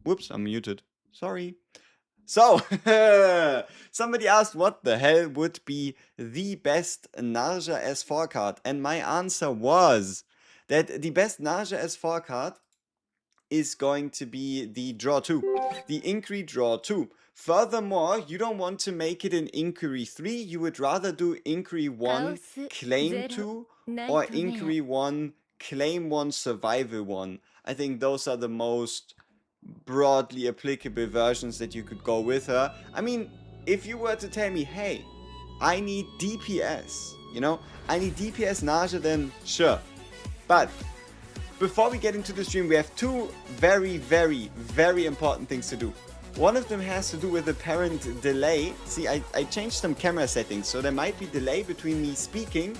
Whoops, I'm muted. Sorry. So, somebody asked what the hell would be the best Narja S4 card, and my answer was that the best Narja S4 card is going to be the Draw 2, the Inquiry Draw 2. Furthermore, you don't want to make it an Inquiry 3, you would rather do Inquiry 1, Claim 2, or Inquiry 1, Claim 1, Survival 1. I think those are the most broadly applicable versions that you could go with her. I mean, if you were to tell me, hey, I need DPS, I need DPS Narja, then sure. But before we get into the stream, we have two very, very, very important things to do. One of them has to do with apparent delay. See, I changed some camera settings, so there might be delay between me speaking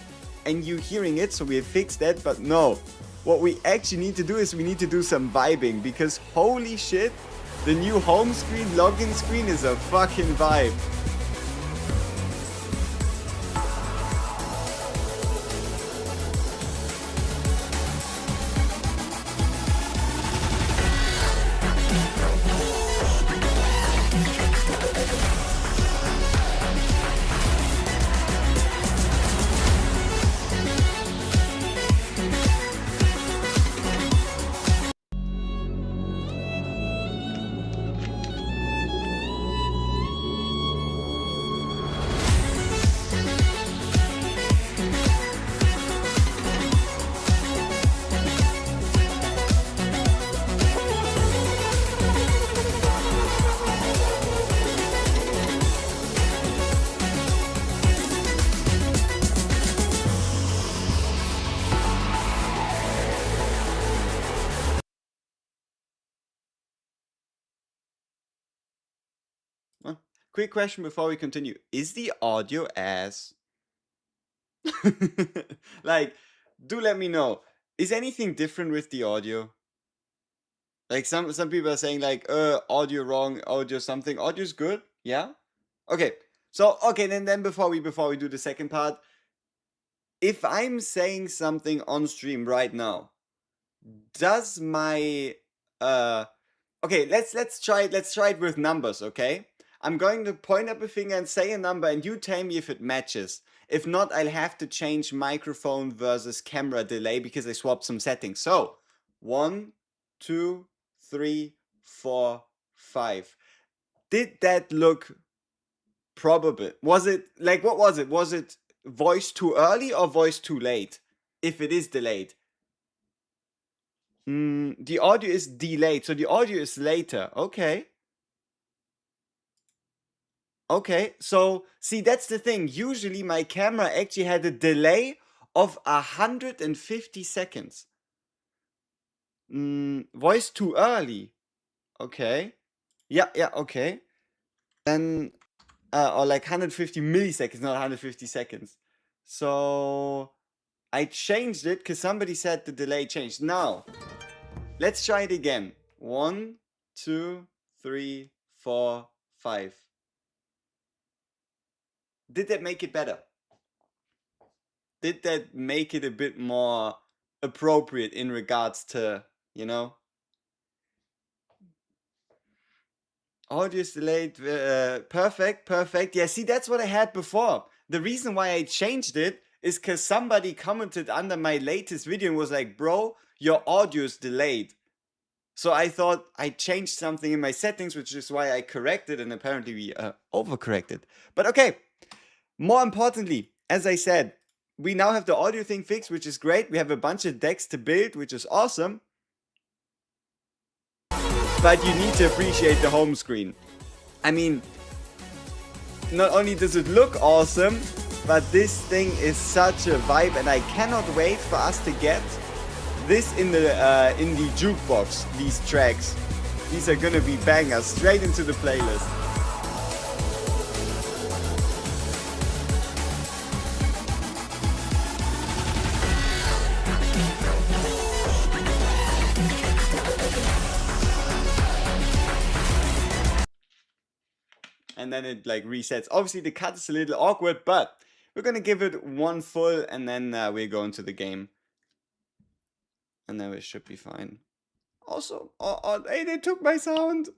and you hearing it, so we have fixed that, but no. What we actually need to do is we need to do some vibing, because holy shit, the new home screen, login screen is a fucking vibe. Quick question before we continue. Is the audio ass? Like, do let me know. Is anything different with the audio? Like some people are saying like audio wrong, audio something. Audio's good? Yeah? Okay. So then before we do the second part, if I'm saying something on stream right now, does my okay, let's try it with numbers, okay? I'm going to point up a finger and say a number and you tell me if it matches. If not, I'll have to change microphone versus camera delay because I swapped some settings. So, 1, 2, 3, 4, 5. Did that look probable? Was it, like, what was it? Was it voice too early or voice too late? If it is delayed. The audio is delayed, so the audio is later. Okay. Okay, so see, that's the thing. Usually my camera actually had a delay of 150 seconds. Voice too early. Okay. Yeah, okay. Then, or like 150 milliseconds, not 150 seconds. So I changed it because somebody said the delay changed. Now, let's try it again. 1, 2, 3, 4, 5. Did that make it better? Did that make it a bit more appropriate in regards to, audio is delayed, perfect. Yeah, see, that's what I had before. The reason why I changed it is because somebody commented under my latest video and was like, bro, your audio is delayed. So I thought I changed something in my settings, which is why I corrected, and apparently we overcorrected. But okay, more importantly, as I said, we now have the audio thing fixed, which is great. We have a bunch of decks to build, which is awesome. But you need to appreciate the home screen. I mean, not only does it look awesome, but this thing is such a vibe, and I cannot wait for us to get this in the jukebox, these tracks. These are gonna be bangers, straight into the playlist. And then it like resets. Obviously the cut is a little awkward, but we're gonna give it one full, and then we're going to the game. And then we should be fine. Also, hey, they took my sound.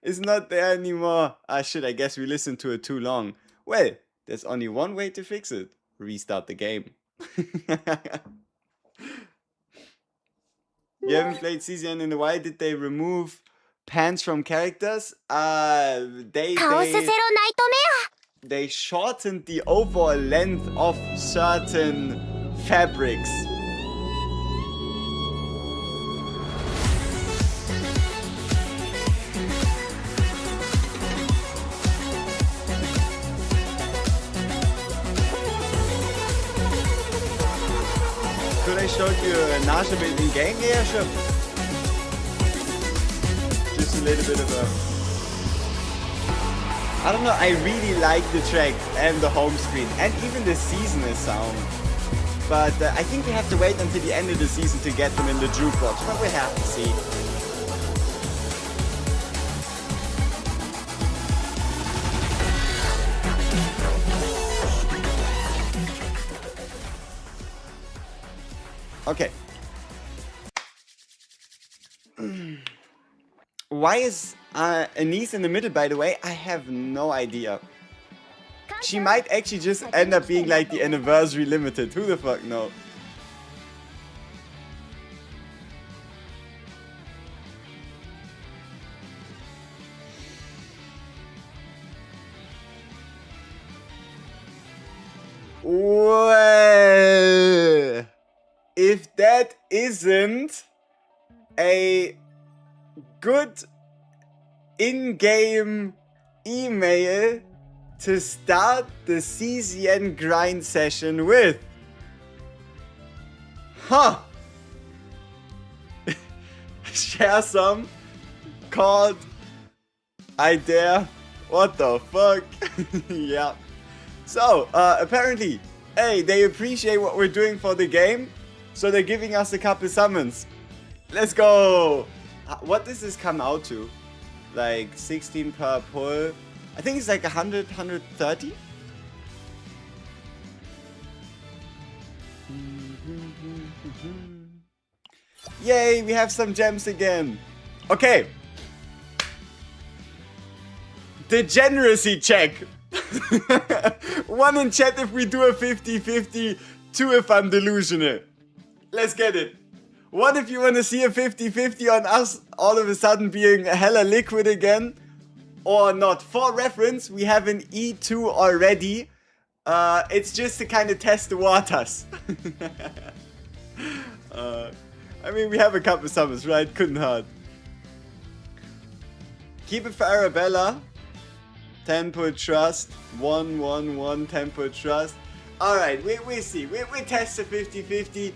It's not there anymore. Ah, shit, I guess we listened to it too long. Well, there's only one way to fix it. Restart the game. You haven't played CZN in a while. Did they remove pants from characters? They shortened the overall length of certain fabrics. Could I show you a Narsha build in game? Yeah, sure. Just a little bit of a... I don't know, I really like the track and the home screen and even the seasonal sound. But I think we have to wait until the end of the season to get them in the jukebox, but we'll have to see. Okay. Why is Anise in the middle, by the way? I have no idea. She might actually just end up being like the anniversary limited. Who the fuck knows? Well, if that isn't a good in-game email to start the CZN grind session with. Huh. Share some. Called I Dare. What the fuck? Yeah. So, apparently, hey, they appreciate what we're doing for the game. So they're giving us a couple summons. Let's go. What does this come out to? Like 16 per pull. I think it's like 100, 130. Yay, we have some gems again. Okay. Degeneracy check. 1 in chat if we do a 50-50. 2 if I'm delusional. Let's get it. What if you want to see a 50-50 on us all of a sudden being hella liquid again? Or not? For reference, we have an E2 already. It's just to kind of test the waters. I mean, we have a couple summons, right? Couldn't hurt. Keep it for Arabella. 10 pull trust. 1-1-1 10 pull trust. Alright, we see. We test the 50-50.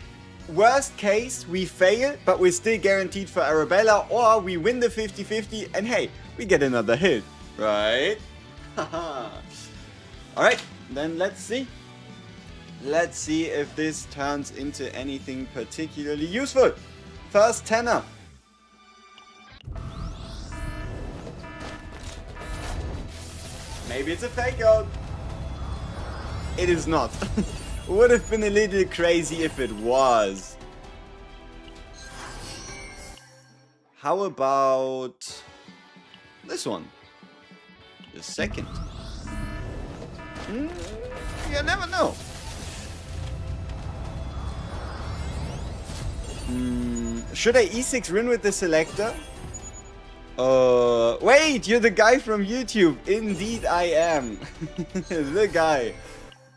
Worst case, we fail, but we're still guaranteed for Arabella, or we win the 50-50 and hey, we get another hit, right? Alright, then let's see. Let's see if this turns into anything particularly useful. First tenner. Maybe it's a fake out. It is not. Would have been a little crazy if it was. How about this one? The second. You never know. Should I E6 Rin with the selector? Wait, you're the guy from YouTube. Indeed I am. The guy.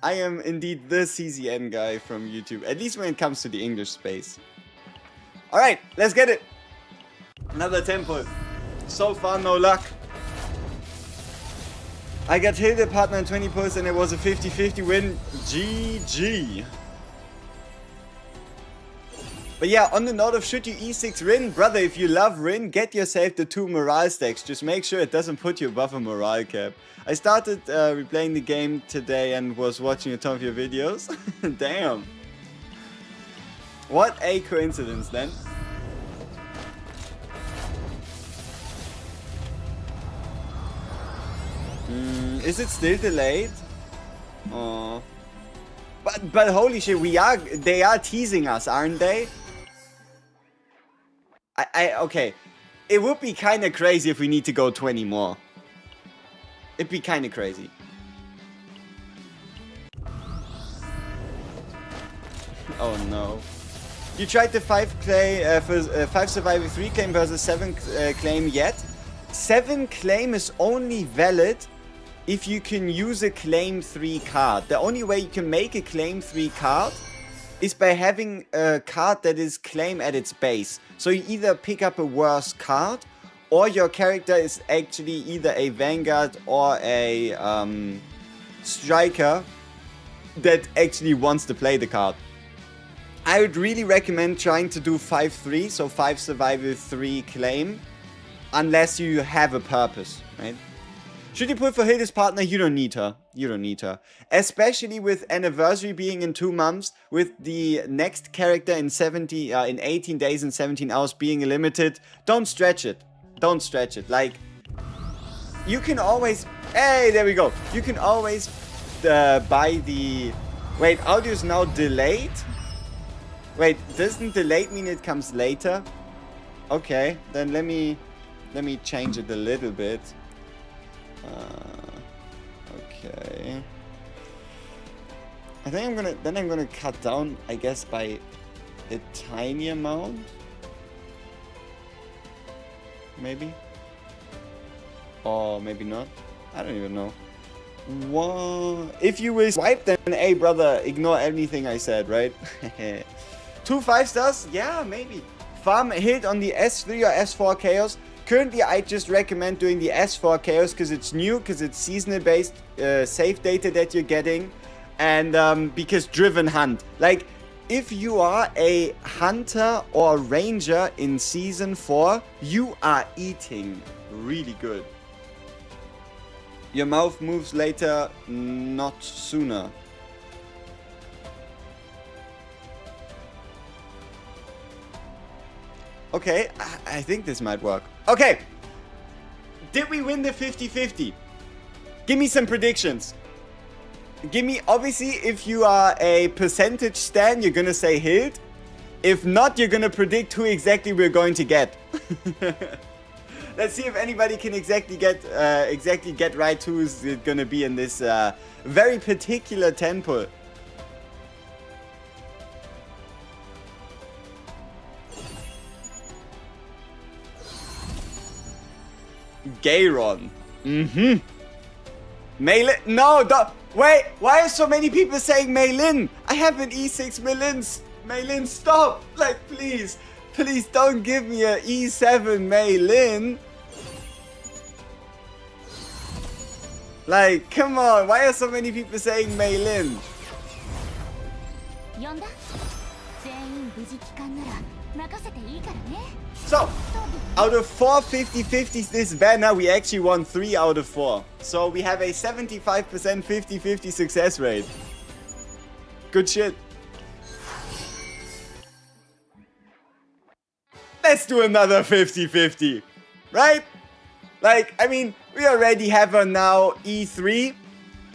I am indeed the CZN guy from YouTube, at least when it comes to the English space. Alright, let's get it. Another 10 pull. So far, no luck. I got Hilde partner in 20 pulls and it was a 50-50 win. GG. But yeah, on the note of should you E6 Rin, brother, if you love Rin, get yourself the 2 morale stacks. Just make sure it doesn't put you above a morale cap. I started replaying the game today and was watching a ton of your videos. Damn. What a coincidence then. Is it still delayed? Oh. But holy shit, they are teasing us, aren't they? Okay. It would be kind of crazy if we need to go 20 more. It'd be kind of crazy. Oh no. You tried the 5 survival 3 claim versus 7 claim yet? 7 claim is only valid if you can use a claim 3 card. The only way you can make a claim 3 card is by having a card that is claim at its base. So you either pick up a worse card, or your character is actually either a Vanguard or a Striker that actually wants to play the card. I would really recommend trying to do 5-3, so 5 survival 3 claim, unless you have a purpose, right? Should you pull for Hilda's partner? You don't need her. You don't need her. Especially with Anniversary being in 2 months, with the next character in 18 days and 17 hours being limited. Don't stretch it. Don't stretch it. Like, you can always... Hey, there we go. You can always buy the... Wait, audio is now delayed? Wait, doesn't delayed mean it comes later? Okay, then let me change it a little bit. Okay. I think I'm gonna cut down, I guess, by a tiny amount. Maybe. Or maybe not. I don't even know. If you will swipe, then hey brother, ignore anything I said, right? 2 5-stars? Yeah, maybe. Farm hit on the S3 or S4 Chaos. Currently, I just recommend doing the S4 Chaos because it's new, because it's seasonal based save data that you're getting, and because Driven Hunt. Like, if you are a hunter or ranger in Season 4, you are eating really good. Your mouth moves later, not sooner. Okay, I think this might work. Okay. Did we win the 50-50? Give me some predictions. Give me, obviously, if you are a percentage stan, you're gonna say Hild. If not, you're gonna predict who exactly we're going to get. Let's see if anybody can exactly get right who's gonna be in this very particular temple. Gayron. Meilin. No, don't. Wait, why are so many people saying Meilin? I have an E6 Meilin. Meilin, stop. Like, please. Please don't give me an E7 Meilin. Like, come on. Why are so many people saying Meilin? So, out of 4 50-50s this banner, we actually won 3 out of 4. So we have a 75% 50-50 success rate. Good shit. Let's do another 50-50. Right? Like, I mean, we already have a now E3.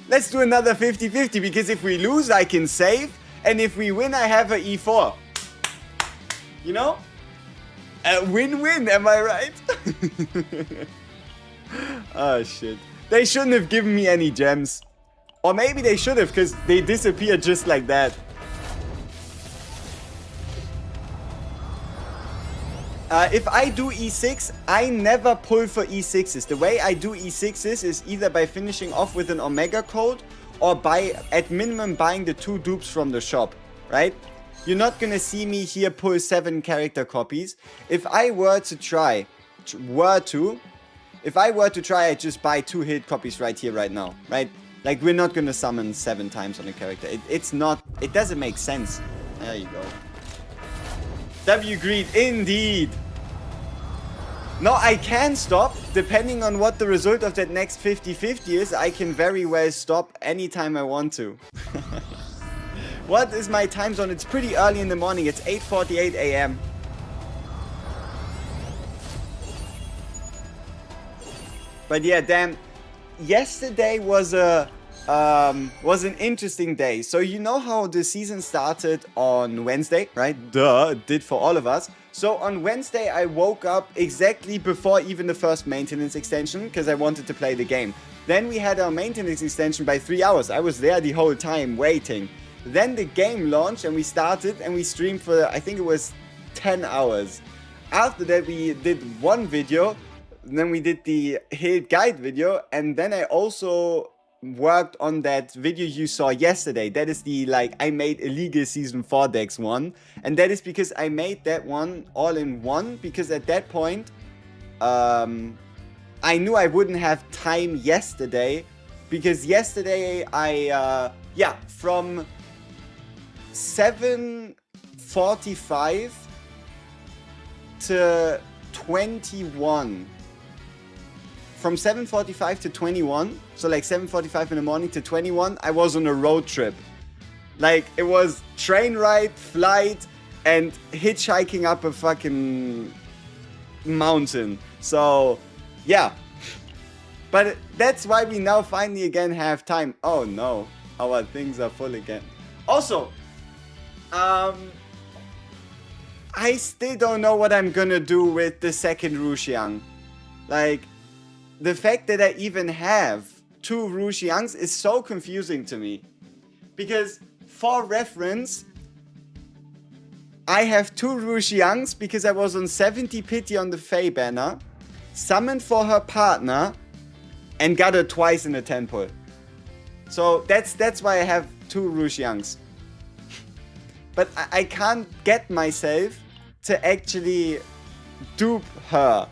Let's do another 50-50, because if we lose, I can save. And if we win, I have a E4. You know? A win-win, am I right? Oh, shit. They shouldn't have given me any gems. Or maybe they should have, because they disappeared just like that. If I do E6, I never pull for E6s. The way I do E6s is either by finishing off with an Omega code, or by, at minimum, buying the 2 dupes from the shop, right? You're not gonna see me here pull 7 character copies. If I were to try, I just buy 2 hit copies right here, right now, right? Like, we're not gonna summon 7 times on a character. It doesn't make sense. There you go. W Greed, indeed. No, I can stop. Depending on what the result of that next 50-50 is, I can very well stop anytime I want to. What is my time zone? It's pretty early in the morning. It's 8:48 a.m. But yeah, damn. Yesterday was a was an interesting day. So you know how the season started on Wednesday, right? Duh, it did for all of us. So on Wednesday, I woke up exactly before even the first maintenance extension because I wanted to play the game. Then we had our maintenance extension by 3 hours. I was there the whole time waiting. Then the game launched and we started and we streamed for, I think it was 10 hours. After that, we did one video. Then we did the Hild guide video. And then I also worked on that video you saw yesterday. That is the, like, I made illegal season 4 decks one. And that is because I made that one all in one. Because at that point, I knew I wouldn't have time yesterday. Because yesterday from 7:45 to 21. From 7:45 to 21, so like 7:45 in the morning to 21, I was on a road trip. Like, it was train ride, flight, and hitchhiking up a fucking mountain. So, yeah. But that's why we now finally again have time. Oh no, our things are full again. Also, I still don't know what I'm gonna do with the second Ruxiang. Like, the fact that I even have 2 Ruxiangs is so confusing to me. Because, for reference, I have 2 Ruxiangs because I was on 70 pity on the Fae banner, summoned for her partner, and got her twice in the 10 pull. So that's why I have 2 Ruxiangs. But I can't get myself to actually dupe her.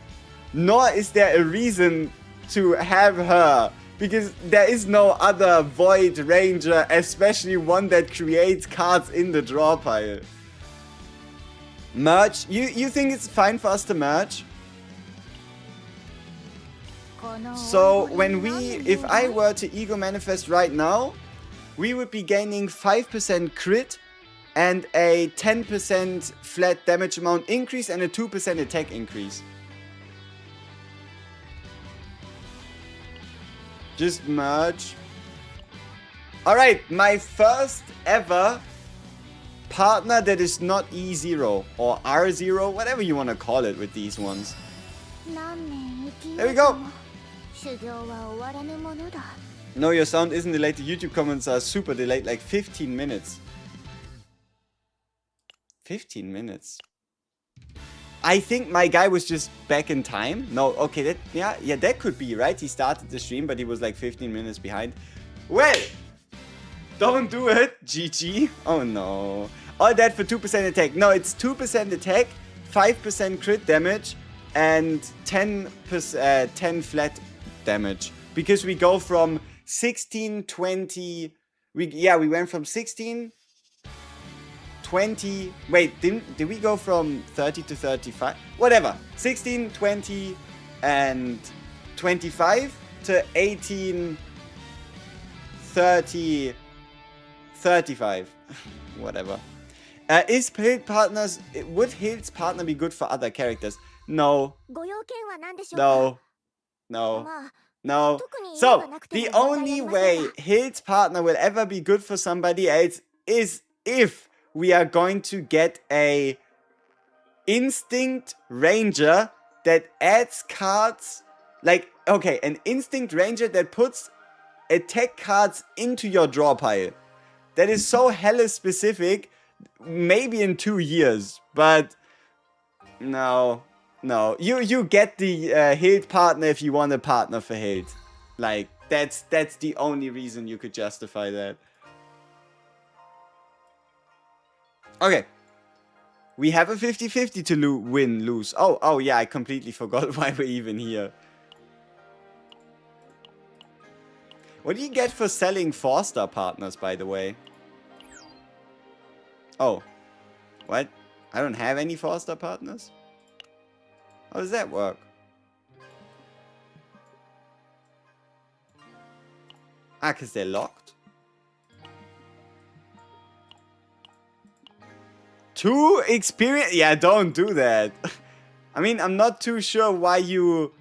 Nor is there a reason to have her. Because there is no other Void Ranger, especially one that creates cards in the draw pile. Merge? You think it's fine for us to merge? So if I were to Ego Manifest right now, we would be gaining 5% crit and a 10% flat damage amount increase and a 2% attack increase. Just merge. Alright, my first ever partner that is not E0 or R0, whatever you want to call it with these ones. There we go. No, your sound isn't delayed. The YouTube comments are super delayed, like 15 minutes. 15 minutes. I think my guy was just back in time. No, okay, that could be, right? He started the stream, but he was like 15 minutes behind. Well, don't do it, GG. Oh no. All that for 2% attack. No, it's 2% attack, 5% crit damage, and 10 flat damage. Because we go from 16, 20... we went from 16... 20, wait, did we go from 30 to 35? Whatever, 16, 20, and 25 to 18, 30, 35. Whatever. Is Hild partners, would Hild's partner be good for other characters? No. No. No. No. So, the only way Hild's partner will ever be good for somebody else is if we are going to get a Instinct Ranger that adds cards, like, okay, an Instinct Ranger that puts attack cards into your draw pile. That is so hella specific, maybe in 2 years, but no. You get the Hild partner if you want a partner for Hild. Like, that's the only reason you could justify that. Okay. We have a 50-50 to lose. Oh yeah, I completely forgot why we're even here. What do you get for selling 4-star partners, by the way? Oh. What? I don't have any 4-star partners? How does that work? Ah, because they're locked? 2 experience? Yeah, don't do that. I mean, I'm not too sure why you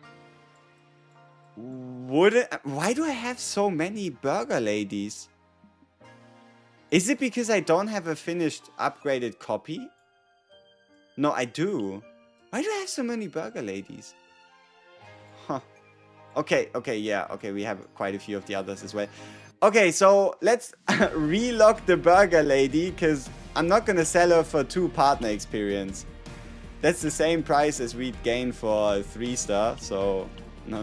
Why do I have so many burger ladies? Is it because I don't have a finished upgraded copy? No, I do. Why do I have so many burger ladies? Huh. Okay, yeah. Okay, we have quite a few of the others as well. Okay, so let's relock the burger lady, because I'm not going to sell her for 2 partner experience. That's the same price as we'd gain for a 3-star, so no.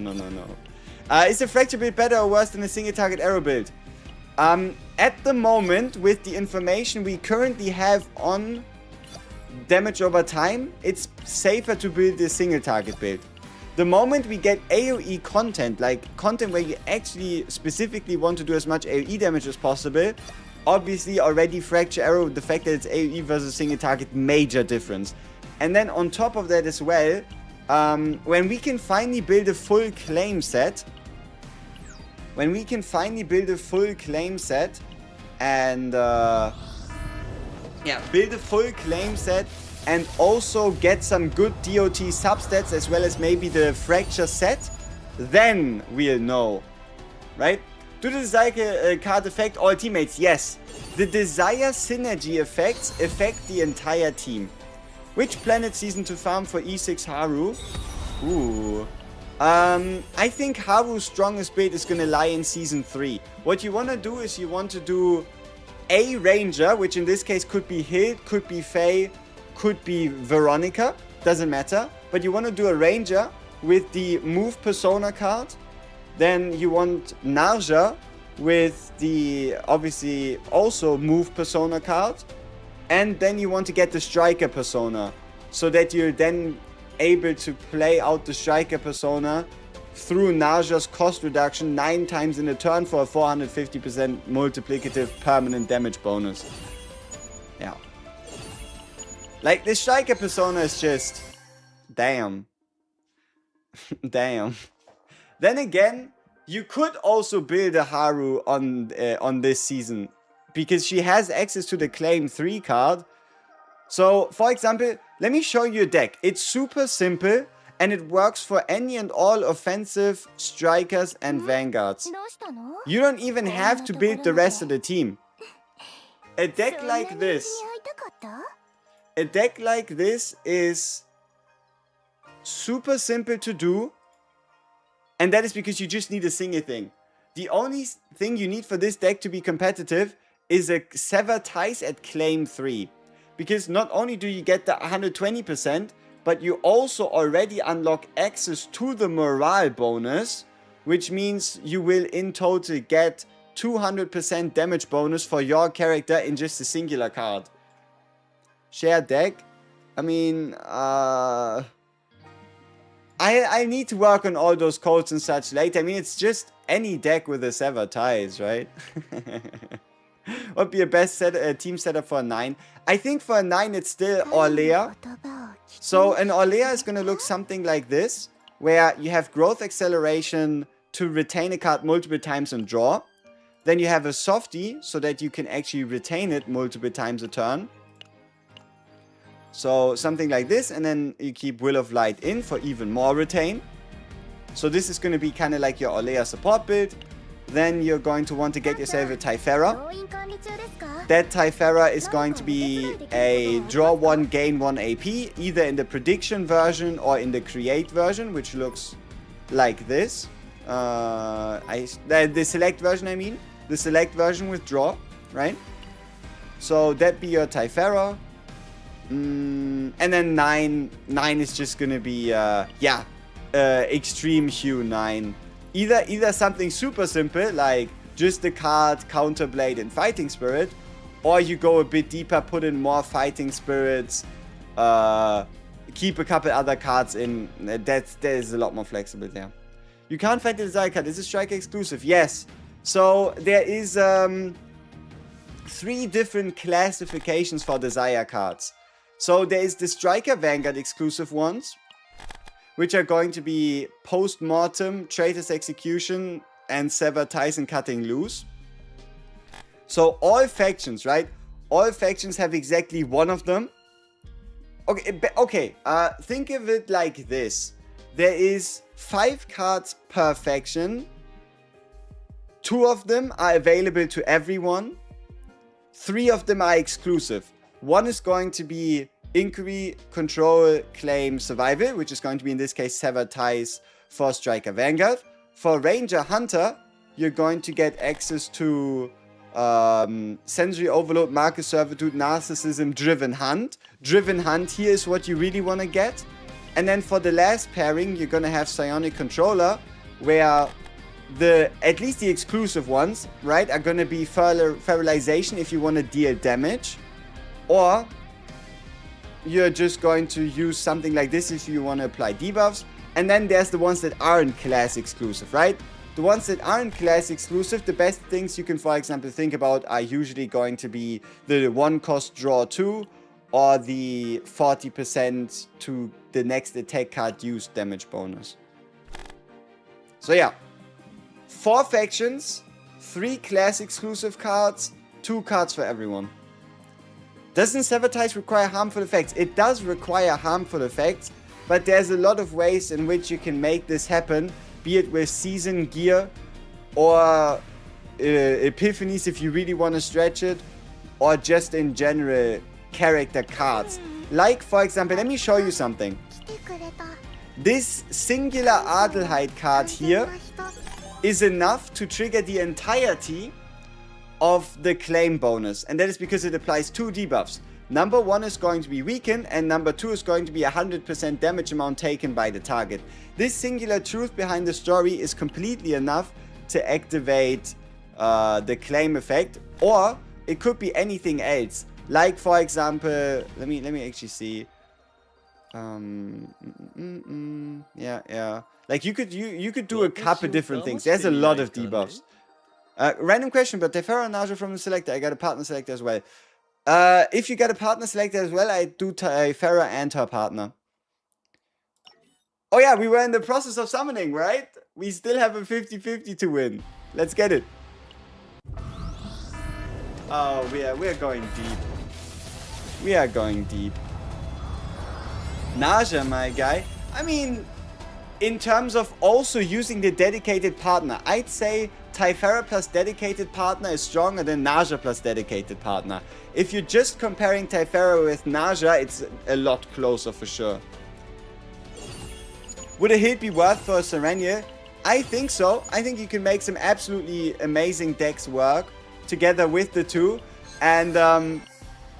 Is the fracture build better or worse than a single target arrow build? At the moment, with the information we currently have on damage over time, it's safer to build a single target build. The moment we get AoE content, like content where you actually specifically want to do as much AoE damage as possible, obviously already Fracture Arrow, the fact that it's AoE versus single target, major difference. And then on top of that as well, when we can finally build a full claim set, and build a full claim set and also get some good DOT substats as well as maybe the fracture set, then we'll know, right? Do the Desire card affect all teammates? Yes. The Desire synergy effects affect the entire team. Which planet season to farm for E6 Haru? Ooh. I think Haru's strongest build is gonna lie in season 3. What you wanna do is you want to do a Ranger, which in this case could be Hild, could be Faye, could be Veronica, doesn't matter. But you want to do a Ranger with the Move Persona card. Then you want Narja with the, obviously, also Move Persona card. And then you want to get the Striker Persona, so that you're then able to play out the Striker Persona through Narja's cost reduction 9 times in a turn for a 450% multiplicative permanent damage bonus. Yeah. Like, the Striker Persona is just... damn. Damn. Then again, you could also build a Haru on this season, because she has access to the Claim 3 card. So, for example, let me show you a deck. It's super simple, and it works for any and all offensive strikers and vanguards. You don't even have to build the rest of the team. A deck like this is super simple to do, and that is because you just need a single thing. The only thing you need for this deck to be competitive is a Sever Ties at Claim 3. Because not only do you get the 120%, but you also already unlock access to the morale bonus, which means you will in total get 200% damage bonus for your character in just a singular card. Share deck? I mean, I need to work on all those codes and such later. I mean, it's just any deck with a Sever Ties, right? What would be a best team setup for a 9? I think for a 9 it's still Orlea. So an Orlea is going to look something like this, where you have growth acceleration to retain a card multiple times and draw. Then you have a softie, so that you can actually retain it multiple times a turn. So something like this, and then you keep Will of Light in for even more retain. So this is going to be kind of like your Orlea support build. Then you're going to want to get yourself a Typhara. That Typhara is going to be a draw 1, gain 1 AP, either in the prediction version or in the create version, which looks like this. The select version, I mean. The select version with draw, right? So that'd be your Typhara. And then 9 is just gonna be, Extreme Hue 9. Either something super simple, like just the card, Counterblade, and Fighting Spirit, or you go a bit deeper, put in more Fighting Spirits, keep a couple other cards in. That is a lot more flexible there. You can't find the Desire card. Is it Striker exclusive? Yes. So there is 3 different classifications for Desire cards. So there is the Striker Vanguard exclusive ones, which are going to be Post-Mortem, Traitor's Execution, and Sever Ties and Cutting Loose. So all factions, right? All factions have exactly one of them. Okay, think of it like this. There is 5 cards per faction 2 of them are available to everyone. 3 of them are exclusive. 1 is going to be Inquiry, Control, Claim, Survival, which is going to be in this case Severed Ties for Striker Vanguard. For Ranger Hunter, you're going to get access to Sensory Overload, Market Servitude, Narcissism, Driven Hunt. Driven Hunt here is what you really want to get. And then for the last pairing, you're going to have Psionic Controller, where at least the exclusive ones, right, are going to be Feralization if you want to deal damage. Or you're just going to use something like this if you want to apply debuffs. And then there's the ones that aren't class exclusive, right? The ones that aren't class exclusive, the best things you can, for example, think about are usually going to be the 1 cost draw 2 or the 40% to the next attack card use damage bonus. So yeah, 4 factions, 3 class exclusive cards, 2 cards for everyone. Doesn't Severed Ties require harmful effects? It does require harmful effects, but there's a lot of ways in which you can make this happen, be it with season gear or epiphanies if you really want to stretch it, or just in general character cards. Like, for example, let me show you something. This singular Adelheid card here is enough to trigger the entirety of the claim bonus, and that is because it applies 2 debuffs. Number 1 is going to be weakened, and number 2 is going to be 100% damage amount taken by the target. This singular truth behind the story is completely enough to activate the claim effect, or it could be anything else. Like, for example, let me actually see. Yeah. Like you could do a couple different things. There's a lot of debuffs. Random question, but Tefera and Naja from the selector. I got a partner selector as well. If you get a partner selector as well, I do Tefera and her partner. Oh yeah, we were in the process of summoning, right? We still have a 50-50 to win. Let's get it. Oh, we are going deep. We are going deep. Naja, my guy. I mean, in terms of also using the dedicated partner, I'd say Tefera plus dedicated partner is stronger than Naja plus dedicated partner. If you're just comparing Tefera with Naja, it's a lot closer for sure. Would a hit be worth for Serenia? I think so. I think you can make some absolutely amazing decks work together with the 2. And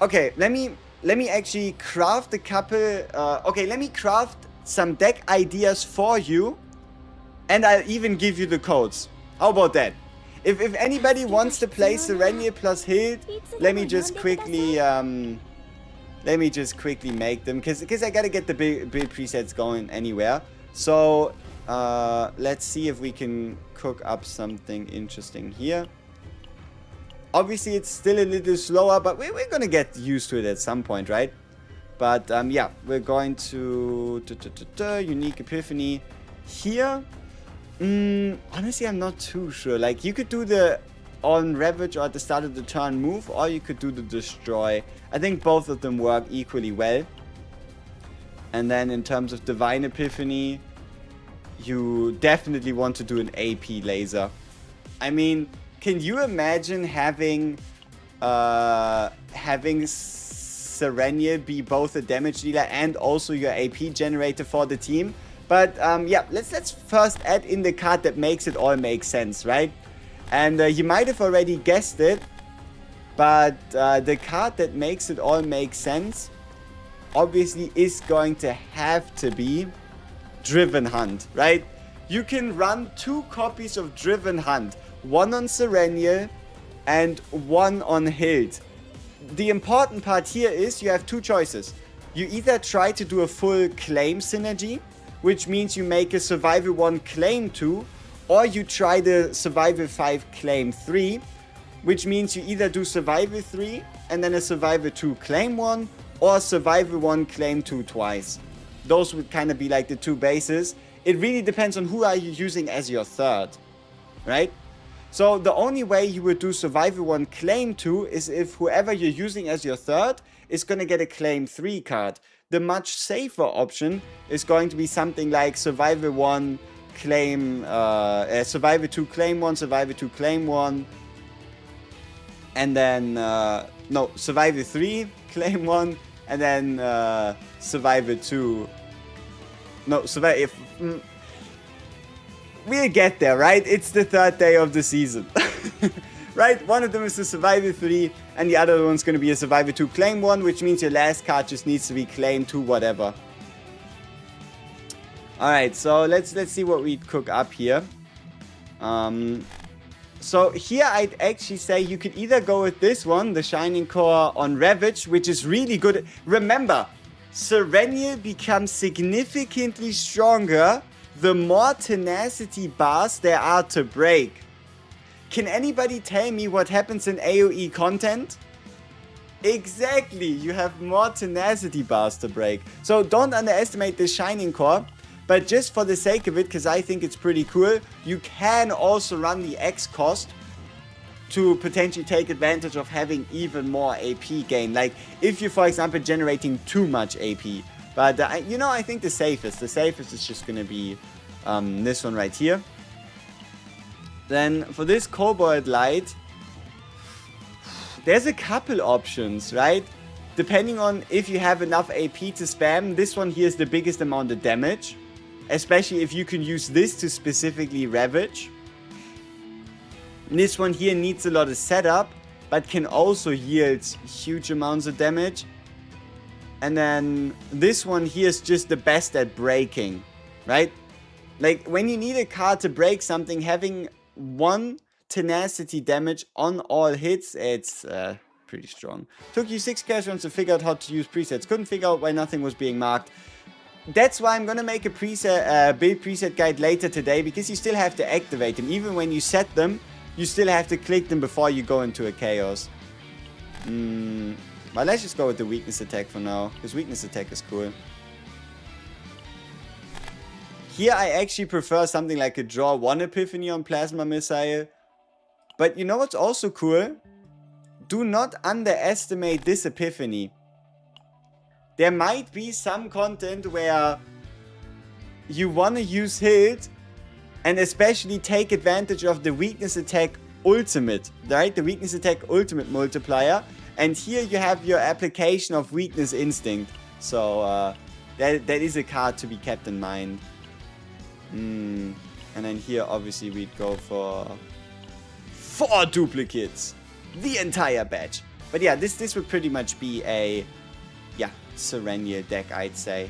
okay, let me actually craft a couple. Okay, let me craft some deck ideas for you, and I'll even give you the codes. How about that? If anybody wants to play Serenia plus Hild, let me just quickly make them, because I gotta get the build presets going anywhere. So let's see if we can cook up something interesting here. Obviously, it's still a little slower, but we're gonna get used to it at some point, right? But yeah, we're going to Unique Epiphany here. Honestly, I'm not too sure. Like, you could do the on Ravage or at the start of the turn move, or you could do the Destroy. I think both of them work equally well. And then in terms of Divine Epiphany, you definitely want to do an AP laser. I mean, can you imagine having Serenia be both a damage dealer and also your AP generator for the team? But yeah, let's first add in the card that makes it all make sense, right? And you might have already guessed it, but the card that makes it all make sense obviously is going to have to be Driven Hunt, right? You can run 2 copies of Driven Hunt, one on Serenia and one on Hild. The important part here is you have 2 choices. You either try to do a full claim synergy, which means you make a Survival 1 claim 2, or you try the Survival 5 claim 3, which means you either do Survival 3 and then a Survival 2 claim 1, or Survival 1 claim 2 twice. Those would kind of be like the 2 bases. It really depends on who are you using as your third, right? So the only way you would do Survival 1 claim 2 is if whoever you're using as your third is going to get a claim 3 card. The much safer option is going to be something like Survival 1 claim, Survivor 2, claim 1, Survivor 2, claim 1. And then, no, Survivor 3, claim 1. And then Survivor 2. No, Survivor... we'll get there, right? It's the 3rd day of the season. Right? One of them is the Survivor 3, and the other one's going to be a Survivor 2 claim 1, which means your last card just needs to be claimed to whatever. Alright, so let's see what we cook up here. So here I'd actually say you could either go with this one, the Shining Core on Ravage, which is really good. Remember, Serennial becomes significantly stronger the more tenacity bars there are to break. Can anybody tell me what happens in AoE content? Exactly, you have more tenacity bars to break. So don't underestimate this Shining Core. But just for the sake of it, because I think it's pretty cool, you can also run the X cost to potentially take advantage of having even more AP gain. Like if you're, for example, generating too much AP. But you know, I think the safest is just going to be this one right here. Then for this Kobold Light, there's a couple options, right? Depending on if you have enough AP to spam, this one here is the biggest amount of damage. Especially if you can use this to specifically Ravage. This one here needs a lot of setup, but can also yield huge amounts of damage. And then this one here is just the best at breaking, right? Like when you need a card to break something, having 1 tenacity damage on all hits, it's pretty strong. Took you 6 cash rounds to figure out how to use presets. Couldn't figure out why nothing was being marked. That's why I'm gonna make a preset, build preset guide later today, because you still have to activate them. Even when you set them, you still have to click them before you go into a chaos. But let's just go with the weakness attack for now, because weakness attack is cool. Here I actually prefer something like a draw 1 epiphany on Plasma Missile. But you know what's also cool? Do not underestimate this epiphany. There might be some content where you want to use Hild and especially take advantage of the weakness attack ultimate, right? The weakness attack ultimate multiplier. And here you have your application of weakness instinct. So that is a card to be kept in mind. And then here obviously we'd go for 4 duplicates. The entire batch. But yeah, this would pretty much be a... yeah, Serennial deck, I'd say.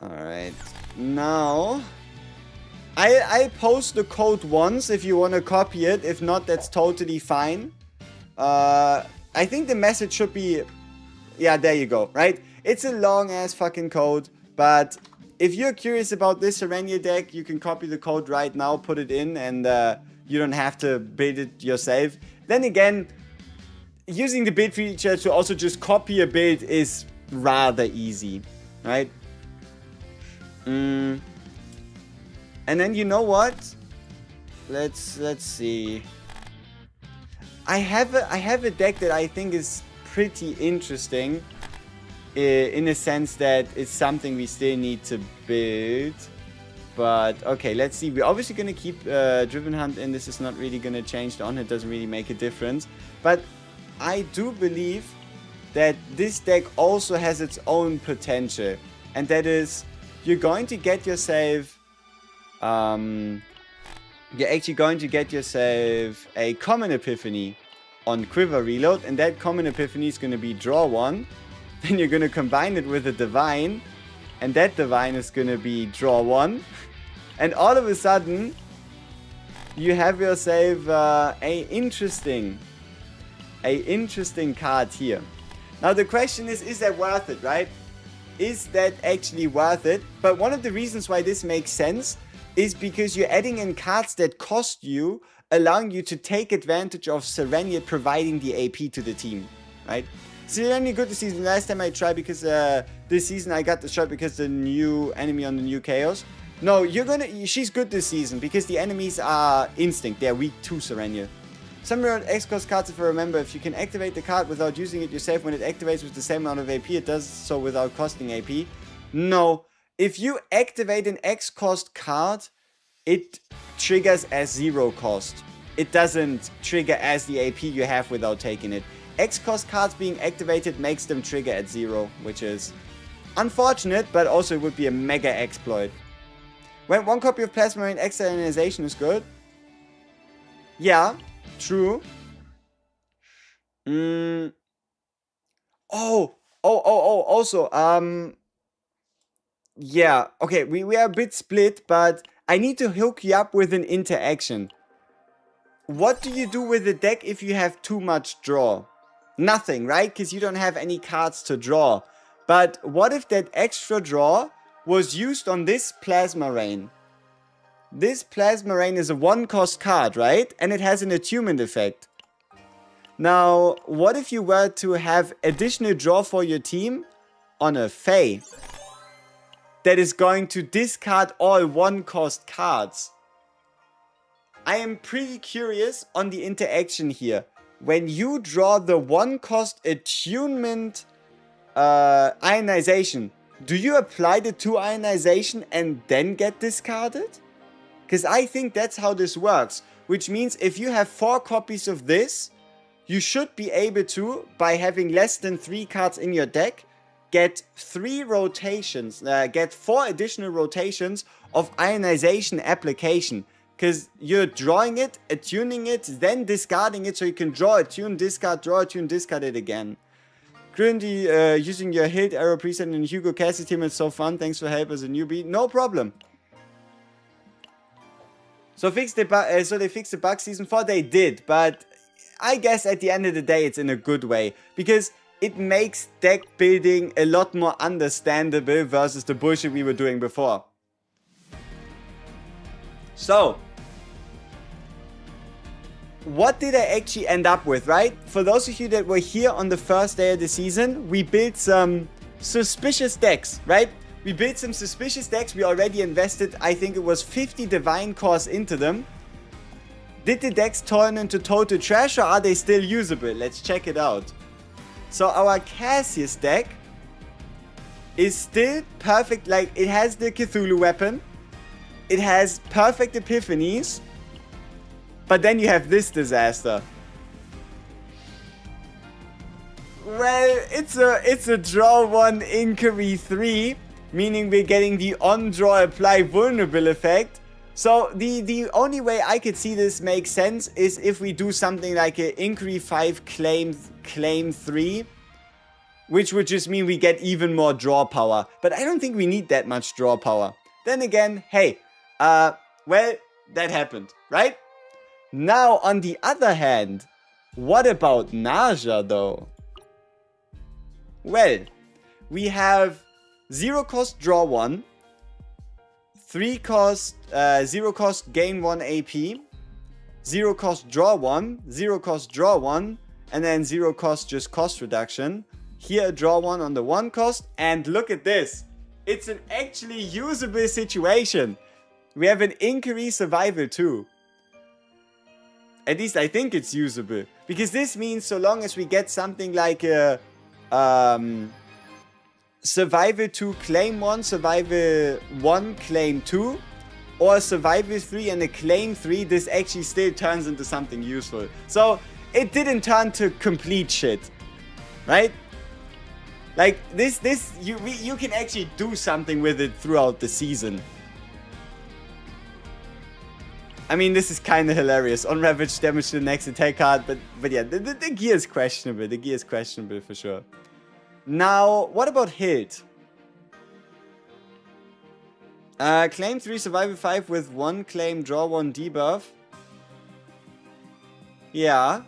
Alright, now I'll post the code once if you want to copy it. If not, that's totally fine. I think the message should be... yeah, there you go, right? It's a long ass fucking code, but if you're curious about this Serennial deck, you can copy the code right now, put it in, and you don't have to build it yourself. Then again, using the build feature to also just copy a build is rather easy, right? And then you know what? Let's see. I have a deck that I think is pretty interesting, in a sense that it's something we still need to build. But okay, let's see. We're obviously going to keep Driven Hunt in. This is not really going to change the on. It doesn't really make a difference. But I do believe that this deck also has its own potential. And that is, you're going to get yourself... you're actually going to get yourself a Common Epiphany on Quiver Reload. And that Common Epiphany is going to be draw 1. Then you're going to combine it with a Divine. And that Divine is going to be draw 1. And all of a sudden, you have yourself a interesting card here. Now the question is that worth it, right? Is that actually worth it? But one of the reasons why this makes sense is because you're adding in cards that cost you, allowing you to take advantage of Serennial providing the AP to the team, right? Serennial good this season. Last time I tried because this season I got the shot because the new enemy on the new Chaos. No, she's good this season because the enemies are instinct. They're weak to Serennial. Some rare X-Cost cards, if I remember, if you can activate the card without using it yourself, when it activates with the same amount of AP, it does so without costing AP. No. If you activate an X-Cost card, it triggers as 0 cost. It doesn't trigger as the AP you have without taking it. X-Cost cards being activated makes them trigger at 0, which is unfortunate, but also it would be a mega exploit. When 1 copy of Plasma Marine extra ionization is good. Yeah, true. Also, yeah, okay, we are a bit split, but I need to hook you up with an interaction. What do you do with the deck if you have too much draw? Nothing, right? Because you don't have any cards to draw. But what if that extra draw was used on this Plasma Rain? This Plasma Rain is a 1-cost card, right? And it has an attunement effect. Now, what if you were to have additional draw for your team on a Fae that is going to discard all 1-cost cards? I am pretty curious on the interaction here. When you draw the 1-cost attunement ionization, do you apply the 2 ionization and then get discarded? Because I think that's how this works. Which means if you have 4 copies of this, you should be able to, by having less than 3 cards in your deck, get 3 rotations, get 4 additional rotations of ionization application. Because you're drawing it, attuning it, then discarding it, so you can draw, attune, discard, draw, attune, discard it again. Currently using your Hilt Arrow preset in Hugo Cassie team, it's so fun, thanks for help as a newbie. No problem. So they fixed the bug season 4, they did, but I guess at the end of the day it's in a good way. Because it makes deck building a lot more understandable versus the bullshit we were doing before. So, what did I actually end up with, right? For those of you that were here on the first day of the season, we built some suspicious decks, right? We built some suspicious decks. We already invested, I think it was 50 Divine Cores into them. Did the decks turn into total trash, or are they still usable? Let's check it out. So our Cassius deck is still perfect. Like, it has the Cthulhu weapon. It has perfect epiphanies. But then you have this disaster. Well, it's a draw 1 inquiry 3, meaning we're getting the on draw apply vulnerable effect. So the only way I could see this make sense is if we do something like an inquiry 5 claim 3, which would just mean we get even more draw power. But I don't think we need that much draw power. Then again, hey, well, that happened, right? Now, on the other hand, what about Naja, though? Well, we have 0 cost draw 1, 3 cost, 0 cost gain 1 AP, 0 cost draw 1, 0 cost draw 1, and then 0 cost just cost reduction. Here, draw 1 on the 1 cost, and look at this. It's an actually usable situation. We have an inquiry survival too. At least I think it's usable. Because this means so long as we get something like a survival 2 claim 1, survival 1 claim 2, or survival 3 and a claim 3, this actually still turns into something useful. So it didn't turn to complete shit. Right? Like this you can actually do something with it throughout the season. I mean, this is kind of hilarious. On Ravage, damage to the next attack card. But yeah, the gear is questionable. The gear is questionable for sure. Now, what about Hilt? Claim 3, survival 5 with 1 claim, draw 1 debuff. Yeah.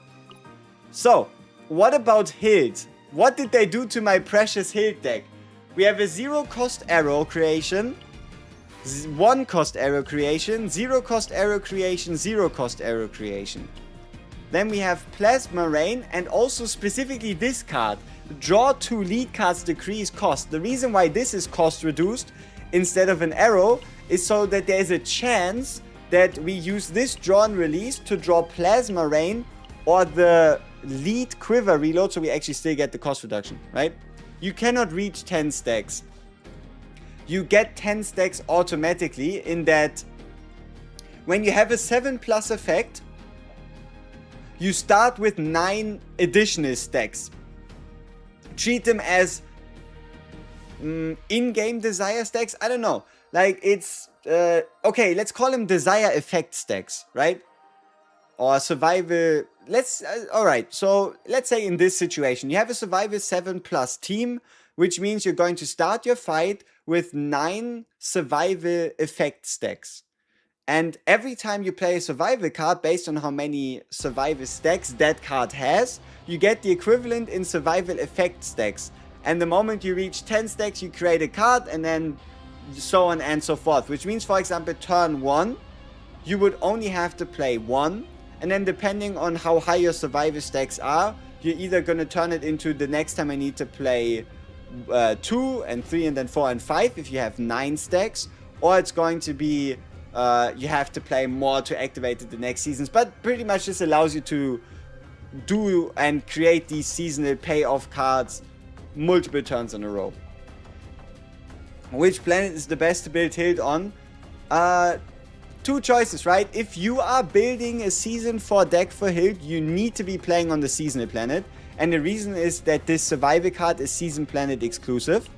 So, what about Hilt? What did they do to my precious Hilt deck? We have a 0 cost arrow creation. 1 cost arrow creation, 0 cost arrow creation, 0 cost arrow creation. Then we have Plasma Rain, and also specifically this card. Draw 2 lead cards, decrease cost. The reason why this is cost reduced instead of an arrow is so that there is a chance that we use this draw and release to draw Plasma Rain or the lead quiver reload, so we actually still get the cost reduction, right? You cannot reach 10 stacks. You get 10 stacks automatically in that when you have a 7+ effect, you start with 9 additional stacks. Treat them as in-game desire stacks. I don't know. Like, it's okay, let's call them desire effect stacks, right? Or survival. Alright, so let's say in this situation you have a survival 7+ team, which means you're going to start your fight with 9 survival effect stacks. And every time you play a survival card, based on how many survival stacks that card has, you get the equivalent in survival effect stacks. And the moment you reach 10 stacks, you create a card, and then so on and so forth. Which means, for example, turn 1, you would only have to play 1. And then depending on how high your survival stacks are, you're either going to turn it into the next time I need to play 2 and 3 and then 4 and 5 if you have 9 stacks. Or it's going to be you have to play more to activate it the next seasons. But pretty much this allows you to do and create these seasonal payoff cards multiple turns in a row. Which planet is the best to build Hild on? 2 choices, right? If you are building a Season 4 deck for Hild, you need to be playing on the seasonal planet. And the reason is that this survival card is season planet exclusive.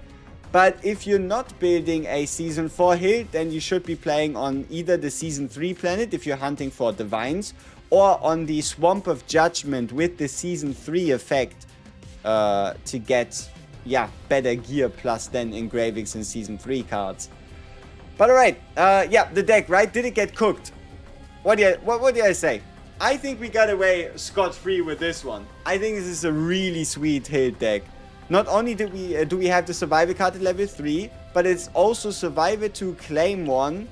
But if you're not building a Season 4 Hild, then you should be playing on either the Season 3 planet if you're hunting for Divines, or on the Swamp of Judgment with the Season 3 effect to get, yeah, better gear plus then engravings in Season 3 cards. But alright, yeah, the deck, right? Did it get cooked? What do I say? I think we got away scot-free with this one. I think this is a really sweet Hild deck. Not only do we have the survival card at level 3, but it's also survival to claim 1,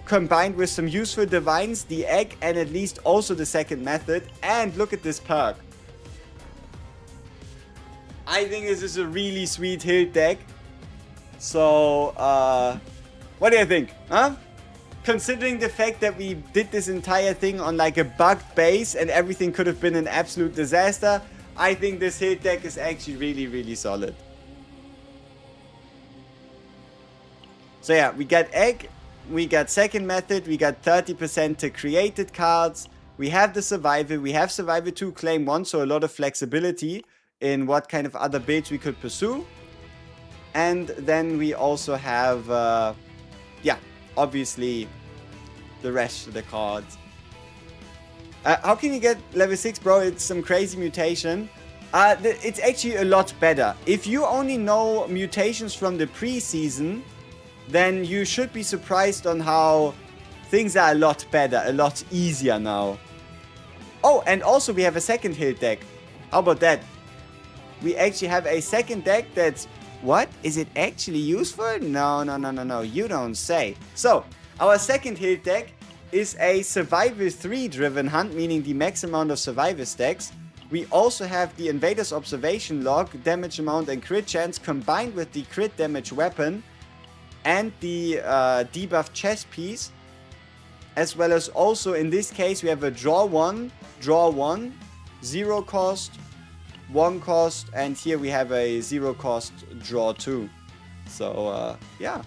combined with some useful divines, the egg, and at least also the second method. And look at this perk. I think this is a really sweet Hild deck. So, what do you think? Huh? Considering the fact that we did this entire thing on like a bugged base and everything could have been an absolute disaster, I think this Hild deck is actually really, really solid. So yeah, we got egg, we got second method, we got 30% to created cards, we have the survival, we have survival to claim 1, so a lot of flexibility in what kind of other builds we could pursue. And then we also have, yeah, obviously the rest of the cards. How can you get level 6, bro? It's some crazy mutation. It's actually a lot better. If you only know mutations from the preseason, then you should be surprised on how things are a lot better, a lot easier now. Oh, and also we have a second Hild deck. How about that? We actually have a second deck that's... What? Is it actually useful? No, you don't say. So, our second Hild deck is a survival 3 driven hunt, meaning the max amount of survival stacks. We also have the Invader's Observation log, damage amount and crit chance combined with the crit damage weapon and the debuff chess piece. As well as also in this case we have a draw 1, 0 cost, 1 cost, and here we have a 0 cost draw 2. So yeah,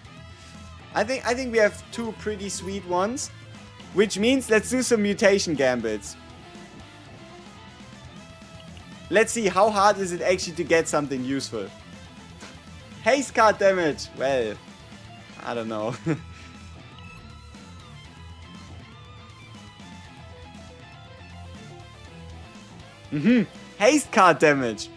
I think we have 2 pretty sweet ones. Which means let's do some mutation gambles. Let's see how hard is it actually to get something useful. Haste card damage. Well, I don't know. Haste card damage.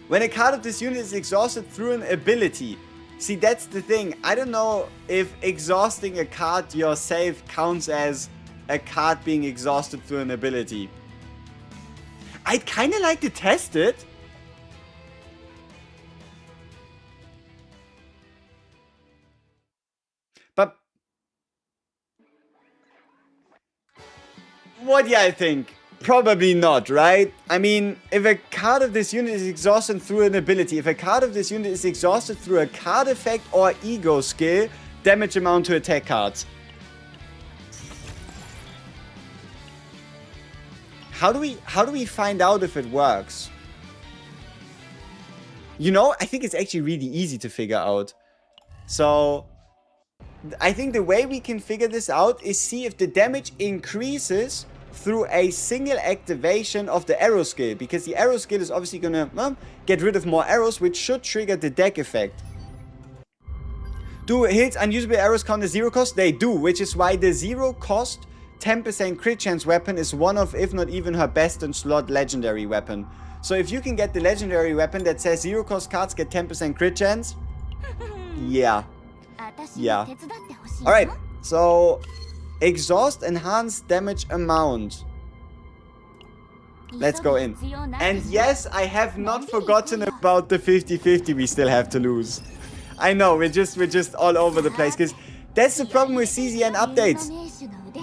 When a card of this unit is exhausted through an ability. See, that's the thing. I don't know if exhausting a card yourself counts as a card being exhausted through an ability. I'd kind of like to test it. But what do I think? Probably not, right? I mean, if a card of this unit is exhausted through an ability, if a card of this unit is exhausted through a card effect or ego skill, damage amount to attack cards. How do we find out if it works? You know, I think it's actually really easy to figure out. So I think the way we can figure this out is see if the damage increases through a single activation of the arrow skill, because the arrow skill is obviously gonna get rid of more arrows, which should trigger the deck effect. Do hits unusable arrows count as 0 cost? They do, which is why the 0 cost 10% crit chance weapon is one of, if not even her best in slot legendary weapon. So if you can get the legendary weapon that says 0 cost cards get 10% crit chance, yeah. Yeah. Alright, so exhaust enhanced damage amount. Let's go in. And yes, I have not forgotten about the 50-50 we still have to lose. I know, we're just all over the place, because that's the problem with CZN updates.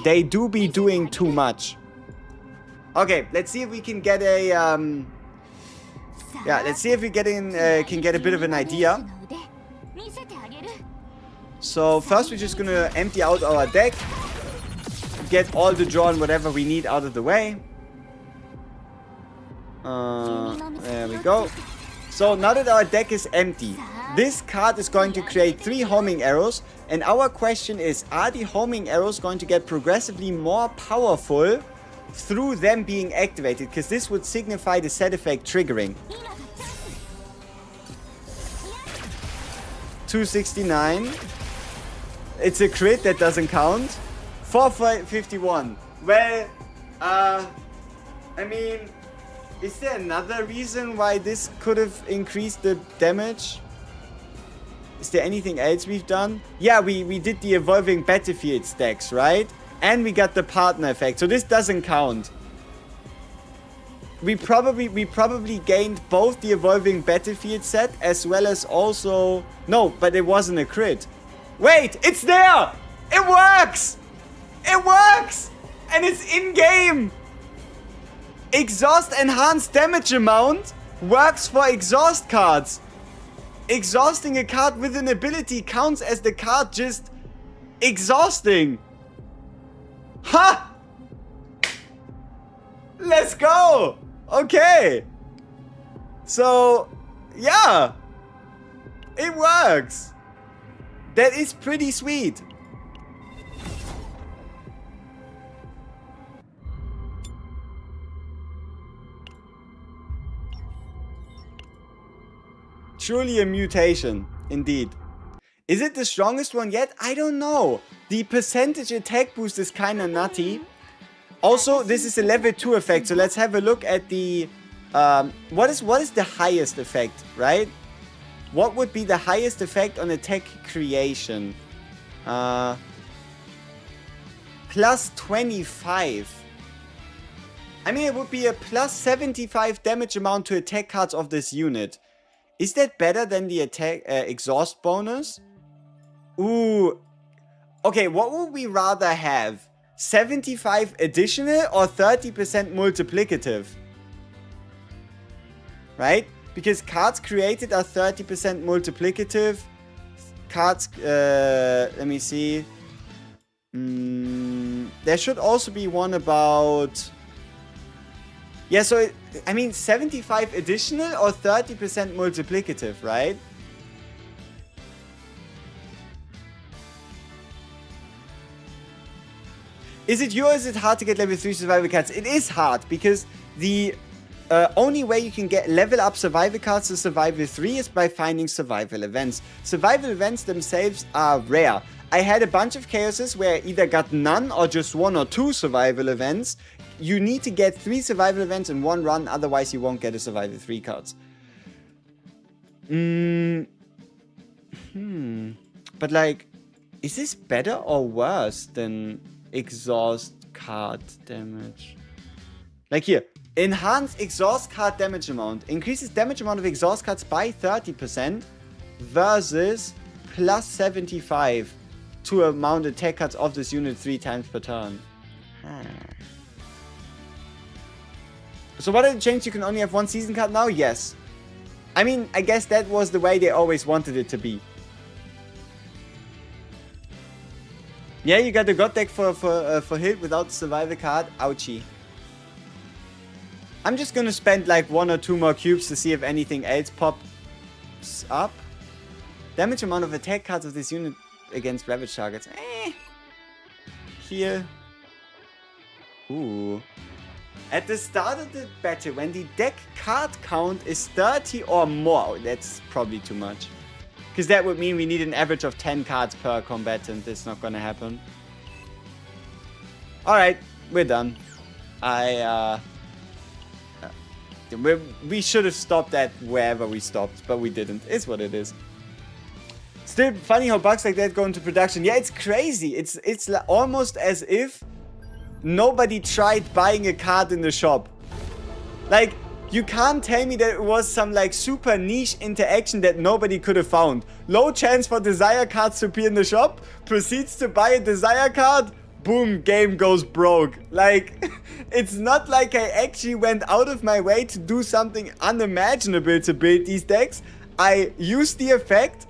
They do be doing too much. Okay, let's see if we can get a yeah, let's see if we can get a bit of an idea. So first we're just gonna empty out our deck, get all the draw and whatever we need out of the way. There we go. So now that our deck is empty, this card is going to create 3 homing arrows, and our question is, are the homing arrows going to get progressively more powerful through them being activated? Because this would signify the set effect triggering. 269. It's a crit, that doesn't count. 451. Well, I mean, is there another reason why this could have increased the damage? Is there anything else we've done? Yeah, we did the evolving battlefield stacks, right? And we got the partner effect, so this doesn't count. We probably gained both the evolving battlefield set as well as also... No, but it wasn't a crit. Wait, it's there! It works! It works! And it's in-game! Exhaust enhanced damage amount works for exhaust cards. Exhausting a card with an ability counts as the card just exhausting. Ha! Let's go! Okay. So, yeah. It works. That is pretty sweet. Truly a mutation, indeed. Is it the strongest one yet? I don't know. The percentage attack boost is kinda nutty. Also, this is a level 2 effect, so let's have a look at the... what is the highest effect, right? What would be the highest effect on attack creation? Plus 25. I mean, it would be a plus 75 damage amount to attack cards of this unit. Is that better than the attack exhaust bonus? Ooh. Okay, what would we rather have? 75 additional or 30% multiplicative? Right? Because cards created are 30% multiplicative. Cards, let me see. There should also be one about... Yeah, so, I mean, 75 additional or 30% multiplicative, right? Is it you or is it hard to get level 3 survival cards? It is hard, because the only way you can get level up survival cards to survival 3 is by finding survival events. Survival events themselves are rare. I had a bunch of chaoses where I either got none or just 1 or 2 survival events. You need to get 3 survival events in one run, otherwise you won't get a survival 3 cards. But like, is this better or worse than exhaust card damage? Like here, enhance exhaust card damage amount. Increases damage amount of exhaust cards by 30% versus plus 75 to amount attack cards of this unit 3 times per turn. So what did it change? You can only have 1 season card now? Yes. I mean, I guess that was the way they always wanted it to be. Yeah, you got the God deck for Hilt without the survival card. Ouchie. I'm just gonna spend like 1 or 2 more cubes to see if anything else pops up. Damage amount of attack cards of this unit against ravage targets. Here. Ooh. At the start of the battle, when the deck card count is 30 or more, that's probably too much. Because that would mean we need an average of 10 cards per combatant. That's not gonna happen. Alright, we're done. We should have stopped at wherever we stopped, but we didn't. It's what it is. Still funny how bugs like that go into production. Yeah, it's crazy. It's almost as if nobody tried buying a card in the shop. Like, you can't tell me that it was some like super niche interaction that nobody could have found. Low chance for desire cards to appear in the shop. Proceeds to buy a desire card. Boom, game goes broke. Like, it's not like I actually went out of my way to do something unimaginable to build these decks. I used the effect,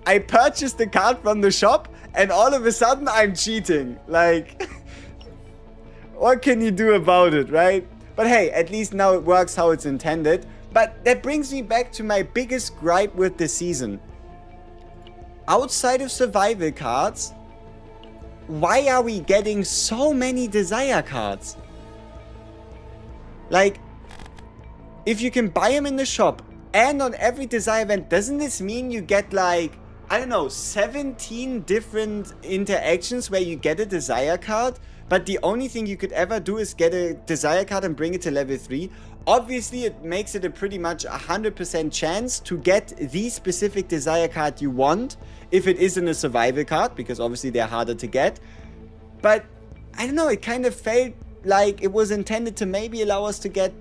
I purchased the card from the shop, and all of a sudden I'm cheating. Like, what can you do about it, right? But hey, at least now it works how it's intended. But that brings me back to my biggest gripe with the season. Outside of survival cards, why are we getting so many desire cards? Like, if you can buy them in the shop and on every desire event, doesn't this mean you get like, I don't know, 17 different interactions where you get a desire card, but the only thing you could ever do is get a desire card and bring it to level 3? Obviously, it makes it a pretty much 100% chance to get the specific desire card you want if it isn't a survival card, because obviously they're harder to get. But, I don't know, it kind of felt like it was intended to maybe allow us to get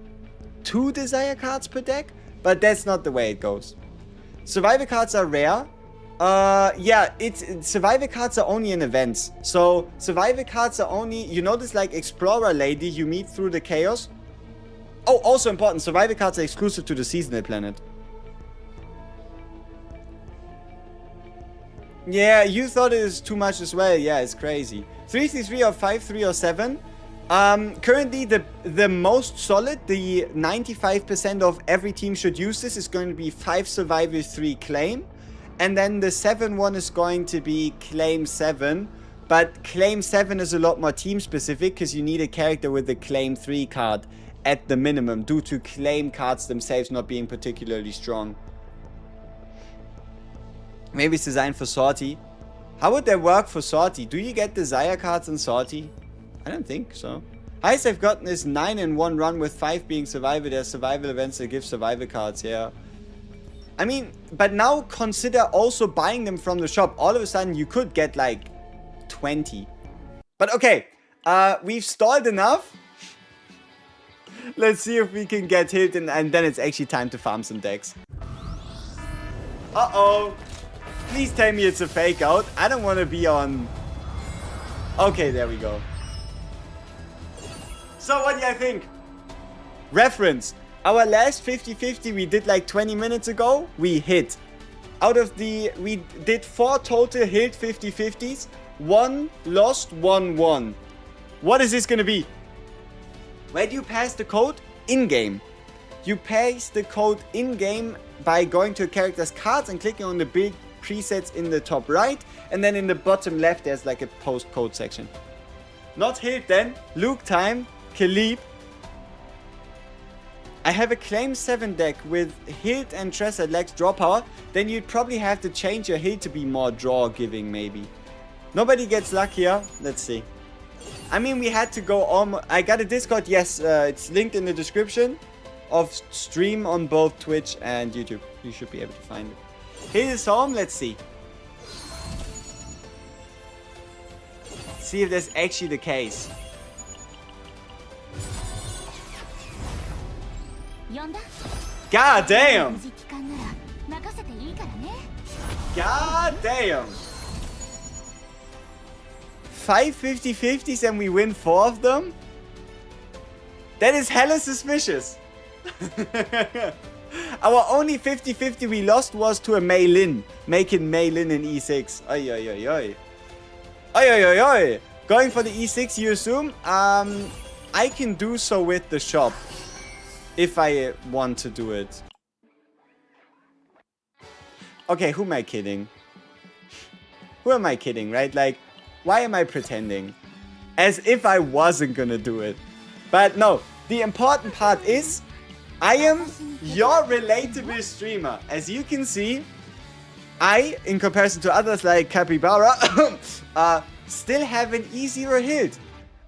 2 desire cards per deck, but that's not the way it goes. Survival cards are rare. Yeah, survival cards are only in events. So, survival cards are only, you know this like Explorer lady you meet through the chaos? Oh, also important, survival cards are exclusive to the seasonal planet. Yeah, you thought it was too much as well. Yeah, it's crazy. 3-3 or 5-3 or 7. Currently, the most solid, the 95% of every team should use this, is going to be 5 survival, 3 claim. And then the 7-1 is going to be claim 7. But claim 7 is a lot more team specific because you need a character with a claim 3 card at the minimum, due to claim cards themselves not being particularly strong. Maybe it's designed for Sortie. How would that work for Sortie? Do you get desire cards in Sortie? I don't think so. Highest I've gotten is 9 in one run, with 5 being survival. There's survival events that give survival cards, yeah. I mean, but now consider also buying them from the shop. All of a sudden you could get like 20. But okay, we've stalled enough. Let's see if we can get hit, and then it's actually time to farm some decks. Uh-oh. Please tell me it's a fake out. I don't want to be on... Okay, there we go. So what do you think? Reference. Our last 50-50 we did like 20 minutes ago, we hit. Out of the... We did 4 total hit 50-50s. 1 lost, 1 won. What is this going to be? Where do you pass the code? In-game. You paste the code in-game by going to a character's cards and clicking on the big presets in the top right, and then in the bottom left there's like a post code section. Not Hild then. Luke time. Khalib. I have a claim 7 deck with Hild and Tress that lacks draw power. Then you'd probably have to change your Hild to be more draw giving maybe. Nobody gets luckier. Let's see. I mean, we had to go on. I got a Discord. Yes, it's linked in the description of stream on both Twitch and YouTube. You should be able to find it. Hild is home. Let's see. See if that's actually the case. God damn! God damn! 5 50-50s and we win 4 of them? That is hella suspicious. Our only 50-50 we lost was to a Mei Lin, making Mei Lin in E6. Oi, oi, oi, oi. Oi, oi, oi, oi. Going for the E6, you assume? I can do so with the shop. if I want to do it. Okay, who am I kidding? Who am I kidding, right? Like, why am I pretending? As if I wasn't gonna do it. But no, the important part is, I am your relatable streamer. As you can see, I, in comparison to others like Capybara, still have an E0 hilt.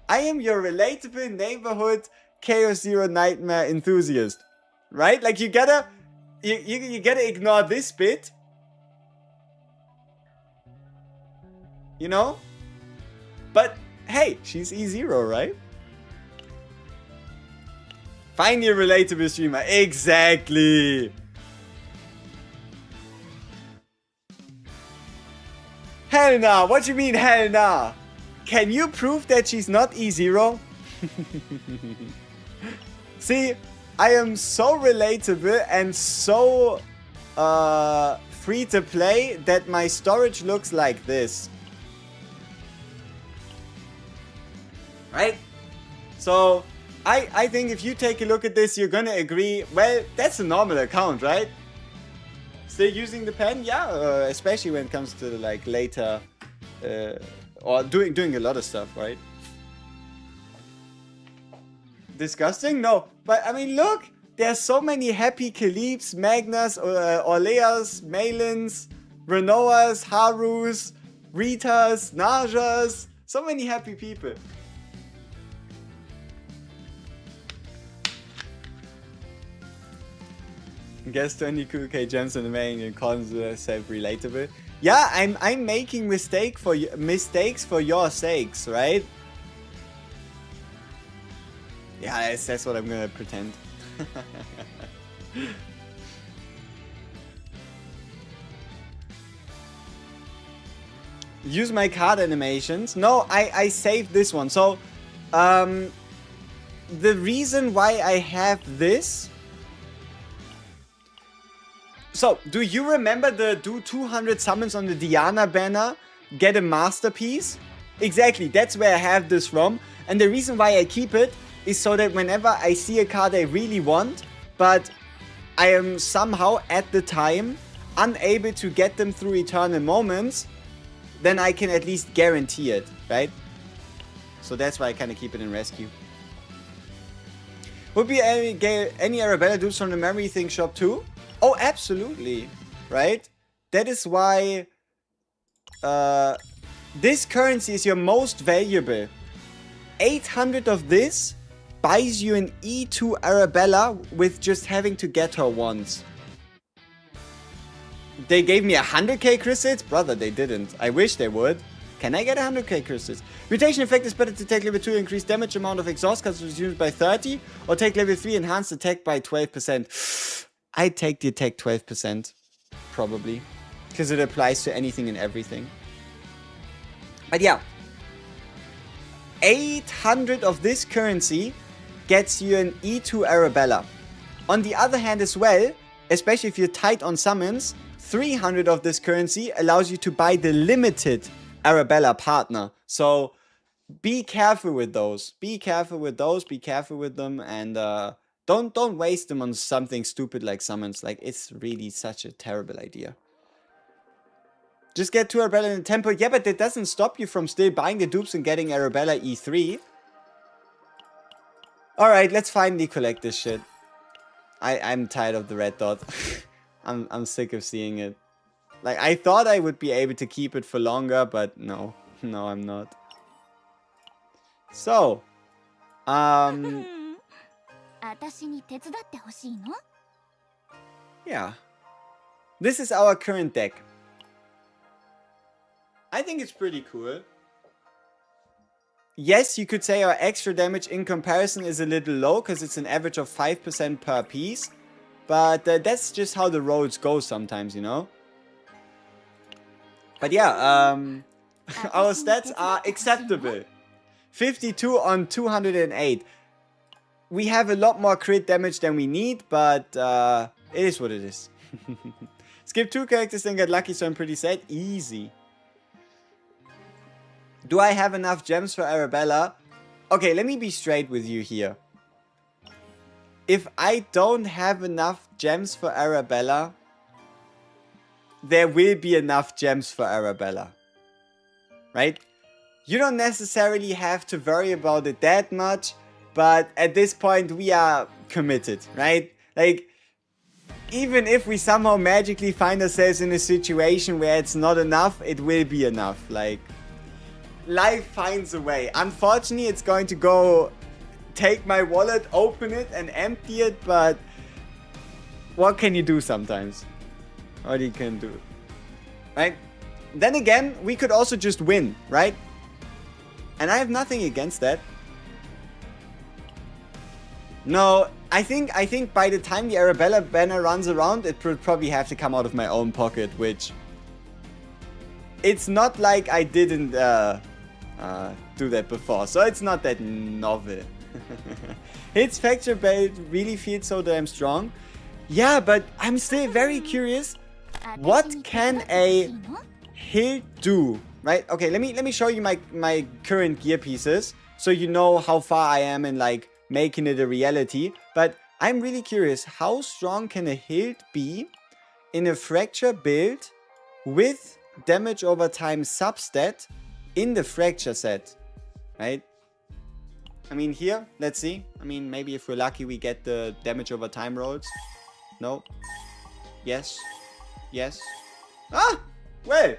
I am your relatable neighborhood Chaos Zero Nightmare enthusiast. Right? Like, you gotta ignore this bit. You know? But, hey, she's E0, right? Find your relatable streamer. Exactly. Hell nah. What you mean, hell nah? Can you prove that she's not E0? See, I am so relatable and so free to play that my storage looks like this. Right? So, I think if you take a look at this, you're gonna agree, well, that's a normal account, right? Still using the pen? Yeah, especially when it comes to like later, or doing a lot of stuff, right? Disgusting? No, but I mean, look, there's so many happy Kalibs, Magnas, Orleas, Malins, Renoas, Harus, Ritas, Najas, so many happy people. Guess 20 2K gems in the main and calls yourself relatable. Yeah, I'm making mistakes for your sakes, right? Yeah, that's what I'm gonna pretend. Use my card animations. No, I saved this one. So, the reason why I have this. So, do you remember the do 200 summons on the Diana banner, get a masterpiece? Exactly, that's where I have this from. And the reason why I keep it is so that whenever I see a card I really want, but I am somehow at the time unable to get them through Eternal Moments, then I can at least guarantee it, right? So that's why I kind of keep it in rescue. Would be any Arabella dupes from the Memory Thing shop too? Oh, absolutely, right? That is why this currency is your most valuable. 800 of this buys you an E2 Arabella with just having to get her once. They gave me 100k crystals? Brother, they didn't. I wish they would. Can I get 100k crystals? Mutation effect is better to take level 2 increase damage amount of exhaust cards reduced by 30 or take level 3 enhanced attack by 12%. I'd take the attack 12%, probably, because it applies to anything and everything. But yeah, 800 of this currency gets you an E2 Arabella. On the other hand as well, especially if you're tight on summons, 300 of this currency allows you to buy the limited Arabella partner. So be careful with those. Be careful with those. Be careful with them, and don't waste them on something stupid like summons. Like, it's really such a terrible idea. Just get 2 Arabella in the temple. Yeah, but that doesn't stop you from still buying the dupes and getting Arabella E3. Alright, let's finally collect this shit. I'm tired of the red dot. I'm sick of seeing it. Like, I thought I would be able to keep it for longer, but no. No, I'm not. So, yeah. This is our current deck. I think it's pretty cool. Yes, you could say our extra damage in comparison is a little low, because it's an average of 5% per piece. But that's just how the roads go sometimes, you know? But yeah, our stats are acceptable. 52 on 208. We have a lot more crit damage than we need, but it is what it is. Skip 2 characters and get lucky, so I'm pretty sad. Easy. Do I have enough gems for Arabella? Okay, let me be straight with you here. if I don't have enough gems for Arabella, there will be enough gems for Arabella. Right? You don't necessarily have to worry about it that much, but at this point we are committed, right? Like, even if we somehow magically find ourselves in a situation where it's not enough, it will be enough. Like, life finds a way. Unfortunately, it's going to go take my wallet, open it, and empty it, but what can you do sometimes? What you can do, right? Then again, we could also just win, right? And I have nothing against that. No, I think by the time the Arabella banner runs around, it would probably have to come out of my own pocket, which... It's not like I didn't do that before, so it's not that novel. Hits Fracture Belt really feels so damn strong. Yeah, but I'm still very curious. What can a hilt do? Right? Okay, let me show you my current gear pieces, so you know how far I am in like making it a reality. But I'm really curious, how strong can a hilt be in a fracture build with damage over time substat in the fracture set, right? I mean, here, let's see. I mean, maybe if we're lucky, we get the damage over time rolls. No. Yes. Yes. Ah! Well.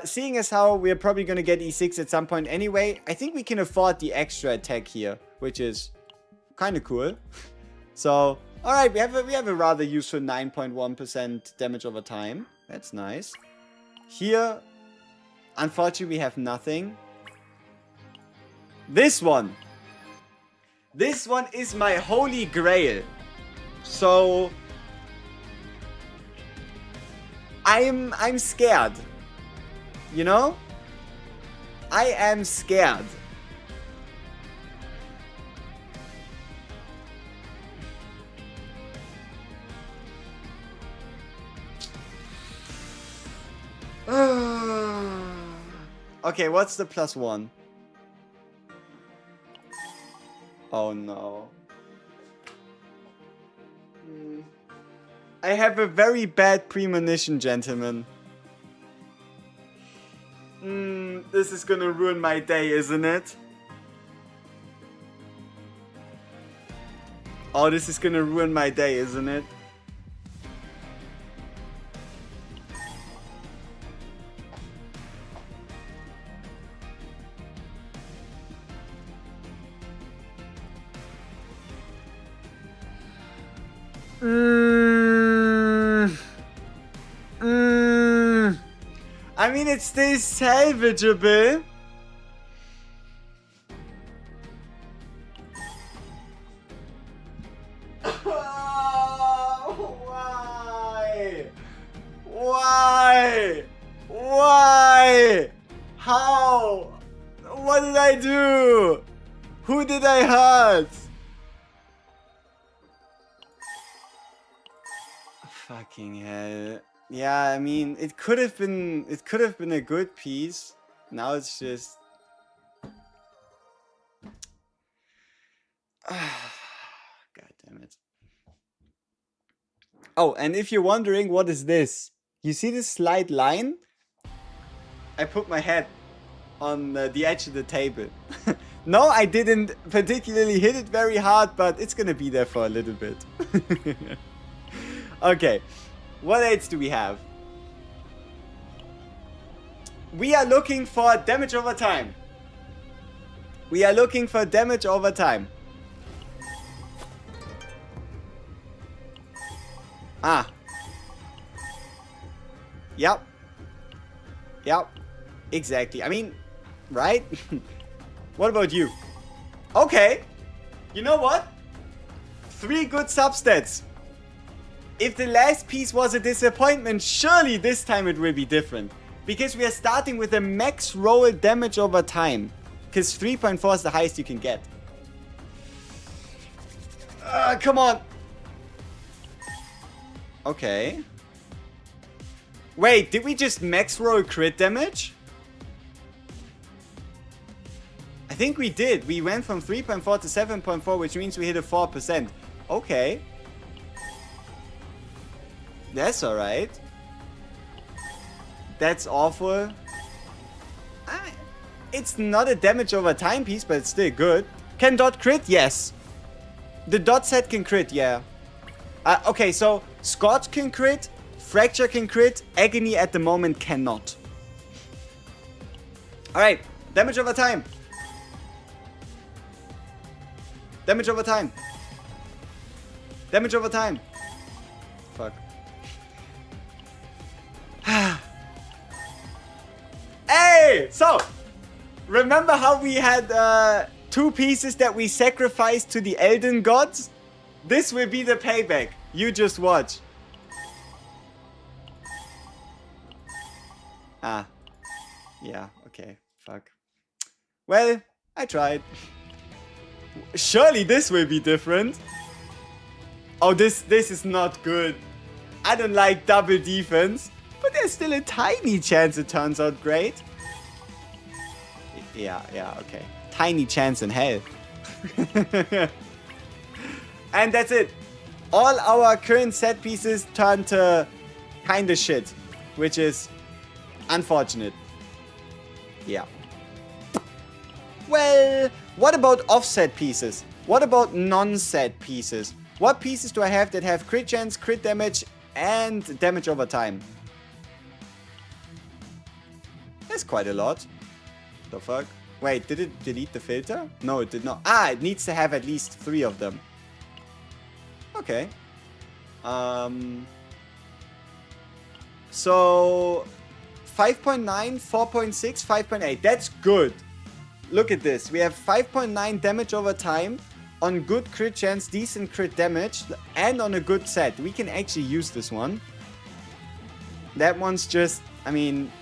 Seeing as how we're probably going to get E6 at some point anyway, I think we can afford the extra attack here, which is kind of cool. So, alright, we have a rather useful 9.1% damage over time. That's nice. Here, unfortunately, we have nothing. This one. This one is my holy grail. So, I'm scared. You know? I am scared. Okay, what's the +1? Oh no. I have a very bad premonition, gentlemen. This is gonna ruin my day, isn't it? Oh, this is gonna ruin my day, isn't it? I mean, it's still salvageable. Why? Why? Why? How? What did I do? Who did I hurt? Fucking hell. Yeah, I mean, it could have been a good piece. Now it's just God damn it. Oh, and if you're wondering what is this? You see this slight line? I put my head on the edge of the table. No, I didn't particularly hit it very hard, but it's gonna be there for a little bit. Okay. What else do we have? We are looking for damage over time. We are looking for damage over time. Ah. Yep. Yep. Exactly. I mean, right? What about you? Okay. You know what? 3 good substats. If the last piece was a disappointment, surely this time it will be different. Because we are starting with a max roll damage over time. Because 3.4 is the highest you can get. Come on. Okay. Wait, did we just max roll crit damage? I think we did. We went from 3.4 to 7.4, which means we hit a 4%. Okay. That's alright. That's awful. It's not a damage over time piece, but it's still good. Can dot crit? Yes. The dot set can crit, yeah. Okay, so Scorch can crit, Fracture can crit, Agony at the moment cannot. Alright, damage over time. Damage over time. Damage over time. Fuck. Hey! So, remember how we had 2 pieces that we sacrificed to the Elden Gods? This will be the payback. You just watch. Ah. Yeah, okay. Fuck. Well, I tried. Surely this will be different. Oh, this is not good. I don't like double defense. But there's still a tiny chance it turns out great. Yeah, okay. Tiny chance in hell. And that's it. All our current set pieces turn to kinda shit. Which is unfortunate. Yeah. Well, what about offset pieces? What about non-set pieces? What pieces do I have that have crit chance, crit damage, and damage over time? That's quite a lot. The fuck? Wait, did it delete the filter? No, it did not. Ah, it needs to have at least 3 of them. Okay. So 5.9, 4.6, 5.8. That's good. Look at this. We have 5.9 damage over time on good crit chance, decent crit damage, and on a good set. We can actually use this one. That one's just, I mean,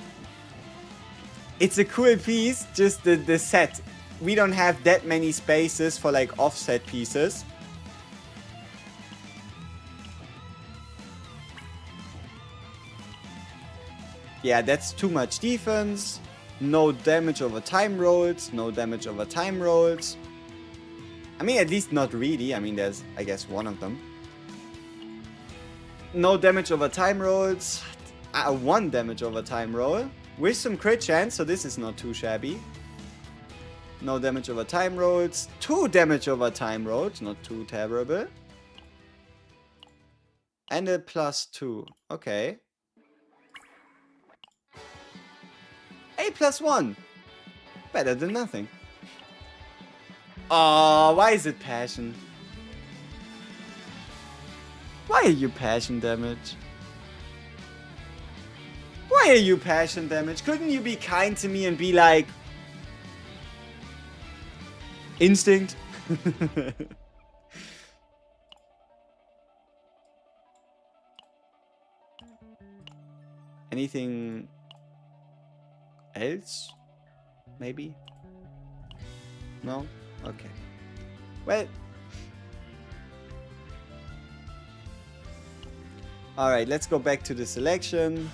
it's a cool piece, just the set. We don't have that many spaces for like offset pieces. Yeah, that's too much defense. No damage over time rolls. No damage over time rolls. I mean, at least not really. I mean, there's, I guess, one of them. No damage over time rolls. 1 damage over time roll. With some crit chance, so this is not too shabby. No damage over time rolls. 2 damage over time rolls. Not too terrible. And a +2. Okay. A +1. Better than nothing. Oh, why is it passion? Why are you passion damage? Why are you passion damage? Couldn't you be kind to me and be like... Instinct? Anything else? Maybe? No? Okay. Well... Alright, let's go back to the selection.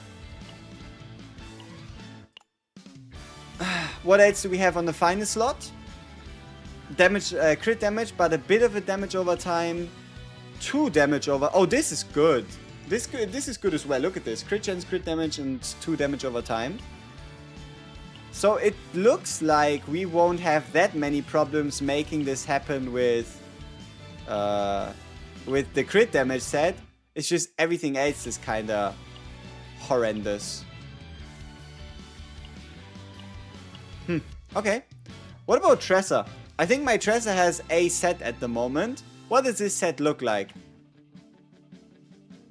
What else do we have on the final slot? Damage, crit damage, but a bit of a damage over time. 2 damage over... Oh, this is good. This is good as well. Look at this. Crit chance, crit damage, and 2 damage over time. So it looks like we won't have that many problems making this happen with the crit damage set. It's just everything else is kinda horrendous. Okay. What about Tressa? I think my Tressa has a set at the moment. What does this set look like?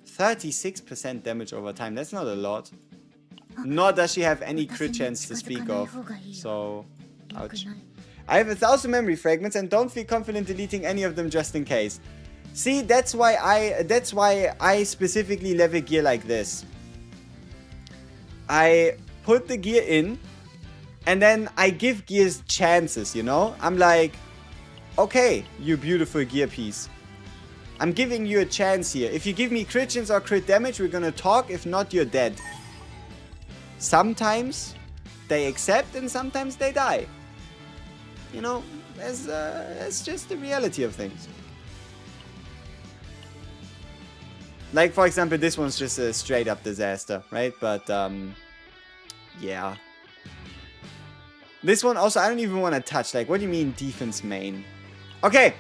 36% damage over time. That's not a lot. Nor does she have any crit chance to speak of. So, ouch. I have 1,000 memory fragments and don't feel confident deleting any of them just in case. See, that's why I specifically level gear like this. I put the gear in, and then I give gears chances, you know? I'm like, okay, you beautiful gear piece. I'm giving you a chance here. If you give me crit chance or crit damage, we're gonna talk. If not, you're dead. Sometimes they accept and sometimes they die. you know, that's just the reality of things. Like, for example, this one's just a straight up disaster, right? But, yeah. This one also, I don't even want to touch. Like, what do you mean defense main? Okay.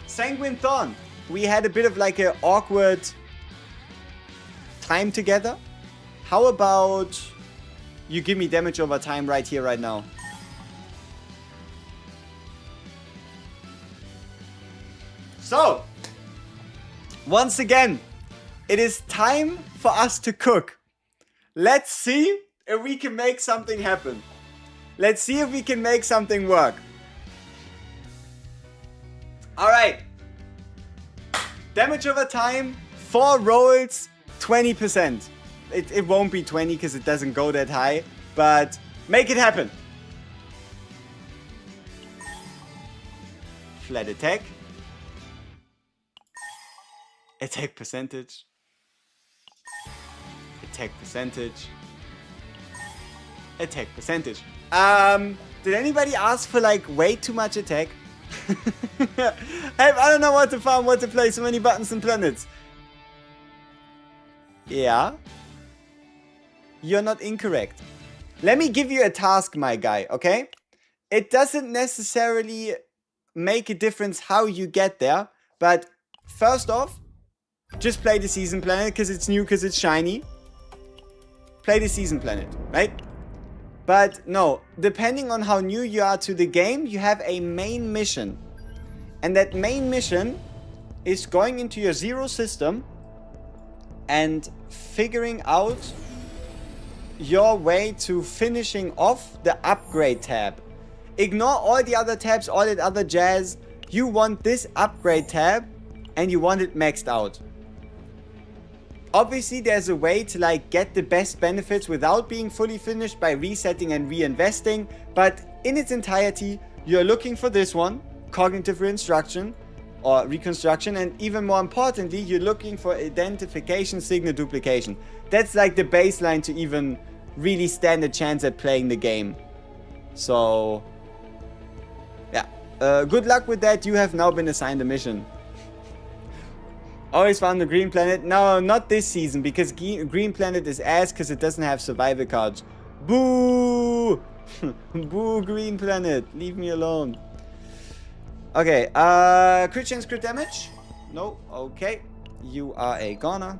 Sanguine Thorn. We had a bit of like an awkward time together. How about you give me damage over time right here, right now? So, once again, it is time for us to cook. Let's see if we can make something happen. Let's see if we can make something work. Alright. Damage over time, 4 rolls, 20%. It won't be 20 because it doesn't go that high, but make it happen. Flat attack. Attack percentage. Attack percentage. Attack percentage. Did anybody ask for like way too much attack? I don't know what to farm, what to play, so many buttons and planets. Yeah. You're not incorrect. Let me give you a task, my guy, okay? It doesn't necessarily make a difference how you get there, but first off, just play the season planet because it's new, because it's shiny. Play the season planet, right? But no, depending on how new you are to the game, you have a main mission. And that main mission is going into your zero system and figuring out your way to finishing off the upgrade tab. Ignore all the other tabs, all that other jazz. You want this upgrade tab and you want it maxed out. Obviously, there's a way to like get the best benefits without being fully finished by resetting and reinvesting, but in its entirety, you're looking for this one, cognitive reconstruction, and even more importantly, you're looking for identification signal duplication. That's like the baseline to even really stand a chance at playing the game. So, yeah, good luck with that. You have now been assigned a mission. Always found the Green Planet. No, not this season, because Green Planet is ass because it doesn't have survival cards. Boo! Boo, Green Planet. Leave me alone. Okay, crit chance, crit damage? No, okay. You are a goner.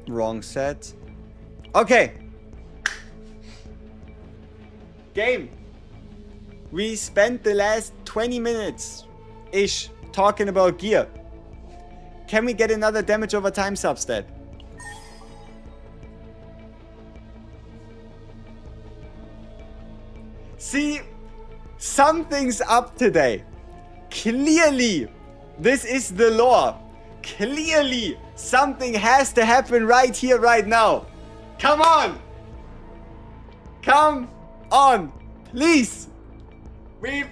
Wrong set. Okay. Game. We spent the last 20 minutes-ish talking about gear. Can we get another damage over time substat? See, something's up today. Clearly, this is the lore. Clearly, something has to happen right here, right now. Come on. Come on, please. We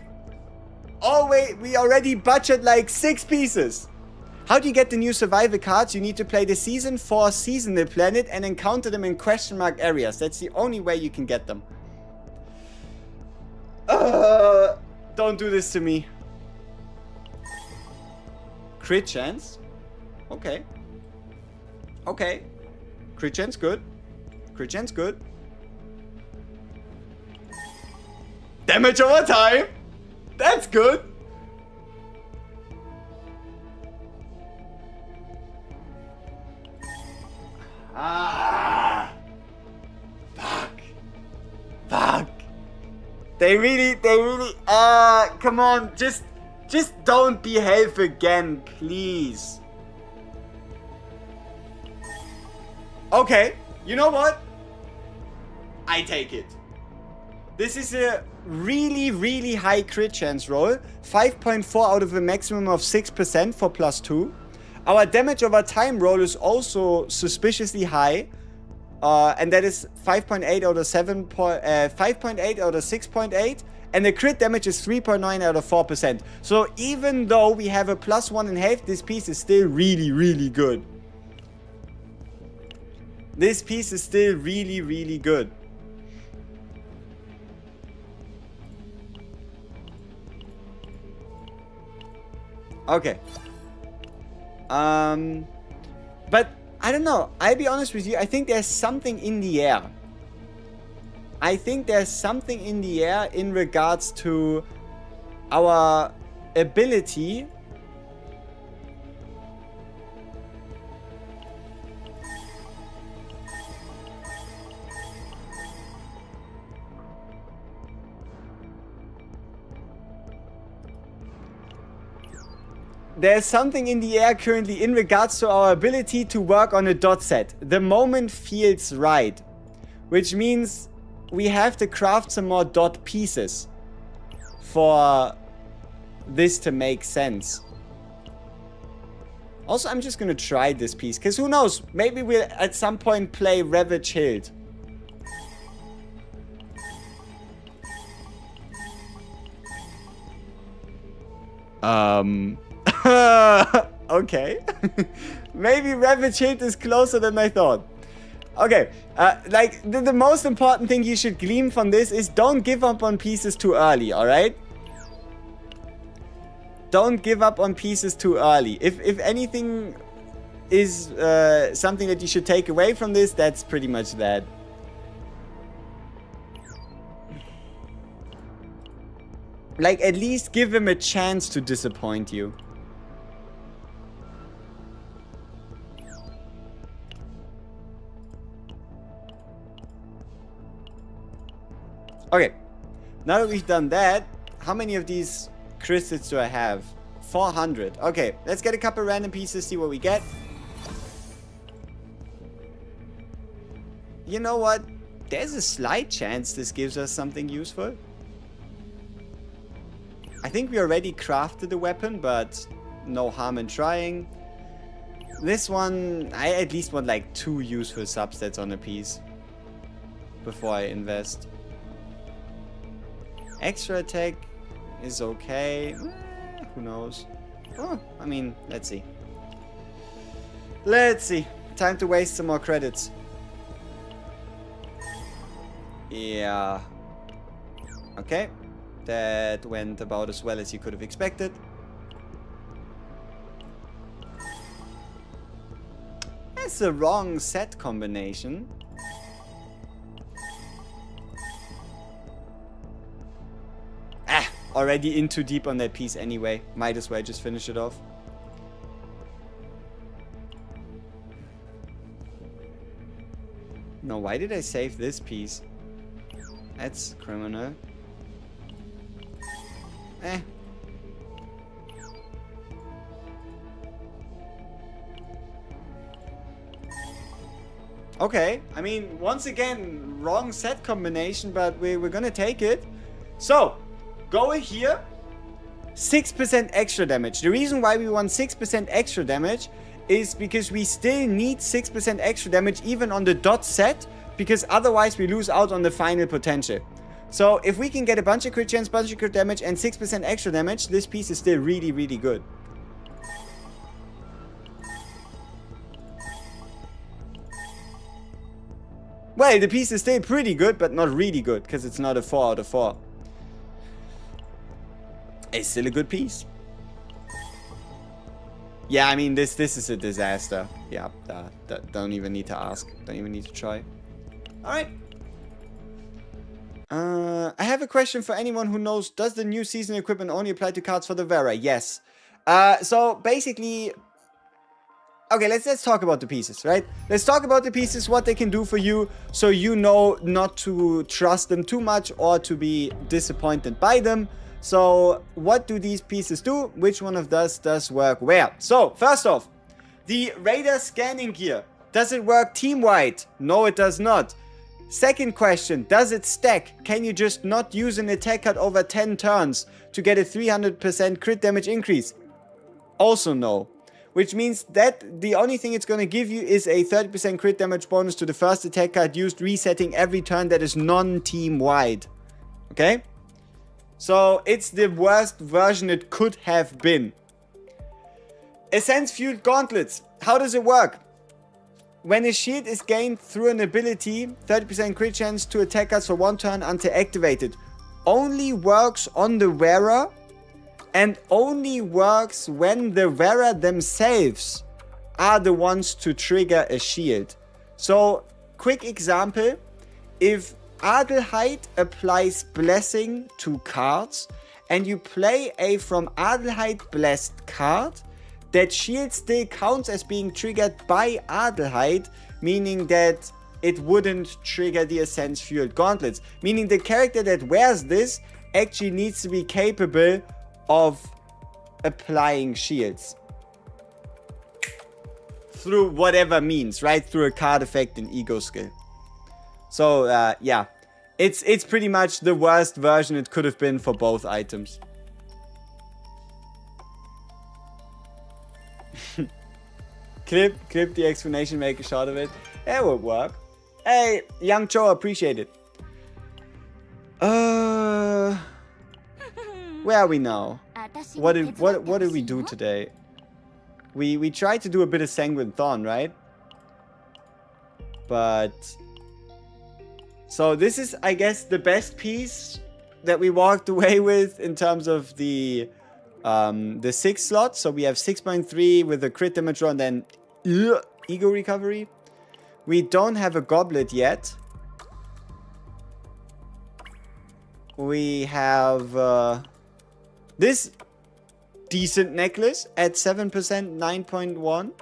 already budget like 6 pieces. How do you get the new survival cards? You need to play the Season 4 seasonal planet and encounter them in question mark areas. That's the only way you can get them. Don't do this to me. Crit chance. Okay. Okay. Crit chance good. Crit chance good. Damage over time. That's good. Ah. Fuck. Fuck. They really, come on, just don't behave again, please. Okay, you know what? I take it. This is a really high crit chance roll. 5.4 out of a maximum of 6% for +2. Our damage over time roll is also suspiciously high. And that is 5.8 out of 5.8 out of 6.8, And the crit damage is 3.9 out of 4%. So even though we have a +1 in health, this piece is still really, really good. This piece is still really, really good. Okay. But I don't know. I'll be honest with you. I think there's something in the air. I think there's something in the air in regards to our ability There's something in the air currently in regards to our ability to work on a dot set. The moment feels right. Which means we have to craft some more dot pieces for this to make sense. Also, I'm just gonna try this piece, because who knows? Maybe we'll at some point play Ravage Hild. Okay. Maybe Ravage Hild is closer than I thought. Okay, like, the most important thing you should glean from this is don't give up on pieces too early, alright? Don't give up on pieces too early. If anything is something that you should take away from this, that's pretty much that. Like, at least give him a chance to disappoint you. Okay, now that we've done that, how many of these crystals do I have? 400. Okay, let's get a couple random pieces, see what we get. You know what? There's a slight chance this gives us something useful. I think we already crafted the weapon, but no harm in trying. This one, I at least want like 2 useful substats on a piece before I invest. Extra attack is okay. Who knows? Oh, I mean, let's see. Let's see. Time to waste some more credits. Yeah. Okay. That went about as well as you could have expected. That's the wrong set combination. Already in too deep on that piece anyway. Might as well just finish it off. No, why did I save this piece? That's criminal. Okay, I mean, once again, wrong set combination, but we're gonna take it. So, go here, 6% extra damage. The reason why we want 6% extra damage is because we still need 6% extra damage even on the dot set, because otherwise we lose out on the final potential. So if we can get a bunch of crit chance, bunch of crit damage, and 6% extra damage, this piece is still really, really good. Well, the piece is still pretty good, but not really good, because it's not a 4 out of 4. It's still a good piece. Yeah, I mean, this is a disaster. Yeah, don't even need to ask. Don't even need to try. Alright. I have a question for anyone who knows. Does the new season equipment only apply to cards for the Vera? Yes. So, basically... Okay, let's talk about the pieces, right? Let's talk about the pieces, what they can do for you, so you know not to trust them too much or to be disappointed by them. So, what do these pieces do? Which one of those does work where? So, first off, the radar scanning gear. Does it work team-wide? No, it does not. Second question, does it stack? Can you just not use an attack card over 10 turns to get a 300% crit damage increase? Also no. Which means that the only thing it's going to give you is a 30% crit damage bonus to the first attack card used, resetting every turn that is non-team-wide. Okay? So it's the worst version it could have been. Essence Fueled Gauntlets. How does it work? When a shield is gained through an ability, 30% crit chance to attack us for 1 turn until activated. Only works on the wearer and only works when the wearer themselves are the ones to trigger a shield. So, quick example. If Adelheid applies Blessing to cards and you play a from Adelheid blessed card, that shield still counts as being triggered by Adelheid, meaning that it wouldn't trigger the Essence Fueled Gauntlets. Meaning the character that wears this actually needs to be capable of applying shields. Through whatever means, right? Through a card effect and ego skill. So, yeah. It's pretty much the worst version it could have been for both items. clip the explanation, make a shot of it. It would work. Hey, Young Joe, appreciate it. Where are we now? What did we do today? We tried to do a bit of Sanguine Thorn, right? But so this is, I guess, the best piece that we walked away with in terms of the 6 slots. So we have 6.3 with a crit damage roll and then ego recovery. We don't have a goblet yet. We have this decent necklace at 7%, 9.1.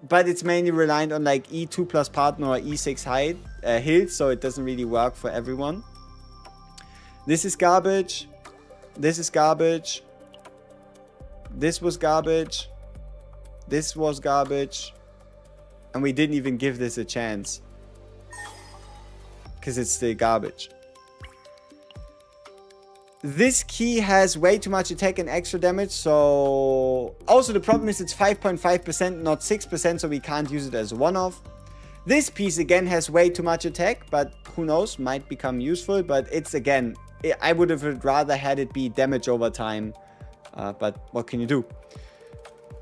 But it's mainly reliant on like E2 plus partner or E6 height hills, so it doesn't really work for everyone. This is garbage. This is garbage. This was garbage. This was garbage. And we didn't even give this a chance. Because it's still garbage. This key has way too much attack and extra damage, so... Also, the problem is it's 5.5%, not 6%, so we can't use it as a one-off. This piece, again, has way too much attack, but who knows, might become useful. But it's, again, I would have rather had it be damage over time. But what can you do?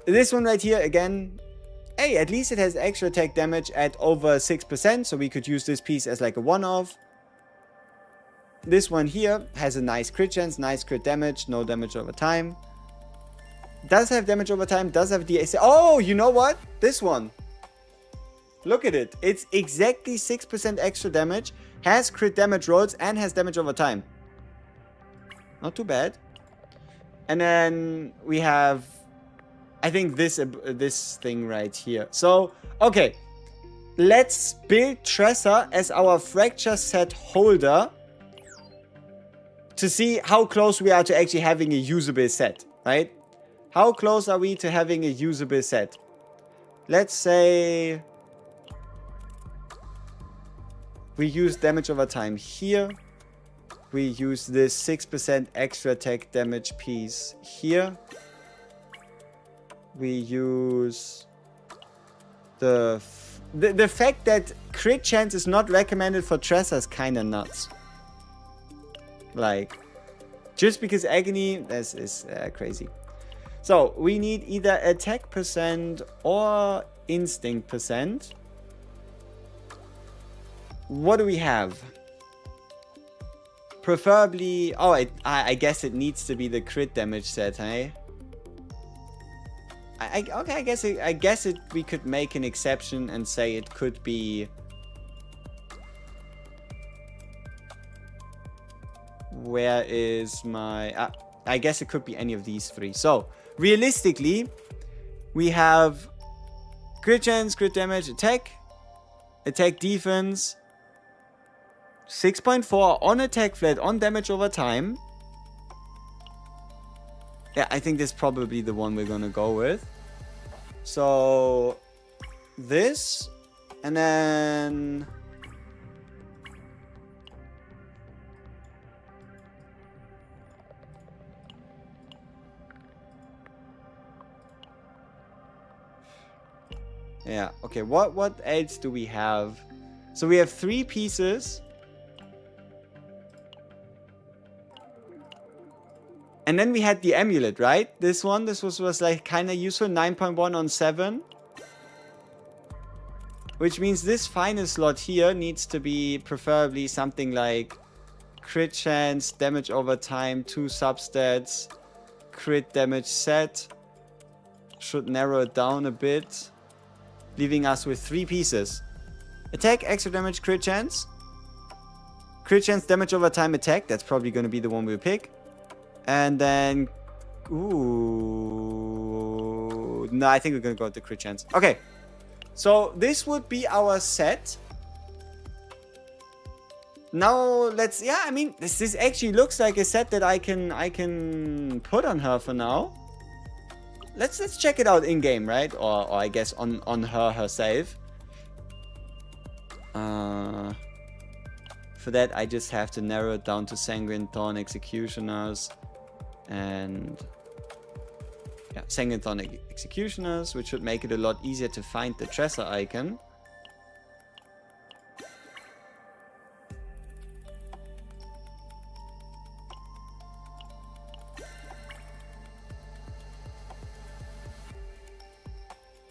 This one right here, again... Hey, at least it has extra attack damage at over 6%, so we could use this piece as like a one-off. This one here has a nice crit chance, nice crit damage, no damage over time. Does have damage over time, does have DAC. Oh, you know what? This one. Look at it. It's exactly 6% extra damage, has crit damage rolls, and has damage over time. Not too bad. And then we have, I think, this thing right here. So, okay. Let's build Tressa as our Fracture set holder to see how close we are to actually having a usable set, right? How close are we to having a usable set? Let's say we use damage over time here. We use this 6% extra attack damage piece here. We use the fact that crit chance is not recommended for Tressa is kind of nuts. Like, just because Agony, this is crazy. So, we need either attack percent or instinct percent. What do we have? Preferably, oh, I guess it needs to be the crit damage set, hey? Okay, I guess we could make an exception and say it could be... Where is my... I guess it could be any of these three. So, realistically, we have crit chance, crit damage, attack defense, 6.4 on attack flat, on damage over time. Yeah, I think this is probably the one we're gonna go with. So, this, and then... Yeah, okay, what else do we have? So we have 3 pieces. And then we had the amulet, right? This was like kind of useful. 9.1 on 7. Which means this final slot here needs to be preferably something like crit chance, damage over time, 2 substats, crit damage set. Should narrow it down a bit, leaving us with 3 pieces. Attack, extra damage, crit chance. Crit chance, damage over time, attack. That's probably going to be the one we'll pick. And then... Ooh... No, I think we're going to go with the crit chance. Okay. So this would be our set. Now let's... Yeah, I mean, this actually looks like a set that I can put on her for now. Let's check it out in game, right? Or I guess on her herself. For that, I just have to narrow it down to Sanguine Thorn Executioners and yeah, Sanguine Thorn Executioners, which should make it a lot easier to find the Tresor icon.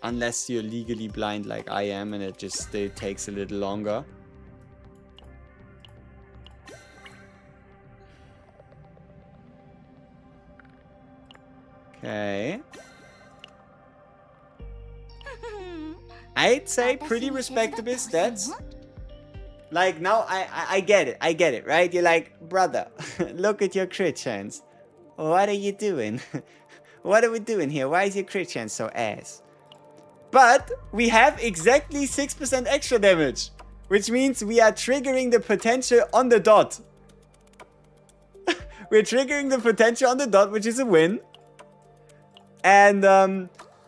Unless you're legally blind like I am and it just still takes a little longer. Okay. I'd say pretty respectable stats. Like, now I get it, right? You're like, brother, look at your crit chance. What are you doing? What are we doing here? Why is your crit chance so ass? But we have exactly 6% extra damage, which means we are triggering the potential on the dot. We're triggering the potential on the dot, which is a win. And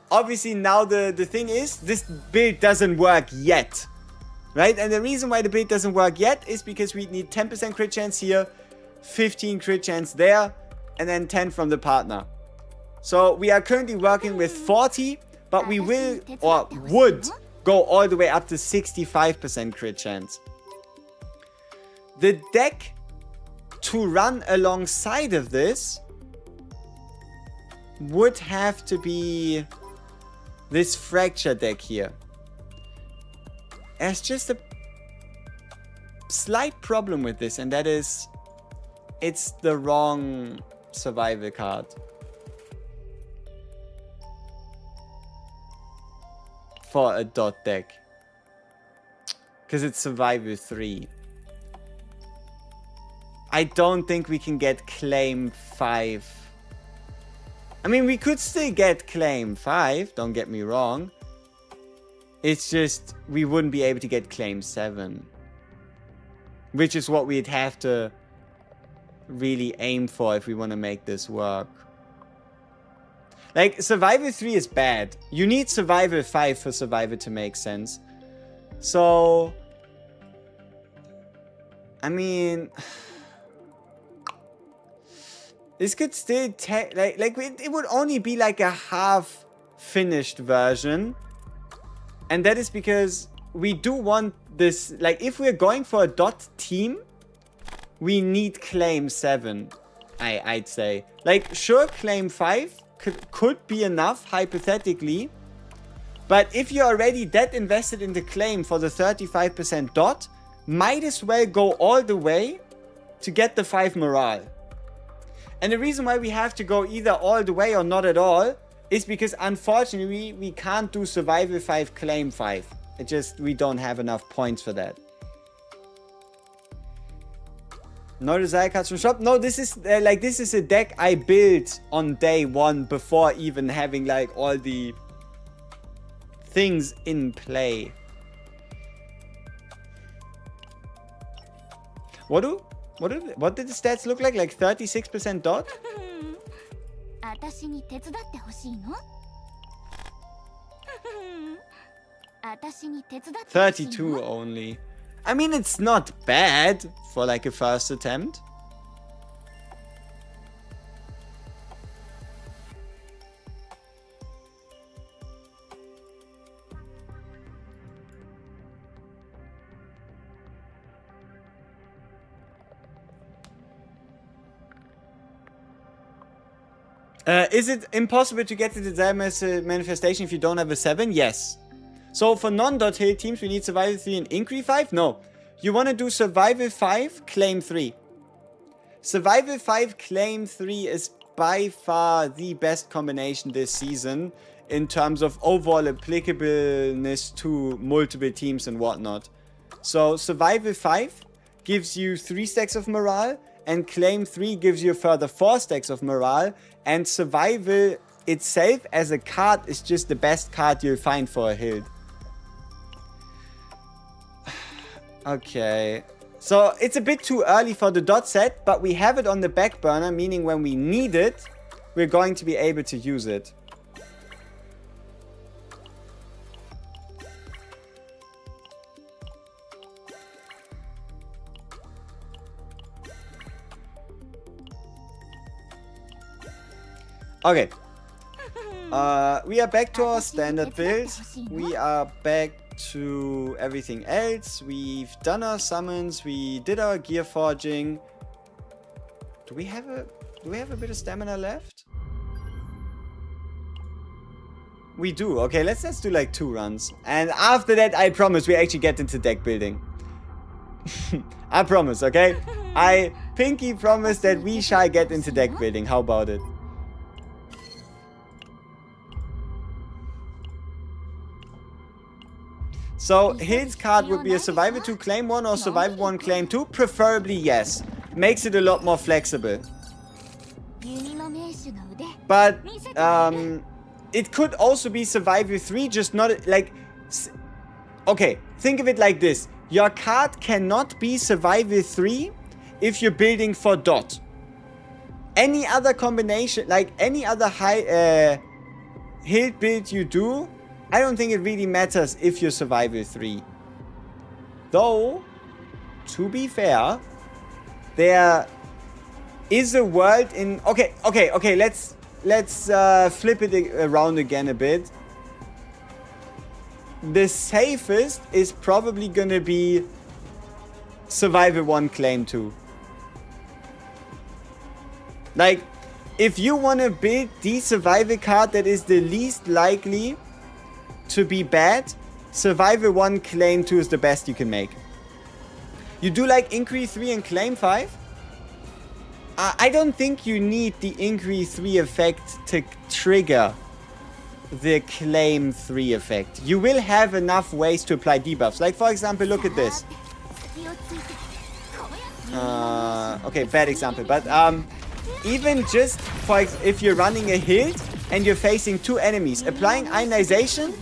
obviously now the thing is, this build doesn't work yet, right? And the reason why the build doesn't work yet is because we need 10% crit chance here, 15 crit chance there, and then 10 from the partner. So we are currently working with 40, but we will or would go all the way up to 65% crit chance. The deck to run alongside of this would have to be this Fracture deck here. There's just a slight problem with this, and that is it's the wrong survival card. For a dot deck. Because it's Survivor 3. I don't think we can get Claim 5. I mean, we could still get Claim 5, don't get me wrong. It's just, we wouldn't be able to get Claim 7. Which is what we'd have to really aim for if we want to make this work. Like, Survivor 3 is bad. You need Survivor 5 for Survivor to make sense. So... I mean... This could still take... Like it would only be like a half-finished version. And that is because we do want this... Like, if we're going for a dot team, we need Claim 7, I'd say. Like, sure, Claim 5... Could be enough, hypothetically. But if you're already that invested in the claim for the 35% dot, might as well go all the way to get the 5 morale. And the reason why we have to go either all the way or not at all is because unfortunately we can't do Survival 5, Claim 5. It just, we don't have enough points for that. No desire cards from shop. No, this is this is a deck I built on day 1 before even having like all the things in play. What did the stats look like? Like 36% dot? 32 only. I mean, it's not bad for like a first attempt. Is it impossible to get the desired manifestation if you don't have a 7? Yes. So for non-dot hill teams, we need survival 3 and incre 5? No. You want to do survival 5, claim 3. Survival 5, claim 3 is by far the best combination this season in terms of overall applicableness to multiple teams and whatnot. So survival 5 gives you 3 stacks of morale, and claim 3 gives you a further 4 stacks of morale, and survival itself as a card is just the best card you'll find for a hild. Okay, so it's a bit too early for the dot set, but we have it on the back burner, meaning when we need it, we're going to be able to use it. Okay, we are back to our standard build. We are back to everything else. We've done our summons. We did our gear forging. Do we have a bit of stamina left? We do. Okay, let's do like 2 runs. And after that, I promise we actually get into deck building. I promise, okay? I pinky promise that we shall get into deck building. How about it? So, his card would be a Survivor 2 claim 1 or Survivor 1 claim 2. Preferably yes. Makes it a lot more flexible. But, it could also be Survivor 3, just not like... Okay, think of it like this. Your card cannot be Survivor 3 if you're building for dot. Any other combination, like any other high hild build you do, I don't think it really matters if you're Survival 3. Though, to be fair, there is a world in... Okay, let's flip it around again a bit. The safest is probably gonna be Survival 1 claim 2. Like, if you want to build the survival card that is the least likely to be bad, Survivor 1 claim 2 is the best you can make. You do like Increase 3 and claim 5? I don't think you need the Increase 3 effect to trigger the claim 3 effect. You will have enough ways to apply debuffs. Like, for example, look at this. Okay, bad example, but even just for if you're running a hild and you're facing 2 enemies, applying ionization,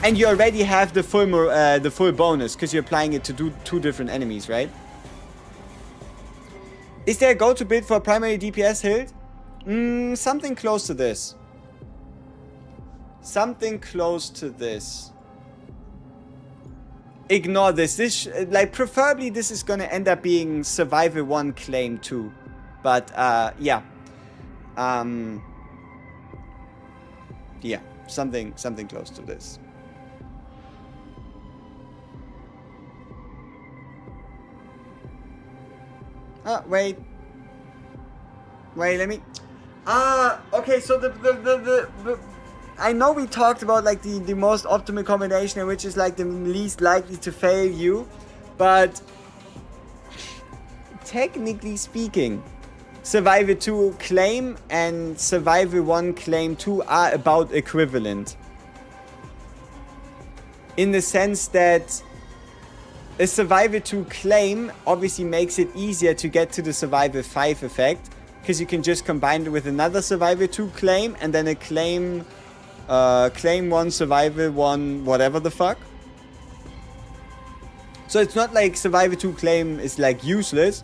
and you already have the full bonus because you're applying it to do 2 different enemies, right? Is there a go-to build for a primary DPS hild? Something close to this. Something close to this. Ignore this. This like preferably this is gonna end up being Survivor 1 claim 2. But yeah. Yeah, something close to this. Wait, let me... okay, so the I know we talked about like the most optimal combination, which is like the least likely to fail you, but technically speaking, Survivor 2 claim and Survivor 1 claim 2 are about equivalent. In the sense that a Survivor 2 claim obviously makes it easier to get to the Survivor 5 effect, because you can just combine it with another Survivor 2 claim and then a claim 1, Survivor 1, whatever the fuck. So it's not like Survivor 2 claim is like useless,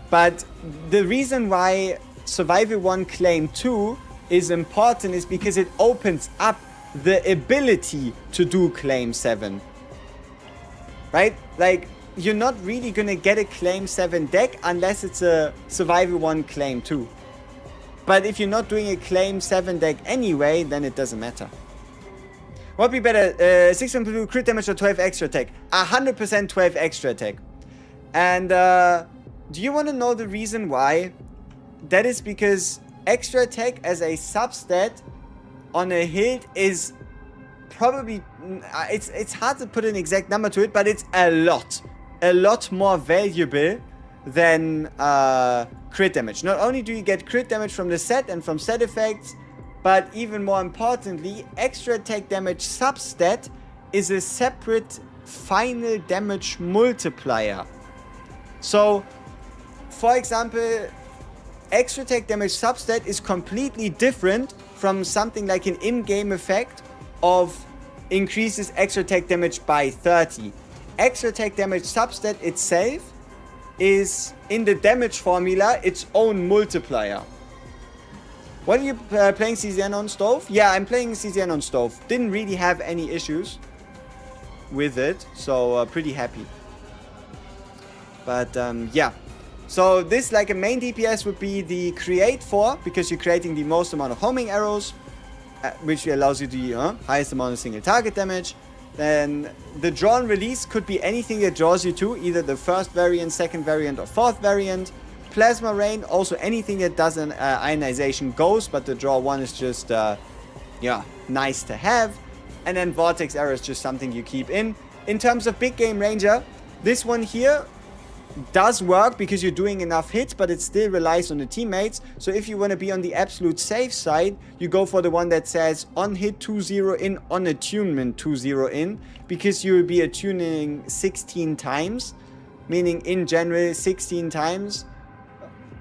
but the reason why Survivor 1 claim 2 is important is because it opens up the ability to do claim 7. Right? Like, you're not really gonna get a claim 7 deck unless it's a Survivor 1 claim 2. But if you're not doing a claim 7 deck anyway, then it doesn't matter. What would be better? 6 blue crit damage or 12 extra attack? 100% 12 extra attack. And do you want to know the reason why? That is because extra attack as a substat on a hilt is probably, it's hard to put an exact number to it, but it's a lot more valuable than crit damage. Not only do you get crit damage from the set and from set effects, but even more importantly, extra attack damage substat is a separate final damage multiplier. So, for example, extra attack damage substat is completely different from something like an in-game effect of increases extra attack damage by 30. Extra attack damage substat itself is, in the damage formula, its own multiplier. What are you playing CZN on Stove? Yeah, I'm playing CZN on Stove. Didn't really have any issues with it, so pretty happy. But yeah. So this, like a main DPS, would be the Create 4, because you're creating the most amount of homing arrows, which allows you the highest amount of single target damage. Then the Draw and Release could be anything that draws you to, either the first variant, second variant, or fourth variant. Plasma Rain, also anything that does an ionization goes, but the Draw 1 is just, yeah, nice to have. And then Vortex Arrow is just something you keep in. In terms of Big Game Ranger, this one here does work because you're doing enough hits, but it still relies on the teammates. So if you want to be on the absolute safe side, you go for the one that says on hit 2-0 in, on attunement 2-0 in, because you will be attuning 16 times, meaning in general 16 times.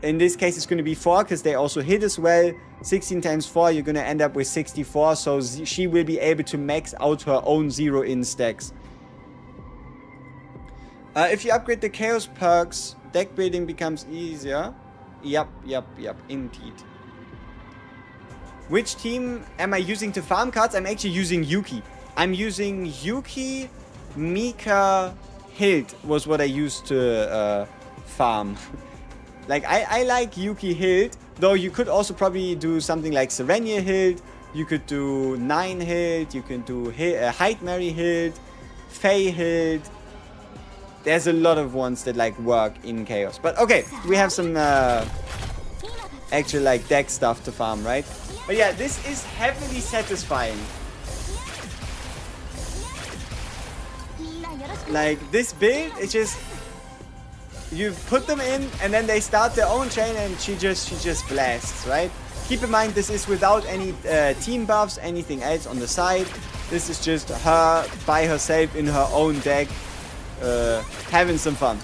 In this case, it's going to be 4 because they also hit as well. 16 times 4, you're going to end up with 64. So she will be able to max out her own 0-in stacks. If you upgrade the Chaos perks, deck building becomes easier. Yep, indeed. Which team am I using to farm cards? I'm actually using Yuki. I'm using Yuki, Mika, Hild was what I used to farm. Like, I like Yuki Hild, though you could also probably do something like Serenia Hild, you could do Nine Hild, you can do Heidmary Hild, Faye Hild. There's a lot of ones that like work in Chaos. But okay, we have some actual like deck stuff to farm, right? But yeah, this is heavily satisfying. Like, this build, it's just, you put them in and then they start their own chain and she just blasts, right? Keep in mind, this is without any team buffs, anything else on the side. This is just her by herself in her own deck, having some fun.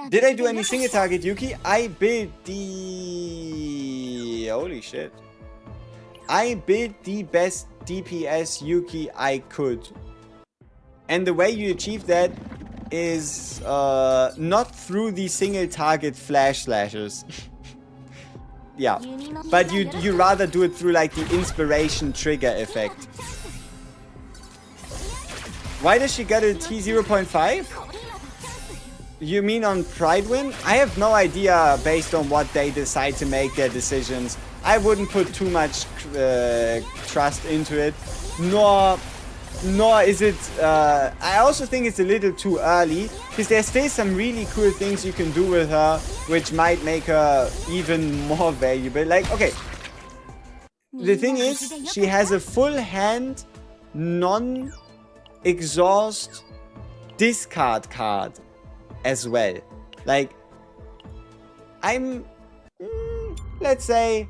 Did I do any single target Yuki? I built the... Holy shit. I built the best DPS Yuki I could. And the way you achieve that is not through the single target flash slashers. Yeah. But you rather do it through like the inspiration trigger effect. Why does she get a T0.5? You mean on Pridewin? I have no idea based on what they decide to make their decisions. I wouldn't put too much trust into it. Nor is it... I also think it's a little too early, because there's still some really cool things you can do with her, which might make her even more valuable. Like, okay. The thing is, she has a full hand, non-exhaust discard card as well. Like, I'm, let's say,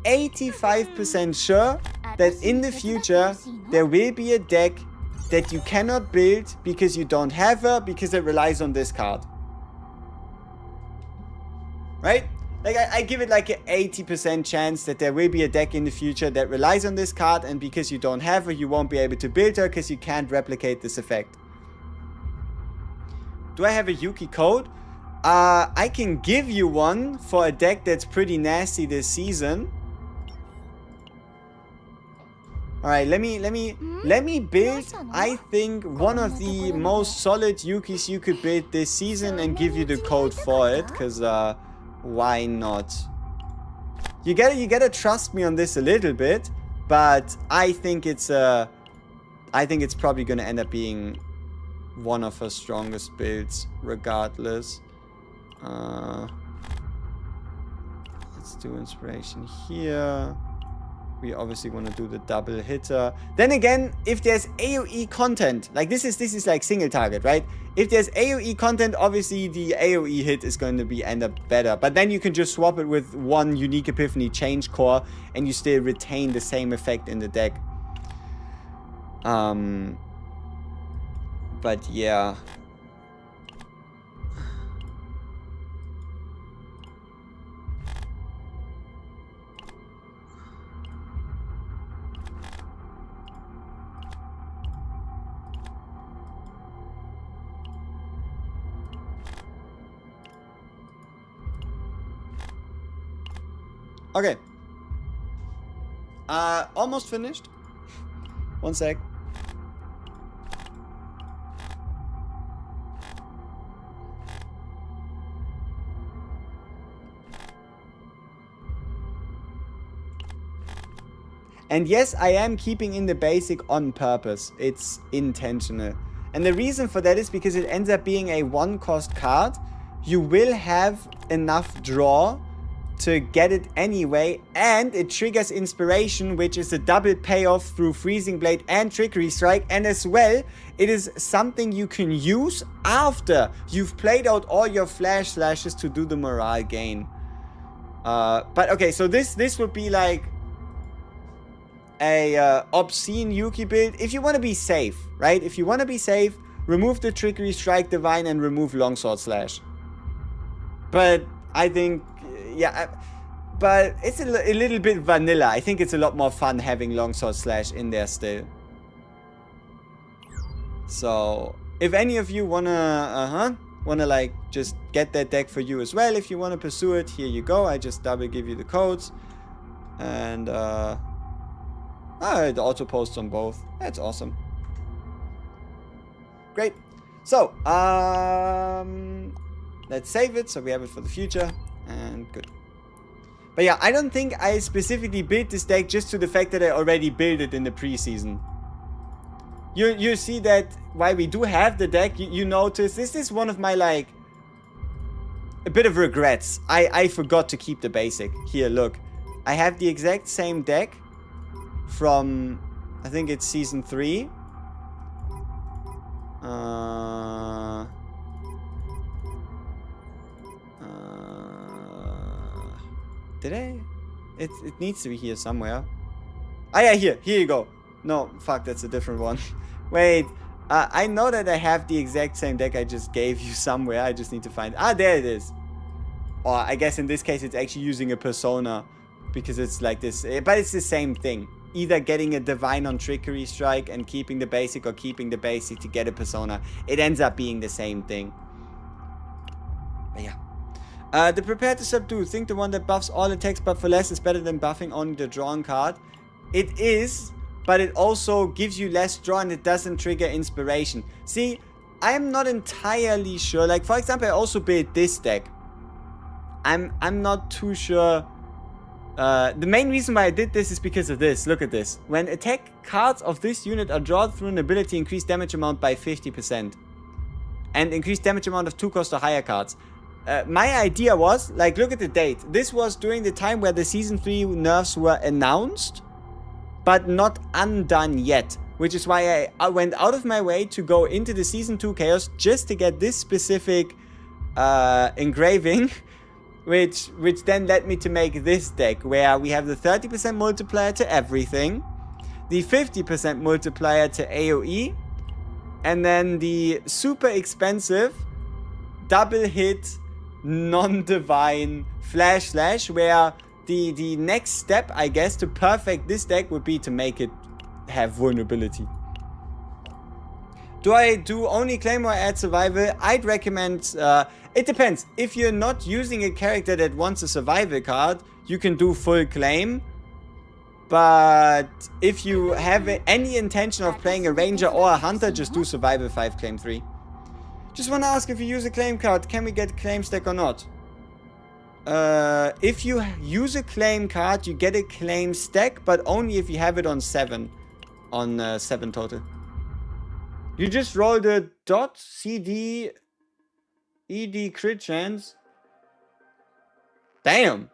85% sure that in the future there will be a deck that you cannot build because you don't have her, because it relies on this card. Right? Like, I give it like an 80% chance that there will be a deck in the future that relies on this card, and because you don't have her, you won't be able to build her because you can't replicate this effect. Do I have a Yuki code? I can give you one for a deck that's pretty nasty this season. Alright, let me build, I think, one of the most solid Yukis you could build this season and give you the code for it, because why not? You gotta trust me on this a little bit, but I think it's probably gonna end up being one of her strongest builds regardless. Let's do inspiration here. We obviously want to do the double hitter. Then again, if there's AoE content, like this is like single target, right? If there's AoE content, obviously the AoE hit is going to end up better. But then you can just swap it with one Unique Epiphany change core and you still retain the same effect in the deck. But yeah. Okay. Almost finished. One sec. And yes, I am keeping in the basic on purpose. It's intentional. And the reason for that is because it ends up being a one-cost card. You will have enough draw to get it anyway, and it triggers inspiration, which is a double payoff through Freezing Blade and Trickery Strike, and as well, it is something you can use after you've played out all your flash slashes to do the morale gain. But okay, so this would be like a obscene Yuki build if you want to be safe, right? If you want to be safe, remove the Trickery Strike Divine and remove Longsword Slash. But I think, yeah, but it's a little bit vanilla. I think it's a lot more fun having Longsword Slash in there still. So if any of you wanna like just get that deck for you as well, if you wanna pursue it, here you go. I just double give you the codes, and it auto posts on both. That's awesome. Great. So let's save it so we have it for the future. And good. But yeah, I don't think I specifically built this deck just to the fact that I already built it in the preseason. You see that why we do have the deck, you notice this is one of my, like, a bit of regrets. I forgot to keep the basic. Here, look. I have the exact same deck from, I think it's season 3. Did I? It needs to be here somewhere. Ah, yeah, here you go. No, fuck, that's a different one. Wait, I know that I have the exact same deck I just gave you somewhere. I just need to find... Ah, there it is. Or I guess in this case it's actually using a persona, because it's like this. But it's the same thing. Either getting a divine on Trickery Strike and keeping the basic, or keeping the basic to get a persona. It ends up being the same thing. But yeah. The Prepare to Subdue. Think the one that buffs all attacks but for less is better than buffing only the drawn card. It is, but it also gives you less draw and it doesn't trigger inspiration. See, I am not entirely sure. Like, for example, I also built this deck. I'm not too sure. The main reason why I did this is because of this. Look at this. When attack cards of this unit are drawn through an ability, increase damage amount by 50%. And increase damage amount of 2-cost or higher cards. My idea was, like, look at the date. This was during the time where the Season 3 nerfs were announced, but not undone yet. Which is why I went out of my way to go into the Season 2 Chaos just to get this specific engraving, which then led me to make this deck, where we have the 30% multiplier to everything, the 50% multiplier to AoE, and then the super expensive double hit non-divine flash slash, where the next step, I guess, to perfect this deck would be to make it have vulnerability. Do I do only claim or add survival? I'd recommend, it depends. If you're not using a character that wants a survival card, you can do full claim. But if you have any intention of playing a ranger or a hunter, just do survival 5, claim 3. Just want to ask, if you use a claim card, can we get claim stack or not? If you use a claim card, you get a claim stack, but only if you have it on 7. On 7 total. You just roll the .cd ed crit chance. Damn.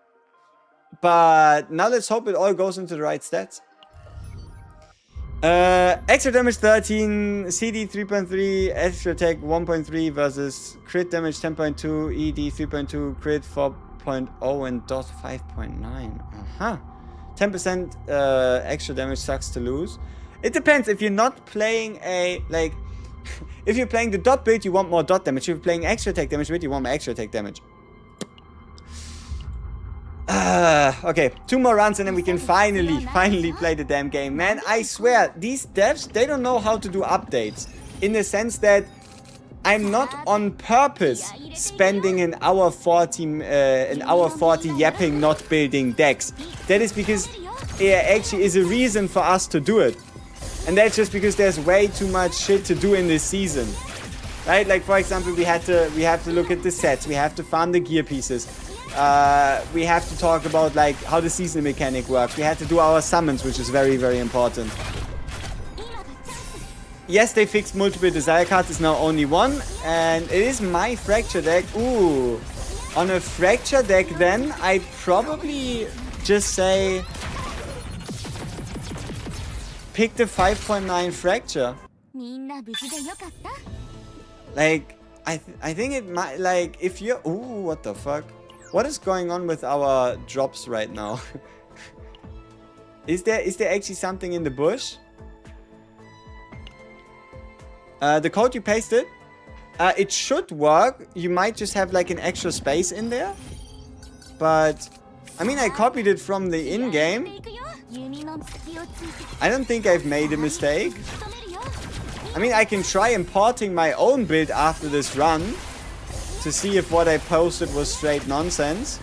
But now let's hope it all goes into the right stats. Extra damage 13, CD 3.3, extra attack 1.3 versus crit damage 10.2, ED 3.2, crit 4.0, and dot 5.9. 10% extra damage sucks to lose. It depends. If you're not playing a, like, if you're playing the dot build, you want more dot damage. If you're playing extra attack damage build, you want more extra attack damage. Okay, 2 more runs and then we can finally play the damn game. Man, I swear, these devs, they don't know how to do updates. In the sense that I'm not on purpose spending an hour 40 yapping not building decks. That is because there actually is a reason for us to do it. And that's just because there's way too much shit to do in this season. Right? Like, for example, we have to look at the sets, we have to farm the gear pieces. We have to talk about like how the season mechanic works. We had to do our summons, which is very, very important. Yes, they fixed multiple desire cards. It's now only one, and it is my fracture deck. Ooh, on a fracture deck, then I'd probably just say pick the 5.9 fracture. Like I think it might, like, if you're, ooh, what the fuck? What is going on with our drops right now? Is there actually something in the bush? The code you pasted? It should work. You might just have like an extra space in there. But, I mean, I copied it from the in-game. I don't think I've made a mistake. I mean, I can try importing my own build after this run to see if what I posted was straight nonsense.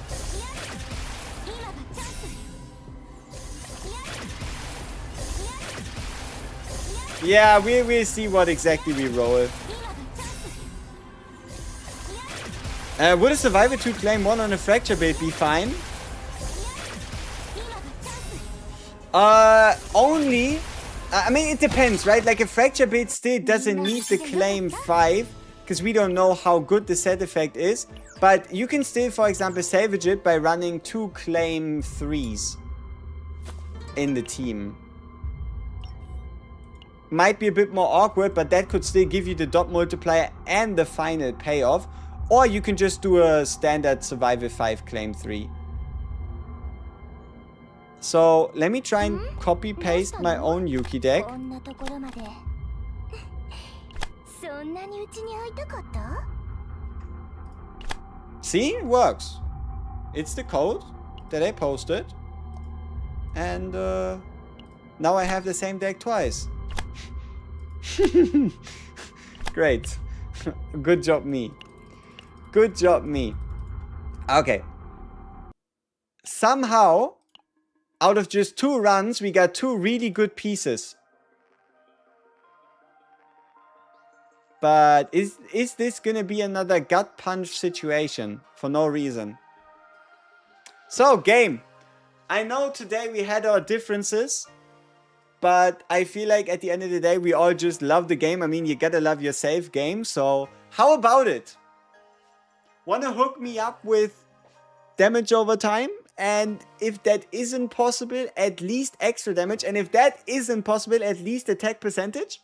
Yeah, we'll see what exactly we roll. Would a Survivor 2 claim 1 on a Fracture build be fine? Only... I mean, it depends, right? Like, a Fracture build still doesn't need the claim 5, because we don't know how good the set effect is. But you can still, for example, salvage it by running 2 claim 3s in the team. Might be a bit more awkward, but that could still give you the dot multiplier and the final payoff. Or you can just do a standard Survival 5 claim 3. So, let me try and copy-paste my own Yuki deck. See? It works. It's the code that I posted. And, now I have the same deck twice. Great. Good job, me. Good job, me. Okay. Somehow, out of just 2 runs, we got 2 really good pieces. But is this gonna be another gut punch situation for no reason? So, game. I know today we had our differences, but I feel like at the end of the day, we all just love the game. I mean, you gotta love your safe game, so how about it? Wanna hook me up with damage over time? And if that isn't possible, at least extra damage. And if that isn't possible, at least attack percentage?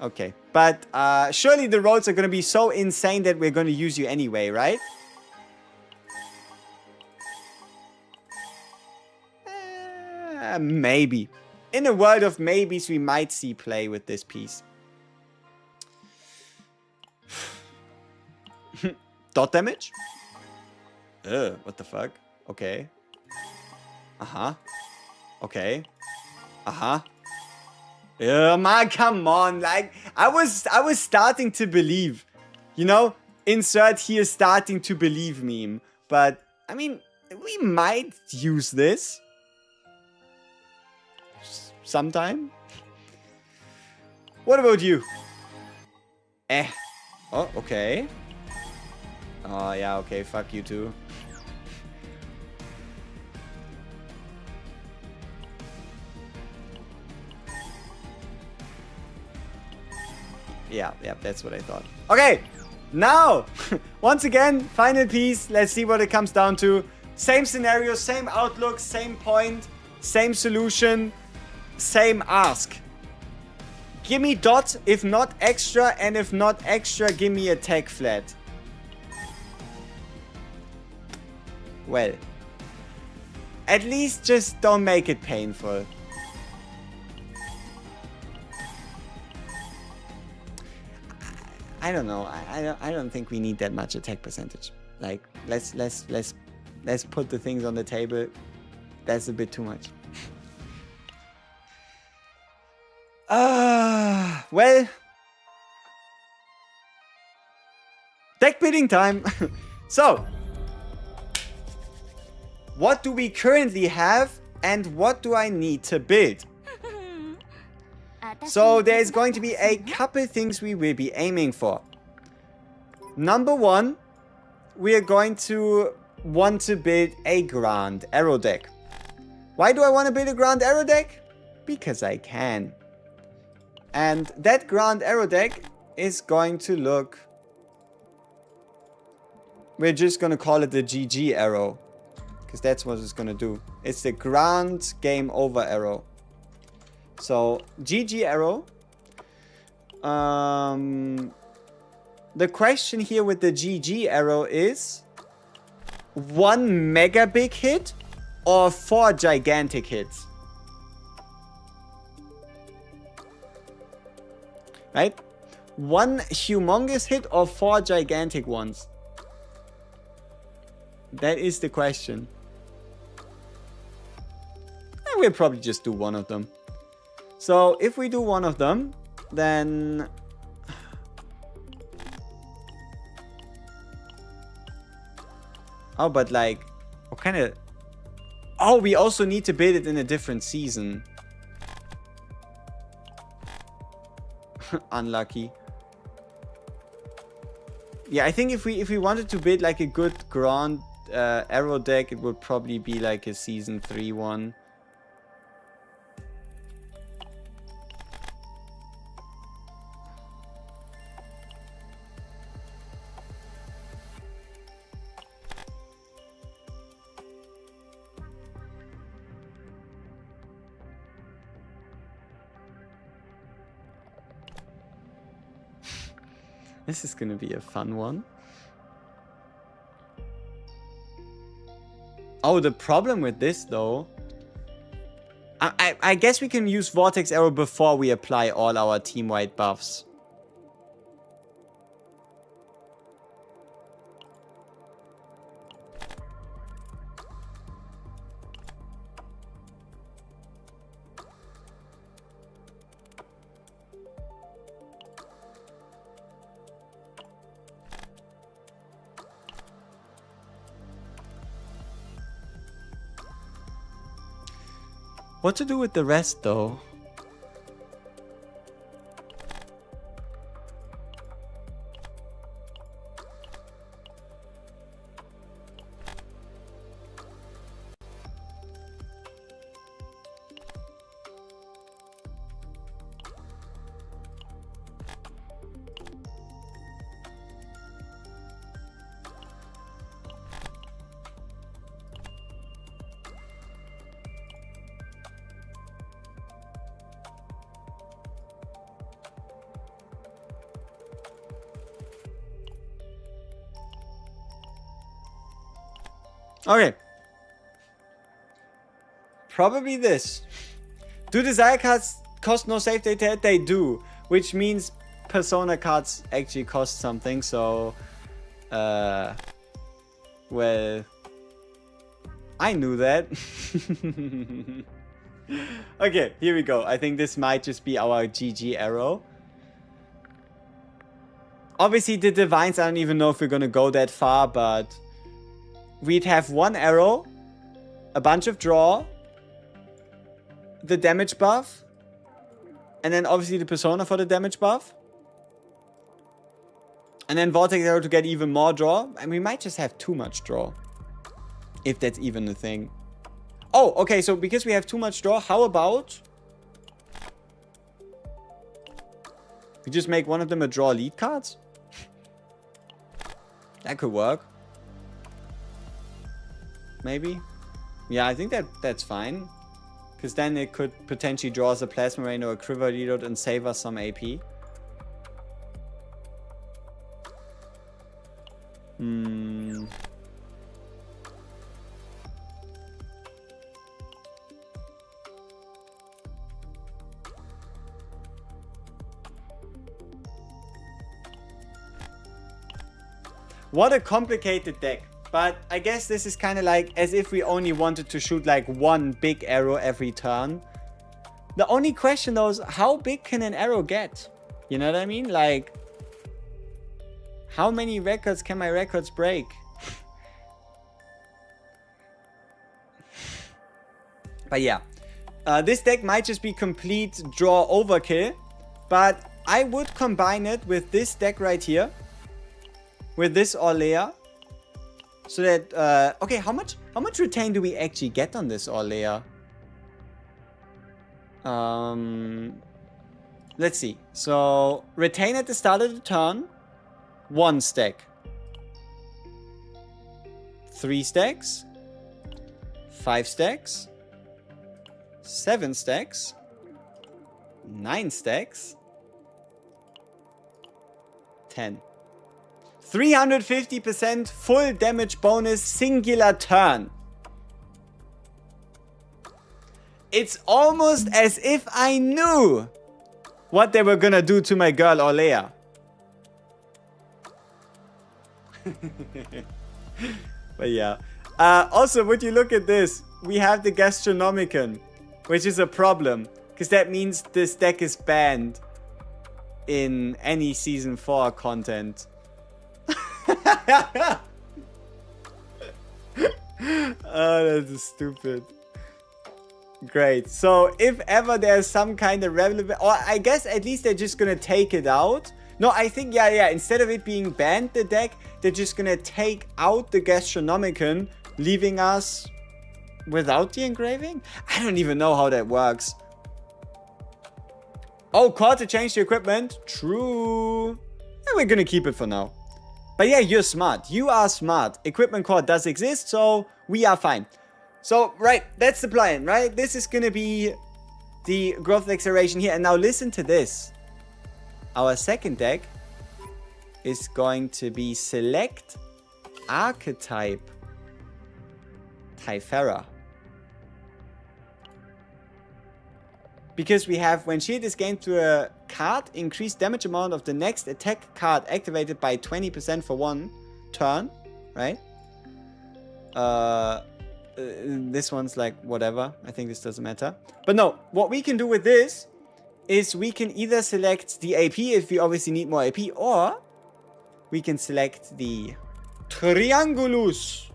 Okay. But surely the rolls are gonna be so insane that we're gonna use you anyway, right? Maybe. In a world of maybes, we might see play with this piece. Dot damage? What the fuck? Okay. Okay. Man, come on. Like, I was starting to believe. You know? Insert here starting to believe meme. But, I mean, we might use this. Sometime. What about you? Oh, okay. Oh, yeah, okay. Fuck you too. Yeah, that's what I thought. Okay, Now, once again, final piece. Let's see what it comes down to. Same scenario, same outlook, same point, same solution, same ask. Give me dot, if not extra, and if not extra, give me a tech flat. Well, at least just don't make it painful. I don't know. I don't think we need that much attack percentage. Like, let's put the things on the table. That's a bit too much. Well, deck building time. So, what do we currently have and what do I need to build? So there's going to be a couple things we will be aiming for. Number one, we are going to want to build a Grand Arrow deck. Why do I want to build a Grand Arrow deck? Because I can. And that Grand Arrow deck is going to look... We're just going to call it the GG Arrow. Because that's what it's going to do. It's the Grand Game Over Arrow. So, GG Arrow. The question here with the GG Arrow is... 1 mega big hit or 4 gigantic hits? Right? 1 humongous hit or 4 gigantic ones? That is the question. And we'll probably just do one of them. So, if we do one of them, then... Oh, but like... What kind of... Oh, we also need to build it in a different season. Unlucky. Yeah, I think if we wanted to build like a good Grand Arrow deck, it would probably be like a Season 3 one. This is gonna be a fun one. Oh, the problem with this though... I guess we can use Vortex Arrow before we apply all our team-wide buffs. What to do with the rest, though? Okay. Probably this. Do desire cards cost no save data? They do. Which means persona cards actually cost something, so... well... I knew that. Okay, here we go. I think this might just be our GG Arrow. Obviously, the Divines, I don't even know if we're gonna go that far, but... We'd have 1 arrow, a bunch of draw, the damage buff, and then obviously the persona for the damage buff. And then Vortex Arrow to get even more draw. And we might just have too much draw. If that's even a thing. Oh, okay, so because we have too much draw, how about... we just make one of them a draw lead cards? That could work. Maybe. Yeah, I think that's fine. Because then it could potentially draw us a Plasma Rain or a Quiver Reload and save us some AP. What a complicated deck. But I guess this is kind of like as if we only wanted to shoot like one big arrow every turn. The only question though is how big can an arrow get? You know what I mean? Like, how many records can my records break? But yeah, this deck might just be complete draw overkill. But I would combine it with this deck right here. With this Orlea. So that, okay, how much retain do we actually get on this Orlea? Let's see. So, retain at the start of the turn. 1 stack. 3 stacks. 5 stacks. 7 stacks. 9 stacks. 10. 350% full damage bonus singular turn. It's almost as if I knew what they were gonna do to my girl Orlea. But yeah. Also, would you look at this? We have the Gastronomicon, which is a problem. Because that means this deck is banned in any Season 4 content. Oh, that's stupid. Great. So if ever there's some kind of relevant, or I guess at least they're just gonna take it out. No, I think yeah. Instead of it being banned, the deck, they're just gonna take out the Gastronomicon, leaving us without the engraving. I don't even know how that works. Oh, call to change the equipment. True. And we're gonna keep it for now. But yeah, you're smart. You are smart. Equipment core does exist, so we are fine. So, right, that's the plan, right? This is gonna be the growth acceleration here. And now listen to this. Our second deck is going to be select archetype Typhara. Because we have, when shield is gained to a card, increased damage amount of the next attack card activated by 20% for 1 turn, right? This one's like whatever. I think this doesn't matter. But no, what we can do with this is we can either select the AP if we obviously need more AP, or we can select the Triangulus.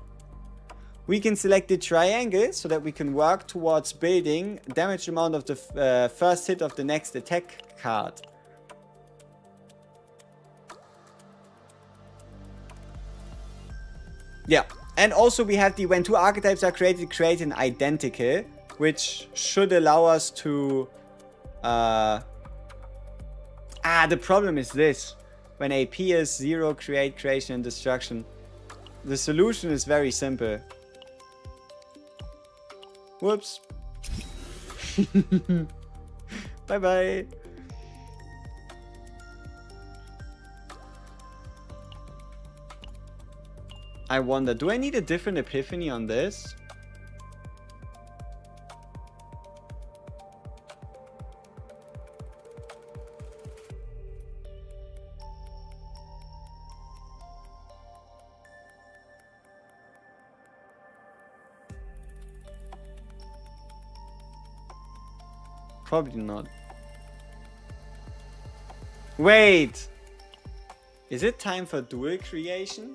We can select the triangle so that we can work towards building damage amount of the first hit of the next attack card. Yeah, and also we have the when 2 archetypes are created, create an identical, which should allow us to... the problem is this. When AP is 0, create, creation, and destruction. The solution is very simple. Whoops. Bye-bye. I wonder, do I need a different epiphany on this? Probably not. Wait! Is it time for dual creation?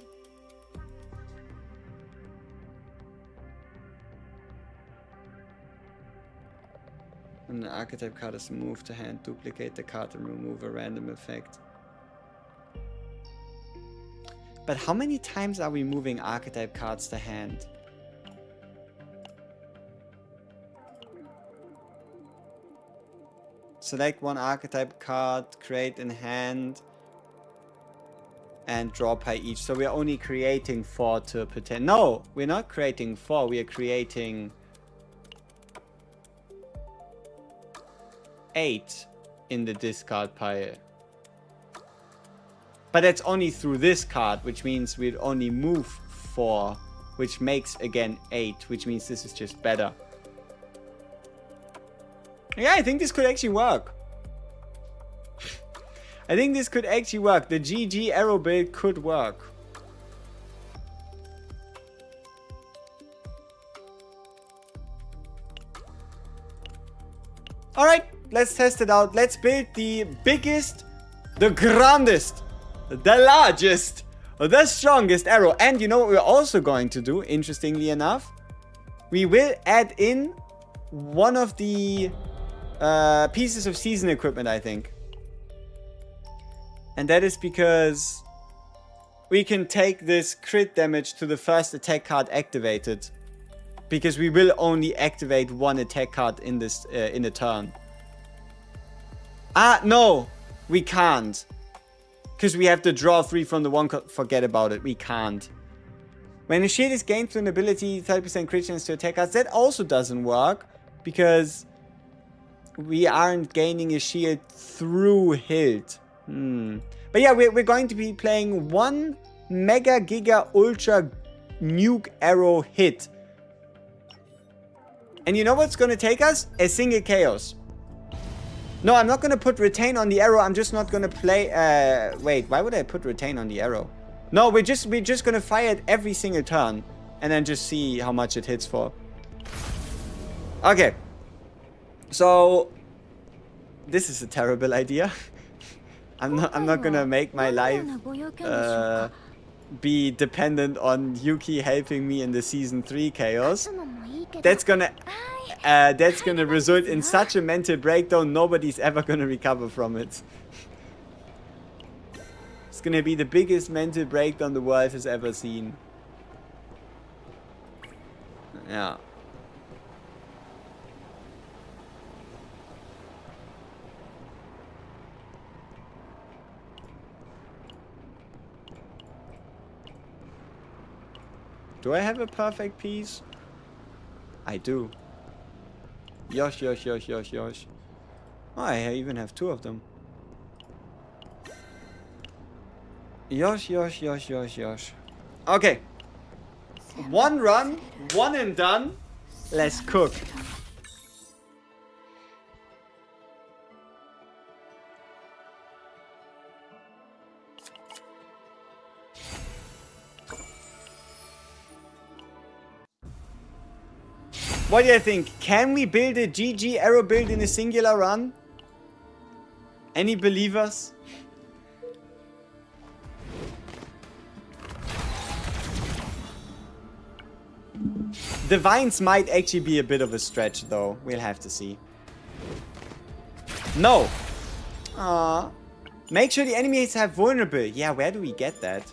When the archetype card is moved to hand, duplicate the card and remove a random effect. But how many times are we moving archetype cards to hand? Select 1 archetype card, create in hand. and draw pi each. So we're only creating 4 to pretend. No, we're not creating 4. We are creating 8 in the discard pile. But that's only through this card, which means we'd only move 4, which makes, again, 8, which means this is just better. Yeah, I think this could actually work. I think this could actually work. The GG arrow build could work. Alright, let's test it out. Let's build the biggest, the grandest, the largest, the strongest arrow. And you know what we're also going to do, interestingly enough? We will add in one of the pieces of season equipment, I think. And that is because we can take this crit damage to the first attack card activated. Because we will only activate one attack card in this in a turn. Ah, no, we can't. Because we have to draw 3 from the one card. Forget about it, we can't. When a shield is gained through an ability, 30% crit chance to attack cards. That also doesn't work. Because we aren't gaining a shield through hilt. But yeah, we're going to be playing 1 Mega Giga Ultra Nuke Arrow hit. And you know what's going to take us? A single Chaos. No, I'm not going to put Retain on the arrow. I'm just not going to play... wait, why would I put Retain on the arrow? No, we're just going to fire it every single turn. And then just see how much it hits for. Okay. So... this is a terrible idea. I'm not gonna make my life be dependent on Yuki helping me in the season 3 chaos. That's gonna result in such a mental breakdown. Nobody's ever gonna recover from it. It's gonna be the biggest mental breakdown the world has ever seen. Yeah. Do I have a perfect piece? I do. Yosh, yosh, yosh, yosh, yosh. Oh, I even have 2 of them. Yosh, yosh, yosh, yosh, yosh. Okay. 1 run, 1 and done. Let's cook. What do you think? Can we build a GG arrow build in a singular run? Any believers? The vines might actually be a bit of a stretch though. We'll have to see. No! Aww. Make sure the enemies have vulnerable. Yeah, where do we get that?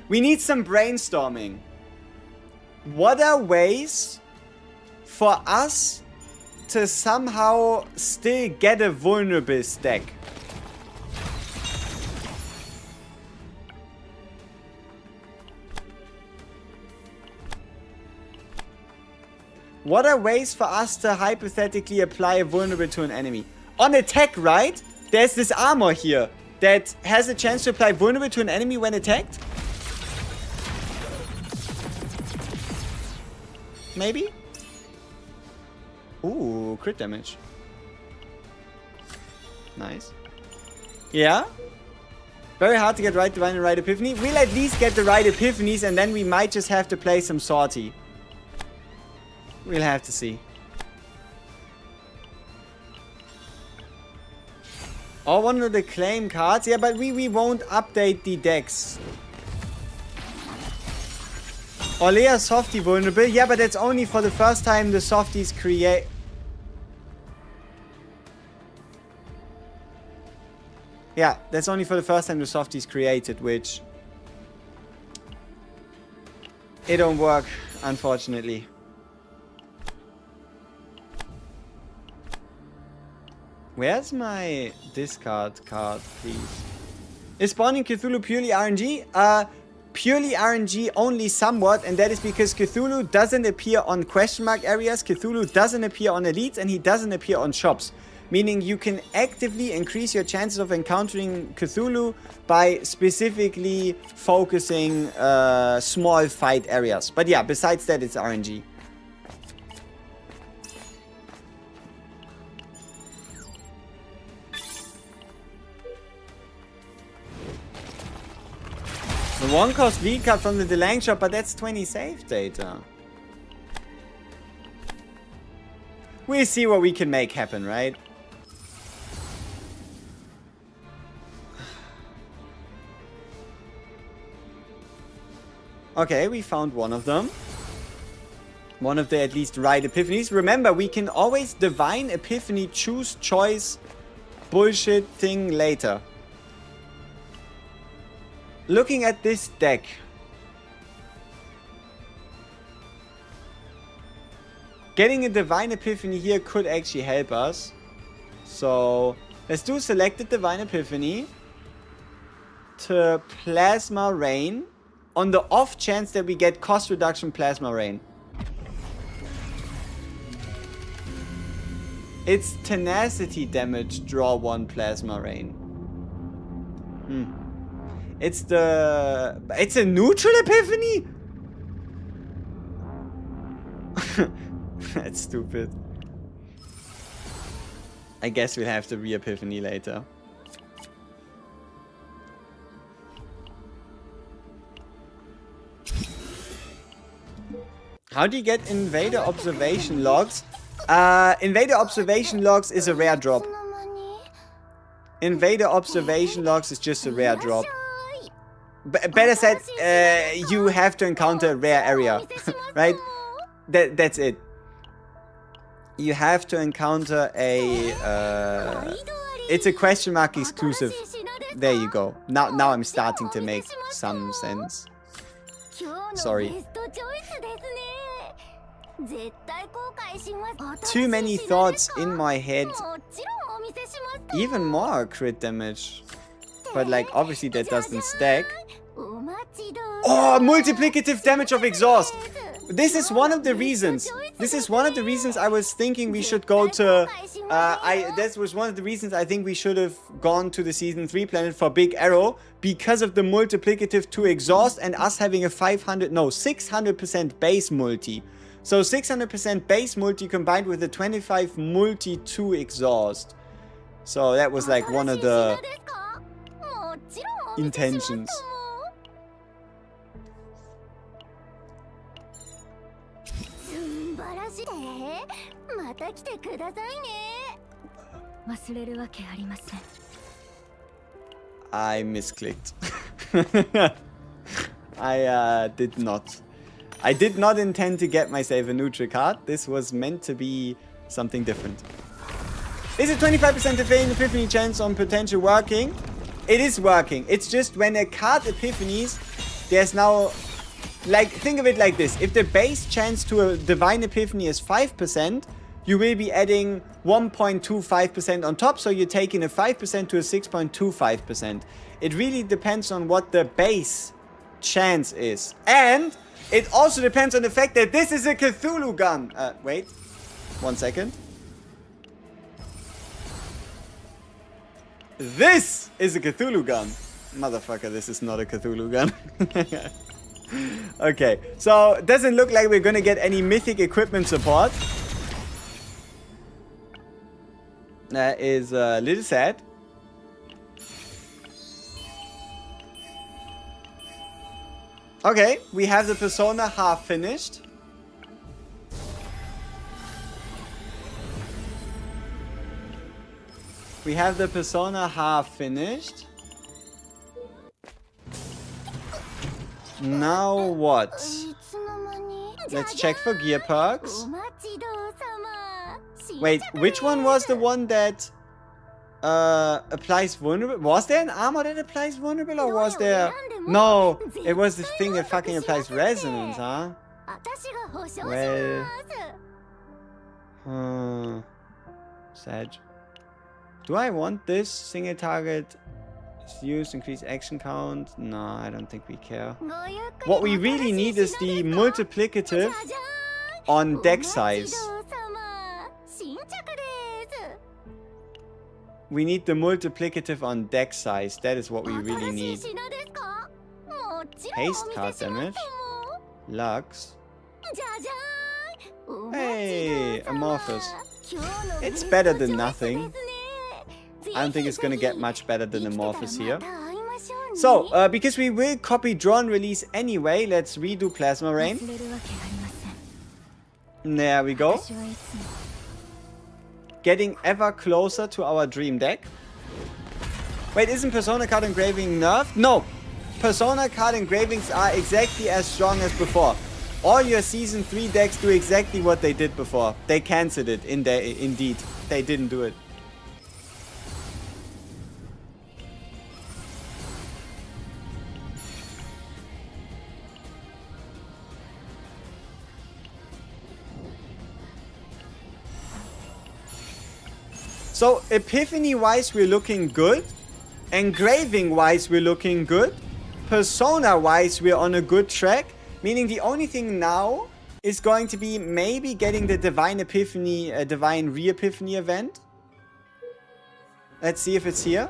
We need some brainstorming. What are ways for us to somehow still get a vulnerable stack? What are ways for us to hypothetically apply a vulnerable to an enemy? On attack, right? There's this armor here that has a chance to apply vulnerable to an enemy when attacked. Maybe? Ooh, crit damage. Nice. Yeah? Very hard to get right divine and right epiphany. We'll at least get the right epiphanies and then we might just have to play some sortie. We'll have to see. Or one of the claim cards. Yeah, but we won't update the decks. Olea softie vulnerable. Yeah, but that's only for the first time the softies create. Yeah, that's only for the first time the softies created, which it don't work, unfortunately. Where's my discard card, please? Is spawning Cthulhu purely RNG? Purely RNG only somewhat, and that is because Cthulhu doesn't appear on question mark areas, Cthulhu doesn't appear on elites, and he doesn't appear on shops. Meaning you can actively increase your chances of encountering Cthulhu by specifically focusing small fight areas. But yeah, besides that, it's RNG. The one cost lead card from the Delang shop, but that's 20 save data. We'll see what we can make happen, right? Okay, we found one of them. One of the at least right epiphanies. Remember, we can always divine epiphany, choose, choice, bullshit thing later. Looking at this deck, getting a divine epiphany here could actually help us. So let's do selected divine epiphany to plasma rain on the off chance that we get cost reduction plasma rain. It's tenacity damage, draw 1 plasma rain. It's a neutral epiphany? That's stupid. I guess we'll have to re-epiphany later. How do you get Invader Observation Logs? Invader Observation Logs is a rare drop. Invader Observation Logs is just a rare drop. Better said, you have to encounter a rare area, right? That's it. You have to encounter a... it's a question mark exclusive. There you go. Now I'm starting to make some sense. Sorry. Too many thoughts in my head. Even more crit damage. But like, obviously that doesn't stack. Oh, multiplicative damage of exhaust. This is one of the reasons. This is one of the reasons I was thinking we should go to... that was one of the reasons I think we should have gone to the Season 3 planet for Big Arrow. Because of the multiplicative to exhaust and us having a 600% base multi. So 600% base multi combined with a 25 multi to exhaust. So that was like one of the intentions. I misclicked. I did not. I did not intend to get myself a neutral card. This was meant to be something different. Is it 25% epiphany chance on potential working? It is working. It's just when a card epiphanies, there's now... Like, think of it like this. If the base chance to a divine epiphany is 5%, you will be adding 1.25% on top. So you're taking a 5% to a 6.25%. It really depends on what the base chance is. And it also depends on the fact that this is a Cthulhu gun. Wait. 1 second. This is a Cthulhu gun. Motherfucker, this is not a Cthulhu gun. Okay, so it doesn't look like we're gonna get any mythic equipment support. That is a little sad. Okay, we have the Persona half finished. We have the Persona half finished. Now what? Let's check for gear perks. Wait, which one was the one that applies vulnerable? Was there an armor that applies vulnerable, or was there... No, it was the thing that fucking applies resonance, huh? Well... Sad. Do I want this? Single target is used, increase action count? No, I don't think we care. What we really need is the multiplicative on deck size. We need the multiplicative on deck size. That is what we really need. Haste card damage. Lux. Hey, Amorphous. It's better than nothing. I don't think it's gonna get much better than Amorphous here. So, because we will copy draw and release anyway, let's redo Plasma Rain. There we go. Getting ever closer to our dream deck. Wait, isn't Persona card engraving nerfed? No! Persona card engravings are exactly as strong as before. All your Season 3 decks do exactly what they did before. They cancelled it, indeed. They didn't do it. So, Epiphany-wise, we're looking good. Engraving-wise, we're looking good. Persona-wise, we're on a good track. Meaning the only thing now is going to be maybe getting the Divine Epiphany, Divine Re-Epiphany event. Let's see if it's here.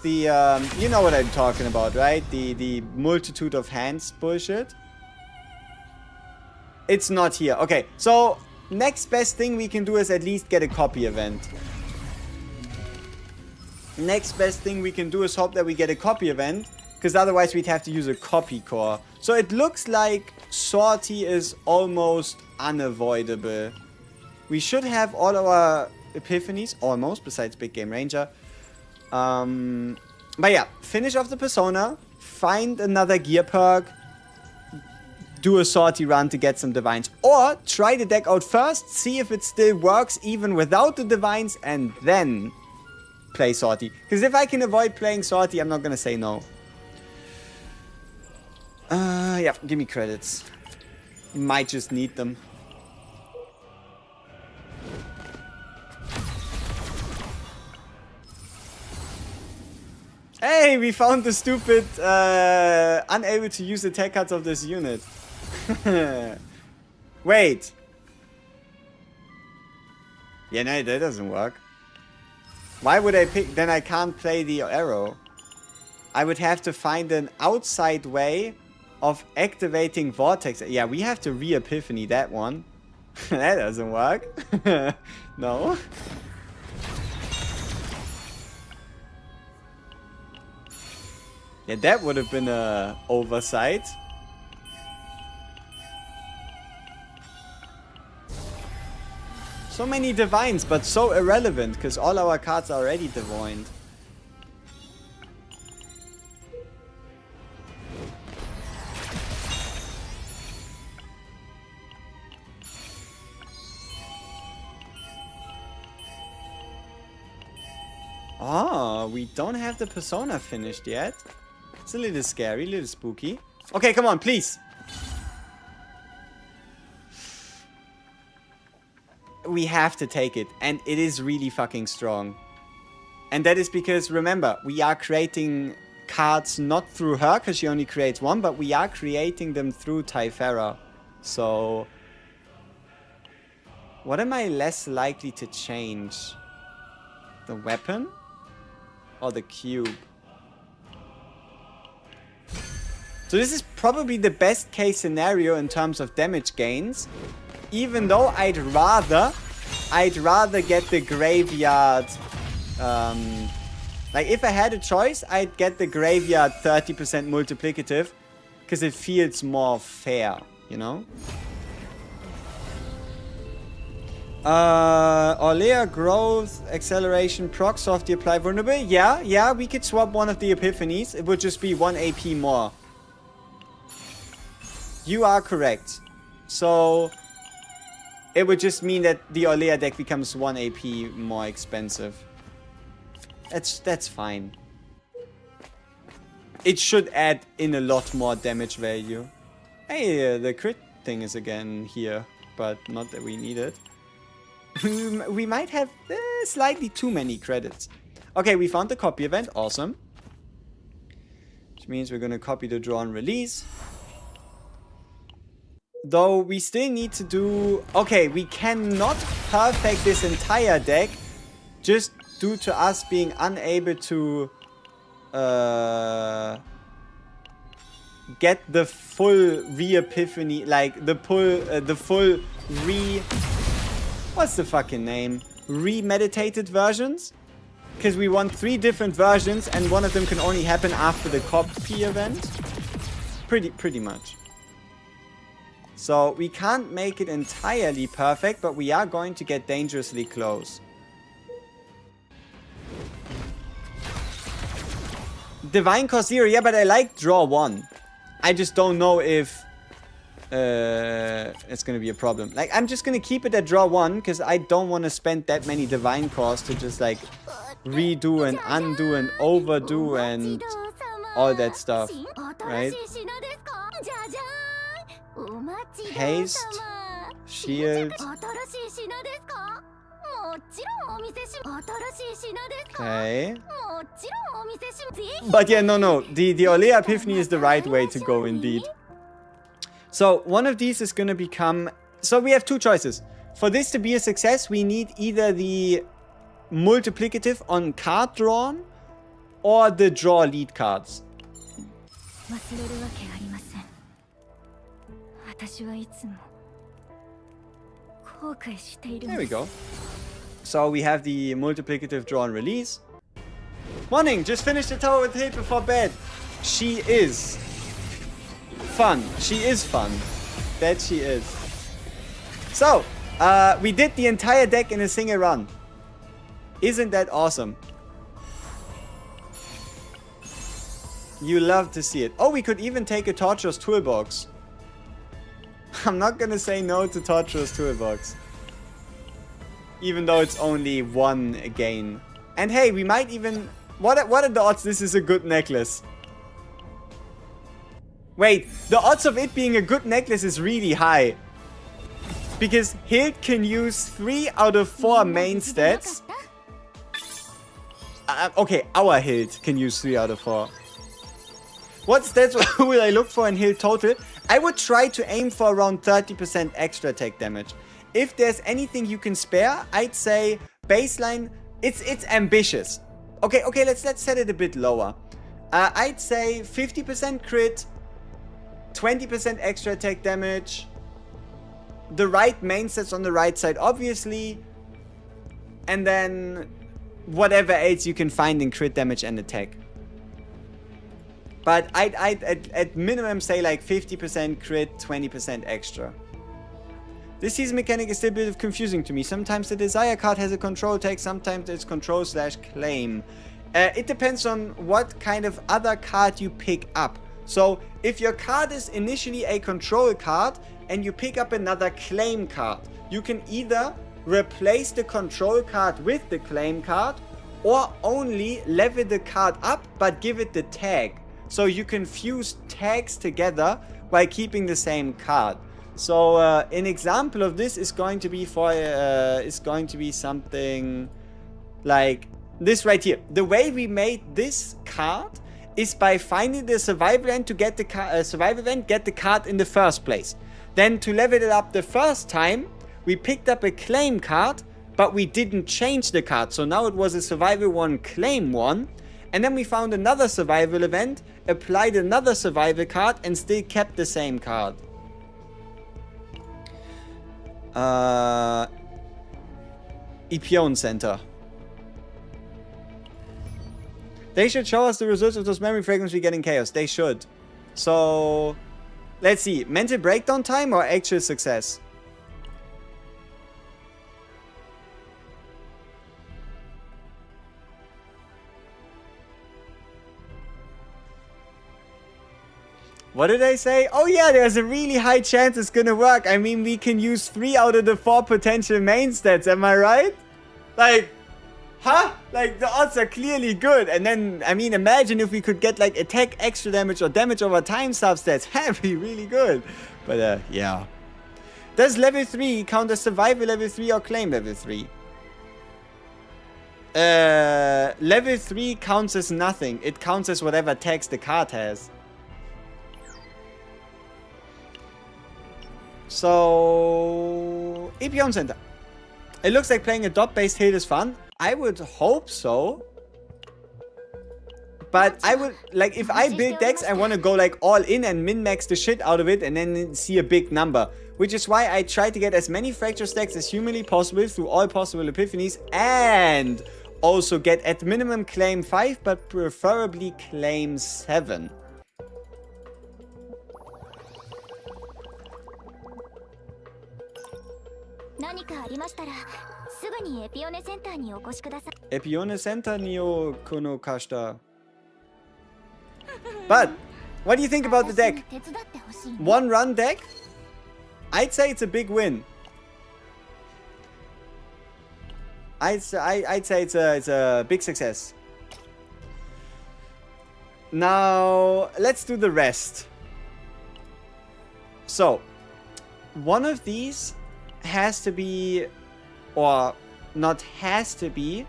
The, you know what I'm talking about, right? The multitude of hands bullshit. It's not here. Okay, so next best thing we can do is at least get a copy event. Next best thing we can do is hope that we get a copy event, because otherwise we'd have to use a copy core. So it looks like sortie is almost unavoidable. We should have all our epiphanies, almost, besides Big Game Ranger. But yeah, finish off the Persona, find another gear perk, do a sortie run to get some divines. Or try the deck out first, see if it still works even without the divines, and then play sortie. Because if I can avoid playing sortie, I'm not gonna say no. Yeah, give me credits. You might just need them. Hey, we found the stupid, unable to use attack cards of this unit. Wait. Yeah, no, that doesn't work. Why would I pick? Then I can't play the arrow. I would have to find an outside way of activating Vortex. Yeah, we have to re-epiphany that one. That doesn't work. No. Yeah, that would have been a oversight. So many divines, but so irrelevant, because all our cards are already divined. Oh, we don't have the Persona finished yet. It's a little scary, a little spooky. Okay, come on, please. We have to take it, and it is really fucking strong. And that is because, remember, we are creating cards not through her, because she only creates one, but we are creating them through Typhara. So, what am I less likely to change? The weapon? Or the cube? So this is probably the best case scenario in terms of damage gains. Even though I'd rather get the graveyard. Like if I had a choice, I'd get the graveyard 30% multiplicative, because it feels more fair, you know. Orlea growth acceleration proc softy apply vulnerable. Yeah, we could swap one of the epiphanies. It would just be 1 AP more. You are correct. So it would just mean that the Orlea deck becomes 1 AP more expensive. That's fine. It should add in a lot more damage value. Hey, the crit thing is again here, but not that we need it. We might have slightly too many credits. Okay, we found the copy event. Awesome. Which means we're going to copy the draw and release. Though we still need to do... Okay, we cannot perfect this entire deck just due to us being unable to get the full re-epiphany, like the full what's the fucking name? Remeditated versions? Because we want 3 different versions and one of them can only happen after the copy event. Pretty much. So we can't make it entirely perfect, but we are going to get dangerously close. Divine cost 0, yeah, but I like draw 1. I just don't know if it's going to be a problem. Like, I'm just going to keep it at draw 1, because I don't want to spend that many divine costs to just, like, redo and undo and overdo and all that stuff, right? Haste, shield. Okay. But yeah, no. The Olea Epiphany is the right way to go indeed. So one of these is going to become... So we have 2 choices. For this to be a success, we need either the multiplicative on card drawn or the draw lead cards. There we go. So we have the multiplicative draw and release. Morning, just finished the tower with Hill before bed. She is fun. She is fun. That she is. So, we did the entire deck in a single run. Isn't that awesome? You love to see it. Oh, we could even take a Torturous Toolbox. I'm not gonna say no to Torturous Toolbox. Even though it's only 1 gain. And hey, we might even... What are the odds this is a good necklace? Wait, the odds of it being a good necklace is really high. Because Hild can use 3 out of 4 main stats. Okay, our Hild can use 3 out of 4. What stats will I look for in Hild total? I would try to aim for around 30% extra attack damage. If there's anything you can spare, I'd say baseline, it's ambitious. Okay, let's set it a bit lower. I'd say 50% crit, 20% extra attack damage, the right main stats on the right side, obviously, and then whatever else you can find in crit damage and attack. But I'd at minimum say like 50% crit, 20% extra. This season mechanic is still a bit confusing to me. Sometimes the Desire card has a control tag, sometimes it's control/claim. It depends on what kind of other card you pick up. So, if your card is initially a control card and you pick up another claim card, you can either replace the control card with the claim card or only level the card up but give it the tag. So you can fuse tags together while keeping the same card. So an example of this is going to be something like this right here. The way we made this card is by finding the survival event to get the get the card in the first place. Then to level it up the first time, we picked up a claim card, but we didn't change the card. So now it was a survival 1, claim 1. And then we found another survival event, applied another survival card, and still kept the same card. Epion Center. They should show us the results of those memory fragments we get in Chaos. They should. So, let's see. Mental breakdown time or actual success? What did I say? Oh yeah, there's a really high chance it's gonna work. I mean, we can use 3 out of the 4 potential main stats, am I right? Like, huh? Like, the odds are clearly good. And then, I mean, imagine if we could get, like, attack extra damage or damage over time substats. That'd be really good. But, yeah. Does level 3 count as survival level 3 or claim level 3? Level 3 counts as nothing. It counts as whatever tags the card has. So, Epion Center. It looks like playing a dot-based hill is fun. I would hope so. But I would, like, if I build decks, I want to go, like, all in and min-max the shit out of it and then see a big number. Which is why I try to get as many Fracture stacks as humanly possible through all possible epiphanies. And also get at minimum claim 5, but preferably claim 7. Epione Center Neo Kono Kashta. But, what do you think about the deck? One run deck? I'd say it's a big win. I'd say it's a big success. Now, let's do the rest. So, one of these has to be, or not has to be,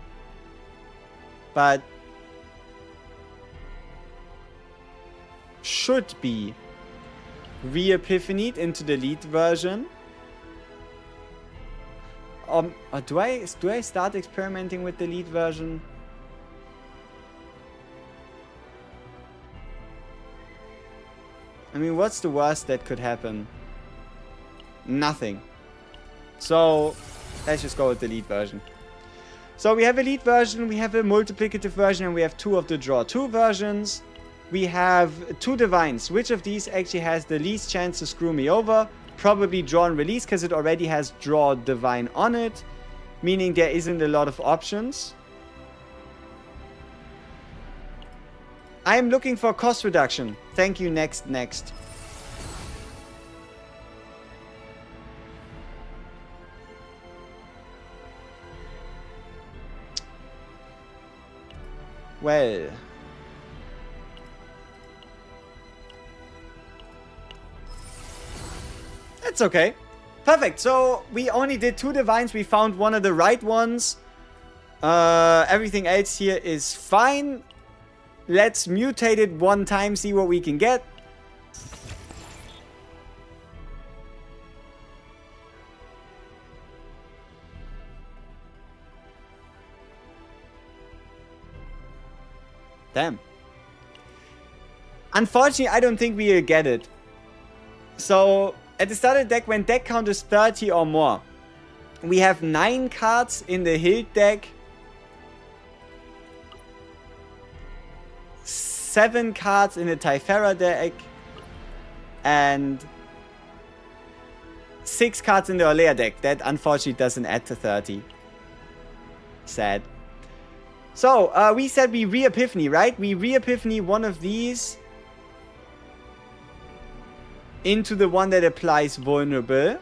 but should be re-epiphanied into the lead version. Do I start experimenting with the lead version? I mean, what's the worst that could happen? Nothing. So, let's just go with the lead version. So we have a lead version, we have a multiplicative version, and we have two of the draw 2 versions. We have 2 divines. Which of these actually has the least chance to screw me over? Probably draw and release, because it already has draw divine on it. Meaning there isn't a lot of options. I am looking for cost reduction. Thank you, next. Well, that's okay. Perfect. So we only did 2 divines. We found one of the right ones. Everything else here is fine. Let's mutate it one time, see what we can get. Damn. Unfortunately, I don't think we'll get it. So, at the start of the deck, when deck count is 30 or more, we have 9 cards in the Hild deck, 7 cards in the Typhara deck, and 6 cards in the Olea deck. That unfortunately doesn't add to 30. Sad. So, we said we re-epiphany, right? We re-epiphany one of these into the one that applies vulnerable.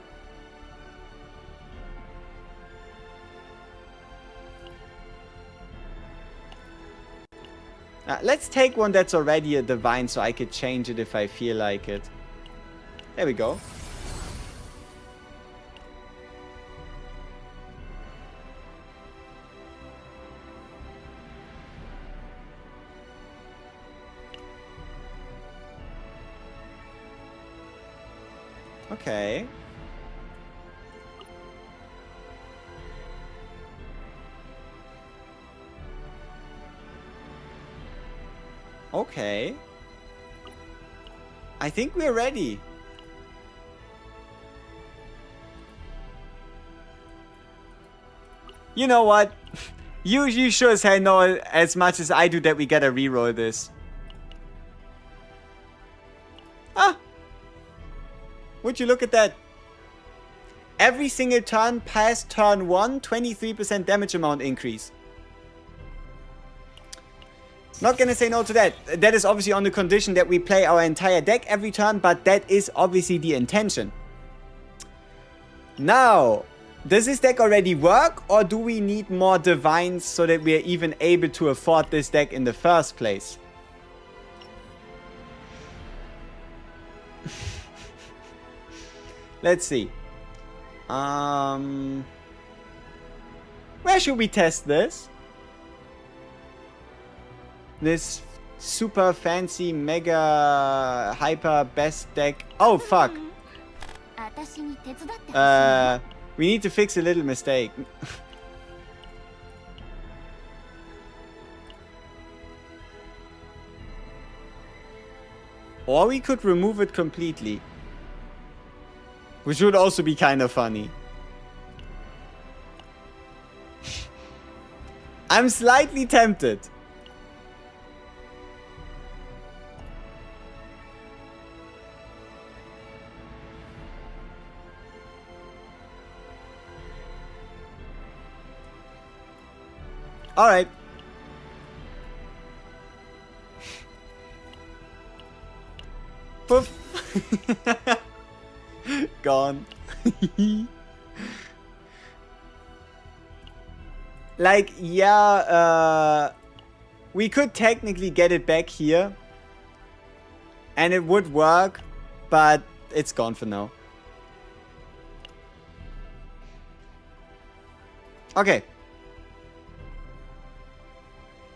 Let's take one that's already a divine so I could change it if I feel like it. There we go. Okay. Okay. I think we're ready. You know what? You sure as hell know as much as I do that we gotta reroll this. Ah! Would you look at that? Every single turn past turn 1, 23% damage amount increase. Not gonna say no to that. That is obviously on the condition that we play our entire deck every turn, but that is obviously the intention. Now, does this deck already work, or do we need more divines so that we are even able to afford this deck in the first place? Let's see. Where should we test this? this super fancy, mega, hyper best deck. Oh, fuck. We need to fix a little mistake. Or we could remove it completely. Which would also be kind of funny. I'm slightly tempted. Alright. Poof. Gone. Like, yeah, we could technically get it back here. And it would work, but it's gone for now. Okay.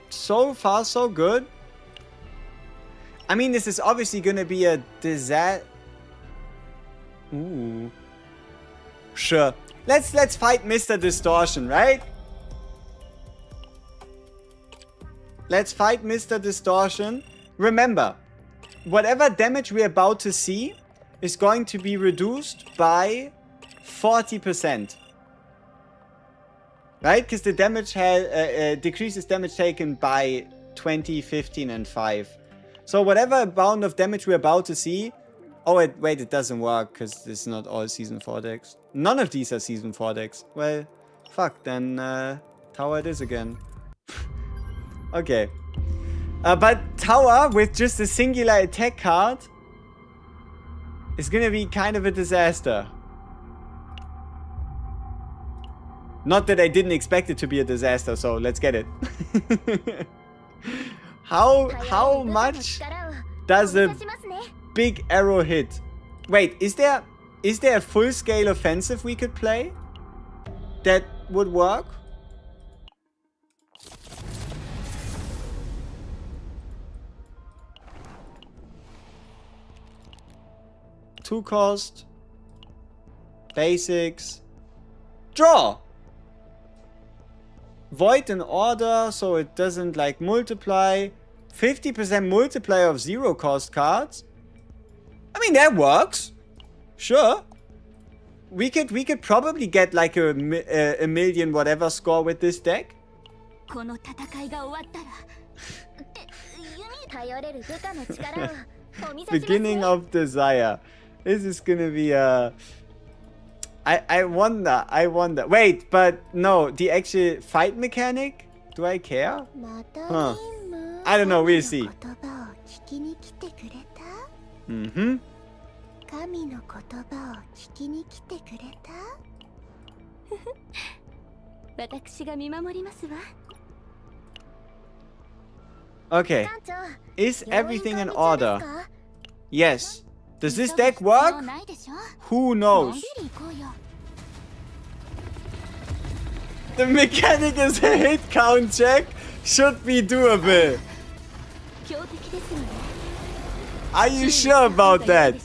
So far, so good. I mean, this is obviously gonna be a disaster. Ooh. Sure. Let's fight Mr. Distortion, right? Let's fight Mr. Distortion. Remember, whatever damage we're about to see is going to be reduced by 40%. Right? Because the damage decreases damage taken by 20, 15, and 5. So whatever amount of damage we're about to see... Oh, wait, it doesn't work because it's not all Season 4 decks. None of these are Season 4 decks. Well, fuck, then Tower it is again. Okay. But Tower with just a singular attack card is gonna be kind of a disaster. Not that I didn't expect it to be a disaster, so let's get it. How much does a big arrow hit? Wait, is there a full scale offensive we could play that would work? Two cost, basics, draw. Void in order so it doesn't like multiply. 50% multiplier of 0 cost cards. I mean, that works. Sure. We could probably get like a million whatever score with this deck. Beginning of Desire. This is gonna be a... I wonder. Wait, but no, the actual fight mechanic? Do I care? Huh. I don't know, we'll see. Mm-hmm. Okay. Is everything in order? Yes. Does this deck work? Who knows? The mechanic is a hit count check. Should be doable. Are you sure about that?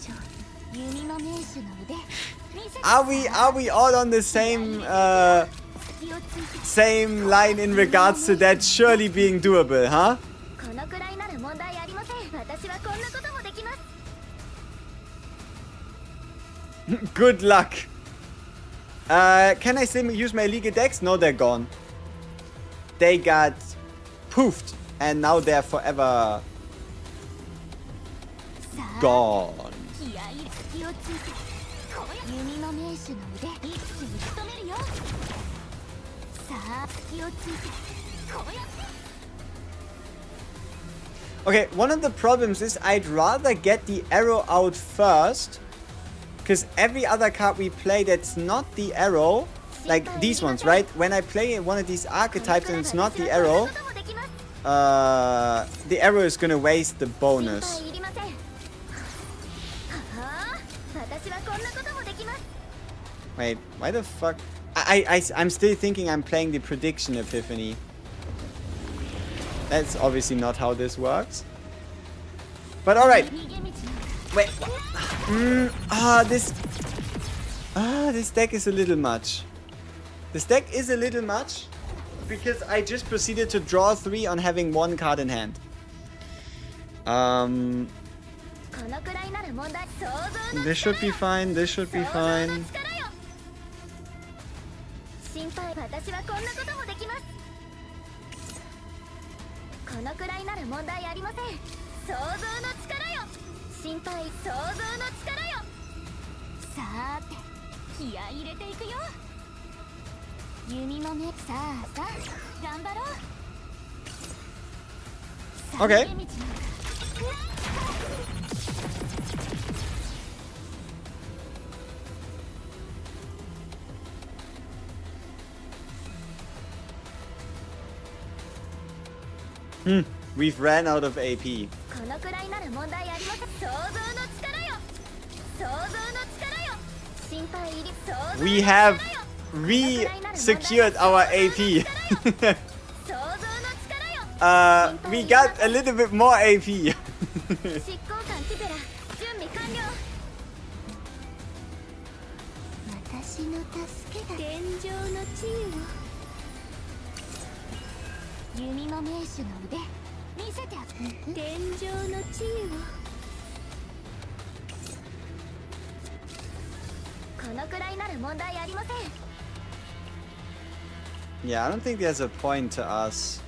Are we all on the same line in regards to that surely being doable, huh? Good luck. Can I still use my Liga decks? No, they're gone. They got poofed and now they're forever gone. Okay, one of the problems is I'd rather get the arrow out first, because every other card we play that's not the arrow, like these ones, right? When I play one of these archetypes and it's not the arrow is gonna waste the bonus. Wait, why the fuck? I'm still thinking I'm playing the Prediction Epiphany. That's obviously not how this works. But alright. Wait. This deck is a little much. This deck is a little much because I just proceeded to draw 3 on having 1 card in hand. This should be fine. This should be fine. Okay. We've ran out of AP. We have re-secured our AP. We got a little bit more AP. Yeah, I don't think there's a point to us.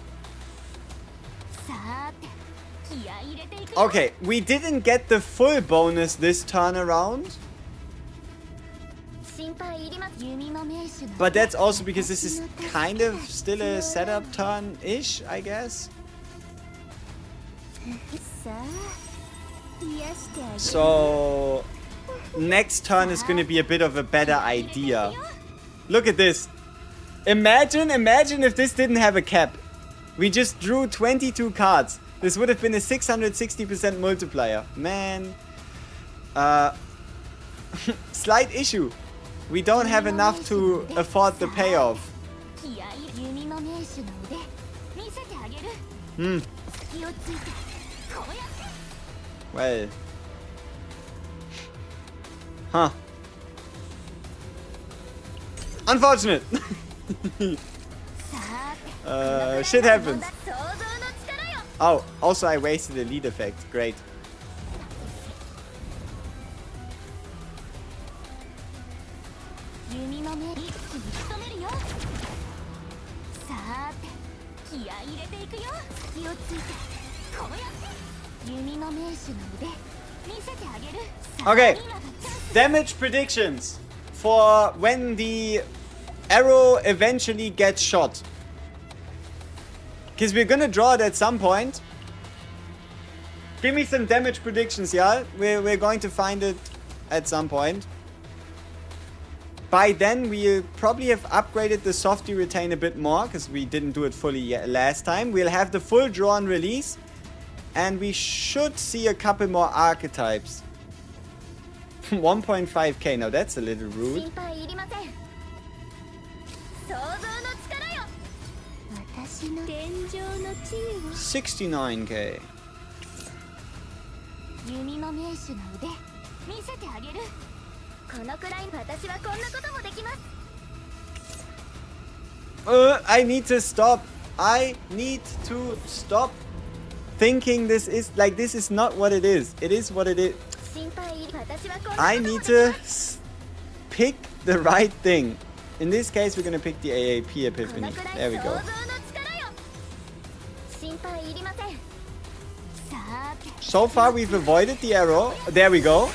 Okay, we didn't get the full bonus this turn around. But that's also because this is kind of still a setup turn-ish, I guess. So next turn is going to be a bit of a better idea. Look at this. Imagine if this didn't have a cap. We just drew 22 cards. This would have been a 660% multiplier. Man. Slight issue. We don't have enough to afford the payoff. Well. Huh. Unfortunate. Shit happens. Oh, also I wasted a lead effect. Great. Okay, damage predictions for when the arrow eventually gets shot. Because we're gonna draw it at some point. Give me some damage predictions, yeah? We're going to find it at some point. By then, we'll probably have upgraded the Softy Retain a bit more, because we didn't do it fully yet last time. We'll have the full draw and release. And we should see a couple more archetypes. 1.5k, now that's a little rude. 69k. I need to stop. I need to stop thinking this is not what it is. It is what it is. I need to pick the right thing. In this case, we're gonna pick the AAP Epiphany. There we go. So far, we've avoided the arrow. There we go.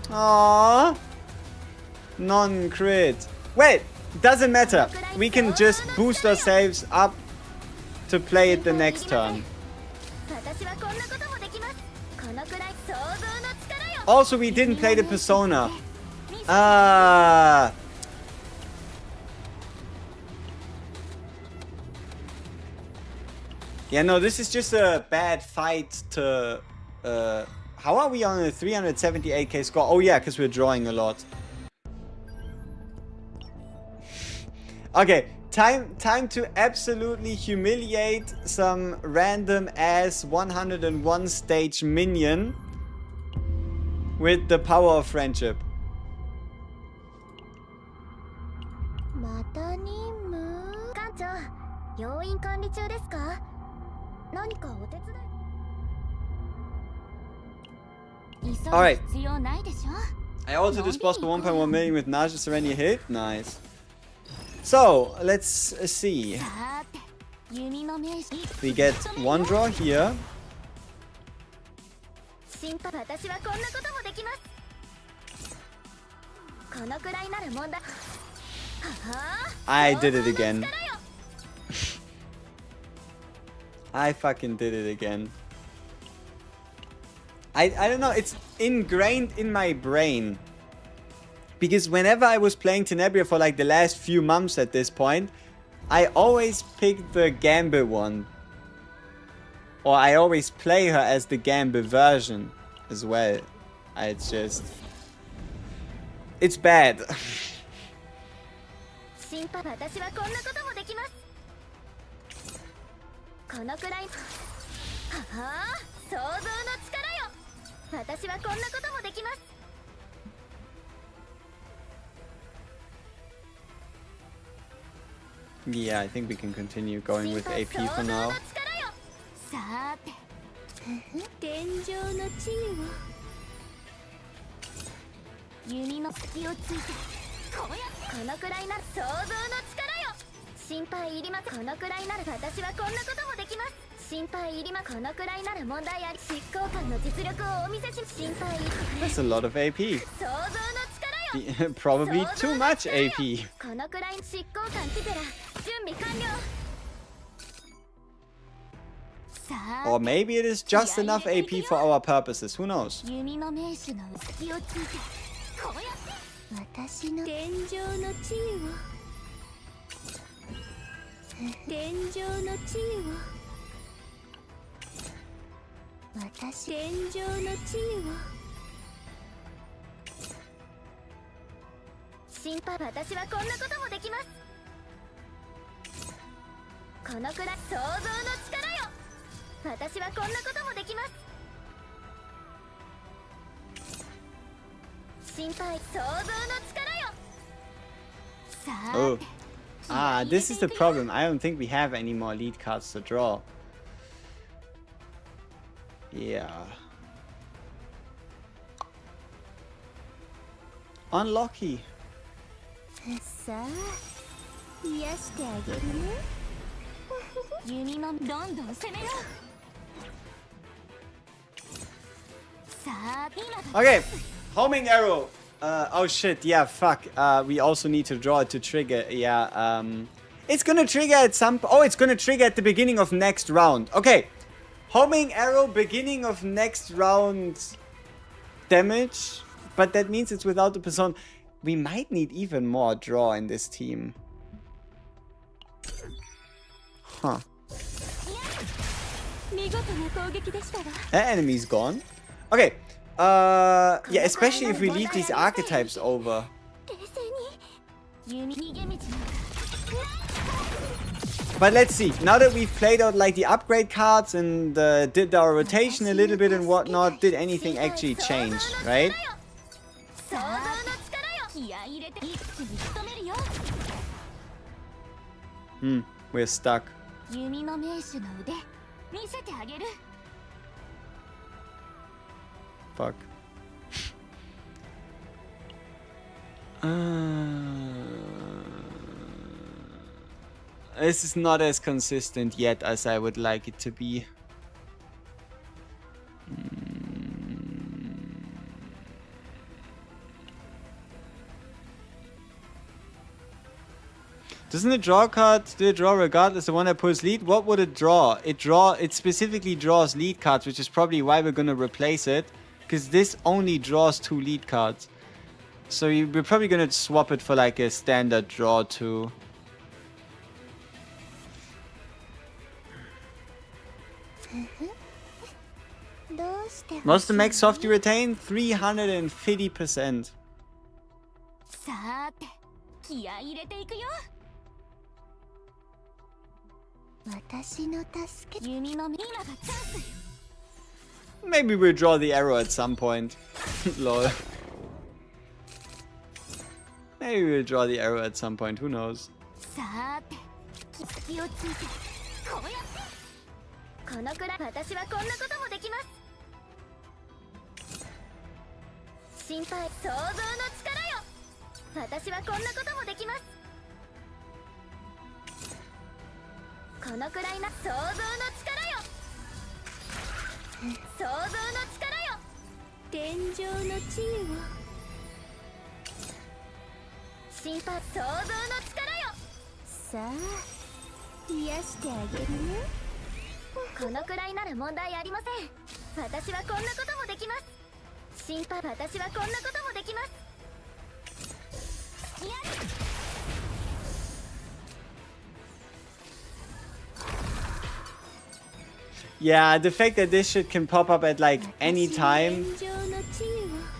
Aww. Non-crit. Wait, doesn't matter. We can just boost ourselves up to play it the next turn. Also, we didn't play the Persona. Yeah, no, this is just a bad fight to... how are we on a 378k score? Oh yeah, because we're drawing a lot. Okay, Time to absolutely humiliate some random ass 101 stage minion with the power of friendship. また任務艦長、要員管理中ですか？何かお手伝い。 Alright. 必要ないでしょ? I also disposed the 1.1 million with Naja Serenia hit. Nice. So, let's see. We get one draw here. I did it again. I fucking did it again. I don't know, it's ingrained in my brain. Because whenever I was playing Tenebria for like the last few months at this point, I always picked the Gambit one. Or I always play her as the Gambit version as well. It's just... It's bad. Yeah, I think we can continue going with AP for now. That's a lot of AP. Probably too much AP. Or maybe it is just enough AP for our purposes, who knows? Oh. Ah, this is the problem. I don't think we have any more lead cards to draw. Yeah. Unlucky. Okay, homing arrow. Oh shit, yeah, fuck. We also need to draw it to trigger. Yeah, it's gonna trigger at some... Oh, it's gonna trigger at the beginning of next round. Okay, homing arrow, beginning of next round damage. But that means it's without the person. We might need even more draw in this team. Huh. That enemy's gone. Okay. Yeah, especially if we leave these archetypes over. But let's see. Now that we've played out like the upgrade cards and did our rotation a little bit and whatnot, did anything actually change, right? We're stuck. Fuck. This is not as consistent yet as I would like it to be. Doesn't it draw a card? Do it draw regardless the one that pulls lead? What would it draw? It specifically draws lead cards, which is probably why we're gonna replace it. Because this only draws 2 lead cards. So we're probably gonna swap it for like a standard draw too. What's the max soft you retain? 350%. 私の助け弓の今がチャンス Maybe we'll draw the arrow at some point. Lol. Maybe we'll draw the arrow at some point, who knows? さて気をついてこうやってこのくらい私はこんなこともできます心配想像の力よ私はこんなこともできますこのくらいな想像の力よ想像の力よ天井の地位を心配想像の力よさあ癒してあげるねこのくらいなら問題ありません私はこんなこともできます心配私はこんなこともできます Yeah, the fact that this shit can pop up at like any time,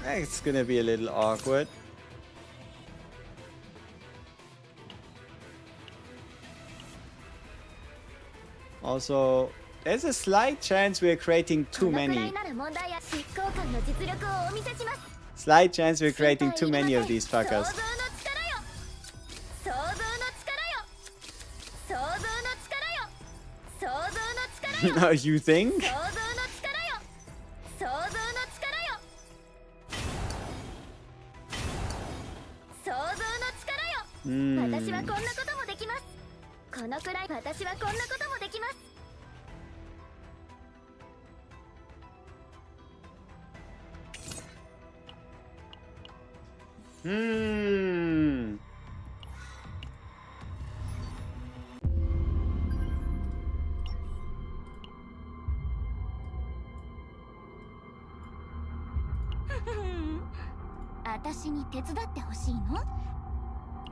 it's gonna be a little awkward. Also, there's a slight chance we're creating too many. Slight chance we're creating too many of these fuckers. You think?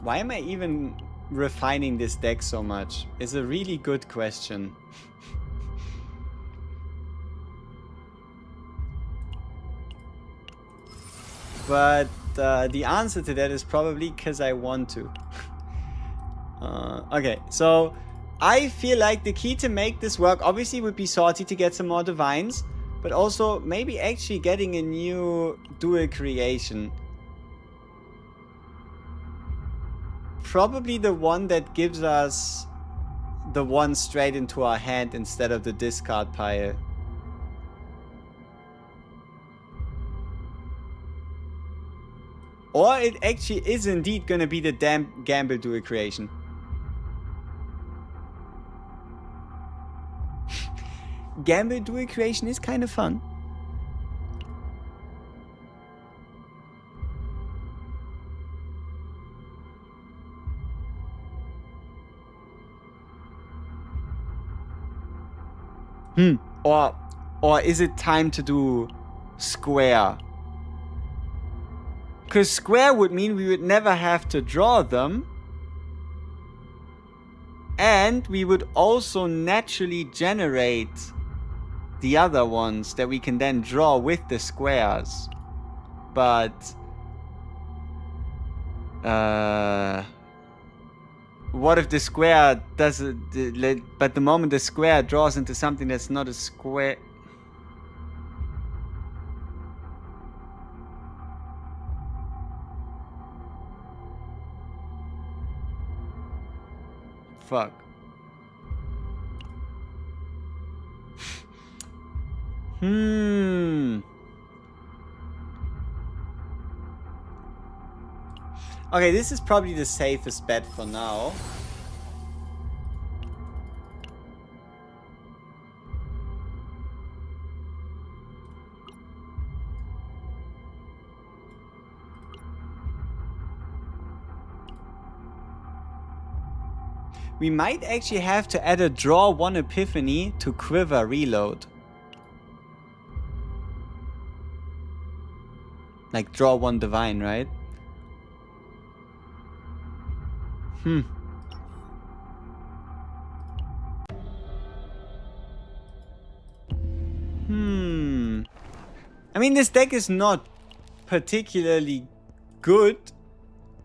Why am I even refining this deck so much? It's a really good question. But the answer to that is probably because I want to. Okay, so I feel like the key to make this work obviously would be Salty to get some more divines, but also maybe actually getting a new dual creation. Probably the one that gives us the one straight into our hand instead of the discard pile. Or it actually is indeed gonna be the damn gamble dual creation. Gamble dual creation is kind of fun. Or is it time to do square? Because square would mean we would never have to draw them. And we would also naturally generate the other ones that we can then draw with the squares. But what if the square doesn't, but the moment the square draws into something that's not a square. Fuck. Okay, this is probably the safest bet for now. We might actually have to add a draw one epiphany to quiver reload. Like draw one divine, right? I mean, this deck is not particularly good,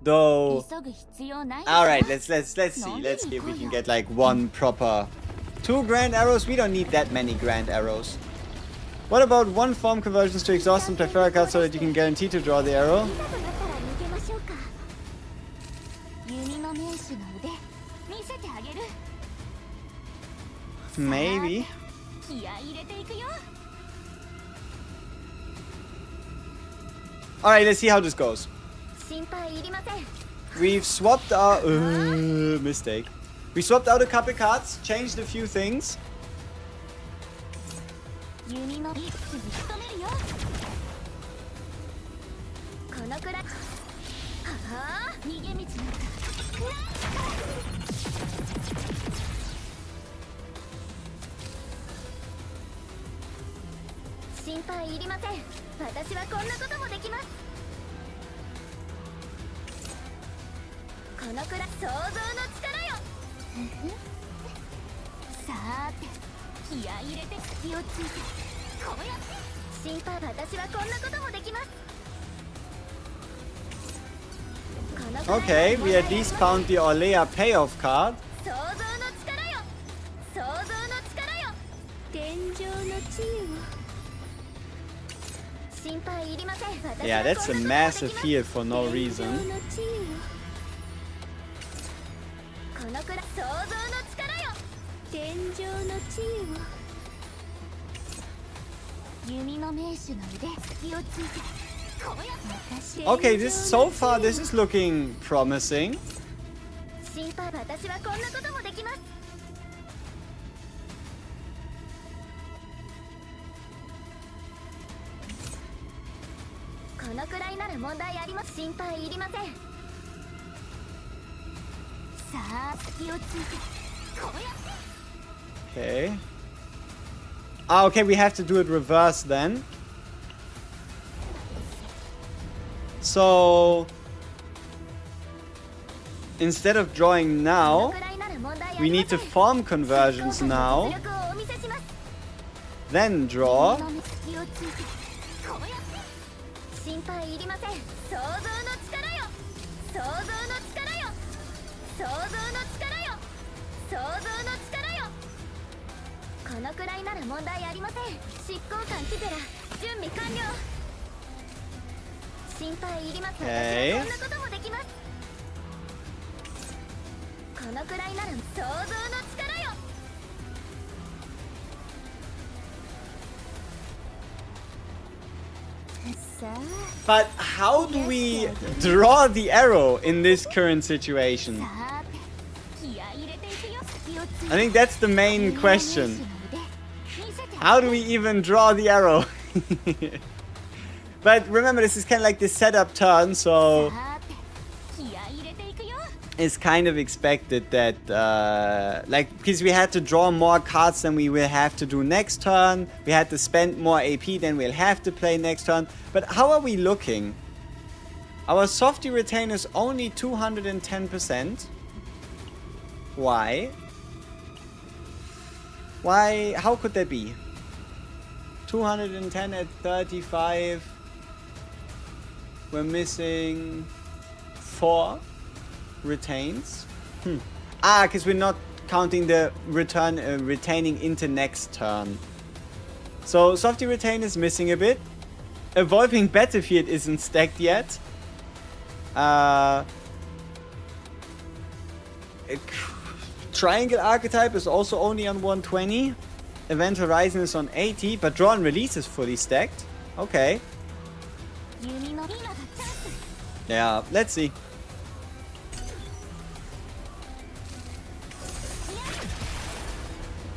though. All right, let's see. Let's see if we can get like one proper 2 grand arrows? We don't need that many grand arrows. What about 1 form conversions to exhaust and Plethora cards so that you can guarantee to draw the arrow? いざとなったら逃げましょうか。弓の名手の腕見せてあげる。 Maybe. 気合い入れていくよ。 Alright, let's see how this goes. 心配いりません。 We've swapped our... mistake. We swapped out a couple cards, changed a few things. 弓の一気に仕留めるよ。このくらい。はあ、逃げ道なんか。心配いりません。私はこんなこともできます。このくらい想像の力よ。さーて、気合い入れて気をついて。こうやって心配、私はこんなこともできます。 Okay, we at least found the Olea payoff card. 想像の力よ。想像の力よ。天井の地位を。心配いりません。 Yeah, that's a massive heal for no reason. このくらい想像の力よ。天井の地位を。弓の名手の腕気をついて。 Okay, so far this is looking promising. 心配、私はこんなこともできます。このくらいなら問題あります。心配いりません。さあ、気をついて。こうやって。 Okay. Ah, okay, we have to do it reverse then. So, instead of drawing now, we need to form conversions now, then draw. 心配いりません。想像の力よ。想像の力よ。想像の力よ。想像の力よ。このくらいなら問題ありません。執行官キテラ準備完了。心配いりません。私はこんなこともできます。このくらいなら想像の力よ。 But how do we draw the arrow in this current situation? I think that's the main question. How do we even draw the arrow? But remember, this is kind of like the setup turn, so it's kind of expected that, because we had to draw more cards than we will have to do next turn. We had to spend more AP than we'll have to play next turn. But how are we looking? Our Softy Retain is only 210%. Why? Why? How could that be? 210 at 35. We're missing 4 retains. Ah, because we're not counting the retaining into next turn. So Softy Retain is missing a bit. Evolving Battlefield isn't stacked yet. Triangle Archetype is also only on 120. Event Horizon is on 80, but Draw and Release is fully stacked. Okay. Yeah, let's see.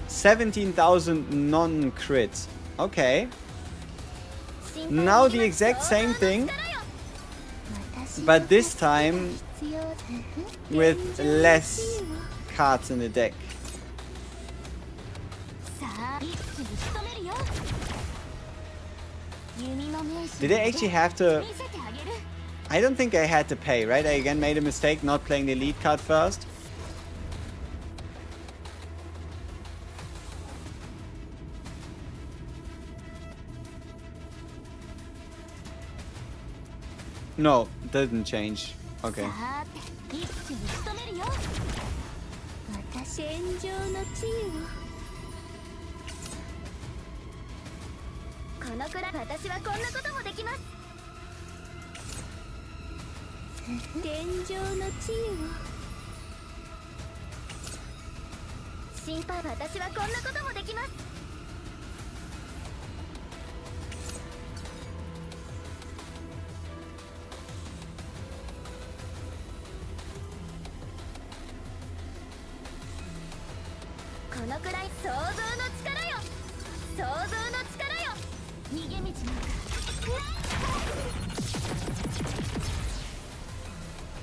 17,000 non-crits. Okay. Now the exact same thing, but this time with less cards in the deck. Did I actually have to... I don't think I had to pay, right? I again made a mistake not playing the lead card first. No, didn't change. Okay. このくらい私はこんなこともできます。天上の地位を心配、私はこんなこともできます。このくらい想像の力よ、想像の力よ。逃げ道なんか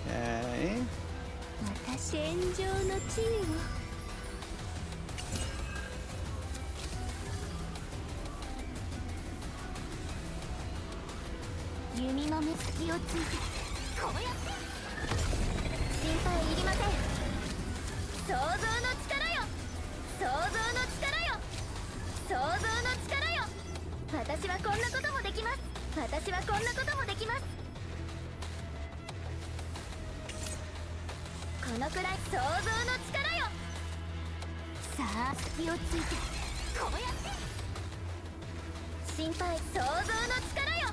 Okay. 私天上の地位を弓の目つきをついてこうやって心配いりません。想像の力よ、想像の力よ、想像の力よ。私はこんなこともできます。私はこんなこともできます。このくらい想像の力よ。さあ隙をついてこうやって心配、想像の力よ、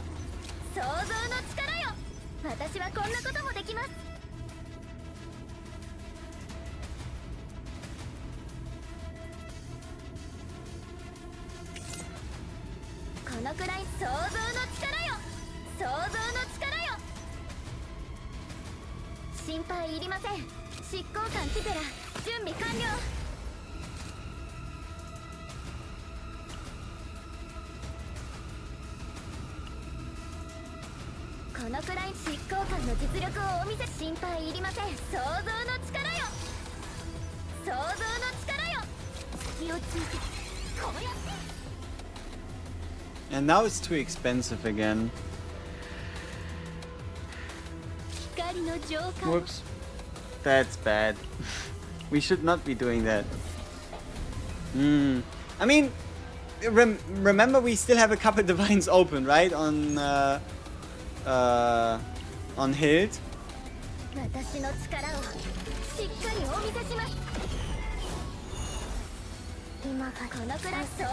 想像の力よ。私はこんなこともできます。このくらい想像の力よ、想像の力よ。心配いりません。執行官ティペラ準備完了。このくらい執行官の実力をお見せ。心配いりません。想像の力よ、想像の力よ。隙をついてこうやって。 And now it's too expensive again. 光の浄化。 Whoops. That's bad. We should not be doing that. I mean, remember we still have a couple divines open, right? On Hild. 私の力をしっかりお見せします。今かこのくらい想像の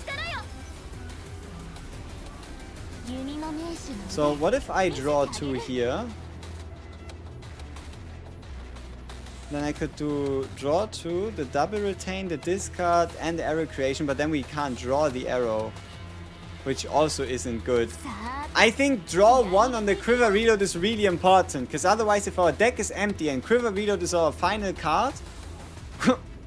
力よ。弓の名手の So what if I draw 2 here? Then I could do draw 2, the double retain, the discard, and the arrow creation, but then we can't draw the arrow, which also isn't good. さあ I think draw 1 on the quiver reload is really important, because otherwise if our deck is empty and quiver reload is our final card,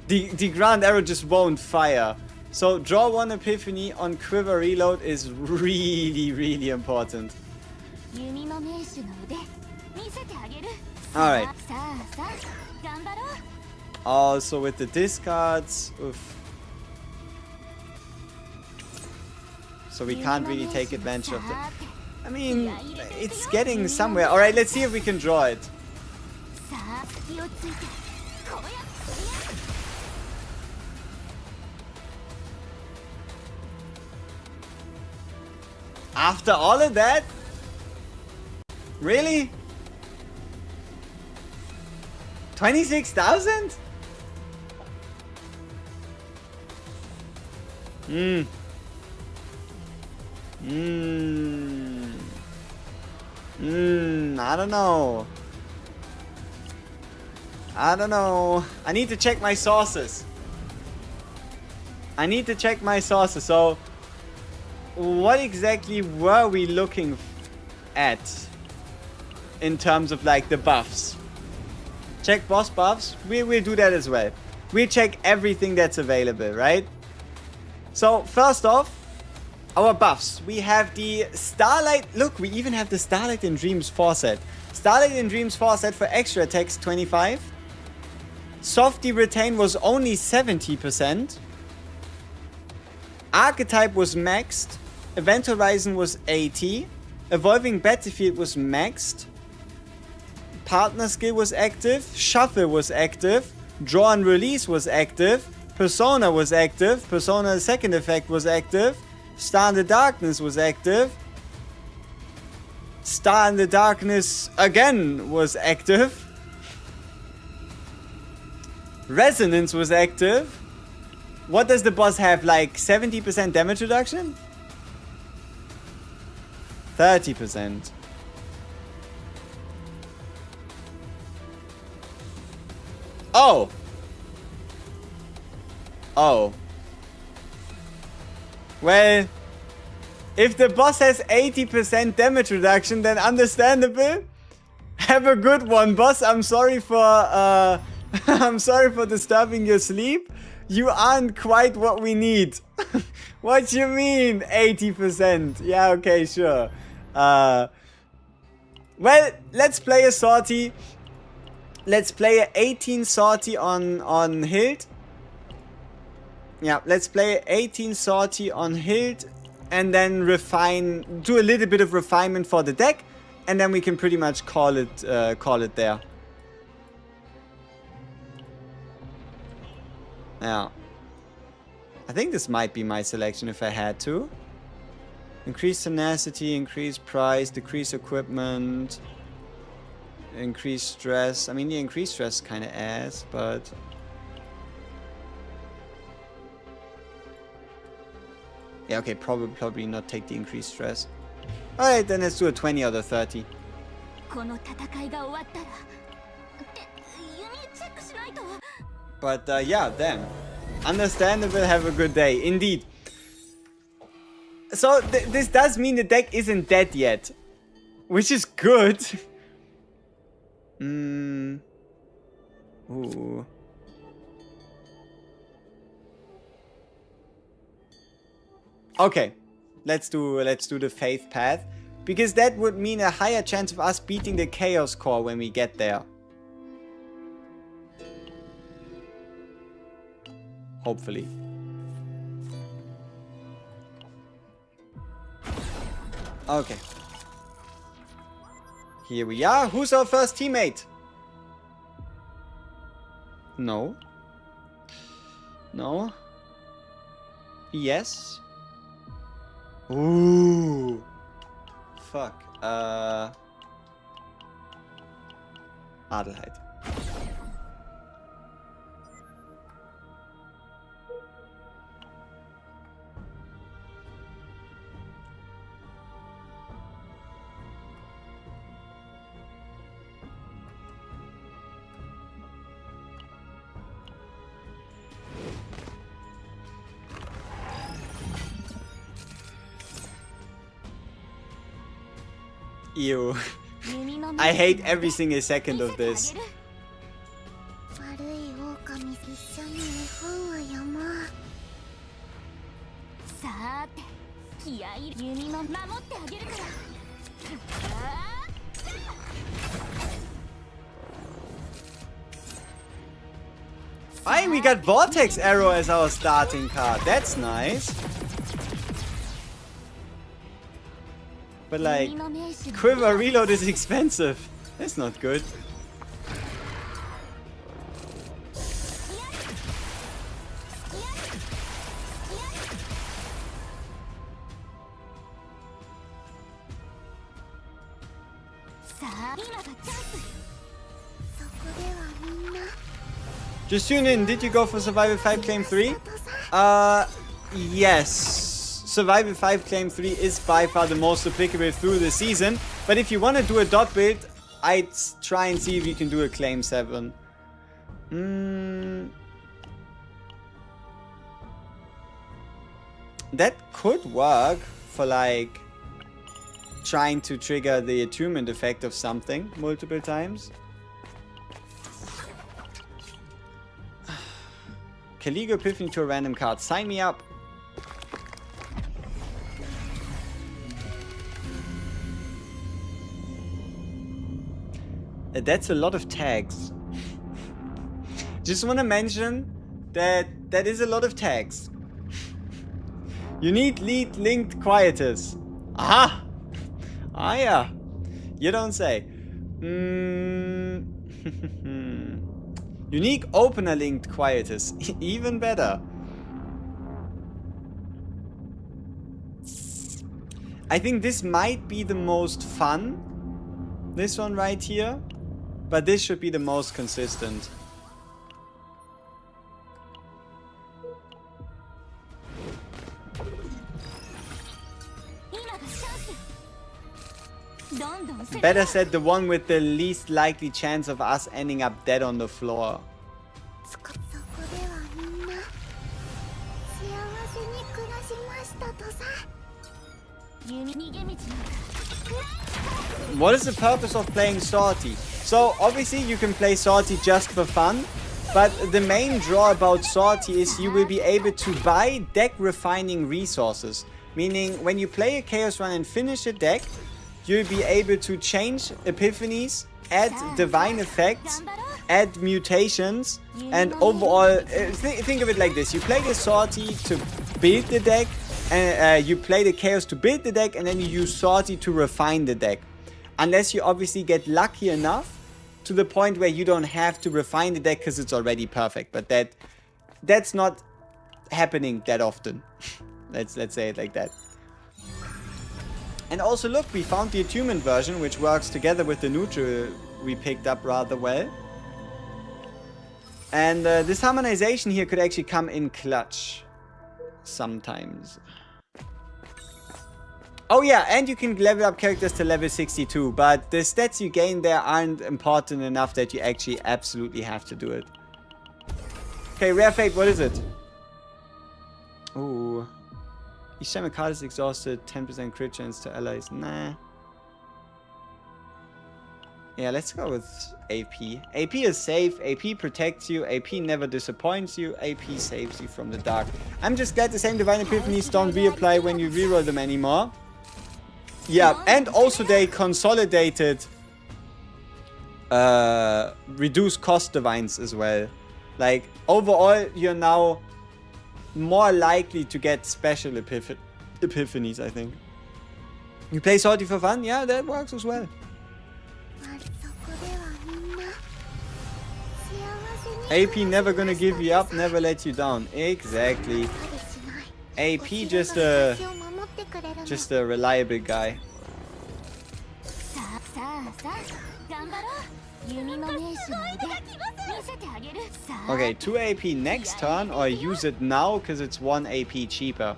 the grand arrow just won't fire. So draw 1 epiphany on quiver reload is really, really important. 弓の名手の腕見せてあげる。 Alright. さあさあ頑張ろう。 Also with the discards, oof. So we can't really take advantage of the... I mean, it's getting somewhere. Alright, let's see if we can draw it. さあ隙をついてこうやって。 After all of that? Really? 26,000? I don't know. I don't know. I need to check my sources. So, what exactly were we looking at in terms of like the buffs? Check boss buffs. We'll do that as well. We'll check everything that's available, right? So first off, our buffs. We have the Starlight. Look, we even have the Starlight in Dreams 4 set. Starlight in Dreams 4 set for extra attacks 25. Softy Retain was only 70%. Archetype was maxed. Event Horizon was 80. Evolving Battlefield was maxed. Partner skill was active. Shuffle was active. Draw and Release was active. Persona was active. Persona second effect was active. Star in the Darkness was active. Star in the Darkness again was active. Resonance was active. What does the boss have? Like 70% damage reduction? 30%. Oh! Oh. Well, if the boss has 80% damage reduction, then understandable. Have a good one, boss. I'm sorry for I'm sorry for disturbing your sleep. You aren't quite what we need. What you mean 80%? Yeah, okay, sure. Well, let's play a sortie. Let's play a 18 sortie on Hild. Yeah, let's play 18 sortie on Hild and then refine, do a little bit of refinement for the deck, and then we can pretty much call it there. Yeah. I think this might be my selection if I had to. Increase tenacity, increase price, decrease equipment, increase stress. I mean, the increased stress is kind of ass, but... yeah, okay, probably not take the increased stress. Alright, then let's do a 20 out of 30. But yeah, damn. Understandable, have a good day. Indeed. So, this does mean the deck isn't dead yet. Which is good. Ooh. Okay. Let's do the Faith path. Because that would mean a higher chance of us beating the Chaos Core when we get there. Hopefully. Okay. Here we are. Who's our first teammate? No. No. Yes. Ooh. Fuck. Adelheid. Ew. I hate every single second of this. Fine, we got Vortex Arrow as our starting card. That's nice. But like, Quiver Reload is expensive. That's not good. Just tune in. Did you go for Survival 5 Claim 3? Yes. Survival 5 Claim 3 is by far the most applicable through the season. But if you want to do a dot build, I'd try and see if you can do a Claim 7. That could work for like trying to trigger the attunement effect of something multiple times. Caligo Epiphany to a random card. Sign me up. That's a lot of tags. Just want to mention that that is a lot of tags. You need lead linked quietus. Aha! Ah yeah. You don't say. Unique opener linked quietus. Even better. I think this might be the most fun. This one right here. But this should be the most consistent. Better said, the one with the least likely chance of us ending up dead on the floor. What is the purpose of playing Sortie? So obviously you can play Sortie just for fun, but the main draw about Sortie is you will be able to buy deck refining resources. Meaning when you play a Chaos Run and finish a deck, you'll be able to change epiphanies, add divine effects, add mutations, and overall, think of it like this. You play the Sortie to build the deck, and you play the Chaos to build the deck, and then you use Sortie to refine the deck. Unless you obviously get lucky enough to the point where you don't have to refine the deck because it's already perfect. But that's not happening that often. Let's say it like that. And also look, we found the attunement version, which works together with the neutral we picked up rather well. And this harmonization here could actually come in clutch sometimes. Oh yeah, and you can level up characters to level 62, but the stats you gain there aren't important enough that you actually absolutely have to do it. Okay, Rare Fate, what is it? Ooh. Each time a card is exhausted, 10% crit chance to allies. Nah. Yeah, let's go with AP. AP is safe, AP protects you, AP never disappoints you, AP saves you from the dark. I'm just glad the same Divine Epiphanies don't reapply when you reroll them anymore. Yeah, and also they consolidated reduced cost divines as well. Like, overall, you're now more likely to get special epiphanies, I think. You play Sortie for fun? Yeah, that works as well. AP never gonna give you up, never let you down. Exactly. AP just a reliable guy. Okay, 2 AP next turn, or use it now because it's 1 AP cheaper.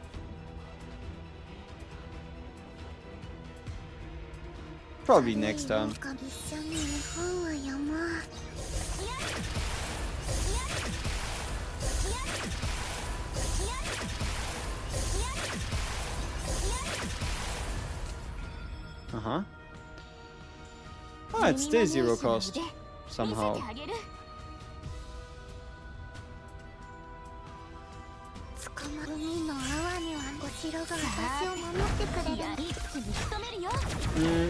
Probably next turn. Uh-huh. Oh, it's still 0 cost. Somehow.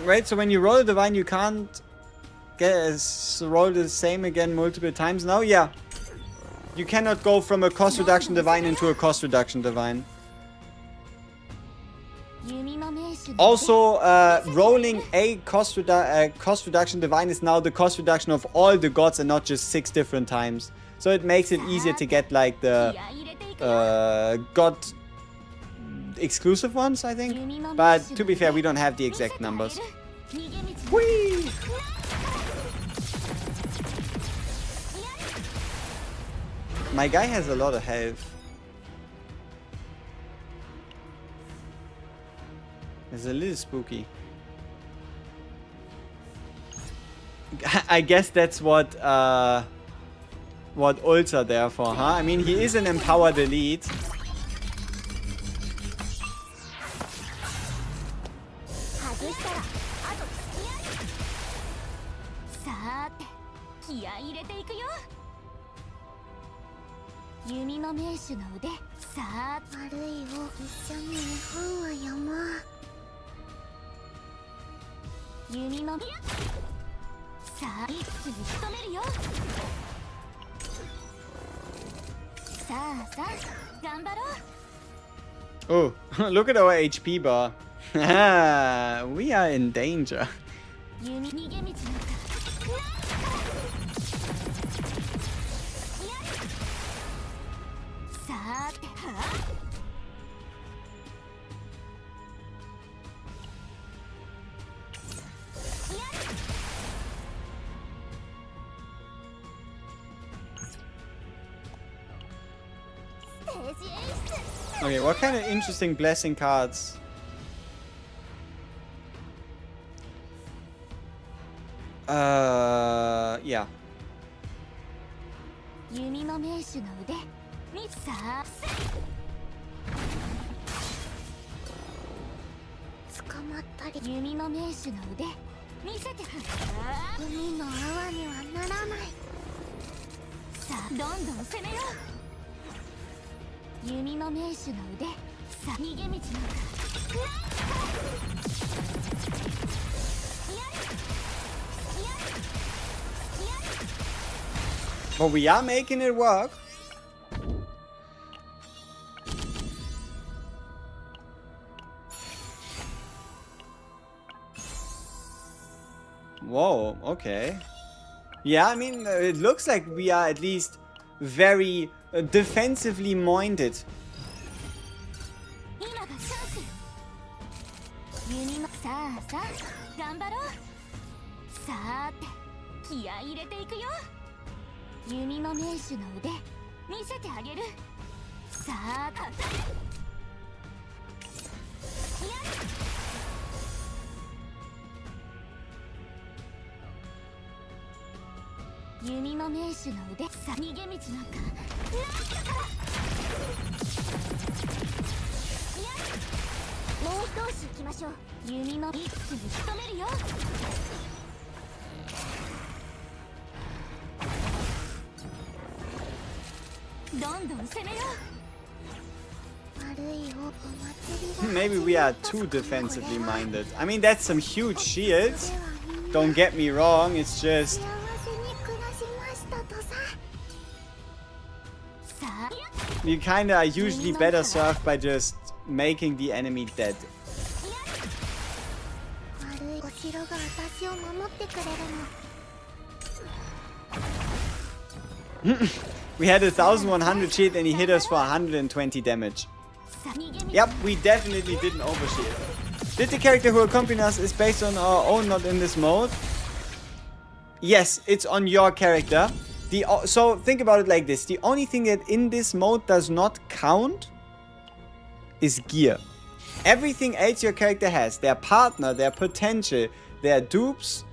Right, so when you roll a divine, you can't roll the same again multiple times now? Yeah. You cannot go from a cost reduction divine into a cost reduction divine. Also, rolling a cost reduction divine is now the cost reduction of all the gods and not just 6 different times. So it makes it easier to get like the god exclusive ones, I think. But to be fair, we don't have the exact numbers. Whee! My guy has a lot of health. It's a little spooky. I guess that's what ults are there for, huh? I mean, he is an empowered elite. Oh, look at our HP bar. We are in danger. Okay, what kind of interesting blessing cards? Yeah. 弓の名手の腕にさあ捕まったり弓の名手の腕見せて海の泡にはならないさあどんどん攻めよう弓の名手の腕さあ逃げ道なんか But we are making it work. Whoa, okay. Yeah, I mean, it looks like we are at least very defensively minded. さあさあ頑張ろうさーて気合い入れていくよ弓の名手の腕見せてあげるさあか弓の名手の腕さ逃げ道なんかないからもう一押し行きましょう弓の一気に仕留めるよどんどん攻めよう Maybe we are too defensively minded. I mean, that's some huge shields. Don't get me wrong, it's just... You kinda are usually better served by just making the enemy dead. We had 1100 shield and he hit us for 120 damage. Yep, we definitely didn't overshield. Did the character who accompanied us is based on our own, not in this mode? Yes, it's on your character. So think about it like this. The only thing that in this mode does not count is gear. Everything else your character has, their partner, their potential, their dupes,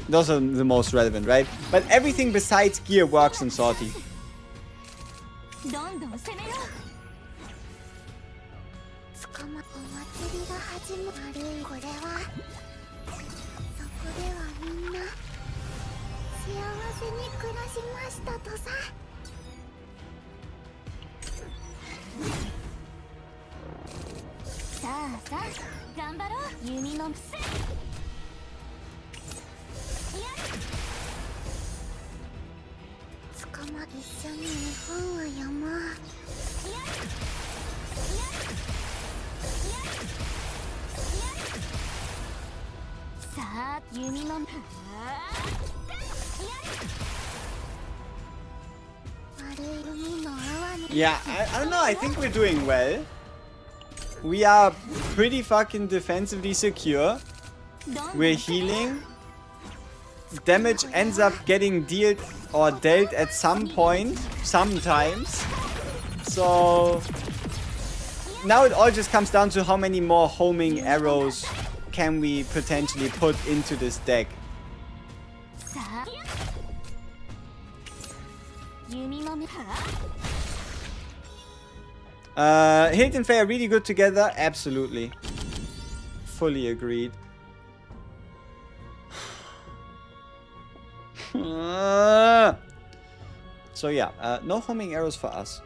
those are the most relevant, right? But everything besides gear works in Sortie. Yeah, I don't know, I think we're doing well. We are pretty fucking defensively secure. We're healing. Damage ends up getting dealt or dealt at some point, sometimes. So now it all just comes down to how many more homing arrows can we potentially put into this deck. Hilt and Faye are really good together. Absolutely. Fully agreed. So yeah, no homing arrows for us.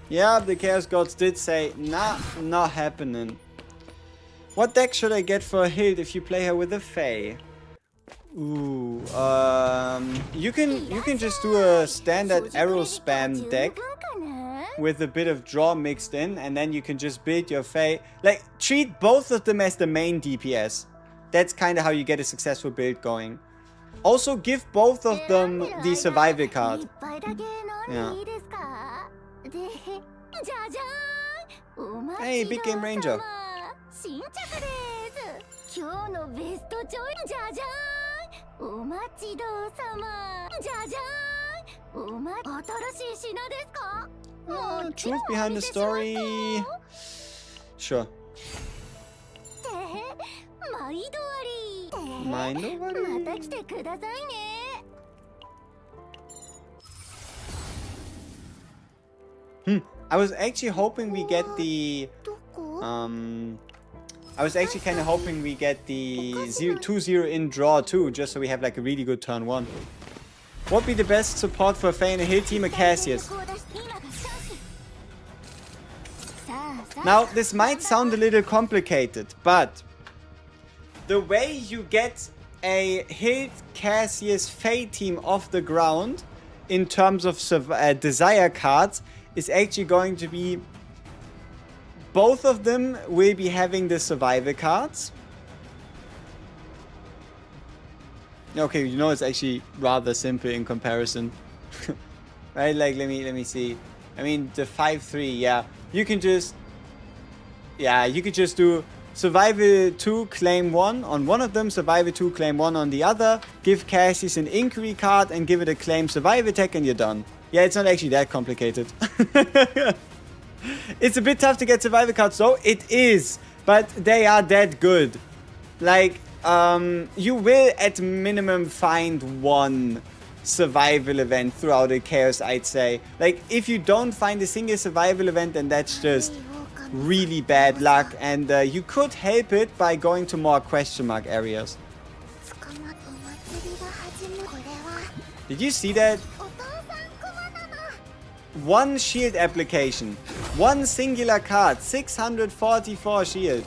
Yeah, the Chaos Gods did say, nah, not happening. What deck should I get for Hild if you play her with a Fae? Ooh, you can just do a standard arrow spam deck with a bit of draw mixed in, and then you can just build your Fae. Like, treat both of them as the main DPS. That's kind of how you get a successful build going. Also, give both of them the survival card. Yeah. Hey, Big Game Ranger. 新着です今日のベストチョイスじゃじゃーんお待ちどうさまじゃじゃーん新しい品ですか Truth behind the story. Sure. 毎度あり毎度ありまた来てくださいね I was actually hoping we get the I was actually kind of hoping we get the 2-0 in draw too, just so we have like a really good turn 1. What would be the best support for a Faye in a hill team? A Cassius. Now, this might sound a little complicated, but the way you get a hit Cassius Faye team off the ground in terms of desire cards is actually going to be both of them will be having the survival cards. Okay, you know it's actually rather simple in comparison. Right, like let me see. I mean the 5-3, yeah. You can just you could just do survival 2 claim 1 on one of them, survival 2 claim 1 on the other, give Cassius an inquiry card and give it a claim survival attack and you're done. Yeah, it's not actually that complicated. It's a bit tough to get survival cards though. It is, but they are that good. Like, you will at minimum find one survival event throughout a chaos, I'd say. Like, if you don't find a single survival event, then that's just really bad luck. And you could help it by going to more question mark areas. Did you see that? One shield application. One singular card. 644 shield.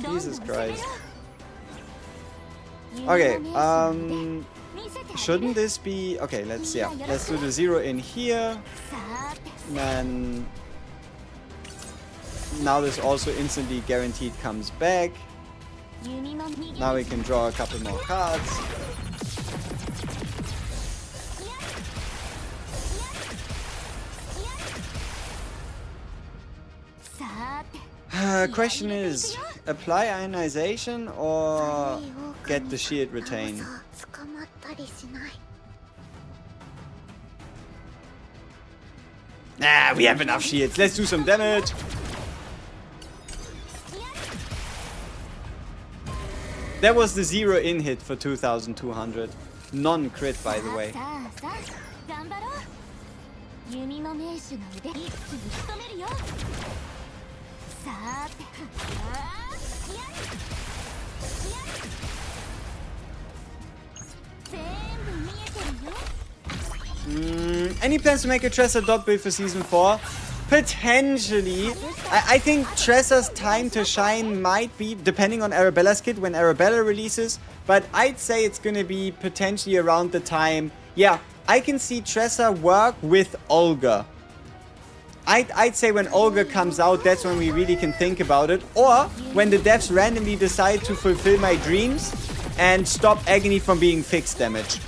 Jesus Christ. Okay, shouldn't this be... Okay, let's do the 0 in here. Then... Now this also instantly guaranteed comes back. Now we can draw a couple more cards. Question is, apply ionization or get the shield retained? Nah, we have enough shields. Let's do some damage. That was the 0 in hit for 2200. Non-crit, by the way. Any plans to make a Tressa dot build for Season 4? Potentially. I think Tressa's time to shine might be, depending on Arabella's kit, when Arabella releases. But I'd say it's gonna be potentially around the time... Yeah, I can see Tressa work with Olga. I'd say when Olga comes out, that's when we really can think about it. Or when the devs randomly decide to fulfill my dreams and stop Agony from being fixed damage.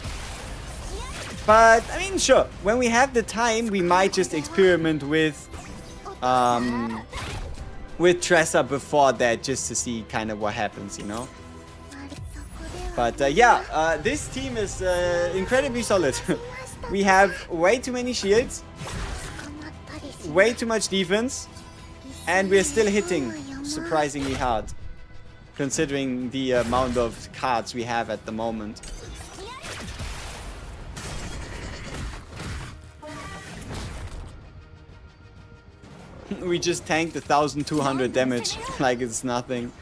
But, I mean, sure, when we have the time, we might just experiment with Tressa before that, just to see kind of what happens, you know? But, yeah, this team is incredibly solid. We have way too many shields, way too much defense, and we're still hitting surprisingly hard, considering the amount of cards we have at the moment. We just tanked 1200 damage like it's nothing.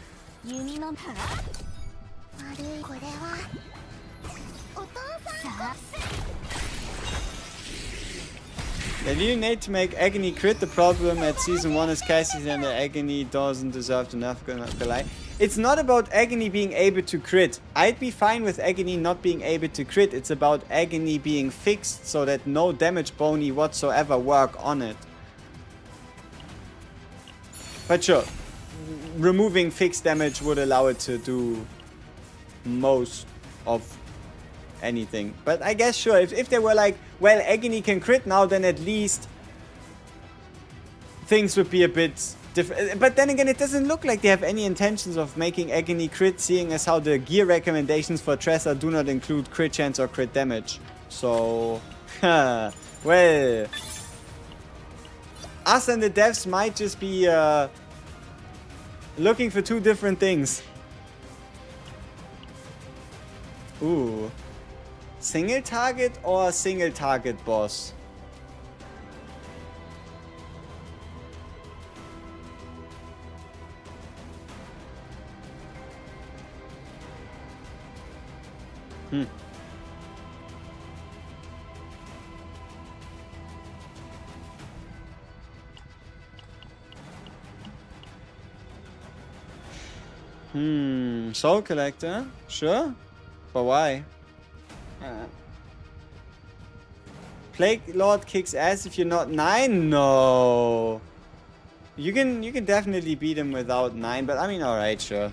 Yeah, do you need to make Agony crit? The problem at Season 1 is Cassius and the Agony doesn't deserve enough. It's not about Agony being able to crit. I'd be fine with Agony not being able to crit. It's about Agony being fixed so that no damage bony whatsoever work on it. But sure, removing fixed damage would allow it to do most of anything. But I guess sure, if they were like, well, Agony can crit now, then at least things would be a bit But then again, it doesn't look like they have any intentions of making Agony crit, seeing as how the gear recommendations for Tressa do not include crit chance or crit damage. So, well, us and the devs might just be looking for two different things. Ooh. Single target or single target boss? Soul Collector? Sure? But why? Plague Lord kicks ass if you're not 9? No. You can definitely beat him without 9, but I mean, alright, sure.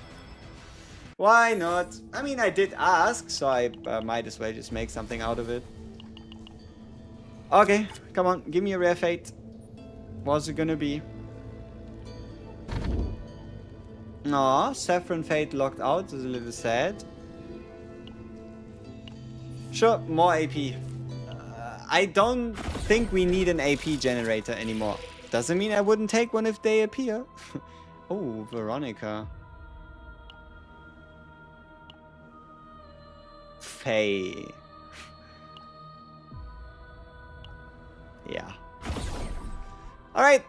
Why not? I mean, I did ask, so I might as well just make something out of it. Okay, come on, give me a rare fate. What's it gonna be? Aw, Saffron Fate locked out is a little sad. Sure, more AP. I don't think we need an AP generator anymore. Doesn't mean I wouldn't take one if they appear. Oh, Veronica. Faye. Yeah. Alright.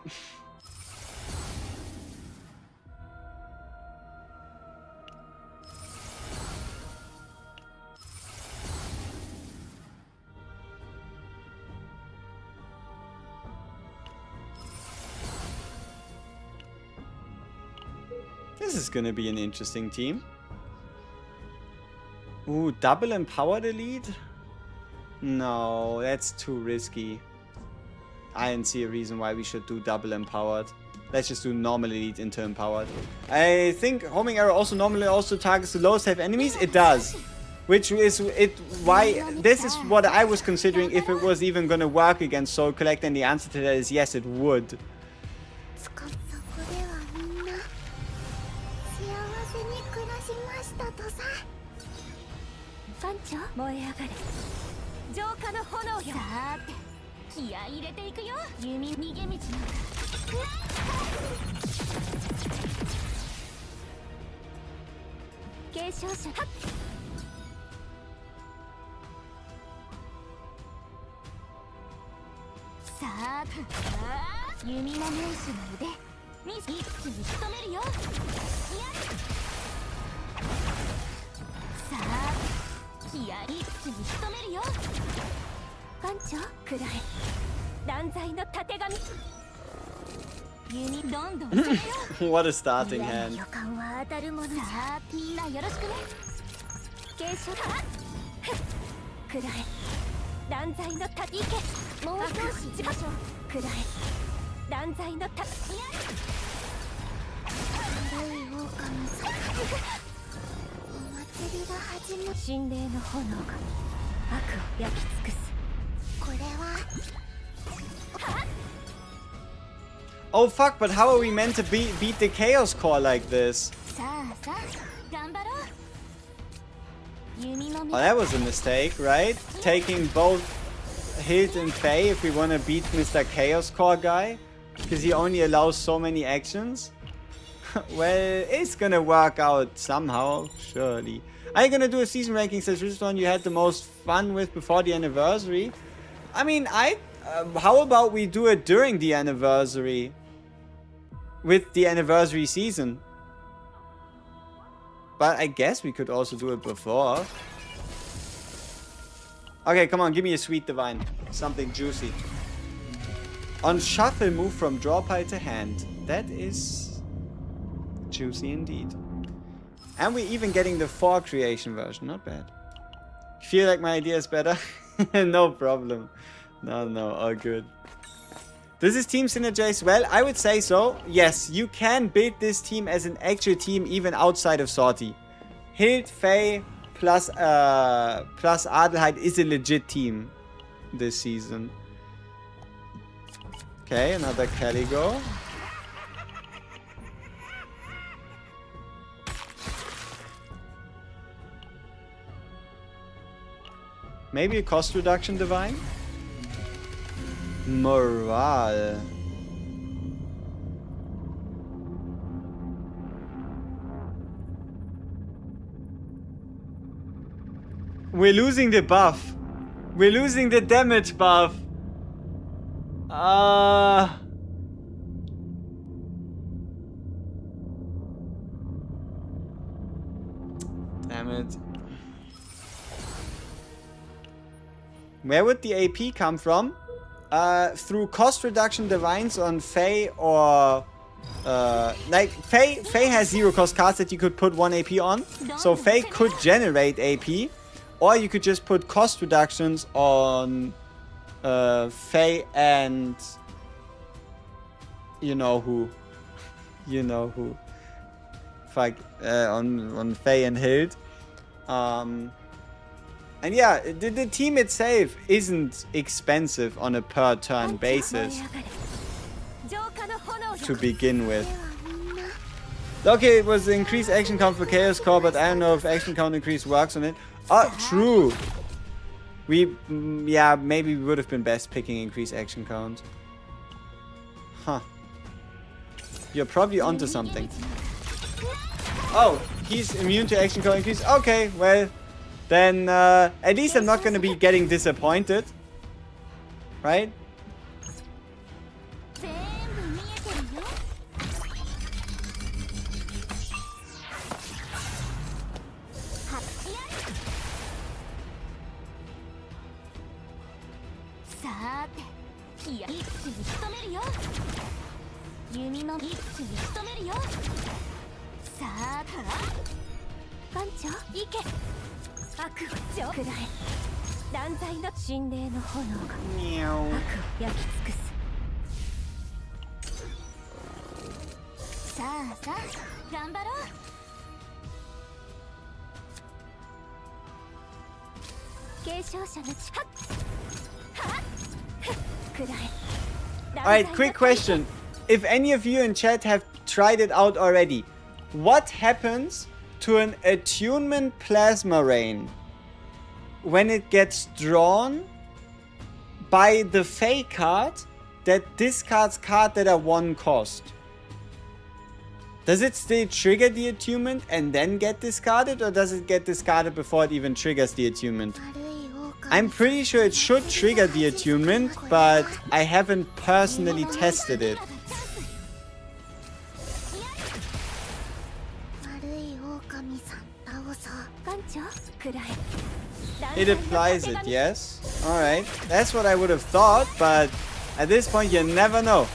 This is gonna be an interesting team. Ooh, double empowered elite? No, that's too risky. I didn't see a reason why we should do double empowered. Let's just do normal elite into empowered. I think homing arrow also normally also targets the lowest health enemies. It does. Which is why this is what I was considering if it was even gonna work against Soul Collector, and the answer to that is yes, it would. What a starting hand. Oh fuck, but how are we meant to beat the Chaos Core like this? Oh, that was a mistake, right? Taking both Hild and Faye if we want to beat Mr. Chaos Core guy. Because he only allows so many actions. Well, it's gonna work out somehow, surely. Are you gonna do a season ranking says which one you had the most fun with before the anniversary? I mean, how about we do it during the anniversary? With the anniversary season. But I guess we could also do it before. Okay, come on, give me a sweet divine. Something juicy. On shuffle, move from draw pile to hand. That is juicy indeed. And we're even getting the 4 creation version. Not bad. Feel like my idea is better? No problem. No, all good. Does this team synergize well? I would say so. Yes, you can build this team as an actual team even outside of Sortie. Hild, Faye, plus Adelheid is a legit team this season. Okay, another Caligo. Maybe a cost reduction divine? Morale. We're losing the buff. We're losing the damage buff. Damn it. Where would the AP come from? Through cost reduction divines on Faye or... like, Faye has 0 cost cards that you could put 1 AP on. So Faye could generate AP. Or you could just put cost reductions on Faye and... You know who. You know who. Fuck. On Faye and Hild. And yeah, the team itself isn't expensive on a per turn basis to begin with. Okay, it was the increased action count for Chaos Core, but I don't know if action count increase works on it. Oh, true. Yeah, maybe we would have been best picking increased action count. Huh. You're probably onto something. Oh, he's immune to action count increase. Okay, well, then at least I'm not going to be getting disappointed. Right? Alright, quick question. If any of you in chat have tried it out already, what happens to an attunement plasma rain when it gets drawn by the Fae card that discards cards that are 1 cost? Does it still trigger the attunement and then get discarded, or does it get discarded before it even triggers the attunement? I'm pretty sure it should trigger the attunement, but I haven't personally tested it. It applies it, yes. Alright, that's what I would have thought, but at this point you never know.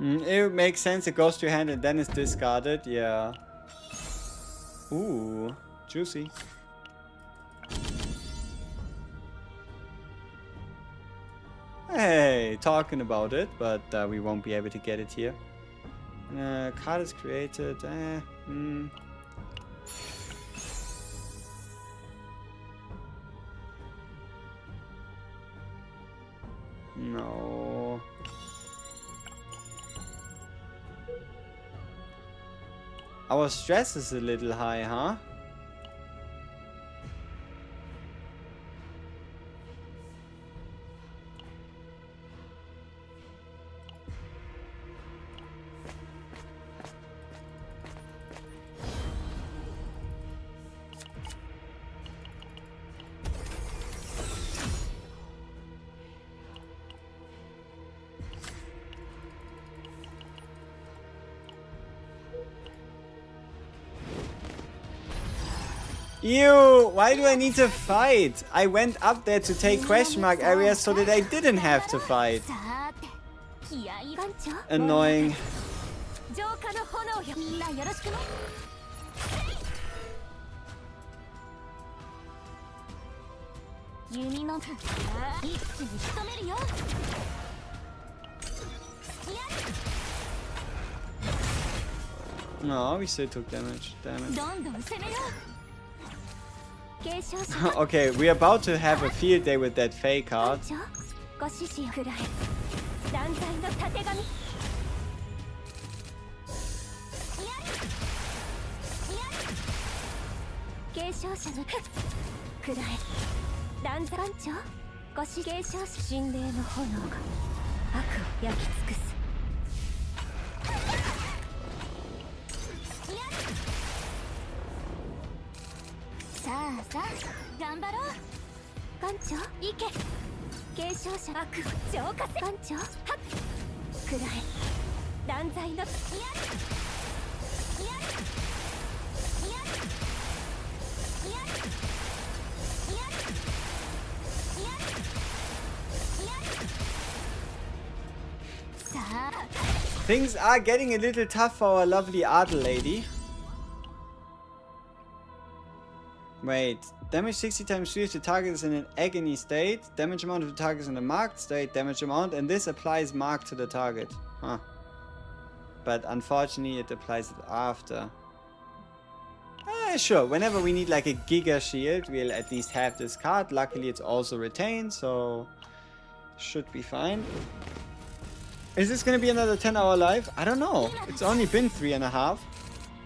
It makes sense. It goes to your hand and then it's discarded. Yeah. Ooh, juicy. Hey, talking about it, but we won't be able to get it here. Card is created. No. Our stress is a little high, huh? Ew, why do I need to fight? I went up there to take question mark areas so that I didn't have to fight. Annoying. 弓の一気に仕留めるよ。No, we still took damage. Damn it. どんどん攻めよう。継承者 Okay, we're about to have a field day with that Fey 艦 card. 長ご指示をくらえ。断罪のたてがみ。継承者のくらえ。断罪艦長ご指継承者神霊の炎が悪を焼き尽くす。さあさあ頑張ろう。艦長行け。継承者悪を浄化せ。艦長はっくらえ。断罪のさあ Things are getting a little tough for our lovely Adel lady. Wait, damage 60 times 3 if the target is in an agony state, damage amount if the target is in a marked state, damage amount, and this applies mark to the target. Huh. But unfortunately it applies it after. Sure, whenever we need like a Giga Shield, we'll at least have this card. Luckily it's also retained, so should be fine. Is this gonna be another 10-hour live? I don't know. It's only been 3.5.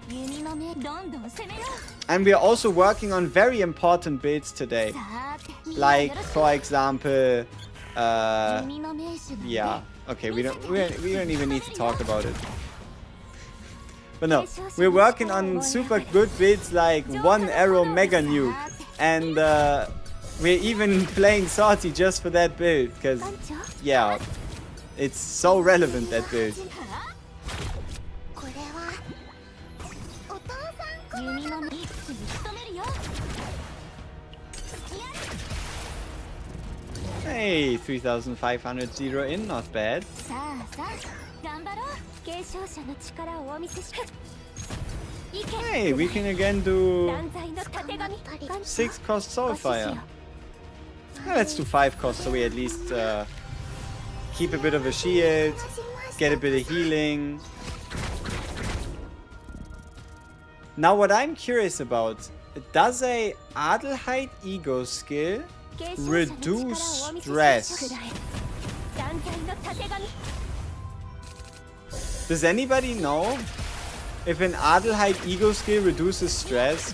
弓の目どんどん攻めよう。 And we are also working on very important builds today. さあ Like, for example, 弓の名手が yeah. Okay, we don't even need to talk about it. But no, we're working on super good builds like One Arrow Mega Nuke. And we're even playing Salty just for that build. Because, 艦長 yeah, it's so relevant, that build. これはお父さん弓の目一気に仕留めるよ。 Hey, 3,500 zero in, not bad. さあさあ頑張ろう。継承者の力をお見せし行け。 Hey, we can again do 断罪のたてがみ。艦長 6 cost ご指示 Soulfire. を Yeah, let's do 5 cost so we at least keep a bit of a shield, get a bit of healing. Now what I'm curious about, does a Adelheid ego skill 継承者の reduce 力をお見せし stress? くらえ。断罪のたてがみ。 Does anybody know if an Adelheid ego skill reduces stress?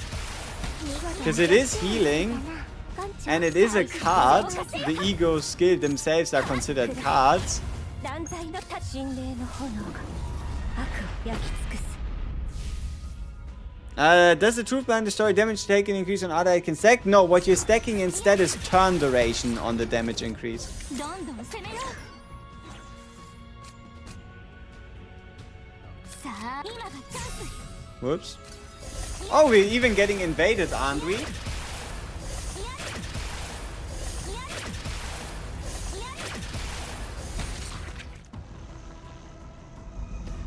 Because it is healing and it is a card. The ego skill themselves are considered cards. 断罪のた神霊の炎が悪を焼き尽くす。 Does the truth behind the story damage taken increase on Adelheid can stack? No, what you're stacking instead is turn duration on the damage increase. どんどん攻めよう。さあ今がチャンス。 Whoops. Oh, we're even getting invaded, aren't we?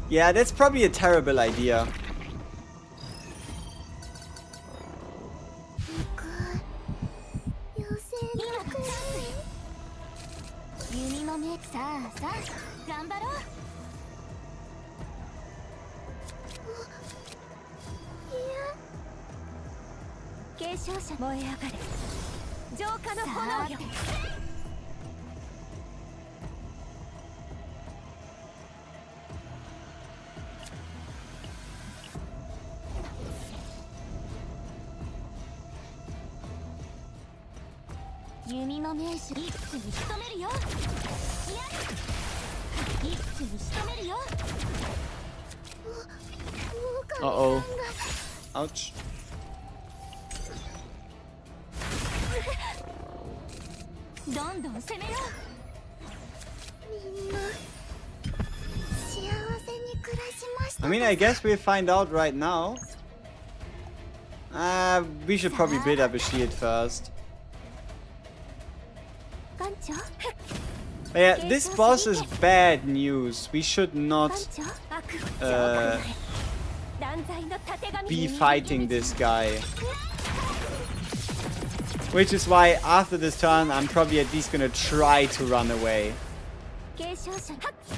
Yeah, that's probably a terrible idea. 今がチャンス。弓の目さあさあ頑張ろう。継承者燃え上がれ。浄化の炎よ。弓の名手一気に仕留めるよ。一気に仕留めるよ。 Uh-oh. Ouch. どんどん攻めよう。みんな幸せに暮らしました。 I mean, I guess we'll find out right now. We should probably build up a shield first. 艦長 But yeah, this boss is bad news. We should not 艦長悪を浄化え。断罪のたてがみ。 be fighting this guy. Which is why after this turn, I'm probably at least gonna try to run away.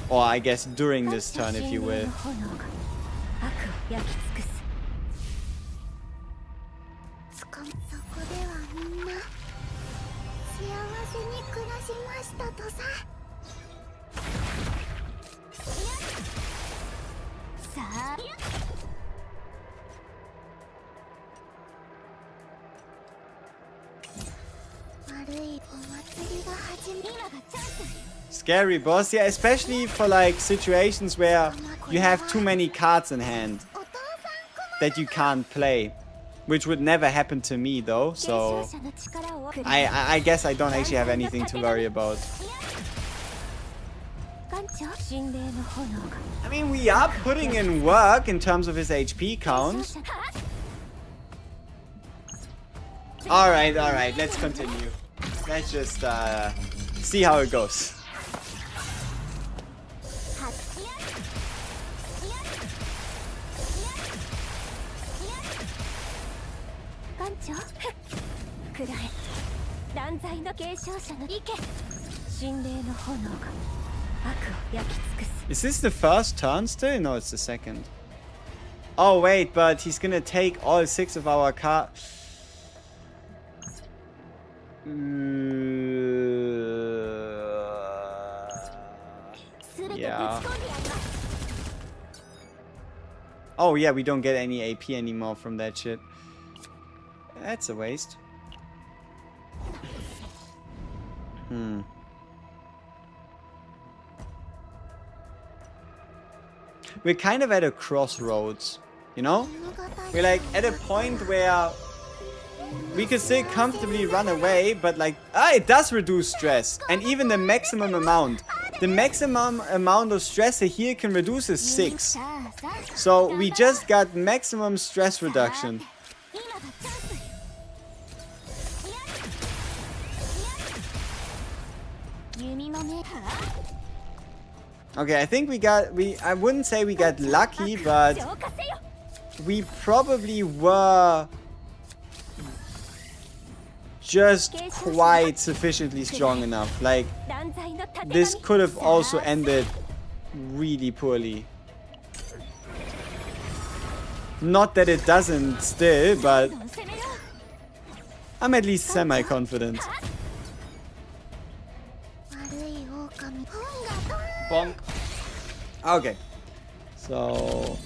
Or I guess during this turn, if you will. そこではみんな幸せに暮らしましたとさ。さあ悪いお祭りが始め。今がチャンス。 Scary boss, yeah, especially for like situations where you have too many cards in hand that you can't play, which would never happen to me though, so I guess I don't actually have anything to worry about. I mean, we are putting in work in terms of his HP count. Alright, let's continue. Let's just see how it goes. Is this the first turn still? No, it's the second. Oh wait, but he's gonna take all 6 of our cards. Yeah. Oh yeah, we don't get any AP anymore from that shit. That's a waste. We're kind of at a crossroads, you know? We're like at a point where we could still comfortably run away, but like, it does reduce stress. And even the maximum amount. The maximum amount of stress a heal can reduce is 6. So we just got maximum stress reduction. Okay, I think I wouldn't say we got lucky, but we probably were just quite sufficiently strong enough. Like, this could have also ended really poorly. Not that it doesn't still, but I'm at least semi-confident. Bonk. Okay. So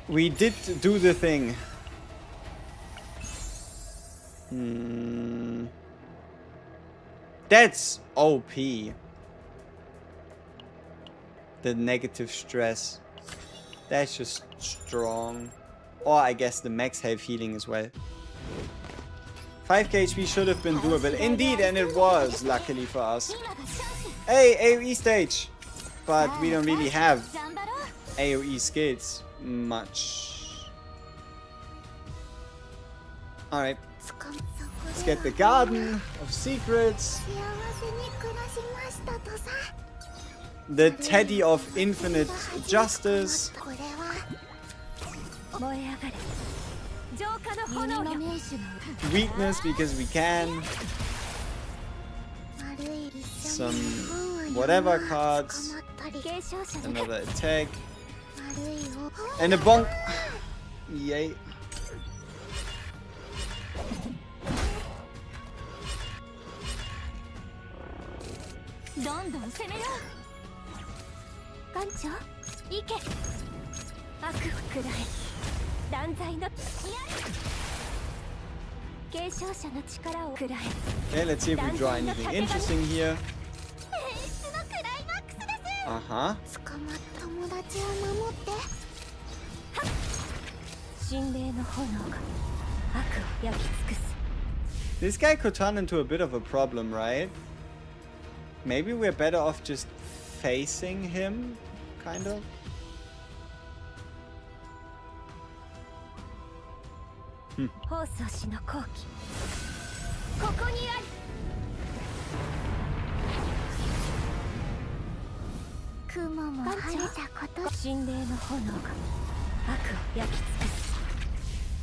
we did do the thing. That's OP. The negative stress. That's just strong. Or I guess the max health healing as well. 5k HP should have been doable. Indeed, and it was, luckily for us. Hey, AoE stage! But we don't really have AoE skills much. Alright. Let's get the Garden of Secrets. The Teddy of Infinite Justice. Weakness because we can. Some whatever cards. Another attack. And a bonk. Yay. Okay, let's see if we draw anything interesting here. Uh-huh. This guy could turn into a bit of a problem, right? Maybe we're better off just facing him, kind of.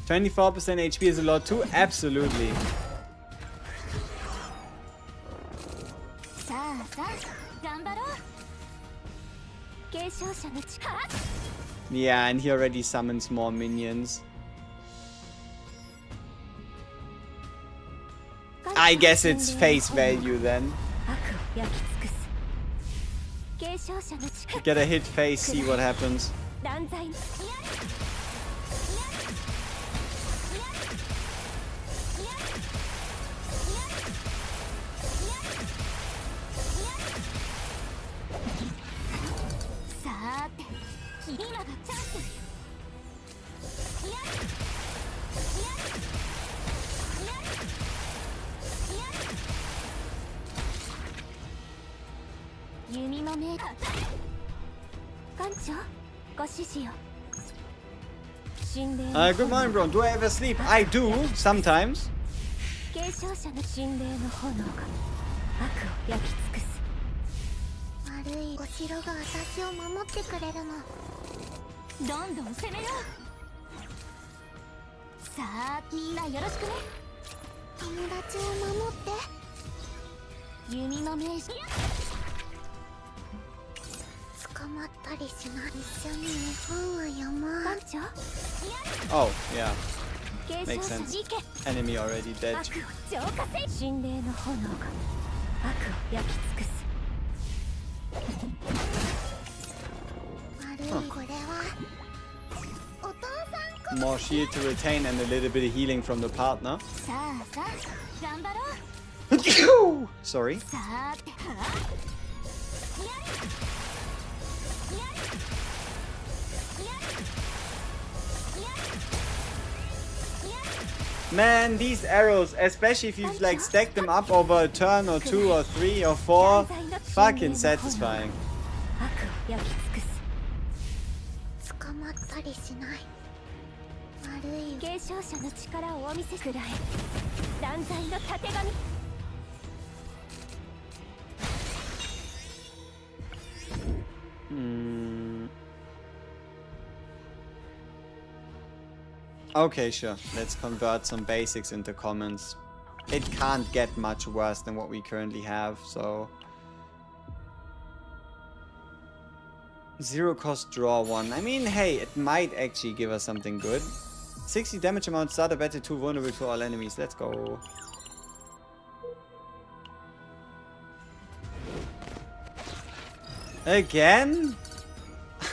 24% HP is a lot too? Absolutely. Yeah, and he already summons more minions. I guess it's face value then. Get a hit face, see what happens. Good morning, bro. Do I ever sleep? I do, sometimes. 継承者の神霊の炎が悪を焼き尽くす。悪いお城が私を守ってくれるの。どんどん攻めよう。さあ、みんなよろしくね。友達を守って。弓の名手。捕まったりしない。一緒に絵本を読もう。艦長？ Oh, yeah. Makes sense. Enemy already dead. 神霊の炎が悪を焼き尽くす。悪いこれはお父さん。 More shield to retain and a little bit of healing from the partner. さあさあ頑張ろう。Sorry. さあて。Man, these arrows, especially if you've like stacked them up over a turn or 2 or 3 or 4, fucking satisfying. 捕まったりしない。悪い継承者の力をお見せくらい。断罪のたてがみ。Okay, sure. Let's convert some basics into commons. It can't get much worse than what we currently have, so... Zero cost draw 1. I mean, hey, it might actually give us something good. 60 damage amount, starter battle 2, vulnerable to all enemies. Let's go. Again?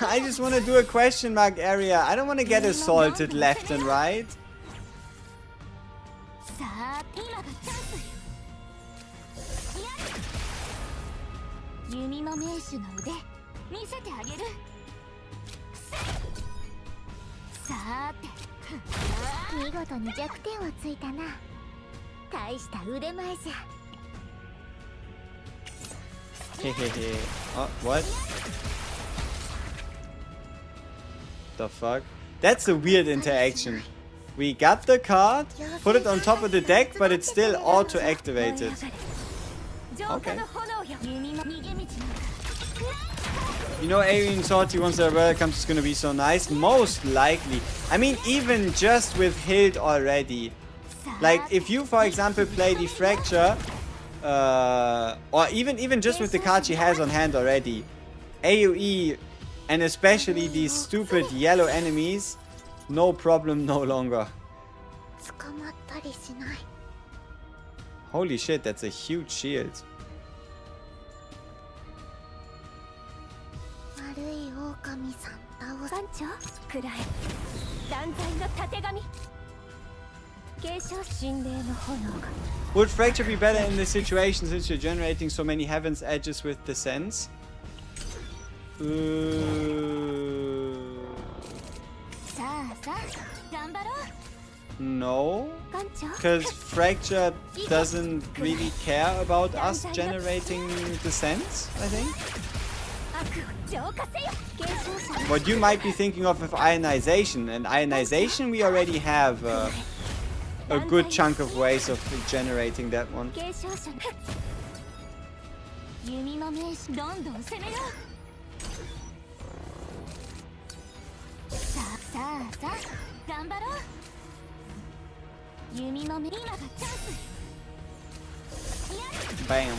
I just want to do a question mark area. I don't want to get assaulted left and right. Hehehe. Oh, what? The fuck? That's a weird interaction. We got the card, put it on top of the deck, but it's still auto-activated. Okay. You know, Alien Salty once their welcomes is gonna be so nice. Most likely. I mean, even just with Hild already. Like, if you, for example, play the Fracture, or even just with the card she has on hand already, AoE, and especially these stupid yellow enemies, no problem no longer. Holy shit, that's a huge shield. Would Fracture be better in this situation since you're generating so many Heaven's Edges with the Sense? No, because Fracture doesn't really care about us generating the Sense, I think. What you might be thinking of with Ionization, and Ionization we already have a good chunk of ways of generating that one. Bam.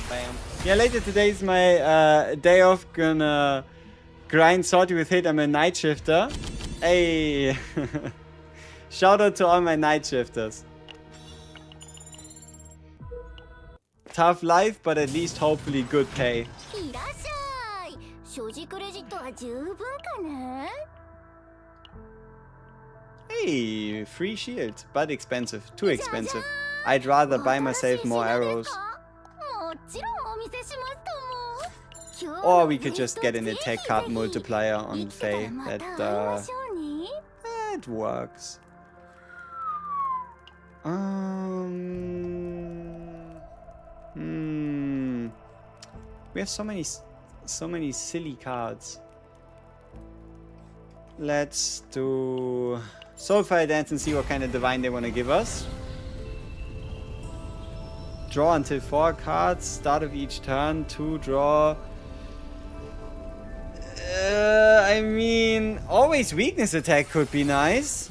Bam. Yeah, later today is my day off. Gonna grind Salty with Hit. I'm a night shifter. Hey. Shout out to all my night shifters. Tough life, but at least hopefully good pay. Hey, free shield, but expensive. Too expensive. I'd rather buy myself more arrows. Or we could just get an attack card multiplier on Faye. That works. We have so many silly cards. Let's do Soulfire Dance and see what kind of divine they want to give us. Draw until 4 cards. Start of each turn. 2 draw. I mean, always weakness attack could be nice.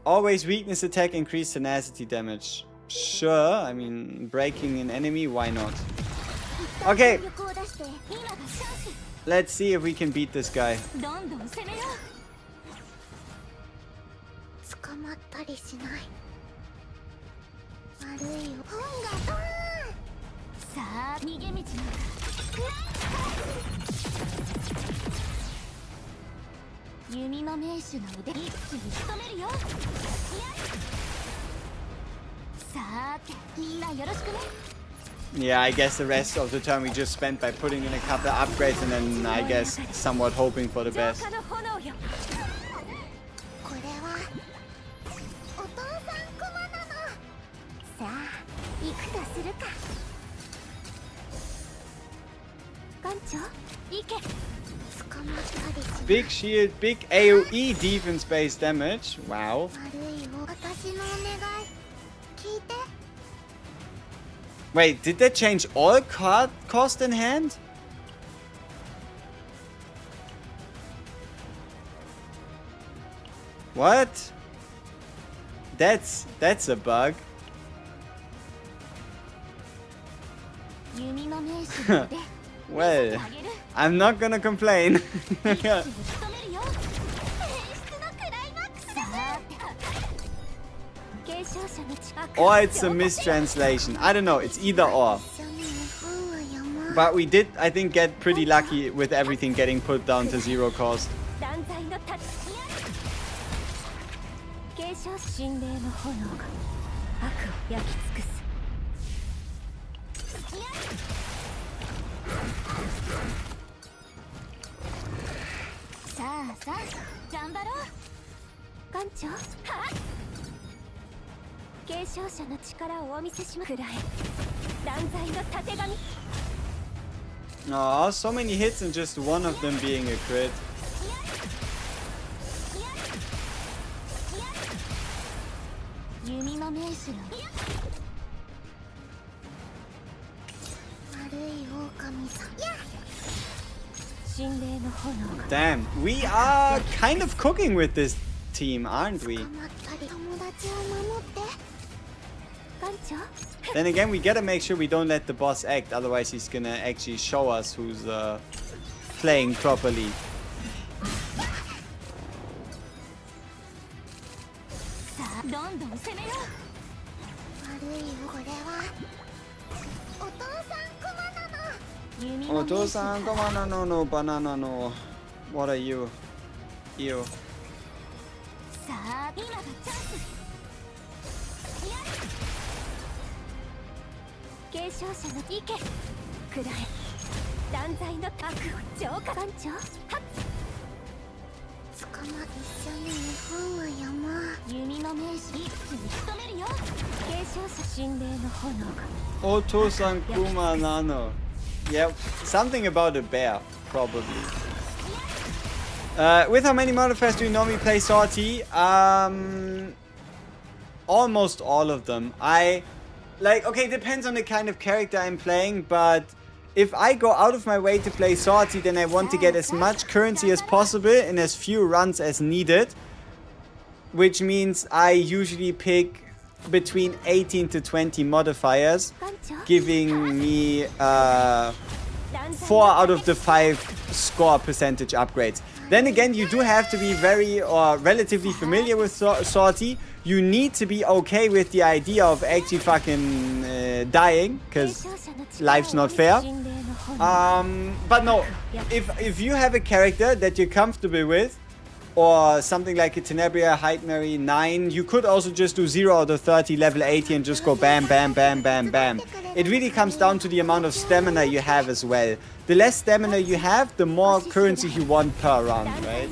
Always weakness attack, increase tenacity damage. Sure, I mean, breaking an enemy, why not? Okay. Let's see if we can beat this guy. Yeah, I guess the rest of the turn we just spent by putting in a couple of upgrades and then I guess somewhat hoping for the best. Big shield, big AoE defense based damage. Wow. Wait, did that change all card cost in hand? What? That's a bug. Well, I'm not gonna complain. Or it's a mistranslation. I don't know, it's either or. But we did, I think, get pretty lucky with everything getting put down to 0 cost. Oh, so many hits and just one of them being a crit. Damn, we are kind of cooking with this team, aren't we? Then again, we gotta make sure we don't let the boss act, otherwise he's gonna actually show us who's playing properly. Oto-san, banana no, banana no. What are you? You. Oto-san Kuma Nano. Yeah, something about a bear, probably. With how many modifiers do you normally play Sortie? Almost all of them. Okay, depends on the kind of character I'm playing, but if I go out of my way to play Sortie, then I want to get as much currency as possible in as few runs as needed. which means I usually pick between 18 to 20 modifiers, giving me 4 out of the 5 score percentage upgrades. Then again, you do have to be very or relatively familiar with Sortie. You need to be okay with the idea of actually fucking dying, because life's not fair. But no, if you have a character that you're comfortable with, or something like a Tenebria, Heightmary 9, you could also just do 0 out of 30, level 80, and just go bam, bam, bam, bam, bam. It really comes down to the amount of stamina you have as well. The less stamina you have, the more currency you want per round, right?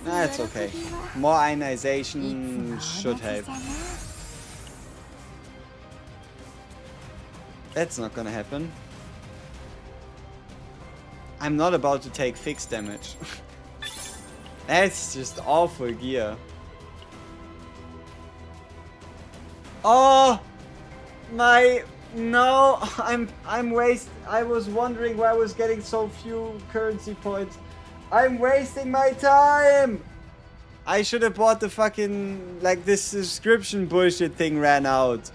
That's okay. More ionization should help. That's not gonna happen. I'm not about to take fixed damage. That's just awful gear. Oh my, no, I'm wasting. I was wondering why I was getting so few currency points. I'm wasting my time. I should have bought the fucking, like, this subscription bullshit thing ran out.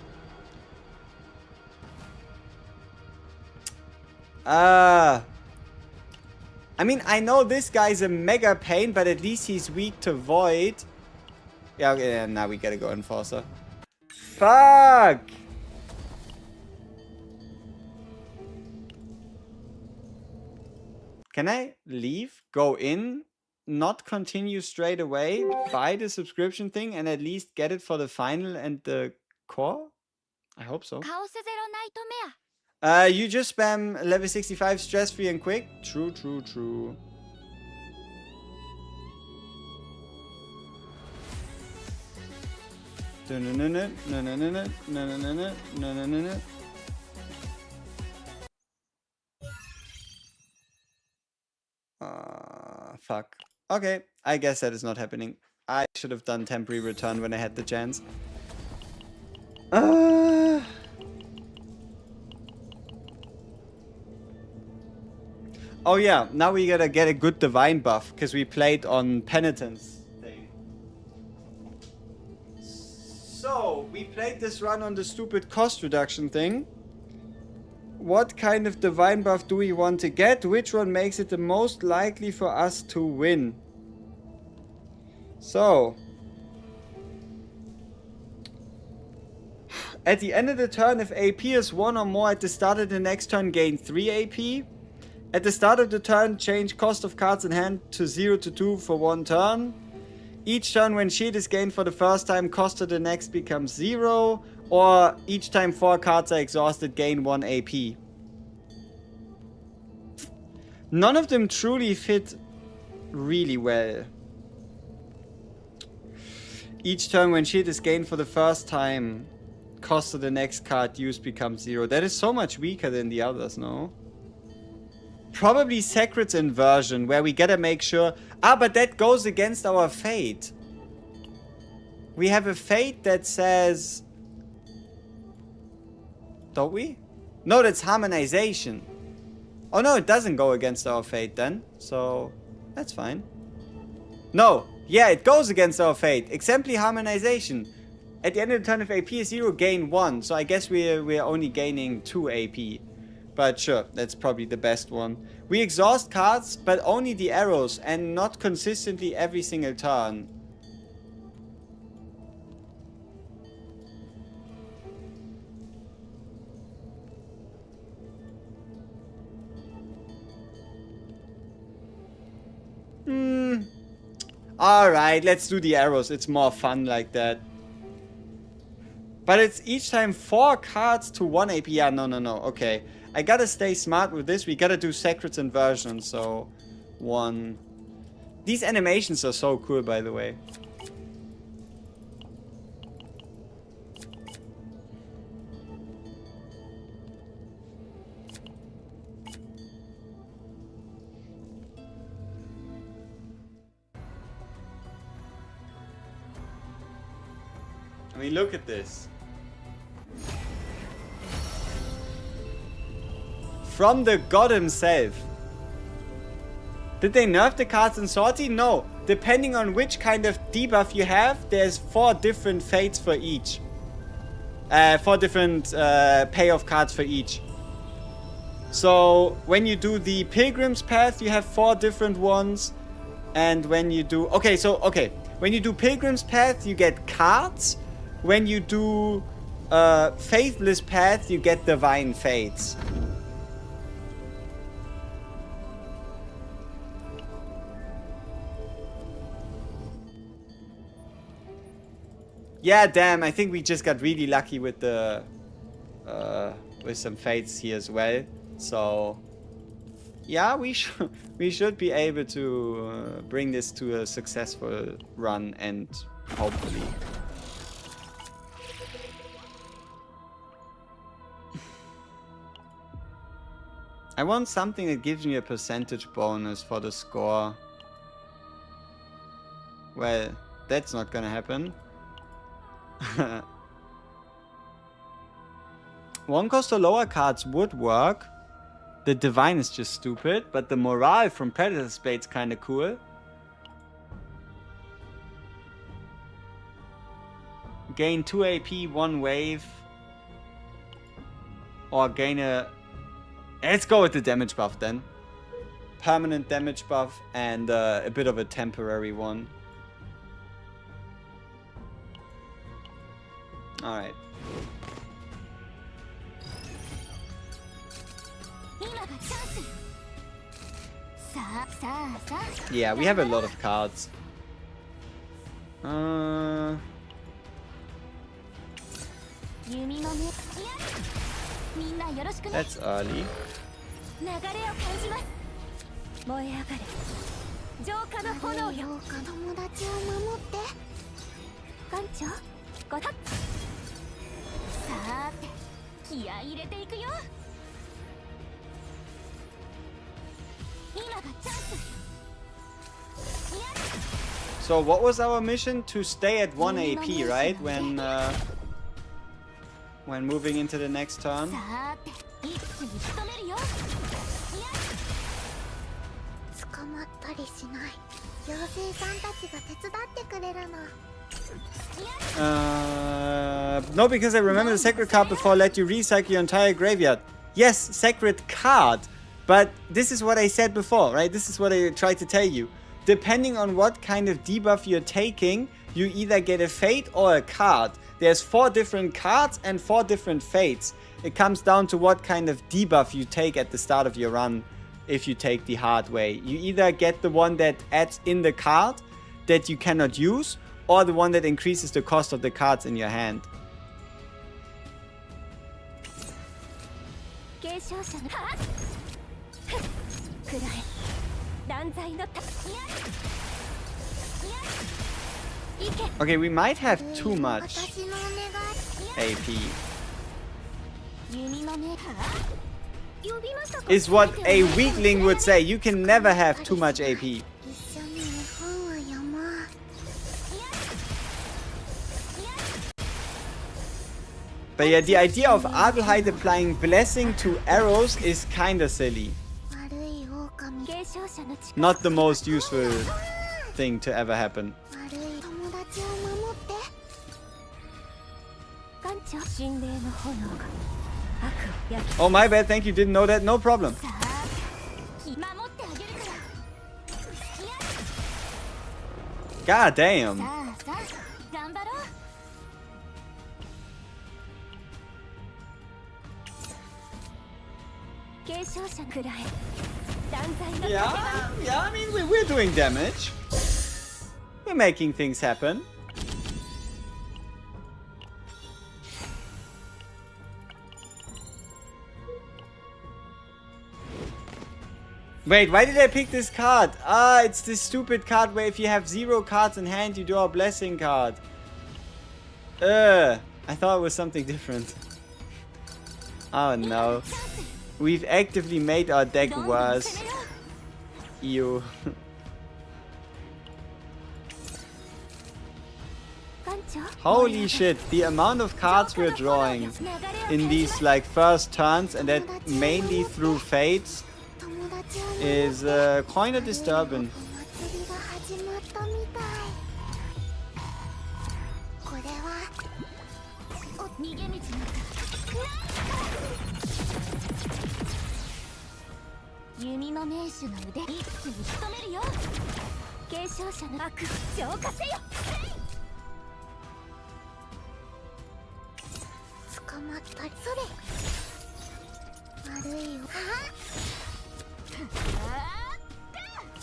I mean, I know this guy's a mega pain, but at least he's weak to Void. Yeah, okay, yeah, now we gotta go Enforcer. Fuck! Can I leave, go in, not continue straight away, buy the subscription thing, and at least get it for the final and the core? I hope so. You just spam level 65 stress-free and quick? True, true, true. Fuck. Okay, I guess that is not happening. I should have done temporary return when I had the chance. Oh yeah, now we gotta get a good divine buff, because we played on Penitence thing. So, we played this run on the stupid cost reduction thing. What kind of divine buff do we want to get? Which one makes it the most likely for us to win? So, at the end of the turn, if AP is 1 or more at the start of the next turn, gain 3 AP. At the start of the turn, change cost of cards in hand to 0 to 2 for 1 turn. Each turn when shield is gained for the first time, cost of the next becomes 0. Or each time 4 cards are exhausted, gain 1 AP. None of them truly fit really well. Each turn when shield is gained for the first time, cost of the next card used becomes 0. That is so much weaker than the others, no? Probably Sacred's Inversion, where we gotta make sure... Ah, but that goes against our fate. We have a fate that says... Don't we? No, that's Harmonization. Oh no, it doesn't go against our fate then. So, that's fine. No, yeah, it goes against our fate. Exemplary Harmonization. At the end of the turn, if AP is 0, gain 1. So I guess we're only gaining 2 AP. But sure, that's probably the best one. We exhaust cards, but only the arrows, and not consistently every single turn. Alright, let's do the arrows. It's more fun like that. But it's each time 4 cards to 1 AP. Yeah, no. Okay. I gotta stay smart with this. We gotta do Sacred's Inversion. So, 1. These animations are so cool, by the way. I mean, look at this. from the god himself. Did they nerf the cards in Sortie? No. Depending on which kind of debuff you have, there's 4 different fates for each. 4 different payoff cards for each. So when you do the Pilgrim's Path, you have 4 different ones. And when you do... Okay. When you do Pilgrim's Path, you get cards. When you do Faithless Path, you get Divine Fates. Yeah, damn, I think we just got really lucky with the with some fates here as well. So yeah, we should be able to bring this to a successful run, and hopefully. I want something that gives me a percentage bonus for the score. Well, that's not gonna happen. One cost or lower cards would work. The Divine is just stupid, but the Morale from Predator Spade's kinda cool. Gain 2 AP, 1 wave. Or gain a... Let's go with the damage buff then. Permanent damage buff and a bit of a temporary one. Alright. Yeah, we have a lot of cards. That's early. So what was our mission? To stay at 1 AP, right? When moving into the next turn. No, because I remember the sacred card before let you recycle your entire graveyard. Yes, sacred card. But this is what I said before, right? This is what I tried to tell you. Depending on what kind of debuff you're taking, you either get a fate or a card. There's 4 different cards and 4 different fates. It comes down to what kind of debuff you take at the start of your run. If you take the hard way, you either get the one that adds in the card that you cannot use, or the one that increases the cost of the cards in your hand. Okay, we might have too much AP. Is what a weakling would say. You can never have too much AP. But yeah, the idea of Adelheid applying Blessing to arrows is kinda silly. Not the most useful thing to ever happen. Oh, my bad, thank you, didn't know that, no problem. God damn. Yeah, I mean, we're doing damage. We're making things happen. Wait, why did I pick this card? Ah, it's this stupid card where if you have 0 cards in hand, you draw a blessing card. I thought it was something different. Oh no. We've actively made our deck worse. Ew. Holy shit, the amount of cards we're drawing in these like first turns, and that mainly through fates, is kind of disturbing.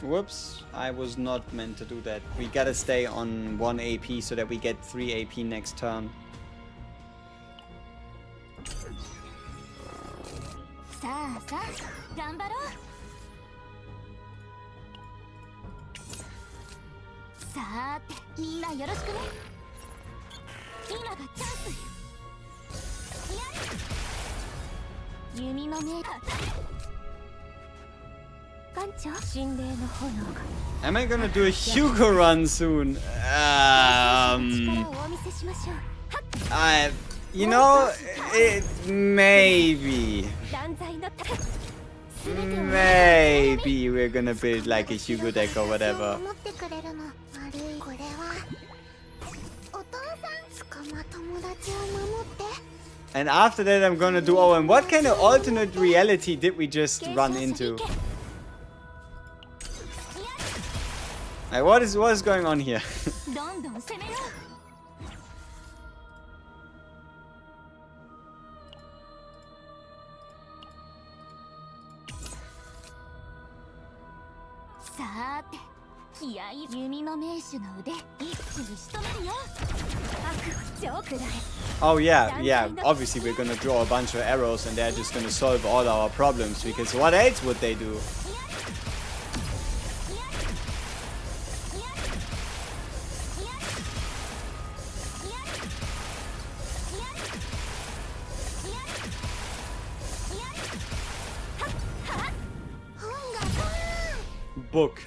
Whoops, I was not meant to do that. We gotta stay on 1 AP so that we get 3 AP next turn. Am I gonna do a Hugo run soon? You know, maybe we're gonna build like a Hugo deck or whatever. And after that I'm gonna do, oh, and what kind of alternate reality did we just run into? Like, what is going on here? Oh yeah, obviously we're gonna draw a bunch of arrows and they're just gonna solve all our problems, because what else would they do? Book.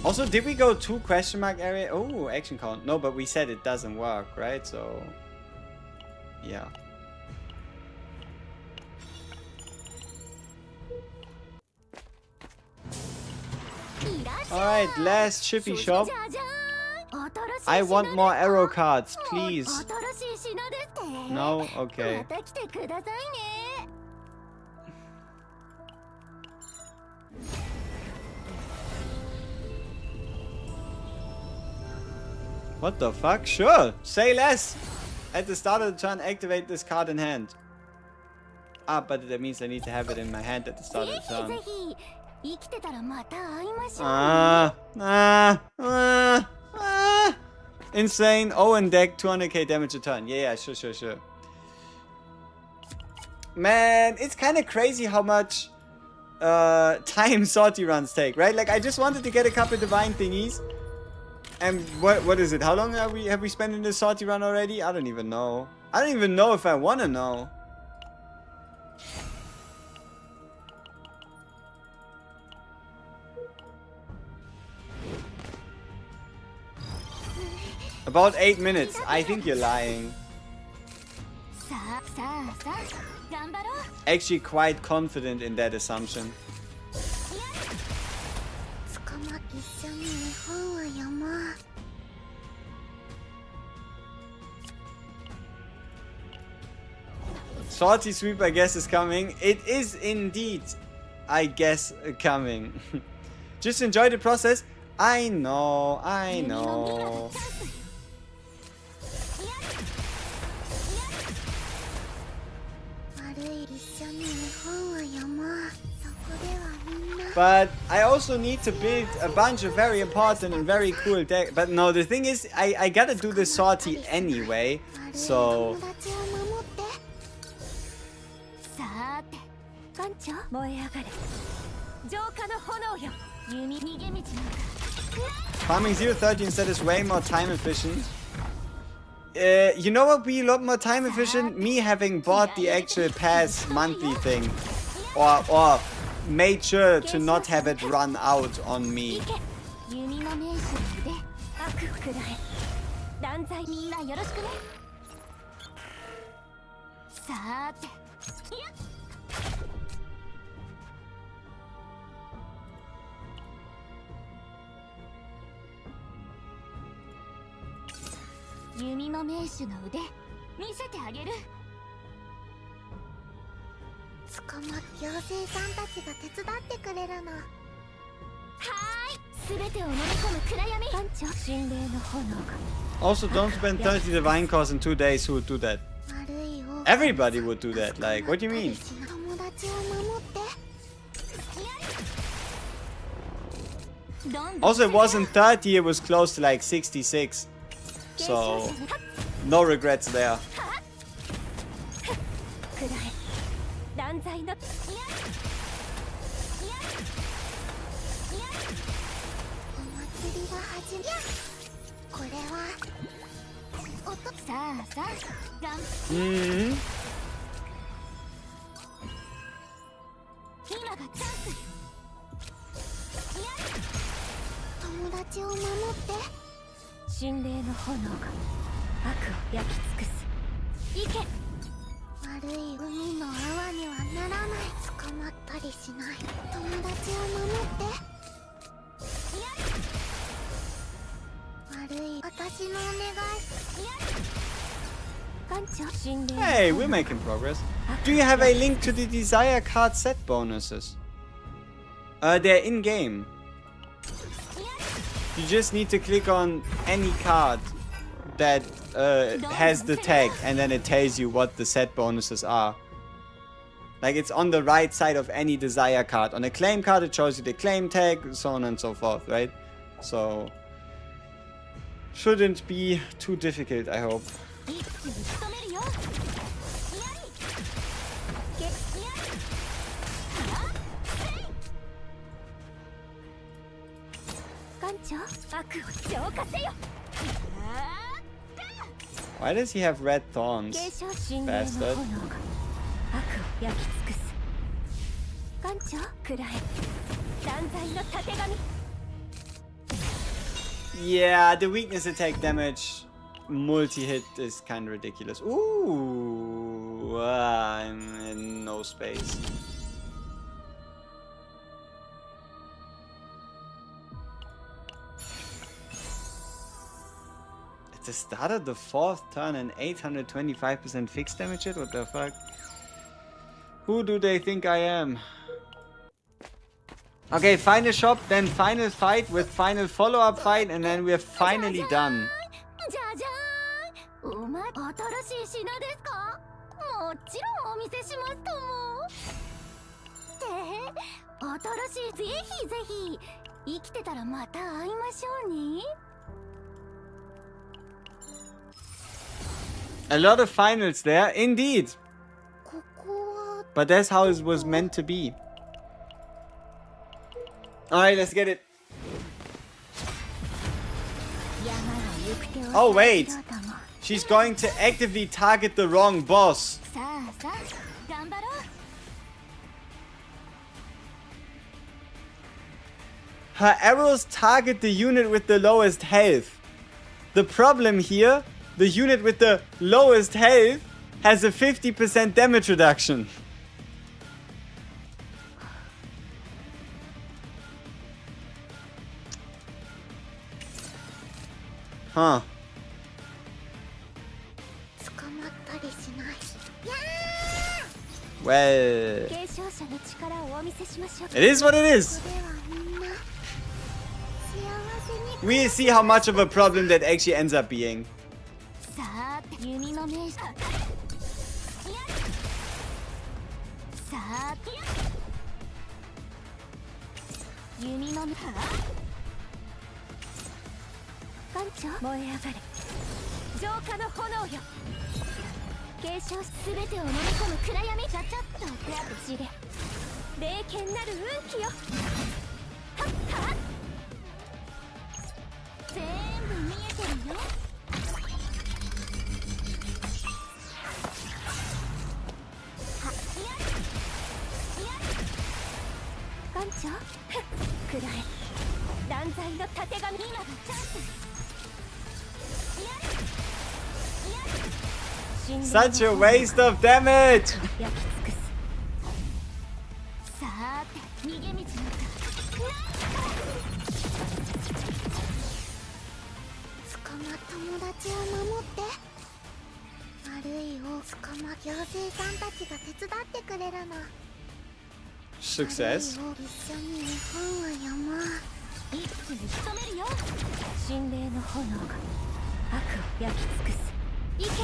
Also, did we go 2 question mark area? Oh, action count. No, but we said it doesn't work, right? So, yeah. Alright, last shippy shop. I want more arrow cards, please. No? Okay. What the fuck? Sure, say less. At the start of the turn, activate this card in hand. Ah, but that means I need to have it in my hand at the start of the turn. Insane. Owen deck, 200k damage a turn. Yeah, sure. Man, it's kind of crazy how much time sortie runs take, right? Like, I just wanted to get a couple divine thingies. And what is it? How long have we spent in this sortie run already? I don't even know. I don't even know if I want to know. About 8 minutes. I think you're lying. Actually quite confident in that assumption. Sortie sweep, I guess, is coming. It is indeed, I guess, coming. Just enjoy the process. I know. But I also need to build a bunch of very important and very cool decks. But no, the thing is, I gotta do the sortie anyway, so... Farming 030 instead is way more time efficient. You know what would be a lot more time efficient? Me having bought the actual pass monthly thing. Or made sure to not have it run out on me. 断罪みんなよろしくね。さーて、いや弓の名手の腕見せてあげる。捕まっ妖精さんたちが手伝ってくれるの。はーい、全てを飲み込む暗闇。番長、神霊の炎が。 Also, don't spend 30 divine cores in 2 days. Who would do that? 悪い王 Everybody would do that. Like, what do you mean? 友達を守って。どんどん Also, it wasn't 30, it was close to like 66. So, no regrets there. くらえ断罪の。お祭りが始まる。これはさあさあ、がん Hmm. 今がチャンス。友達を守って。神霊の炎が悪を焼き尽くす。行け。悪い海の泡にはならない。捕まったりしない。友達を守って。悪い私のお願い。艦長、神霊の Hey, 炎 we're making progress. Do you have a link to the desire card set bonuses? They're in game. You just need to click on any card that has the tag, and then it tells you what the set bonuses are. Like, it's on the right side of any desire card. On a claim card, it shows you the claim tag, so on and so forth, right? So, shouldn't be too difficult, I hope. 一気に仕留めるよ。艦長、悪を浄化せよ。 Why does he have red thorns? 継承神霊の Bastard. 炎が悪を焼き尽くす。艦長、くらえ断罪のたてがみ。 Yeah, the weakness attack damage multi-hit is kind of ridiculous. Ooh, I'm in no space. At the start of the 4th turn, an 825% fixed damage hit? What the fuck? Who do they think I am? Okay, final shop, then final fight with final follow-up fight, and then we're finally done. じゃじゃーん。お前、新しい品ですか？もちろんお見せしますとも。新しい、ぜひぜひ。生きてたらまた会いましょうね。 A lot of finals there, indeed. ここは But that's how it was meant to be. Alright, let's get it. 山は行く手を Oh, wait. 知ろうとも。 She's going to actively target the wrong boss. さあさあ、頑張ろう。 Her arrows target the unit with the lowest health. The problem here, the unit with the lowest health has a 50% damage reduction. Huh. 捕まったりしない。 Well, 継承者の力をお見せしましょう。 it is what it is. ここではみんな幸せに。 We'll see how much of a problem that actually ends up being. さあ、弓の名手。さあ、弓の名手。艦長、燃え上がれ。浄化の炎よ。継承すべてを飲み込む暗闇。ちゃちゃっと手当てで。霊剣なる運気よ。はっはっ。全部見えてるよ。艦長、くらえ断罪のたてがみ。今がチャンス。Such a waste of damage! 焼き尽くす。さーて逃げ道なんか捕ま友達を守って。悪いを捕ま行政さんたちが手伝ってくれるの。 Success. 悪いを一緒に本は読もう。一気に仕留めるよ。神霊の炎が悪を焼き尽くす。行け。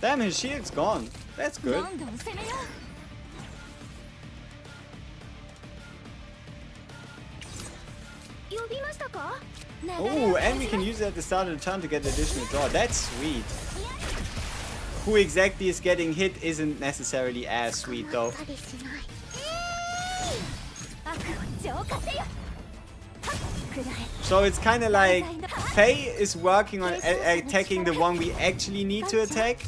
Damn, his shield's gone. That's good. どんどん攻めよう。呼びましたか？ Oh, and we can use it at the start of the turn to get additional draw. That's sweet. Who exactly is getting hit isn't necessarily as sweet 捕ま though. ったりしない。悪を浄化せよ。はっ、くらえ。 So it's kind of like Faye is working on attacking the one we actually need to attack,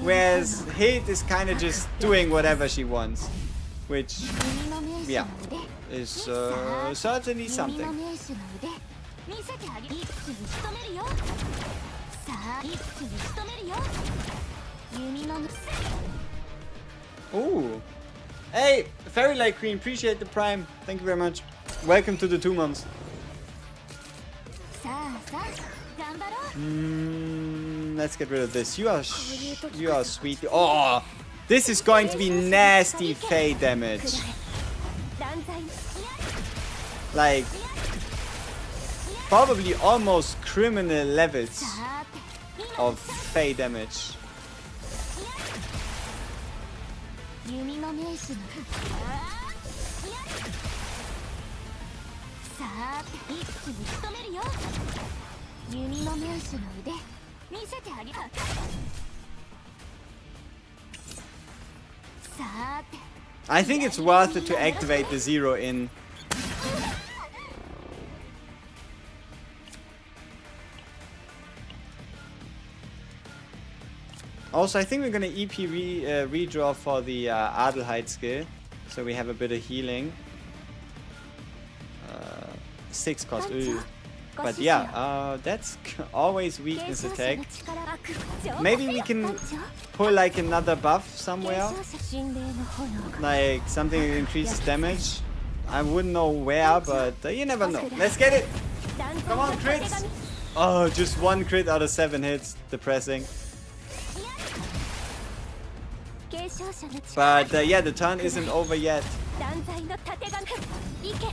whereas Hit is kind of just doing whatever she wants, which 弓の名手の腕。 is certainly 弓の something. 名手の腕。見せてあげる。一気に仕留めるよ。さあ、一気に仕留めるよ。弓の名手。 Ooh. Hey, Fairy Light Queen, appreciate the prime. Thank you very much. Welcome to the 2 months. さあさあ、頑張ろう。 Let's get rid of this. You are sweet. Oh, this is going to be nasty Faye damage. 断罪。 Like, probably almost criminal levels さあて、今 of Faye damage. 弓の名手のさあて、一気に仕留めるよ。弓の名手の腕、見せてあげる。さあて、 I think it's worth it to activate the 0 in. Also, I think we're gonna EP redraw for the Adelheid skill, so we have a bit of healing. 6 cost. Ooh. But yeah, that's always weakness attack. Maybe we can pull like another buff somewhere, like something that increases damage. I wouldn't know where, but you never know. Let's get it! Come on, crits! Oh, just 1 crit out of 7 hits. Depressing. But yeah, the turn isn't over yet. 断罪の盾が行け。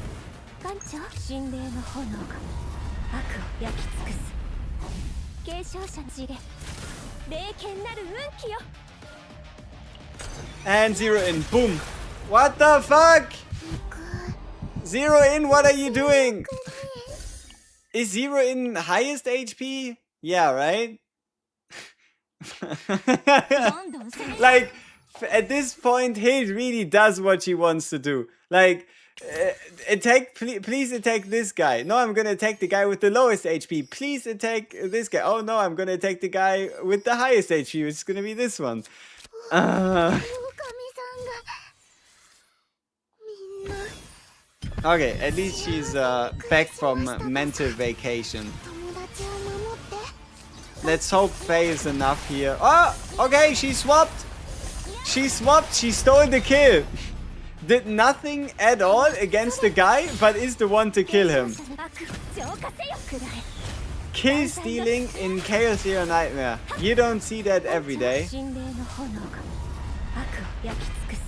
艦長、神霊の炎が悪を焼き尽くす。継承者の地で霊剣なる運気よ。 And 0 in. Boom! What the fuck? 0 in, what are you doing? Is 0 in highest HP? Yeah, right? どんどん攻める。 Like, at this point, Hit really does what she wants to do. Like, attack, please attack this guy. No, I'm gonna attack the guy with the lowest HP. Please attack this guy. Oh no, I'm gonna attack the guy with the highest HP, which is gonna be this one. おかみさんがみんな Okay, at least she's back from mental vacation. 友達を守って。 Let's hope Faye is enough here. Oh, okay, she swapped. She swapped. She stole the kill. Did nothing at all against the guy, but is the one to kill him. 悪浄化せよ。くらえ。 Kill stealing in Chaos Hero Nightmare. You don't see that every day. 神霊の炎が悪を焼き尽くす。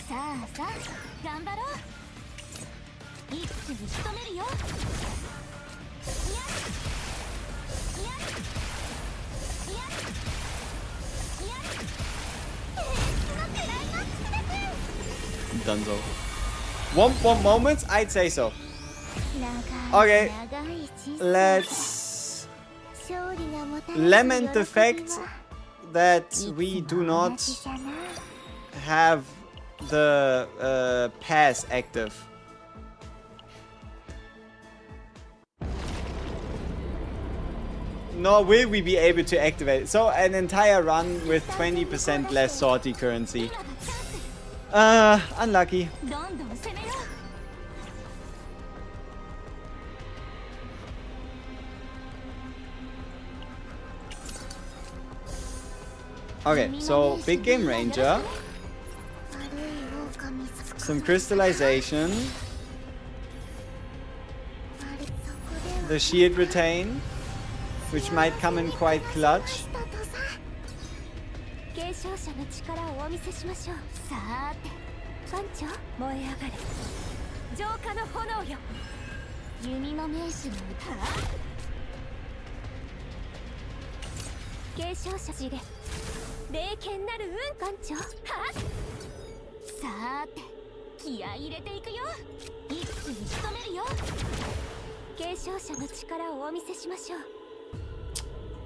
さあさあ、頑張ろう。一気に仕留めるよ。Dunzo. Womp moments? I'd say so. 長い Okay. 長い人生 Let's 勝利がもたらす lament the 喜び fact は that we いつ do も同 not じじゃな have the pass active. nor will we be able to activate it. So an entire run with 20% less salty currency. Unlucky. どんどん攻めよう Okay, so big game ranger, 悪い狼さ some crystallization, 悪いそこでは the shield retain, which might come in quite clutch. したとさ継承者の力をお見せしましょう。さーて艦長燃え上がれ浄化の炎よ。弓の名手の歌継承者地で霊剣なる運艦長はっさーて気合い入れていくよ。一気に仕留めるよ。継承者の力をお見せしましょう。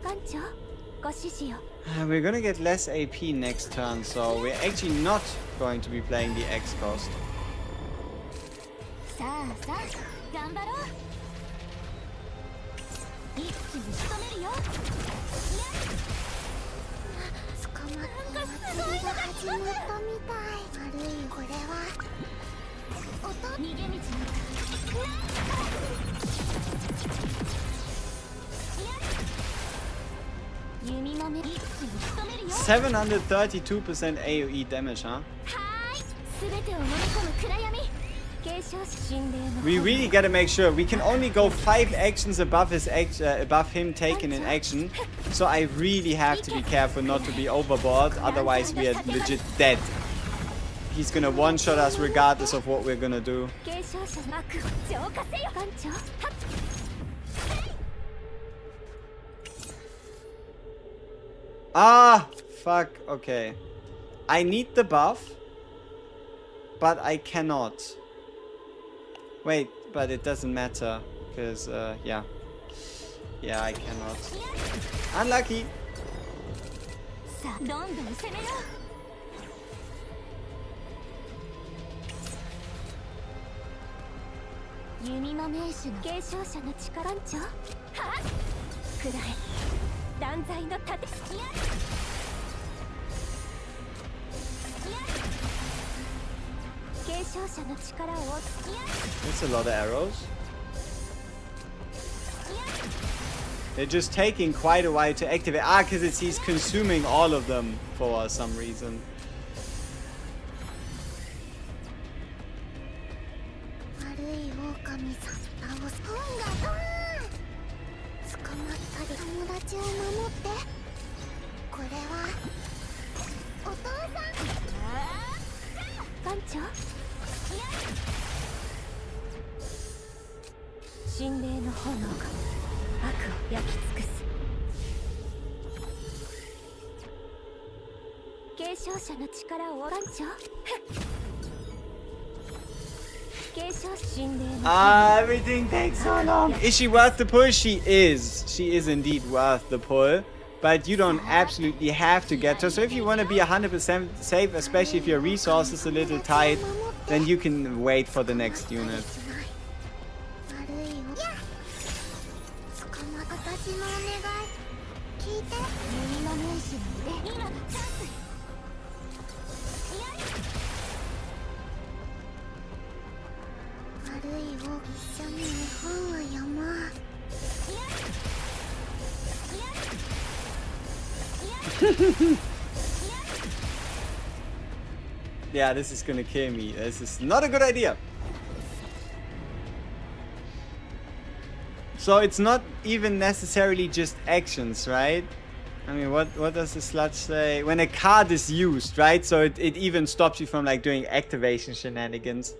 艦長ご指示を。 We're gonna get less AP next turn, so we're actually not going to be playing the X cost. さあさあ頑張ろう。一気に仕留めるよ。捕まった祭りが始まったみたい。悪いこれは音逃げ道に弓の目一気に仕留めるよ。 732% AoE damage, huh? はーい全てを飲み込む暗闇。継承者神霊の We really gotta make sure we can only go 5 actions above above him taking an action. So I really have to be careful not to be overboard, otherwise we are legit dead. He's gonna one-shot us regardless of what we're gonna do. 継承者の悪を浄化せよ。艦長はっ Ah, fuck. Okay. I need the buff, but I cannot. Wait, but it doesn't matter because yeah, I cannot. Unlucky. さあどんどん攻めよう。弓の名手の継承者の力艦長はっくらえ断罪の盾継承者の力を That's a lot of arrows. They're just taking quite a while to activate. Ah, because he's consuming all of them for some reason. 悪い狼さん倒す本がドーン捕まったり友達を守ってこれはお父さん艦長神霊の炎が悪を焼き尽くす。継承者の力を艦長継承神霊の Ah, everything takes so long. Is she worth the pull? She is. She is indeed worth the pull. But you don't absolutely have to get her. So if you want to be 100% safe, especially if your resources are a little tight, then you can wait for the next unit. 悪いよ捕まった私のお願い聞いて弓の名手の腕今がチャンス。悪いを一緒に絵本を読もう Yeah, this is gonna kill me. This is not a good idea. So it's not even necessarily just actions, right? I mean, what does the sludge say? When a card is used, right? So it even stops you from like doing activation shenanigans.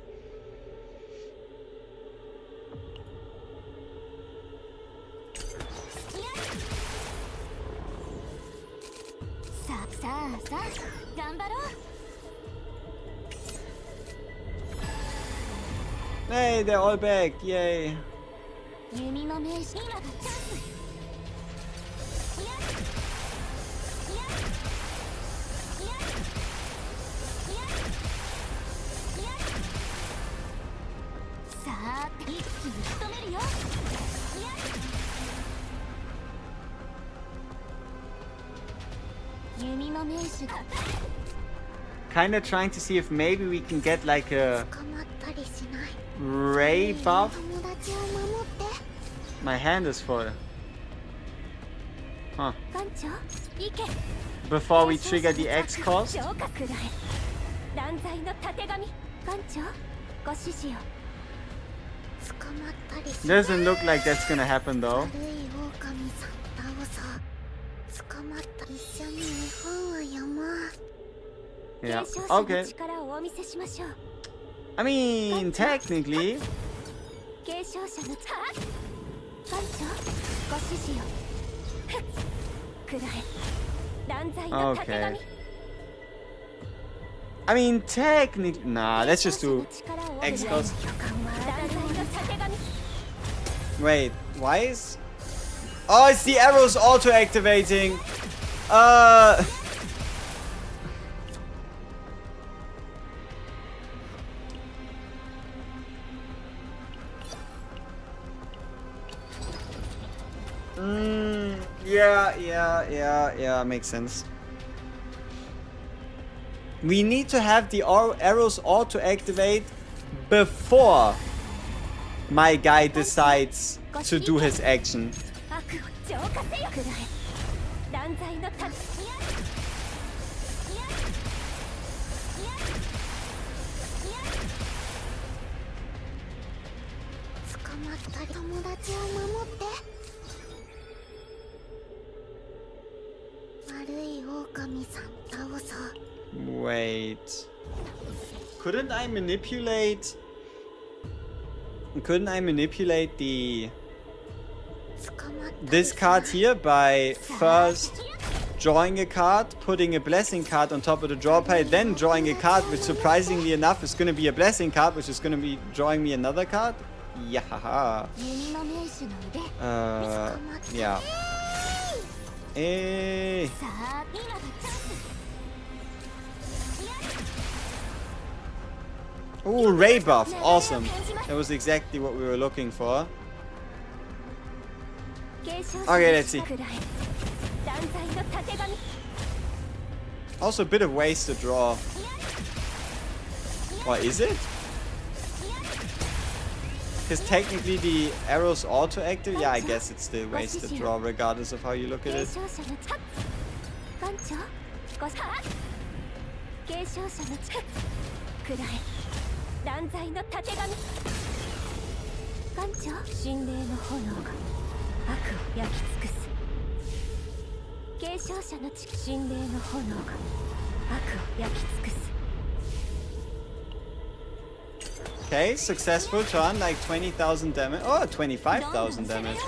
Hey, they're all back. Yay. 弓の名手今がチャンス。さあ一気に仕留めるよ。弓の名手だ Kinda trying to see if maybe we can get like a 捕まったりしない Ray buff. 友達を守って My hand is full. Huh. 艦長行け Before we trigger the X cost? 消化くらえ断罪のたてがみ艦長ご指示を捕まったりしない Doesn't look like that's gonna happen though. 悪い狼さん倒そう捕まった一緒に絵本を読もう Yeah. 継承者の Okay. 力をお見せしましょう I mean, technically. 継承者の力艦長ご指示をふっくらえ断罪のたてがみ Okay. I mean, technically. Nah, let's just do X cost. 断罪のたてがみ Wait, why is. Oh, it's the arrows auto activating. Yeah, makes sense. We need to have the arrows auto activate before my guy decides to do his action. 悪を浄化せよくらえ断罪のたて捕まったり友達を守って悪い狼さん倒そう Wait. Couldn't I manipulate... Couldn't I manipulate the... 捕まったり this card here by first drawing a card, putting a blessing card on top of the draw pile, then drawing a card, which surprisingly enough is going to be a blessing card, which is going to be drawing me another card? Yeah. 弓の名手の腕 Yeah. Eh. さあ今がチャンス Ooh, Ray buff. Awesome. That was exactly what we were looking for. 継承者 Okay, let's see. のくらえ断罪のたてがみ Also a bit of waste to draw. Or is it? Because technically the arrows auto active. Yeah, I guess it's still waste to draw regardless of how you look at 継 it. 承者の力艦長ごはっ継承者の力くらえ断罪のたてがみ艦長神霊の炎が悪を焼き尽くす継承者の力神霊の炎が悪を焼き尽くす Okay, successful turn, like 20,000 damage. Oh, 25,000 damage.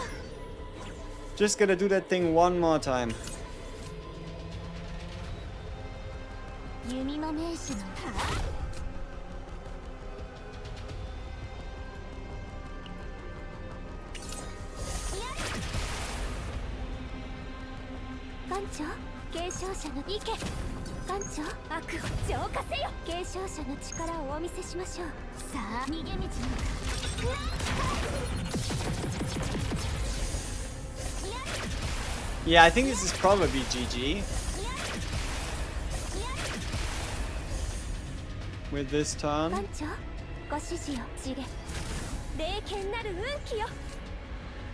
Just gonna do that thing one more time. 弓の名手の艦長継承者の意見艦長悪を浄化せよ継承者の力をお見せしましょうさあ逃げ道の Yeah, I think this is probably GG. With this turn. 艦長ご指示を告げ霊剣なる運気よ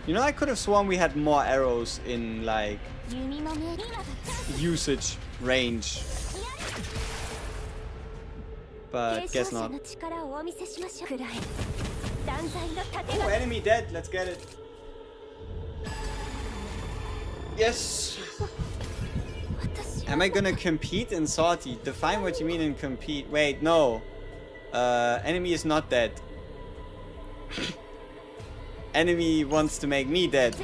You know, I could have sworn we had more arrows in, like, 弓の名手 usage range. But 継 guess 承者 not. の力をお見せしましょうくらえ断罪の盾 Oh, が enemy dead. Let's get it. Yes. 私 Am I gonna compete in Salty? Define what you mean in compete. Wait, no. Enemy is not dead. Enemy wants to make me dead.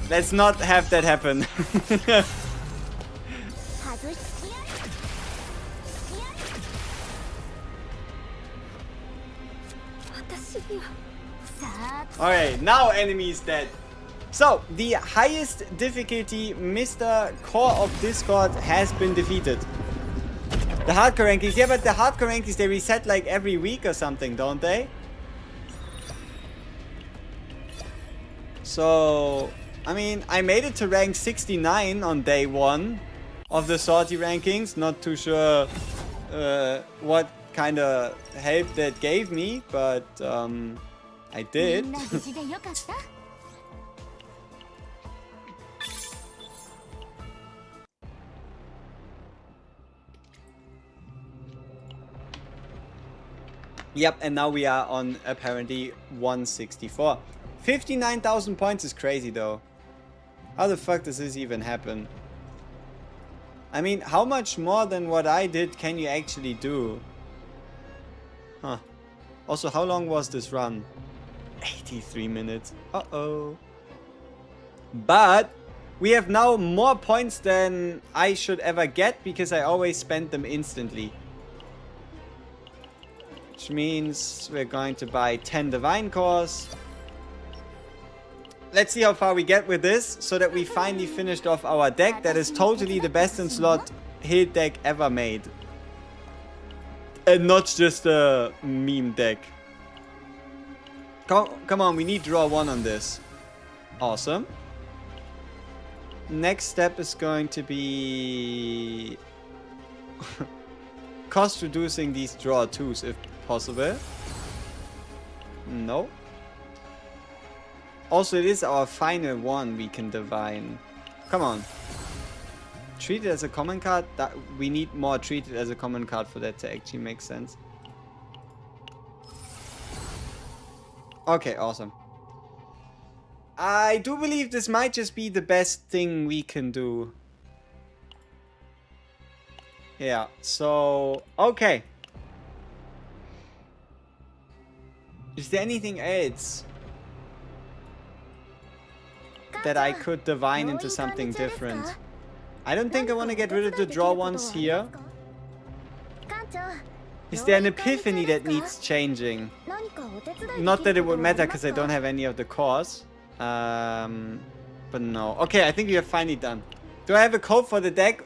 Let's not have that happen. 外し 私には さあ Okay, now enemy is dead. So, the highest difficulty Mr. Core of Discord has been defeated. The hardcore rankings, yeah, but the hardcore rankings, they reset like every week or something, don't they? So, I mean, I made it to rank 69 on day 1 of the Sortie rankings. Not too sure what kind of help that gave me, but I did. みんな無事でよかった Yep, and now we are on apparently 164. 59,000 points is crazy though. How the fuck does this even happen? I mean, how much more than what I did can you actually do? Huh. Also, how long was this run? 83 minutes. Uh-oh. But we have now more points than I should ever get because I always spend them instantly. Which means we're going to buy 10 Divine Cores. Let's see how far we get with this, so that we finally finished off our deck that is totally the best in slot hit deck ever made. And not just a meme deck. Come on, we need draw 1 on this. Awesome. Next step is going to be cost reducing these draw 2s if possible. No. Also, it is our final one we can divine. Come on. Treat it as a common card? We need more treat it as a common card for that to actually make sense. Okay, awesome. I do believe this might just be the best thing we can do. Yeah, so... Okay. Is there anything else that I could divine into something different? I don't think I want to get rid of the draw 1s here. Is there an epiphany that needs changing? Not that it would matter because I don't have any of the cores. But no. Okay, I think we are finally done. Do I have a code for the deck?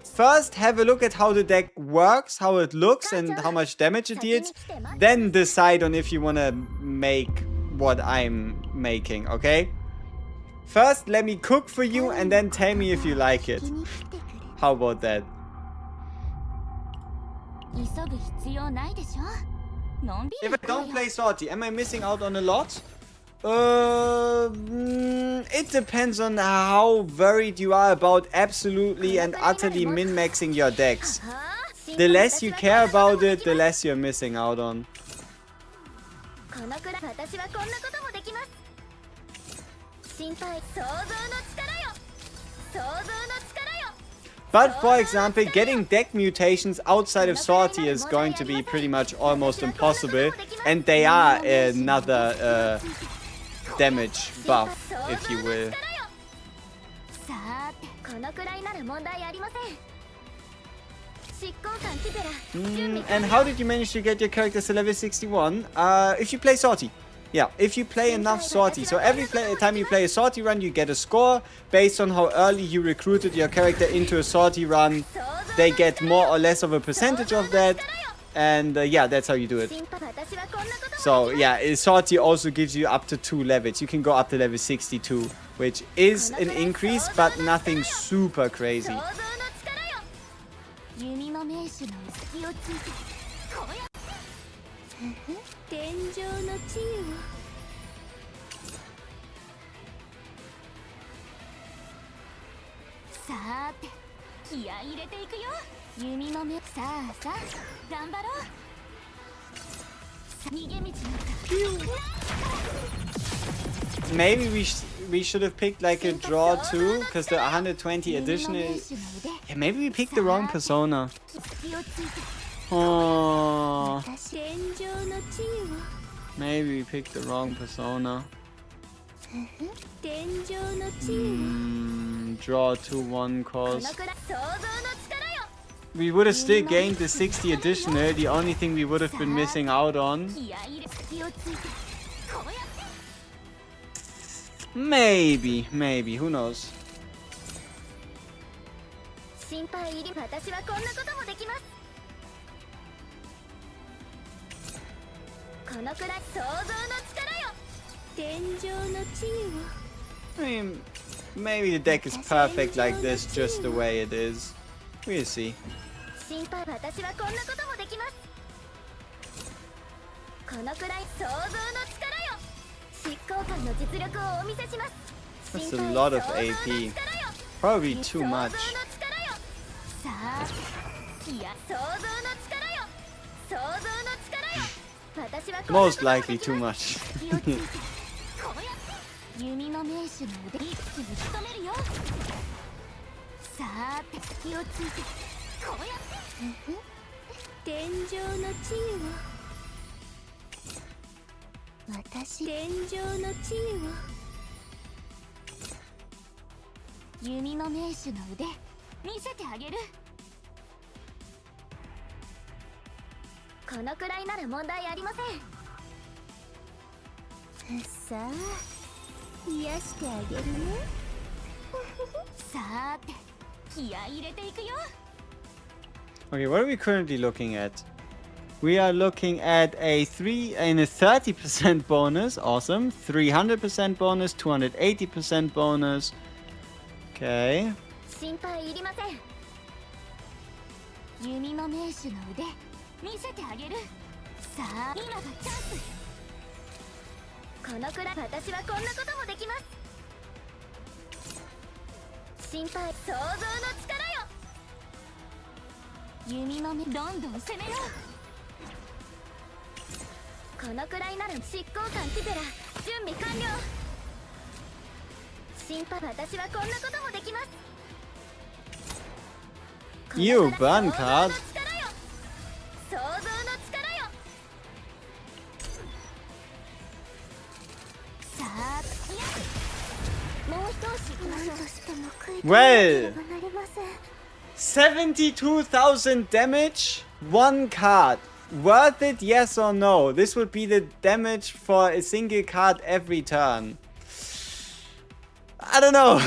First, have a look at how the deck works, how it looks, and how much damage it deals. Then decide on if you want to make what I'm making, okay? First, let me cook for you, and then tell me if you like it. How about that? 急ぐ必要ないでしょのんびり If I don't play Sortie, am I missing out on a lot? It depends on how worried you are about absolutely and utterly min-maxing your decks. The less you care about it, the less you're missing out on. このくらい私はこんなこともできます心配想像の力よ想像の力よ But for example, getting deck mutations outside of Sortie is going to be pretty much almost impossible, and they are another damage buff, if you will. さーてこのくらいなら問題ありません執行官ティペラ準備 And how did you manage to get your characters to level 61? If you play Sortie. Yeah, if you play enough Sortie. So every time you play a Sortie run, you get a score based on how early you recruited your character into a Sortie run. They get more or less of a percentage of that. And yeah, that's how you do it. 私はこんなことも So yeah, Sortie also gives you up to 2 levels. You can go up to level 62, which is an increase, but nothing super crazy. 想像の力よ弓の名手の隙をついてこうや天井の治癒さーて気合い入れていくよ弓の目さあさあ頑張ろう逃げ道なんか Maybe we should have picked like a draw 2, because the 120 edition is... Yeah, maybe we picked the wrong persona. 隙をついて Oh, 天井の治癒 maybe we picked the wrong persona. 天井の治癒 Draw 2-1 この cause くらい想像の力よ we would have still gained the 60 additional. The only thing we would have been missing out on. 気合い入れ隙をついてこうやって Maybe, who knows? 心配入り私はこんなこともできますこのくらい想像の力よ天井の治癒 I mean, maybe the deck is perfect like this, just the way it is. We'll see. 心配私はこんなこともできますこのくらい想像の力よ執行官の実力をお見せします That's 心 a 配 lot of 想像の AP. 力よ Probably too 想像の much. 力よさあいや想像の力よ想像の力よ私はこんなこと Most もで likely き too ま much. す気をついてこうやって弓の名手の腕一気に仕留めるよさあて気をついてこうやって天井の治癒を私天井の治癒を弓の名手の腕見せてあげるこのくらいなら問題ありませんさあ癒してあげるねさーて気合い入れていくよ Okay, what are we currently looking at? We are looking at a 30% bonus. Awesome. 300% bonus, 280% bonus. Okay. 心配いりません弓の名手の腕見せてあげるさあ今がチャンスこのくらい私はこんなこともできます心配想像の力よ弓の目どんどん攻めようこのくらいなら執行官ティペラ準備完了心配私はこんなこともできます You burn card. 想像の力よさあもう一押し何としても食い止 Well. めなければなりません 72,000 damage, one card. Worth it, yes or no? This would be the damage for a single card every turn. I don't know.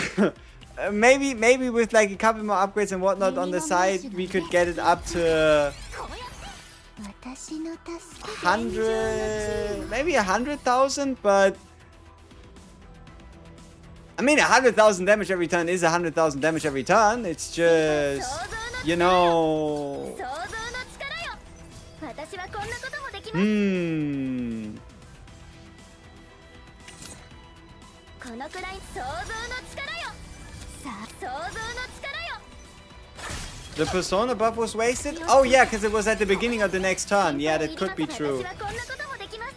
maybe with like a couple more upgrades and whatnot on the side, we could get it up to 100, maybe 100,000, but I mean 100,000 damage every turn is 100,000 damage every turn. It's just, you know. 想像の力よ私はこんなこともできます このくらい想像の力よさあ想像の力よ The persona buff was wasted? Oh yeah, because it was at the beginning of the next turn. Yeah, that could be true. 私はこんなこともできます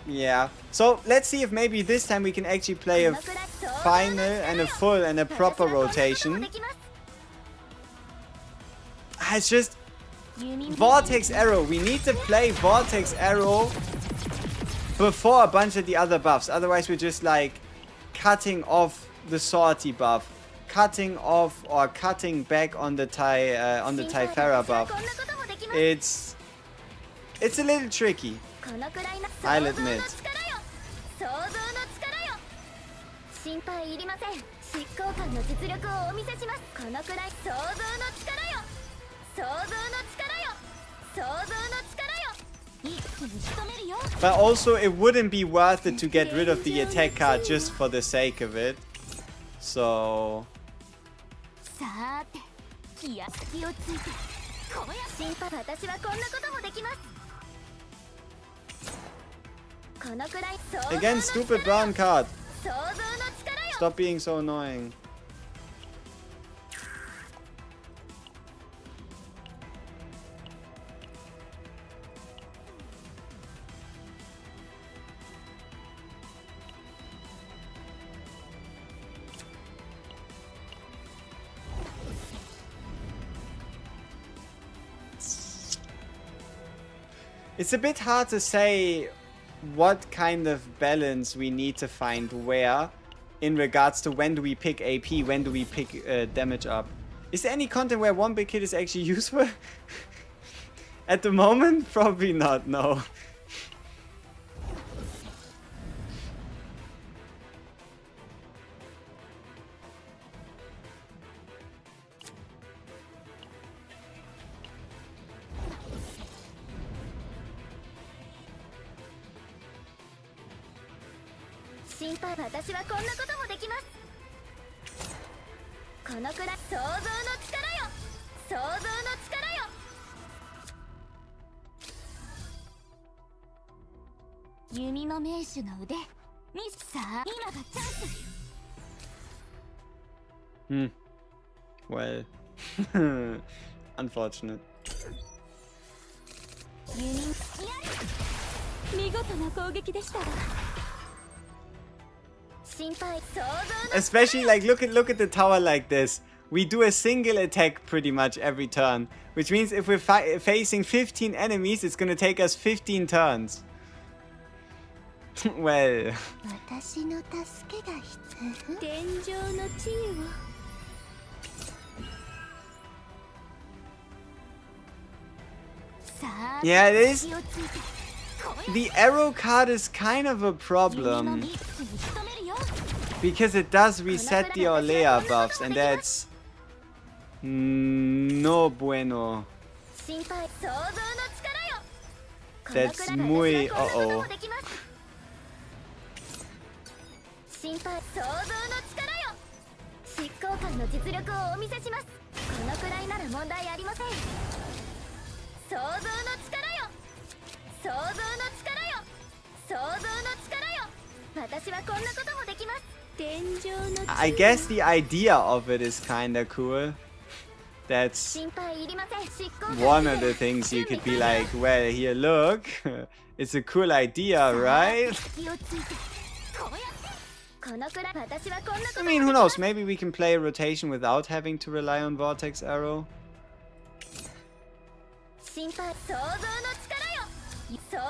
Yeah. So let's see if maybe this time we can actually play a final and a full and a proper rotation. It's just Vortex Arrow. We need to play Vortex Arrow before a bunch of the other buffs. Otherwise we're just like cutting off the Sortie buff. Cutting off or cutting back on the Typhara buff. It's a little tricky. I'll admit. 想像の力よ心配いりません執行官の実力をお見せしますこのくらい想像の力よ想像の力よ想像の力よ一気に仕留めるよ But also it wouldn't be worth it to get rid of the attack card just for the sake of it. So さーて気や隙をついてこうや心配私はこんなこともできますこのくらい想像の again, stupid burn card. 想像の力よ Stop being so annoying. It's a bit hard to say what kind of balance we need to find where in regards to when do we pick AP, when do we pick damage up. Is there any content where one big hit is actually useful? At the moment? Probably not, no. 心配、私はこんなこともできます。このくらい想像の力よ、想像の力よ。弓の名手の腕、ミス。さあ今がチャンス。Well, unfortunate. 見事な攻撃でしたが。心配、想像の。 Especially like look at the tower like this. We do a single attack pretty much every turn, which means if we're facing 15 enemies, it's gonna take us 15 turns. Well. 私の助けが必要。天上の地位を。Yeah, it is. The arrow card is kind of a problem because it does reset the Olea buffs, and that's no bueno. That's muy uh-oh. 心配、想像の力よ。執行官の実力をお見せします。このくらいなら問題ありません。想像の力よ、想像の力よ、想像の力よ。私はこんなこともできます。天上の。I guess the idea of it is kinda cool. That's 心配いりません。執行官。 one of the things you could be like, well, here, look. It's a cool idea, right? 気をついて。こうやって。このくらい、私はこんなこと I も mean, でき who ます。 knows? Maybe we can play a rotation without having to rely on Vortex Arrow. 心配、想像の力よ、想像の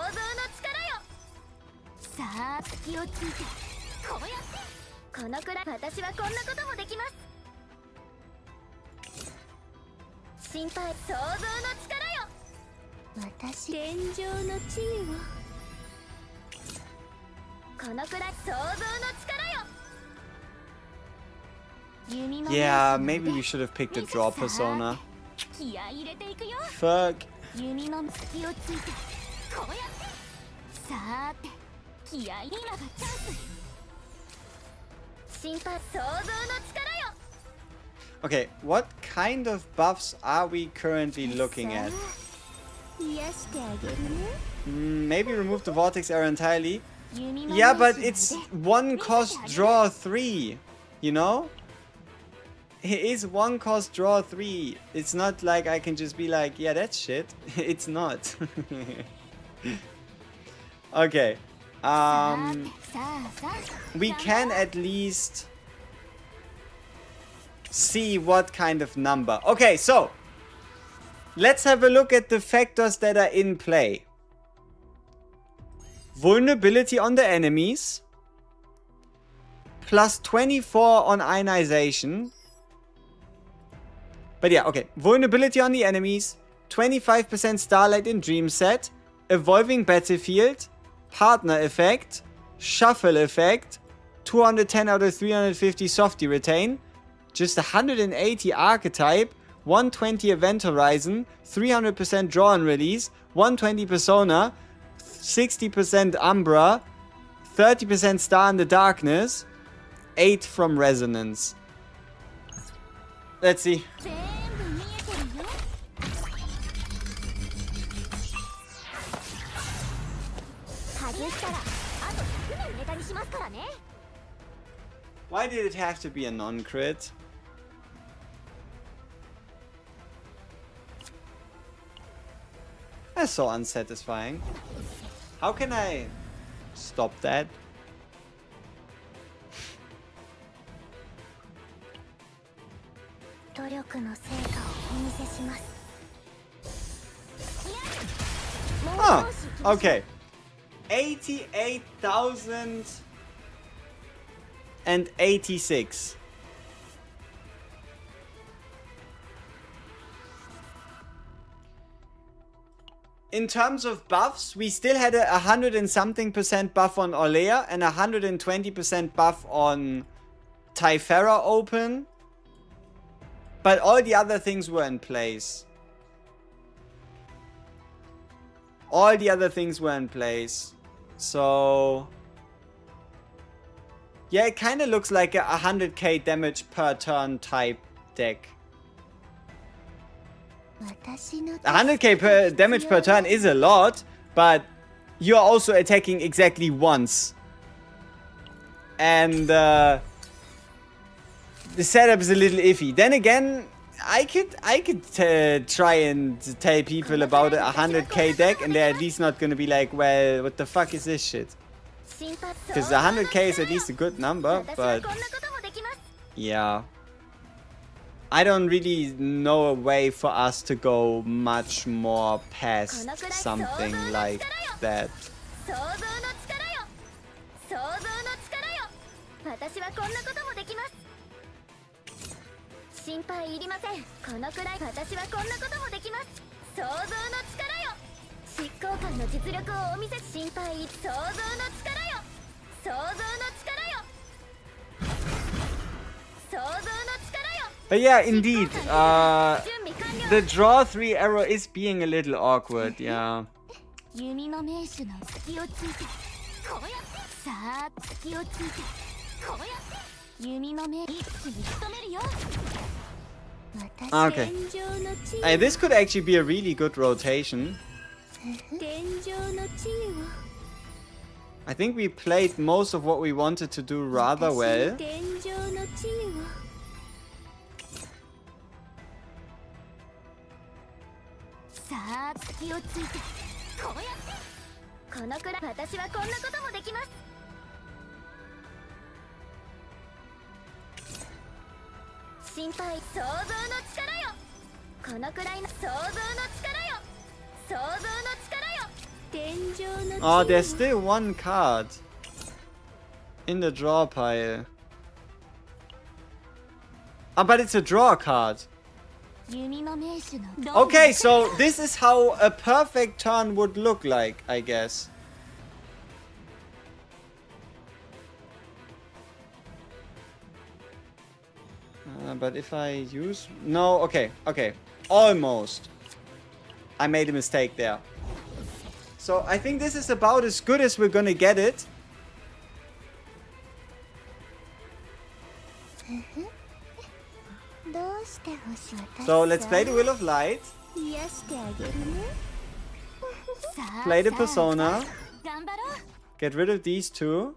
力よ。さあ気をついて。こうやって。このくらい、私はこんなこともできます。心配、想像の力よ。私。天上の地位を。このくらい、想像の力よ。弓の。 Yeah, maybe we should have picked a draw persona. 気合い入れていくよ。 Fuck. 弓の隙をついて。こうやって。さーて気合い、今がチャンス。心配、想像の力よ。 Okay, what kind of buffs are we currently looking at? 癒してあげるね。Maybe remove the Vortex Arrow entirely. 弓の Yeah, but 名手 it's の腕。 one cost draw 3, you know? It is one cost draw 3. It's not like I can just be like, yeah, that's shit. It's not. Okay. さあさあ。 We can at least see what kind of number. Okay, so let's have a look at the factors that are in play. Vulnerability on the enemies. Plus 24 on ionization. But yeah, okay. Vulnerability on the enemies. 25% Starlight in Dream Set. Evolving Battlefield. Partner Effect. Shuffle Effect. 210 out of 350 Softy Retain. Just 180 Archetype. 120 Event Horizon. 300% Draw and Release. 120 Persona. 60% Umbra. 30% Star in the Darkness. 8 from Resonance. Let's see. 全部見えてるよ。外したらあと100年ネタにしますからね。 Why did it have to be a non-crit? That's so unsatisfying. How can I stop that? 努力の成果をお見せします。 Oh, okay. 88,086. In terms of buffs, we still had a 100 and something percent buff on Olea and 120% buff on Typhara open. But all the other things were in place. All the other things were in place. So Yeah, it kind of looks like a 100k damage per turn type deck. 100k damage per turn is a lot, but you're also attacking exactly once. And the setup is a little iffy. Then again, I could try and tell people about a 100k deck, and they're at least not gonna be like, well, what the fuck is this shit? Because 100k is at least a good number, but yeah. I don't really know a way for us to go much more past something like that. 心配いりません。このくらい私はこんなこともできます。想像の力よ。執行官の実力をお見せ。心配想像の力よ。想像の力よ。想像の力よ。 But yeah, indeed, the draw 3 arrow is being a little awkward, yeah. 弓の名手の隙をついてこうやってさあ隙をついてこうやって弓の名一気に仕留めるよ。 Okay. This could actually be a really good rotation. I think we played most of what we wanted to do rather well. Oh, there's still one card in the draw pile. Ah, but it's a draw card. Okay, so this is how a perfect turn would look like, I guess. But if I use... No, okay, okay. Almost. I made a mistake there. So I think this is about as good as we're gonna get it. So let's play the Will of Light. Play the Persona. Get rid of these two.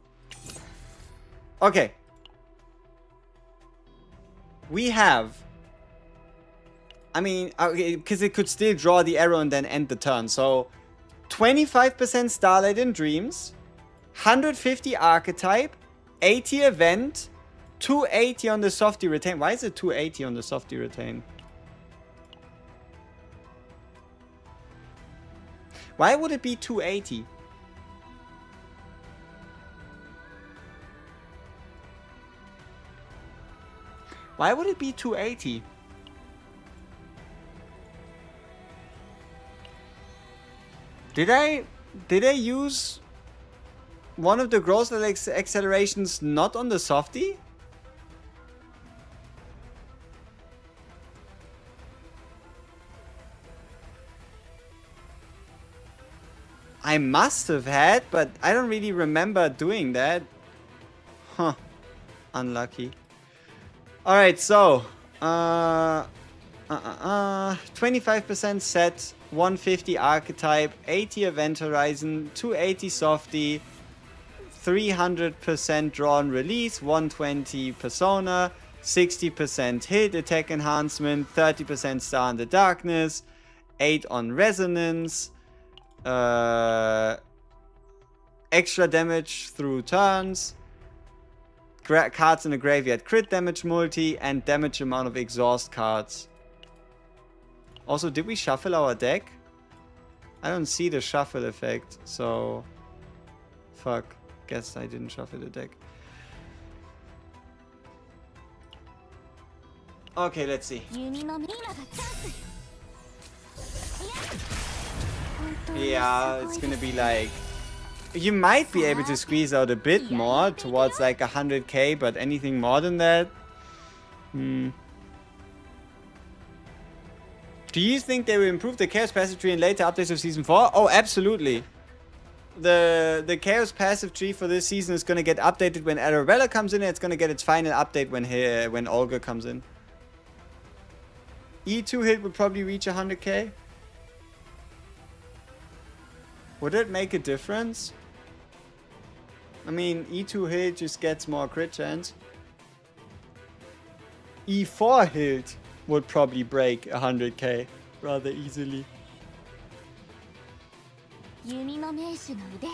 Okay. We have... I mean, okay, because it could still draw the arrow and then end the turn. So 25% Starlight in Dreams, 150 Archetype, 80 Event, 280 on the Softy Retain. Why is it 280 on the Softy Retain? Why would it be 280? Why would it be 280? Did I use one of the growth accelerations not on the Softy? I must have had, but I don't really remember doing that. Huh. Unlucky. Alright, so 25% set, 150 Archetype, 80 Event Horizon, 280 Softy, 300% Draw and Release, 120 Persona, 60% Hit Attack Enhancement, 30% Star in the Darkness, 8 on Resonance, extra damage through turns, cards in the graveyard crit damage multi, and damage amount of exhaust cards. Also, did we shuffle our deck? I don't see the shuffle effect, so... Fuck. Guess I didn't shuffle the deck. Okay, let's see. Yeah, it's gonna be like... You might be able to squeeze out a bit more towards like 100k, but anything more than that? Do you think they will improve the Chaos Passage Tree in later updates of Season 4? Oh, absolutely. the Chaos passive tree for this season is gonna get updated when Arabella comes in, and it's gonna get its final update when Olga comes in. E2 hit would probably reach 100k. Would it make a difference? I mean, E2 hit just gets more crit chance. E4 hit would probably break 100k rather easily. 弓の名手の腕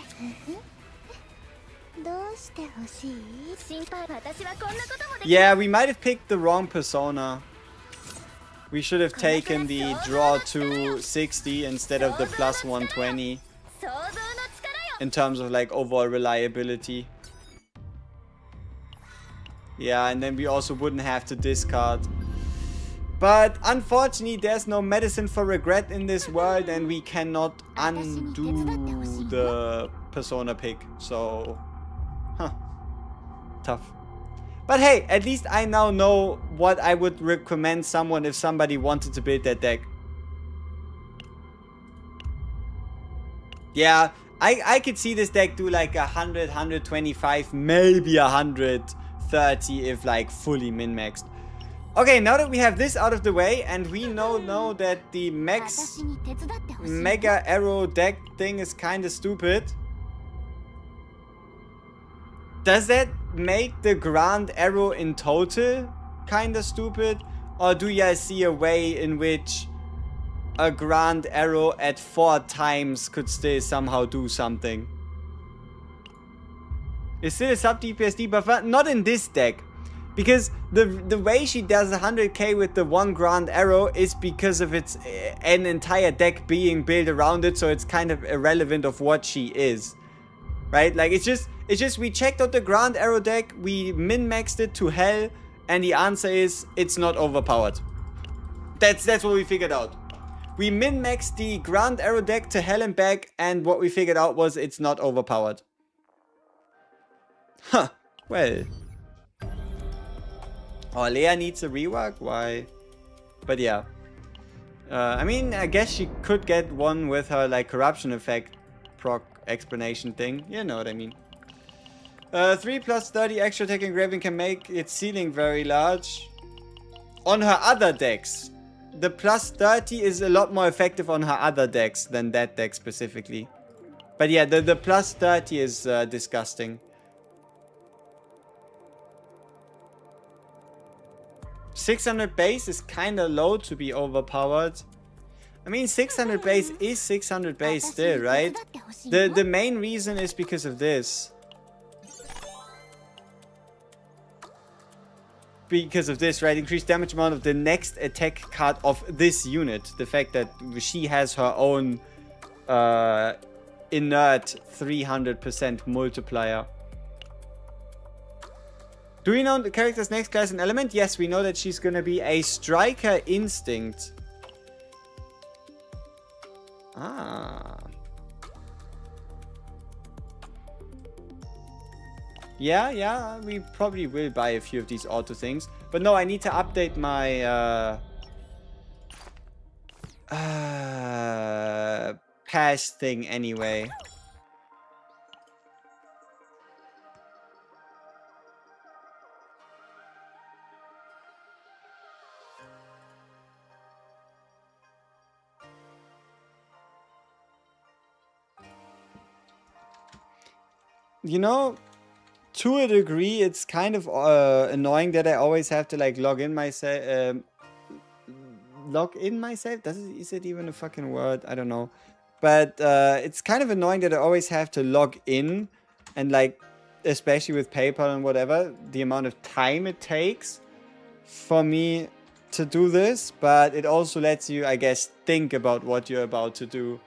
どうして欲しい？心配私はこんなこともでき Yeah, we might have picked the wrong persona. We should have taken the draw to 60 instead of the plus 120 想像の力よ in terms of like overall reliability. Yeah, and then we also wouldn't have to discard. But unfortunately, there's no medicine for regret in this world, and we cannot undo the persona pick. So, tough. But hey, at least I now know what I would recommend someone if somebody wanted to build that deck. Yeah, I could see this deck do like 100, 125, maybe 130 if like fully min-maxed. Okay, now that we have this out of the way, and we know that the max 私に手伝ってほしい Mega Arrow deck thing is kind of stupid. Does that make the Grand Arrow in total kind of stupid? Or do you see a way in which a Grand Arrow at 4 times could still somehow do something? Is still a sub DPS buffer? Not in this deck. Because the way she does 100k with the one Grand Arrow is because of its an entire deck being built around it, so it's kind of irrelevant of what she is. Right? Like it's just we checked out the Grand Arrow deck, we min-maxed it to hell, and the answer is it's not overpowered. That's what we figured out. We min-maxed the Grand Arrow deck to hell and back, and what we figured out was it's not overpowered. Huh. Well. Oh, Leia needs a rework? Why? But yeah. I mean, I guess she could get one with her, like, corruption effect proc explanation thing. You know what I mean. 3 plus 30 extra attack engraving can make its ceiling very large. On her other decks. The plus 30 is a lot more effective on her other decks than that deck specifically. But yeah, the plus 30 is disgusting. 600 base is kinda low to be overpowered. I mean, 600 base is 600 base still, right? The main reason is because of this. Because of this, right? Increased damage amount of the next attack card of this unit. The fact that she has her own inert 300% multiplier. Do we know the character's next class and element? Yes, we know that she's gonna be a Striker Instinct. Ah. Yeah, we probably will buy a few of these auto things. But no, I need to update my pass thing anyway. You know, to a degree, it's kind of annoying that I always have to like log in myself. Is it even a fucking word? I don't know. But it's kind of annoying that I always have to log in, and like, especially with PayPal and whatever, the amount of time it takes for me to do this. But it also lets you, I guess, think about what you're about to do.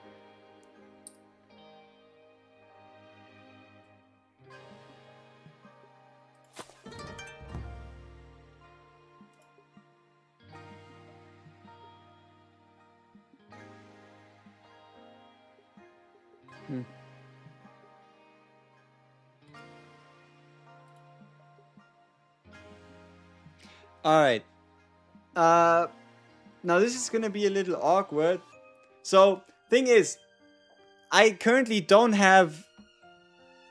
Alright. Now this is gonna be a little awkward. So, thing is, I currently don't have...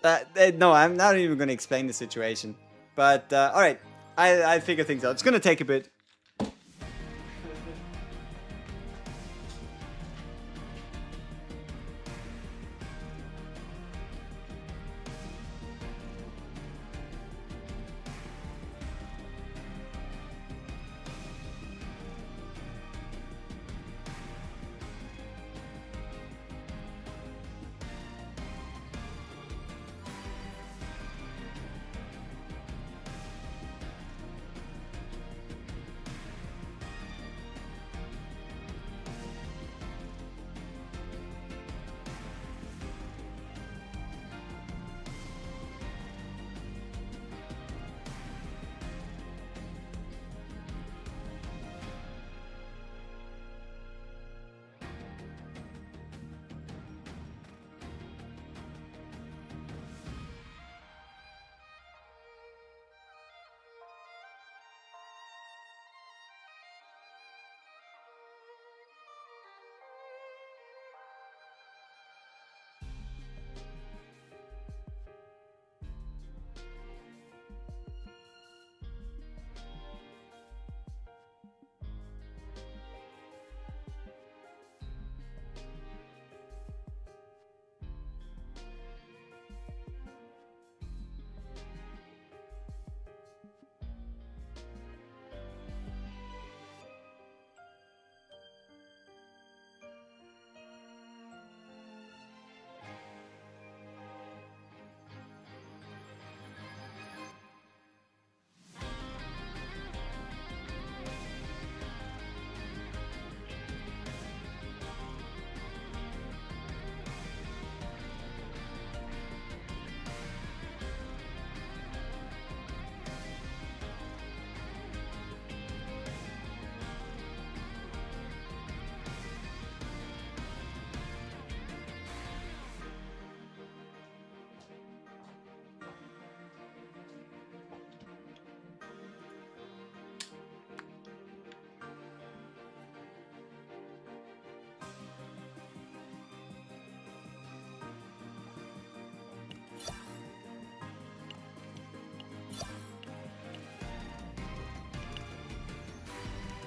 no, I'm not even going to explain the situation. But, alright. I'll figure things out. It's going to take a bit.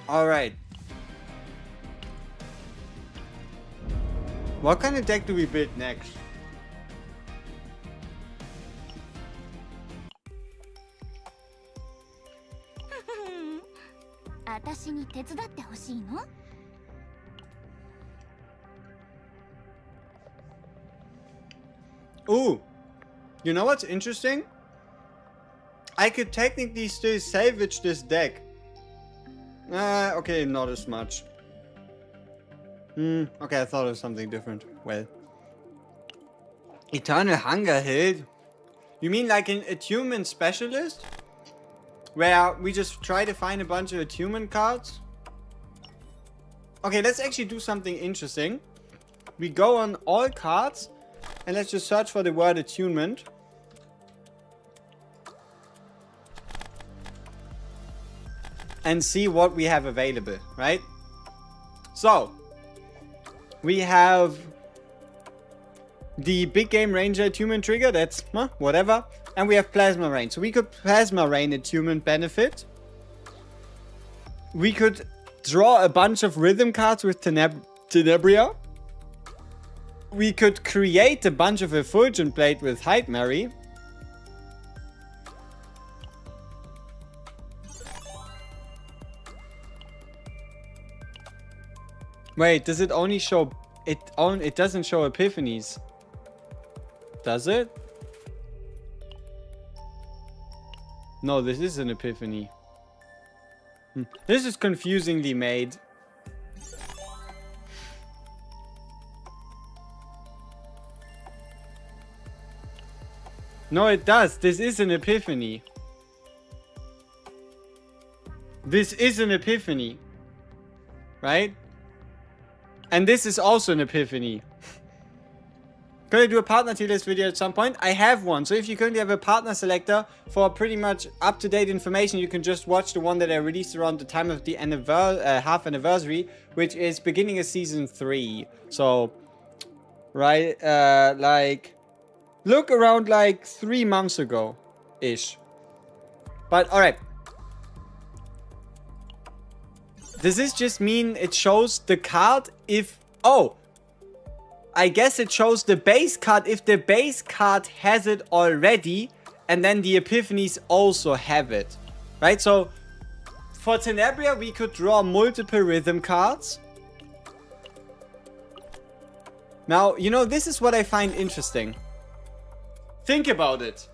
Alright. What kind of deck do we build next? 私に手伝ってほしいの? Ooh, you know what's interesting? I could technically still salvage this deck. Okay, not as much. Okay, I thought of something different. Well. Eternal Hunger Hilt? You mean like an attunement specialist? Where we just try to find a bunch of attunement cards? Okay, let's actually do something interesting. We go on all cards and let's just search for the word attunement. And see what we have available, right? So, we have the Big Game Ranger attunement trigger, that's whatever. And we have Plasma Rain. So we could Plasma Rain attunement benefit. We could draw a bunch of rhythm cards with Tenebria. We could create a bunch of Effulgent Blade with Hyde Mary. Wait, does it only show... It doesn't show Epiphanies. Does it? No, this is an Epiphany. This is confusingly made. No, it does. This is an Epiphany. This is an Epiphany. Right? And this is also an Epiphany. Could I do a partner tier list video at some point? I have one. So if you currently have a partner selector for pretty much up-to-date information, you can just watch the one that I released around the time of the half anniversary, which is beginning of season 3. So right? Like, look around like 3 months ago ish. But alright. Does this just mean it shows the card if... Oh! I guess it shows the base card if the base card has it already. And then the Epiphanies also have it. Right? So, for Tenebria, we could draw multiple rhythm cards. Now, you know, this is what I find interesting. Think about it.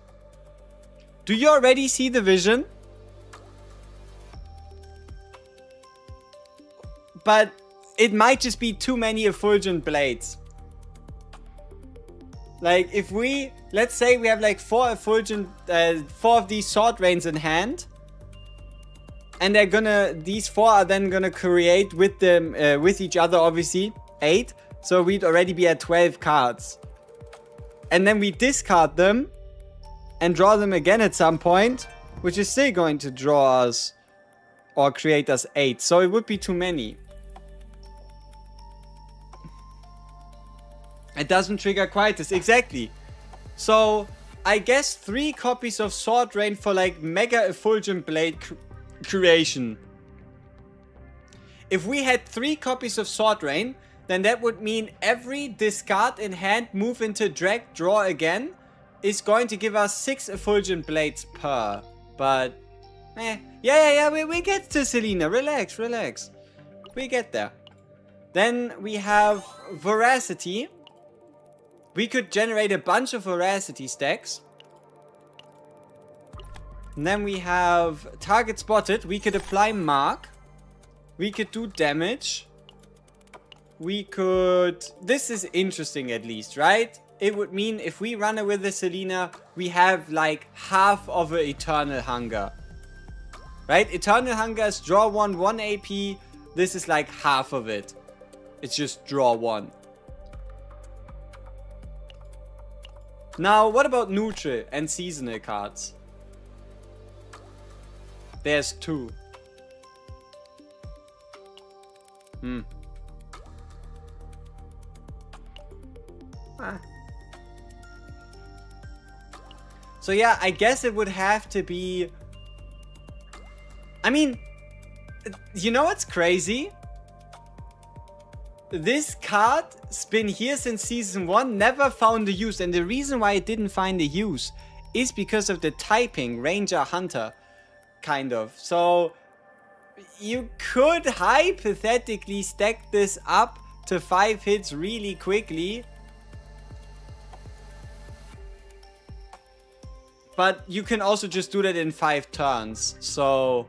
Do you already see the vision? But it might just be too many Effulgent Blades. Like, if we... Let's say we have like 4 Effulgent... 4 of these Sword Rains in hand. And they're gonna... These 4 are then gonna create with them... with each other, obviously. 8. So we'd already be at 12 cards. And then we discard them. And draw them again at some point. Which is still going to draw us... Or create us 8. So it would be too many. It doesn't trigger Quietus. Exactly. So, I guess 3 copies of Sword Rain for like Mega Effulgent Blade creation. If we had 3 copies of Sword Rain, then that would mean every discard in hand, move into drag, draw again, is going to give us 6 Effulgent Blades per. But, yeah, we get to Selena. Relax. We get there. Then we have Voracity. We could generate a bunch of Voracity stacks. And then we have Target Spotted. We could apply Mark. We could do damage. We could... This is interesting at least, right? It would mean if we run it with the Selena, we have like half of an Eternal Hunger. Right? Eternal Hunger is draw 1, 1 AP. This is like half of it. It's just draw 1. Now, what about neutral and seasonal cards? There's 2. So yeah, I guess it would have to be... I mean, you know what's crazy? This card's been here since season 1, never found a use. And the reason why it didn't find a use is because of the typing, Ranger, Hunter, kind of. So, you could hypothetically stack this up to 5 hits really quickly. But you can also just do that in 5 turns. So,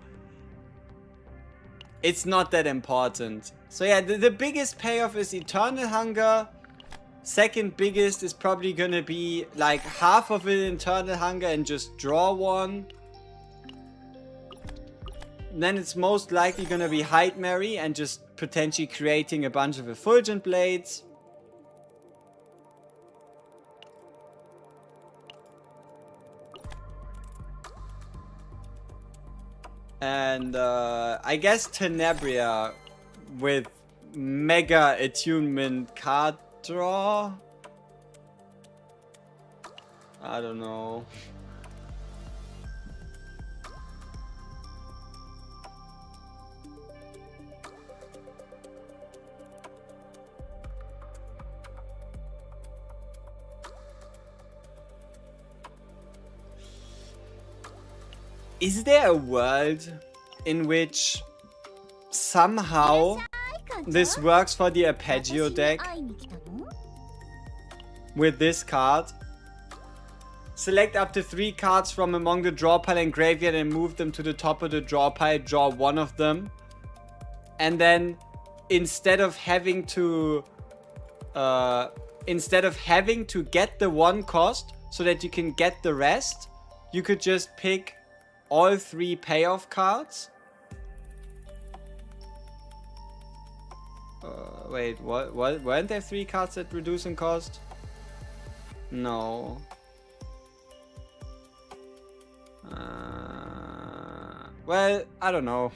it's not that important. So yeah, the biggest payoff is Eternal Hunger. Second biggest is probably gonna be like half of it Eternal Hunger and just draw 1. Then it's most likely gonna be Hide Mary and just potentially creating a bunch of Effulgent Blades. And I guess Tenebria with Mega Attunement card draw? I don't know. Is there a world in which somehow this works for the Arpeggio deck with this card? Select up to 3 cards from among the draw pile and graveyard and move them to the top of the draw pile. Draw 1 of them. And then instead of having to get the 1 cost so that you can get the rest, you could just pick all 3 payoff cards. Wait, what? Weren't there 3 cards that reduce in cost? No. Well, I don't know.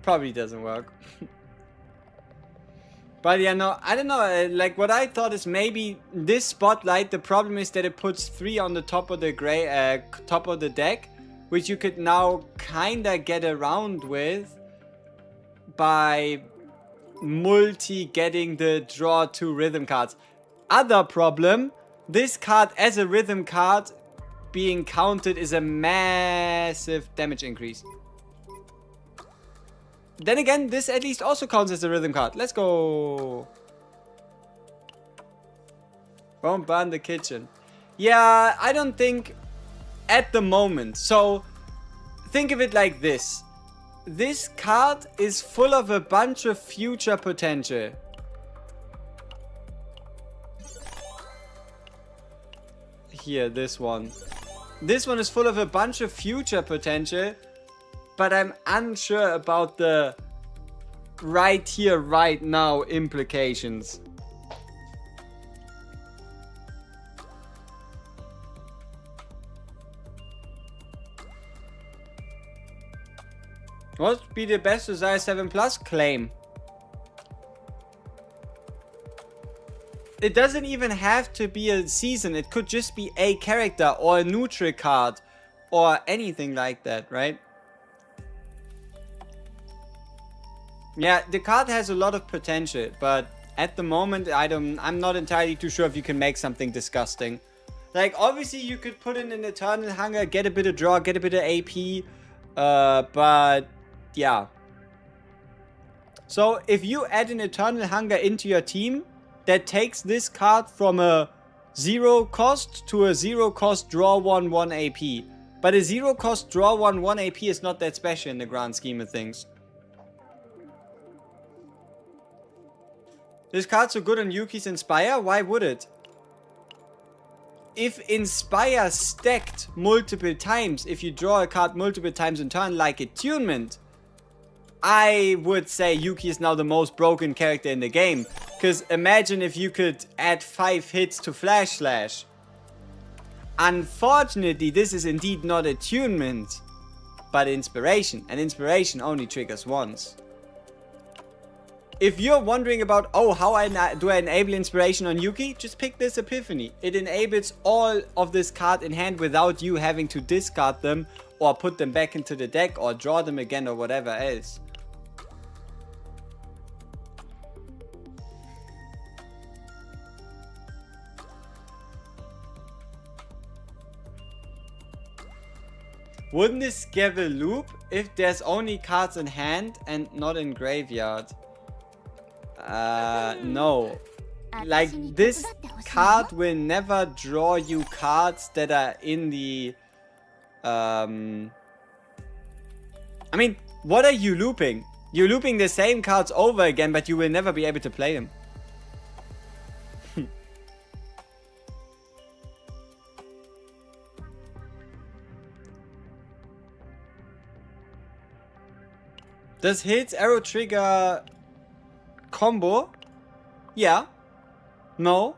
Probably doesn't work. But yeah, no, I don't know. Like what I thought is maybe this spotlight. The problem is that it puts 3 on the top of the top of the deck, which you could now kinda get around with by getting the draw 2 rhythm cards. Other problem, this card as a rhythm card being counted is a massive damage increase. Then again, this at least also counts as a rhythm card. Let's go. Won't burn the kitchen. Yeah, I don't think at the moment. So think of it like this. This card is full of a bunch of future potential. Here, this one. This one is full of a bunch of future potential, but I'm unsure about the right here, right now implications. What would be the best Desire 7 Plus? Claim. It doesn't even have to be a season. It could just be a character or a neutral card or anything like that, right? Yeah, the card has a lot of potential, but at the moment I'm not entirely too sure if you can make something disgusting. Like obviously you could put in an Eternal Hunger, get a bit of draw, get a bit of AP, but yeah. So if you add an Eternal Hunger into your team, that takes this card from a 0 cost to a 0 cost draw 1/1 AP. But a 0 cost draw 1/1 AP is not that special in the grand scheme of things. This card's so good on Yuki's Inspire? Why would it? If Inspire stacked multiple times, if you draw a card multiple times in turn like Attunement, I would say Yuki is now the most broken character in the game. Because imagine if you could add 5 hits to Flash Slash. Unfortunately, this is indeed not Attunement, but Inspiration. And Inspiration only triggers once. If you're wondering about, oh, how do I enable Inspiration on Yuki? Just pick this Epiphany. It enables all of this card in hand without you having to discard them or put them back into the deck or draw them again or whatever else. Wouldn't this give a loop if there's only cards in hand and not in graveyard? No. Like, this card will never draw you cards that are in the... I mean, what are you looping? You're looping the same cards over again, but you will never be able to play them. Does hits arrow trigger combo? Yeah. No.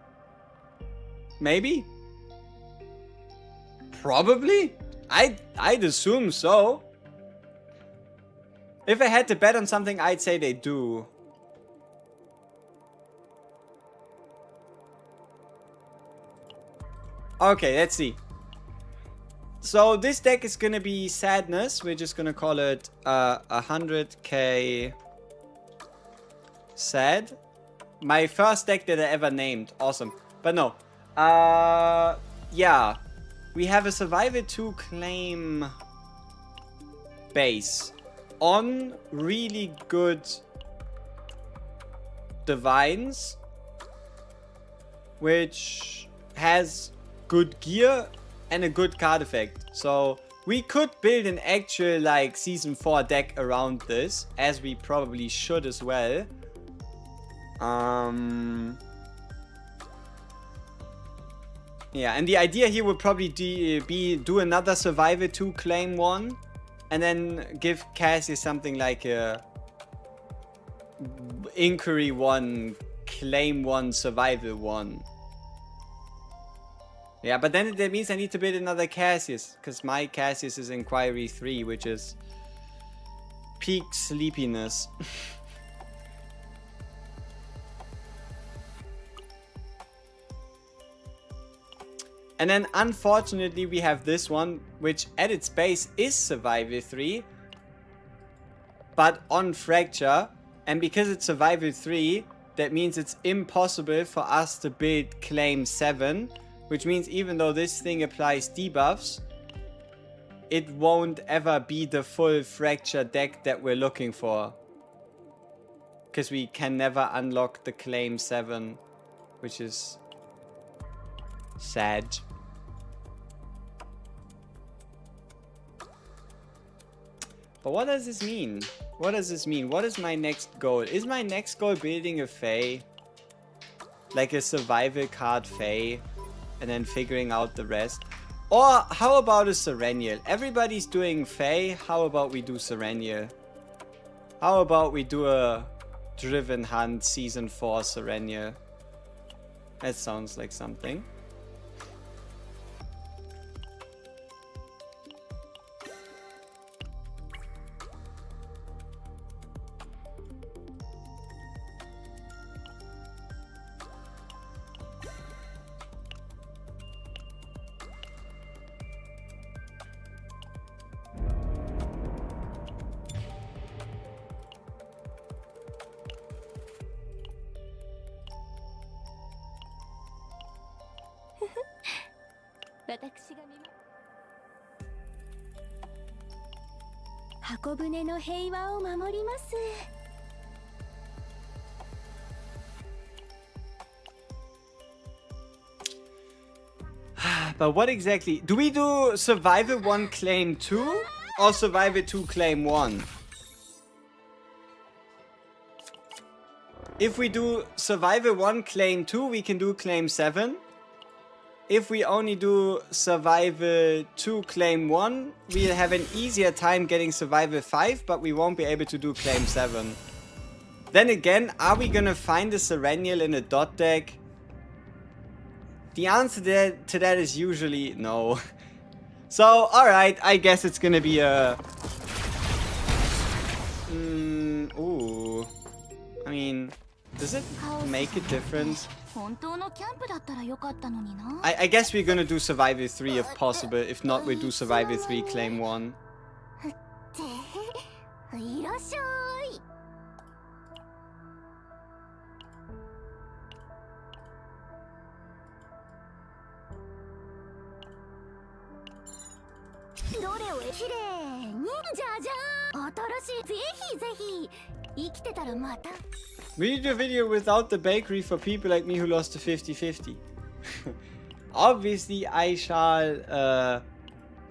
Maybe. Probably. I'd assume so. If I had to bet on something, I'd say they do. Okay, let's see. So this deck is gonna be Sadness. We're just gonna call it 100k Sad. My first deck that I ever named. Awesome. But no. Yeah. We have a Survivor 2 claim base on really good Divines, which has good gear and a good card effect. So we could build an actual like Season 4 deck around this, as we probably should as well. Yeah, and the idea here would probably be do another Survivor 2 claim 1, and then give Cassie something like a Inquiry 1, claim 1, Survival 1. Yeah, but then that means I need to build another Cassius, because my Cassius is Inquiry 3, which is peak sleepiness. And then unfortunately we have this one, which at its base is Survival 3, but on Fracture. And because it's Survival 3, that means it's impossible for us to build Claim 7, which means even though this thing applies debuffs, it won't ever be the full Fracture deck that we're looking for. Because we can never unlock the Claim 7, which is sad. But what does this mean? What does this mean? What is my next goal? Is my next goal building a Fae? Like a survival card Fae? And then figuring out the rest? Or how about a Serennial? Everybody's doing Fae. How about we do Serennial? How about we do a Driven Hunt Season 4 Serennial? That sounds like something. But what exactly? Do we do Survival 1 Claim 2 or Survival 2 Claim 1? If we do Survival 1 Claim 2, we can do Claim 7. If we only do Survival 2 Claim 1, we'll have an easier time getting Survival 5, but we won't be able to do Claim 7. Then again, are we gonna find a Serennial in a dot deck? The answer to that is usually no. So, alright, I guess it's gonna be a... ooh. I mean, does it make a difference? I guess we're gonna do Survival 3 if possible. If not, we'll do Survival 3 Claim 1. Will you do a video without the bakery for people like me who lost to 50-50? Obviously, I shall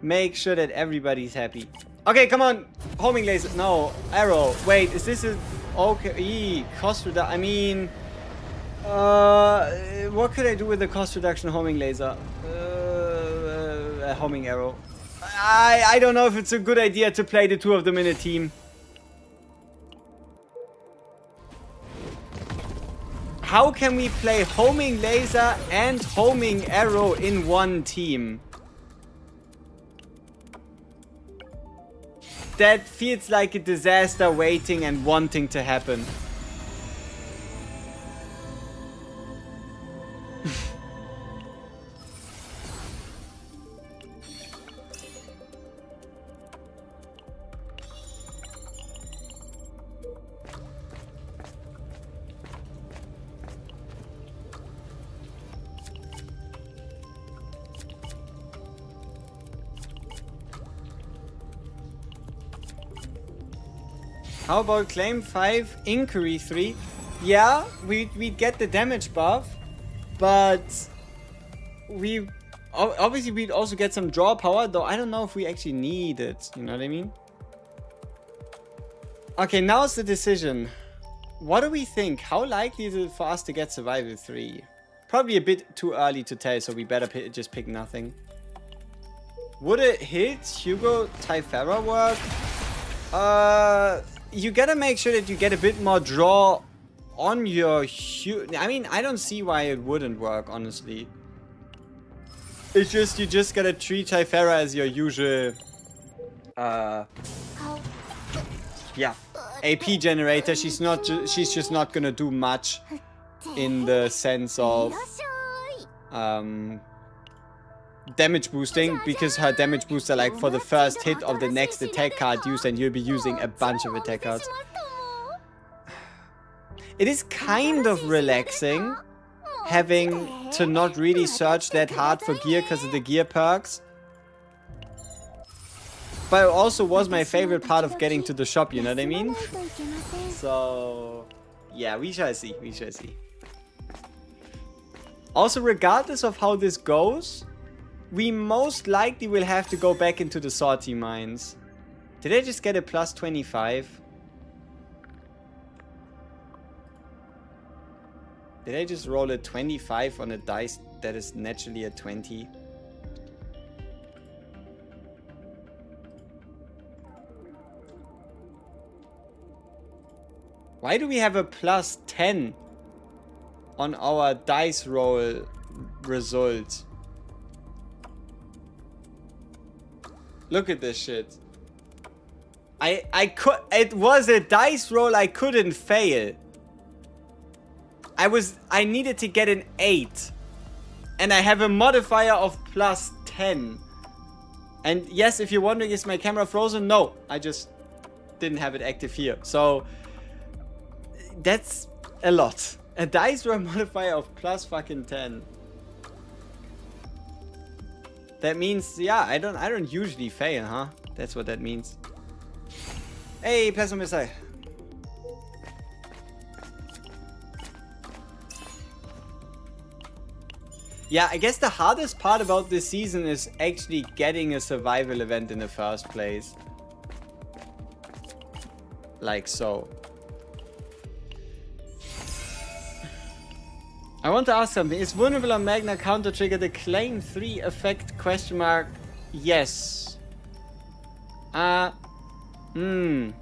make sure that everybody's happy. Okay, come on. Homing laser. No. Arrow. Wait, is this a... Okay. Cost reduction. I mean... what could I do with the cost reduction homing laser? A homing arrow. I don't know if it's a good idea to play the two of them in a team. How can we play homing laser and homing arrow in one team? That feels like a disaster waiting and wanting to happen. How about Claim 5, Inquiry 3? Yeah, we'd get the damage buff, but obviously we'd also get some draw power, though I don't know if we actually need it, you know what I mean? Okay, now's the decision. What do we think? How likely is it for us to get Survival 3? Probably a bit too early to tell, so we better just pick nothing. Would a hit Hugo Typhara work? You gotta make sure that you get a bit more draw on your I mean, I don't see why it wouldn't work, honestly. It's just, you just gotta treat Typhara as your usual, yeah, AP generator. She's just not gonna do much in the sense of, damage boosting, because her damage boosts are like for the first hit of the next attack card used, and you'll be using a bunch of attack cards. It is kind of relaxing having to not really search that hard for gear because of the gear perks. But it also was my favorite part of getting to the shop, you know what I mean? So, yeah, we shall see, we shall see. Also, regardless of how this goes, we most likely will have to go back into the salty mines. Did I just get a plus 25? Did I just roll a 25 on a dice that is naturally a 20? Why do we have a plus 10 on our dice roll result? Look at this shit. It was a dice roll I couldn't fail. I needed to get an 8. And I have a modifier of plus 10. And yes, if you're wondering, is my camera frozen? No, I just didn't have it active here. So that's a lot. A dice roll modifier of plus fucking 10. That means, yeah, I don't usually fail, huh? That's what that means. Hey, Plasma Missile. Yeah, I guess the hardest part about this season is actually getting a survival event in the first place. Like so. I want to ask something. Is vulnerable on Magna counter trigger the claim 3 effect question mark? Yes. I mean,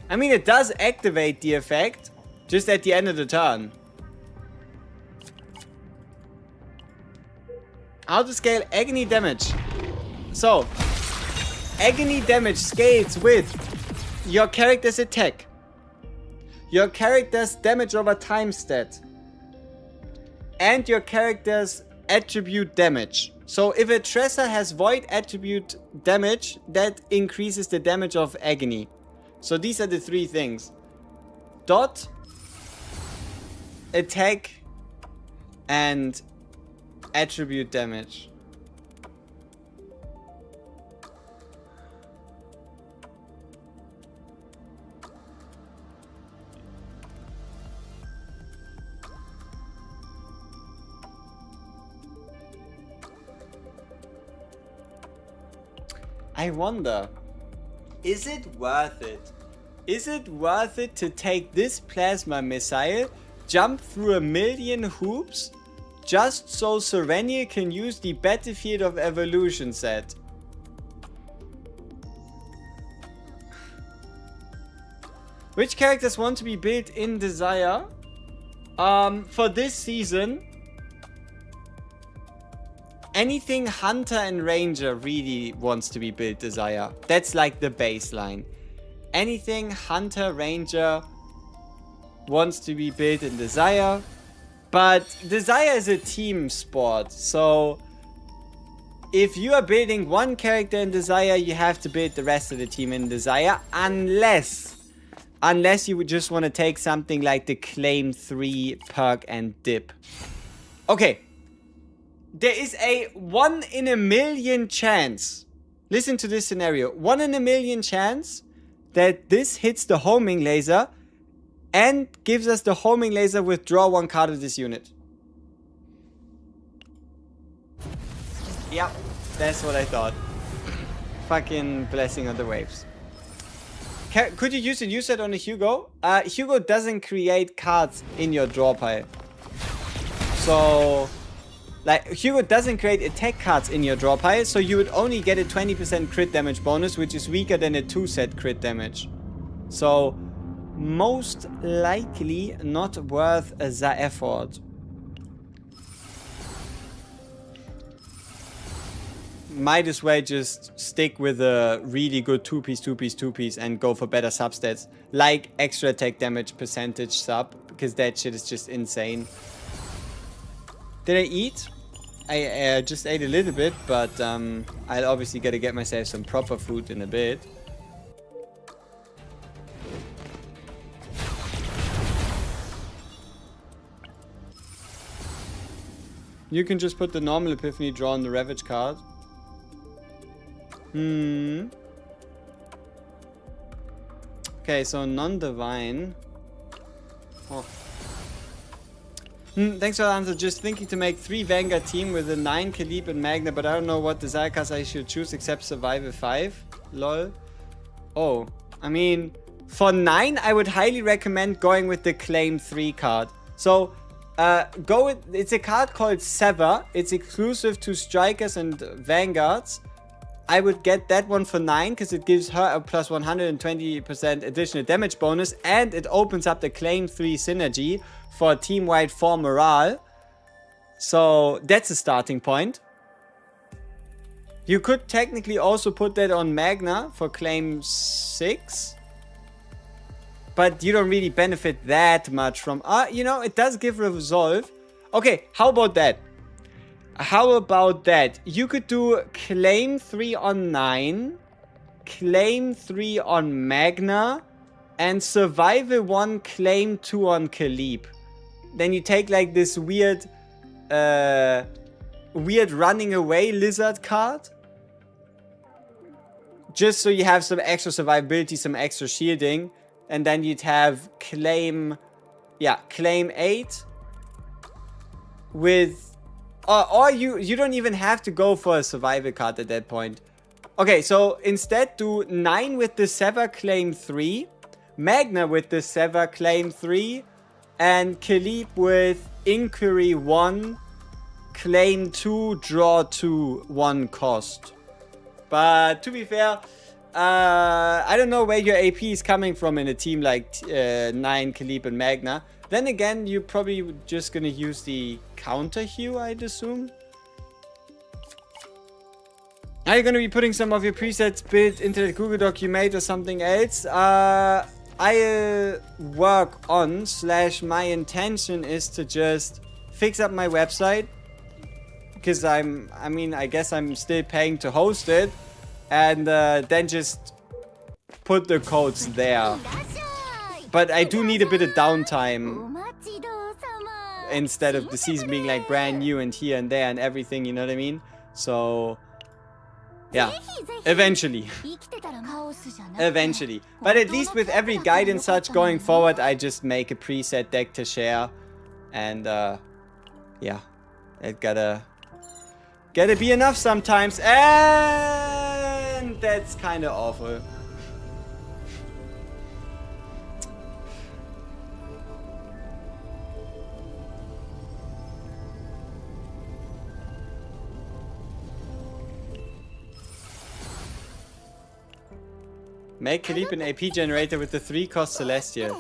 it does activate the effect just at the end of the turn. How to scale agony damage. So, agony damage scales with your character's attack, your character's damage over time stat, and your character's attribute damage. So if a Tresor has void attribute damage, that increases the damage of agony. So these are the three things. Dot, attack, and attribute damage. I wonder, is it worth it? Is it worth it to take this plasma missile, jump through a million hoops, just so Serenia can use the Battlefield of Evolution set? Which characters want to be built in Desire? For this season, anything Hunter and Ranger really wants to be built Desire. That's like the baseline. Anything Hunter, Ranger wants to be built in Desire. But Desire is a team sport. So if you are building one character in Desire, you have to build the rest of the team in Desire. Unless you would just want to take something like the Claim 3 perk and dip. Okay. There is a 1 in a million chance. Listen to this scenario. 1 in a million chance that this hits the homing laser and gives us the homing laser with draw 1 card of this unit. Yep, that's what I thought. Fucking Blessing on the Waves. Could you use a new set on a Hugo? Hugo doesn't create cards in your draw pile. So, like, Hugo doesn't create attack cards in your draw pile, so you would only get a 20% crit damage bonus, which is weaker than a 2-set crit damage. So, most likely not worth the effort. Might as well just stick with a really good 2-piece and go for better substats, like extra attack damage percentage sub, because that shit is just insane. Did I eat? I just ate a little bit, but I'll obviously gotta get myself some proper food in a bit. You can just put the normal Epiphany draw on the Ravage card. Okay, so non-divine. Oh. Thanks for the answer. Just thinking to make 3 Vanguard team with a 9 Kalib and Magna, but I don't know what desire cards I should choose except Survival 5. Lol. Oh, I mean, for 9, I would highly recommend going with the Claim 3 card. So, go with, it's a card called Sever. It's exclusive to Strikers and Vanguards. I would get that one for 9 because it gives her a plus 120% additional damage bonus, and it opens up the Claim 3 synergy for team-wide 4 morale. So that's a starting point. You could technically also put that on Magna for Claim 6. But you don't really benefit that much from... you know, it does give Resolve. Okay, how about that? How about that? You could do Claim 3 on 9, Claim 3 on Magna, and Survival 1, Claim 2 on Kalib. Then you take like this weird running away lizard card. Just so you have some extra survivability, some extra shielding. And then you'd have Claim 8 with... Or you don't even have to go for a survival card at that point. Okay, so instead do 9 with the Sever Claim 3, Magna with the Sever Claim 3, and Kalib with Inquiry 1, Claim 2, Draw 2, 1 cost. But to be fair, I don't know where your AP is coming from in a team like 9, Kalib, and Magna. Then again, you're probably just gonna use the counter hue, I'd assume. Are you gonna be putting some of your presets built into the Google Doc you made or something else? I work on / my intention is to just fix up my website. Because I guess I'm still paying to host it. And then just put the codes there. But I do need a bit of downtime instead of the season being like brand new and here and there and everything, you know what I mean? So, yeah, eventually. Eventually. But at least with every guide and such going forward, I just make a preset deck to share. And, yeah, it gotta be enough sometimes. And that's kind of awful. Make Kalib an AP generator with the 3-cost Celestial.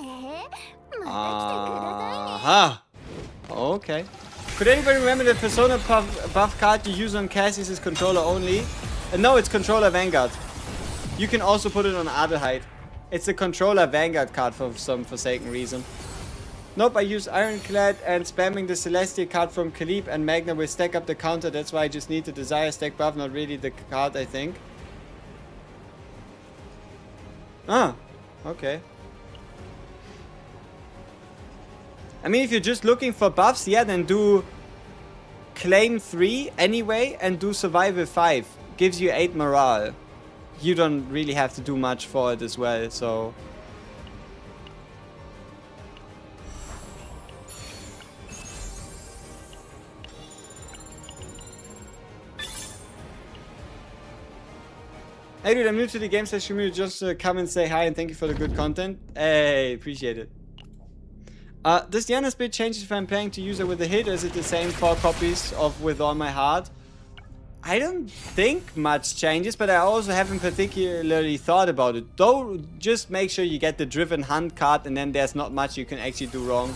Okay. Could anybody remember the Persona buff card you use on Cassius is controller only? No, it's controller Vanguard. You can also put it on Adelheid. It's a controller Vanguard card for some forsaken reason. Nope, I use Ironclad and spamming the Celestial card from Kalib and Magna will stack up the counter. That's why I just need the Desire stack buff, not really the card, I think. Ah, okay. I mean, if you're just looking for buffs, yeah, then do Claim 3 anyway and do Survival 5. Gives you 8 morale. You don't really have to do much for it as well, so... Hey dude, I'm new to the game session. Just come and say hi and thank you for the good content. Hey, appreciate it. Does the Diana split change if I'm playing to user with a hit, or is it the same 4 copies of With All My Heart? I don't think much changes, but I also haven't particularly thought about it. Though, just make sure you get the Driven Hunt card and then there's not much you can actually do wrong.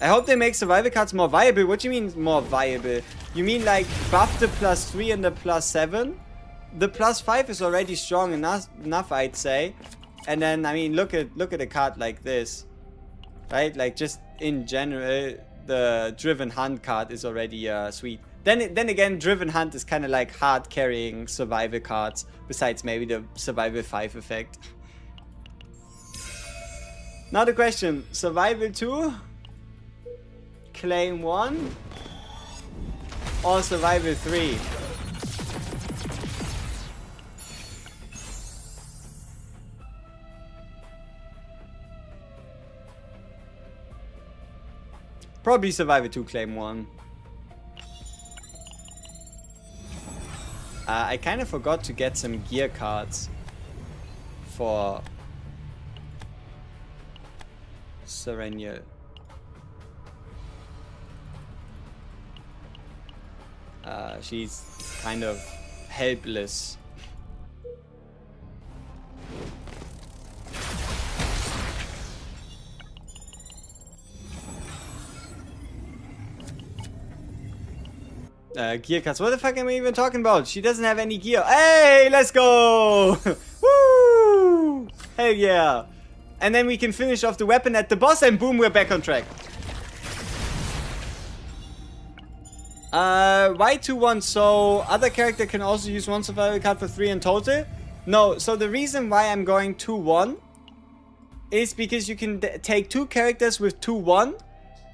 I hope they make survival cards more viable. What do you mean more viable? You mean like buff the +3 and the +7? The +5 is already strong enough, I'd say. And then, I mean, look at a card like this. Right? Like, just in general, the Driven Hunt card is already sweet. Then again, Driven Hunt is kind of like hard carrying survival cards, besides maybe the Survival 5 effect. Now the question, Survival 2, Claim 1, or Survival 3? Probably Survivor 2 Claim 1. I kind of forgot to get some gear cards for Serenial. She's kind of helpless. Gear cards. What the fuck am I even talking about? She doesn't have any gear. Hey, let's go! Woo! Hell yeah! And then we can finish off the weapon at the boss and boom, we're back on track. Why 2-1? So other character can also use one survival card for 3 in total? No, so the reason why I'm going 2-1 is because you can take 2 characters with 2-1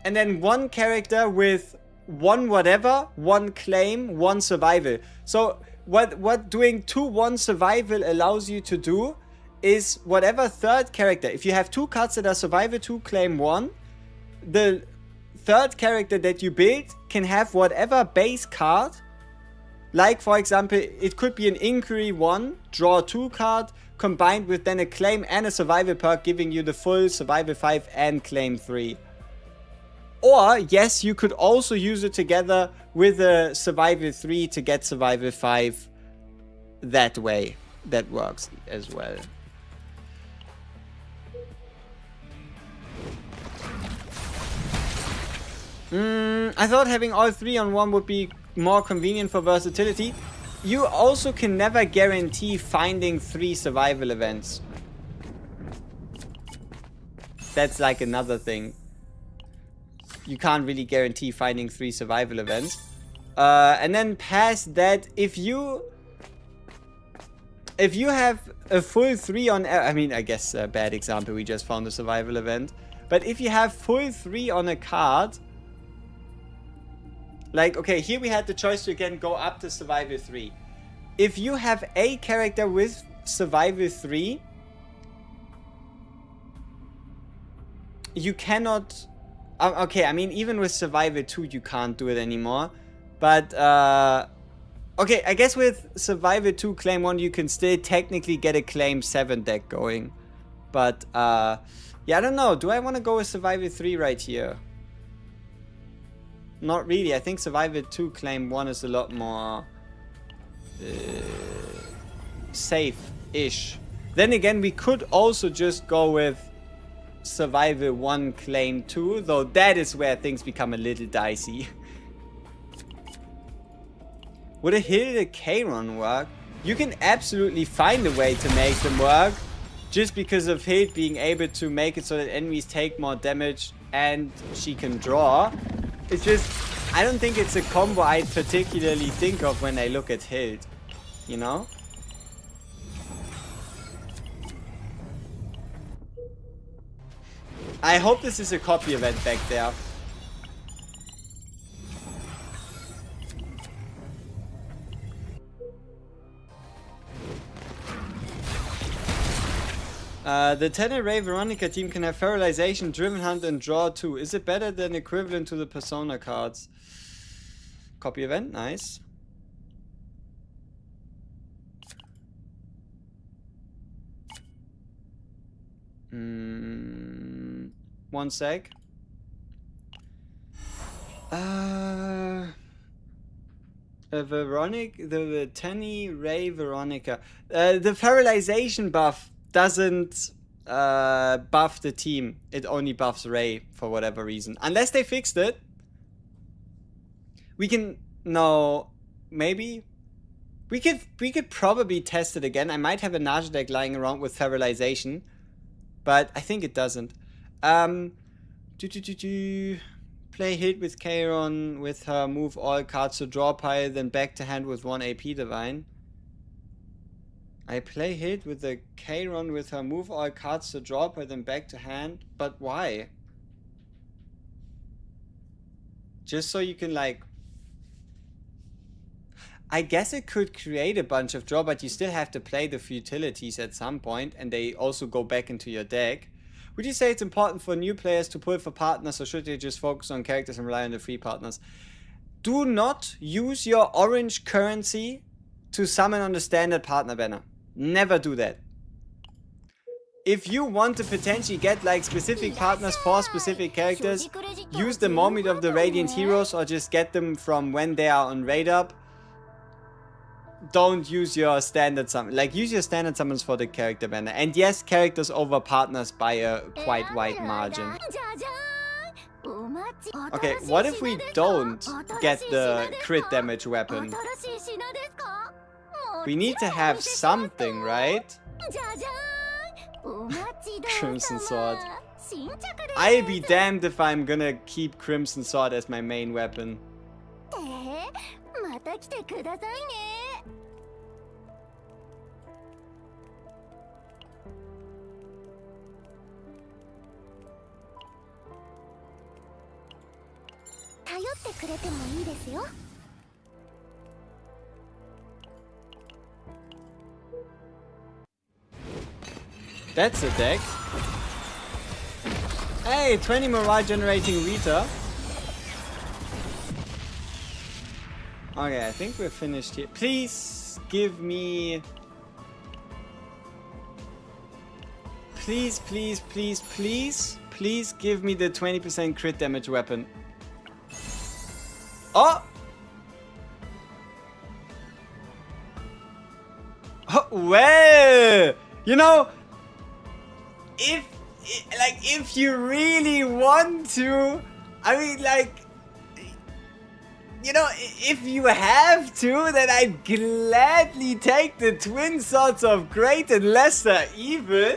and then 1 character with 1 whatever, 1 claim, 1 survival. So what doing 2-1 survival allows you to do is whatever third character, if you have 2 cards that are survival 2, claim 1, the third character that you build can have whatever base card. Like for example, it could be an Inquiry 1, draw 2 card, combined with then a claim and a survival perk, giving you the full survival 5 and claim 3. Or, yes, you could also use it together with a survival 3 to get survival 5 that way. That works as well. I thought having all 3 on 1 would be more convenient for versatility. You also can never guarantee finding 3 survival events. That's like another thing. You can't really guarantee finding 3 survival events. And then past that, if you have a full 3 on... I mean, I guess a bad example, we just found a survival event. But if you have full 3 on a card... Like, okay, here we had the choice to again go up to survival 3. If you have a character with survival 3... You cannot... Okay, I mean, even with Survivor 2, you can't do it anymore. But, okay, I guess with Survivor 2 Claim 1, you can still technically get a Claim 7 deck going. But, yeah, I don't know. Do I want to go with Survivor 3 right here? Not really. I think Survivor 2 Claim 1 is a lot more... safe-ish. Then again, we could also just go with Survival 1 Claim 2, though that is where things become a little dicey. Would a Hilda Kayron work? You can absolutely find a way to make them work, just because of Hild being able to make it so that enemies take more damage and she can draw. It's just, I don't think it's a combo I particularly think of when I look at Hild, you know? I hope this is a copy event back there. The Teneray Veronica team can have Feralization, Driven Hunt, and Draw 2. Is it better than equivalent to the Persona cards? Copy event, nice. One sec. The Teneray Veronica. The Feralization buff doesn't buff the team. It only buffs Ray for whatever reason. Unless they fixed it. We can... No. Maybe? We could probably test it again. I might have a Naja deck lying around with Feralization. But I think it doesn't. play hit with Kairon with her move all cards to draw pile, then back to hand with 1 AP divine. I play hit with the Kairon with her move all cards to draw pile, then back to hand. But why? Just so you can like... I guess it could create a bunch of draw, but you still have to play the futilities at some point, and they also go back into your deck. Would you say it's important for new players to pull for partners, or should they just focus on characters and rely on the free partners? Do not use your orange currency to summon on the standard partner banner. Never do that. If you want to potentially get like specific partners for specific characters, use the Moment of the Radiant Heroes, or just get them from when they are on raid up. Don't use your standard summon. Like, use your standard summons for the character banner. And yes, characters over partners by a quite wide margin. Okay, what if we don't get the crit damage weapon? We need to have something, right? Crimson Sword. I'll be damned if I'm gonna keep Crimson Sword as my main weapon. That's a deck. Hey, 20 morale generating Rita. Okay, I think we're finished here. Please give me... Please, please, please, please, please give me the 20% crit damage weapon. Oh! Oh, well! You know, if you really want to, I mean, like, you know, if you have to, then I'd gladly take the Twin Swords of Great and Lesser Evil.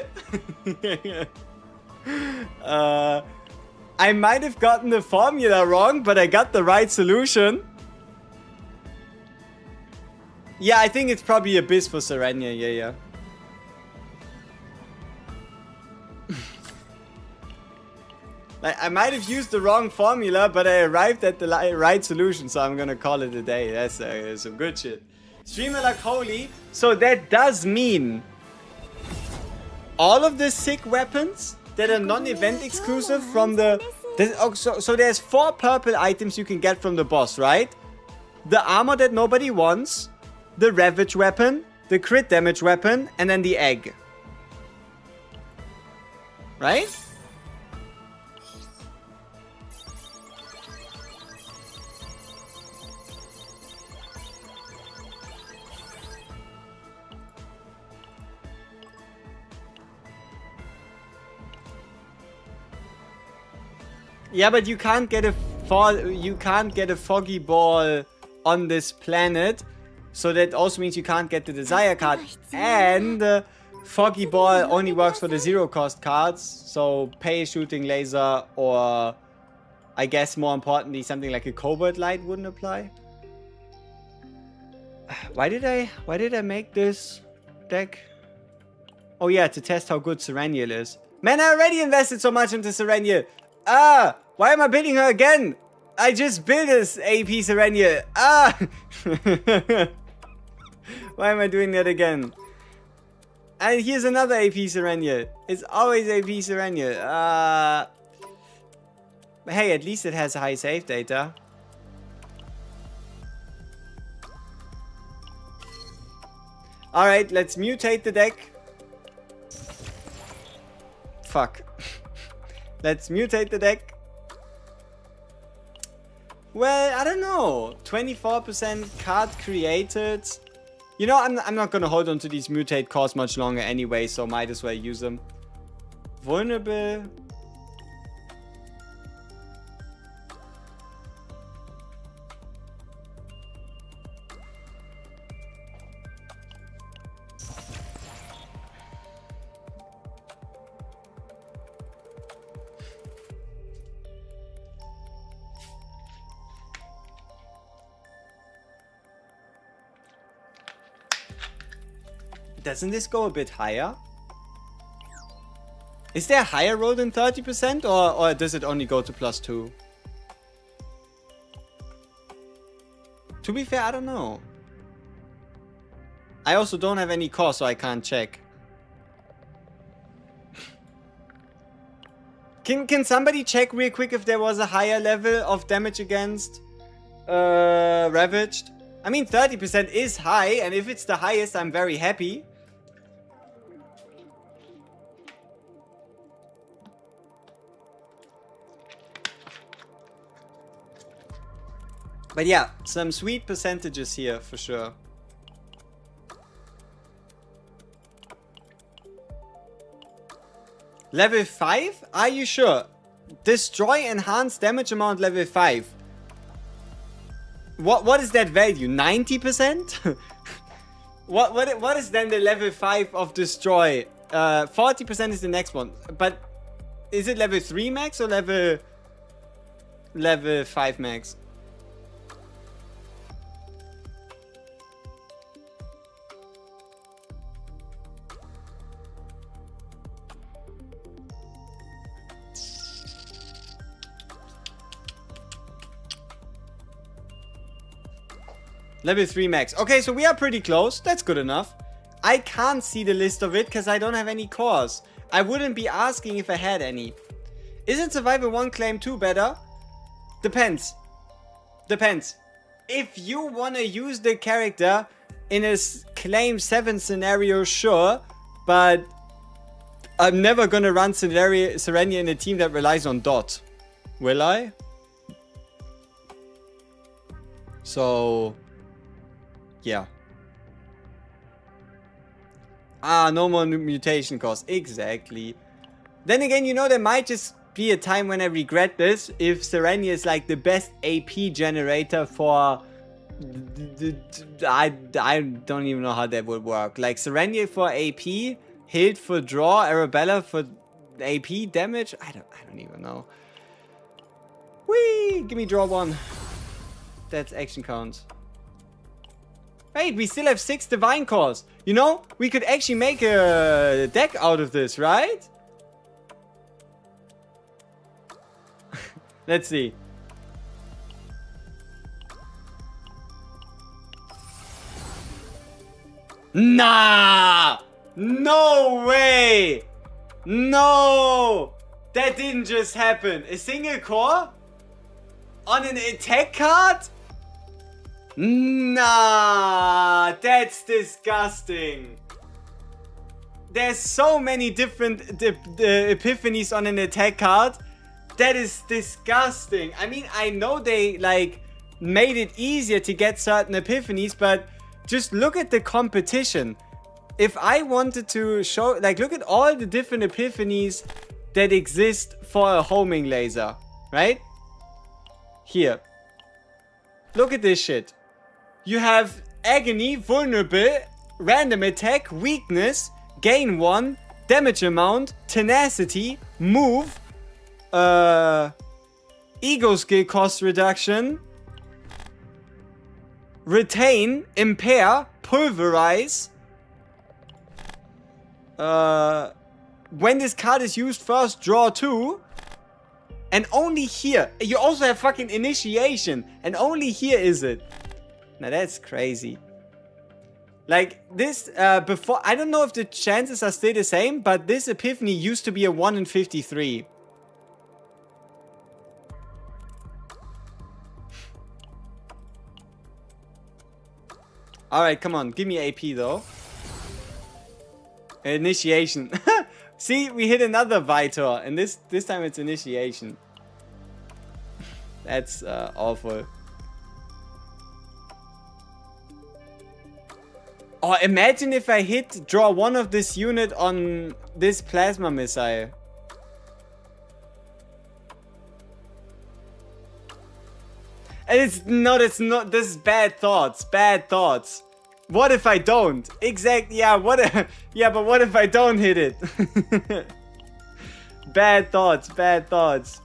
I might have gotten the formula wrong, but I got the right solution. Yeah, I think it's probably Abyss for Serenia, yeah. Like, I might have used the wrong formula, but I arrived at the right solution, so I'm gonna call it a day. That's some good shit. Streamer like holy. So that does mean all of the sick weapons that are non-event exclusive from the... So there's 4 purple items you can get from the boss, right? The armor that nobody wants, the Ravage weapon, the crit damage weapon, and then the egg. Right? Yeah, but you can't get a foggy ball on this planet, so that also means you can't get the desire card. And foggy ball only works for the 0-cost cards, so pay shooting laser, or I guess more importantly something like a cobalt light wouldn't apply. Why did I make this deck? Oh yeah, to test how good Serenial is. Man, I already invested so much into Serenial. Why am I building her again? I just built this AP Serenial. Why am I doing that again? And here's another AP Serenial. It's always AP Serenial. Hey, at least it has high save data. Alright, let's mutate the deck. Fuck. Let's mutate the deck. Well, I don't know. 24% card created. You know, I'm not gonna hold on to these mutate cores much longer anyway, so might as well use them. Vulnerable. doesn't this go a bit higher? Is there a higher roll than 30% or does it only go to +2? To be fair, I don't know. I also don't have any core, so I can't check. Can somebody check real quick if there was a higher level of damage against Ravaged? I mean, 30% is high, and if it's the highest, I'm very happy. But yeah, some sweet percentages here for sure. Level 5? Are you sure? Destroy enhanced damage amount level 5. What is that value? 90%? What is then the level 5 of destroy? 40% is the next one. But is it level 3 max or level 5 max? Level 3 max. Okay, so we are pretty close. That's good enough. I can't see the list of it because I don't have any cores. I wouldn't be asking if I had any. Isn't Survival 1 Claim 2 better? Depends. Depends. If you want to use the character in a Claim 7 scenario, sure. But I'm never going to run Serenia in a team that relies on Dot. Will I? So... yeah. Ah, no more mutation cost. Exactly. Then again, you know, there might just be a time when I regret this if Serenia is like the best AP generator for... I don't even know how that would work. Like Serenia for AP, Hild for draw, Arabella for AP damage. I don't even know. Whee! Give me draw 1. That's action count. Wait, we still have 6 divine cores. You know, we could actually make a deck out of this, right? Let's see. Nah! No way! No! That didn't just happen. A single core? On an attack card? Nah, that's disgusting. There's so many different epiphanies on an attack card. That is disgusting. I mean, I know they like made it easier to get certain epiphanies, but just look at the competition. If I wanted to show, like, look at all the different epiphanies that exist for a homing laser, right? Here. Look at this shit. You have Agony, Vulnerable, Random Attack, Weakness, Gain 1, Damage Amount, Tenacity, Move, Ego Skill Cost Reduction, Retain, Impair, Pulverize. When this card is used first, draw 2. And only here. You also have fucking Initiation. And only here is it. Now that's crazy. Like this, before, I don't know if the chances are still the same, but this epiphany used to be a 1 in 53. Alright, come on, give me AP though. Initiation. See, we hit another Vitor, and this time it's Initiation. That's awful. Oh, imagine if I draw 1 of this unit on this plasma missile. And it's not, this is bad thoughts, bad thoughts. What if I don't? Exactly, yeah, yeah, but what if I don't hit it? Bad thoughts, bad thoughts.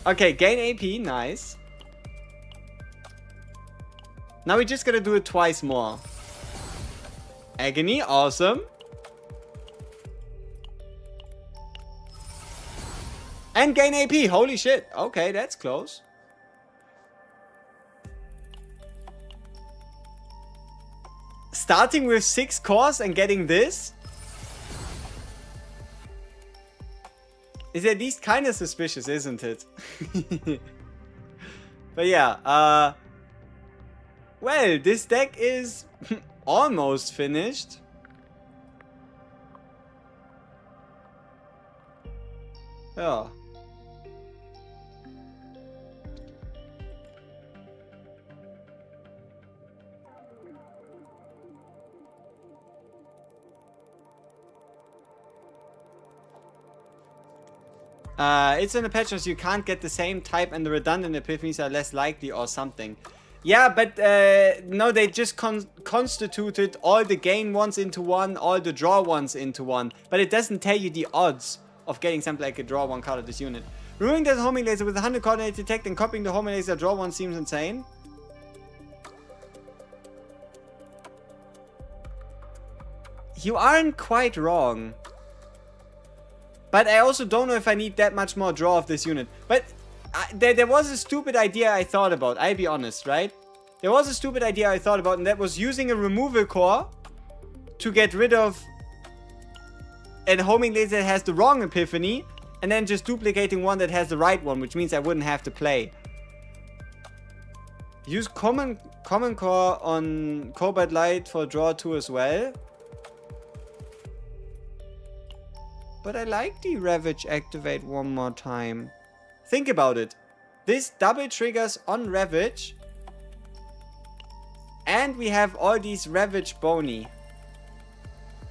Okay, gain AP, nice. Now we just gotta do it twice more. Agony, awesome. And gain AP, holy shit. Okay, that's close. Starting with 6 cores and getting this is at least kind of suspicious, isn't it? But yeah, well, this deck is almost finished. Yeah. It's in the patch notes you can't get the same type and the redundant epiphanies are less likely or something. Yeah, but no, they just constituted all the gain ones into one, all the draw ones into one. But it doesn't tell you the odds of getting something like a draw one card of this unit. Ruining the homing laser with 100 coordinated tech and copying the homing laser draw one seems insane. You aren't quite wrong. But I also don't know if I need that much more draw of this unit. But there was a stupid idea I thought about, I'll be honest, right? There was a stupid idea I thought about, and that was using a removal core to get rid of a homing laser that has the wrong epiphany, and then just duplicating one that has the right one, which means I wouldn't have to play. Use common core on Cobalt Light for draw 2 as well. But I like the Ravage activate one more time. Think about it. This double triggers on Ravage. And we have all these Ravage Boni.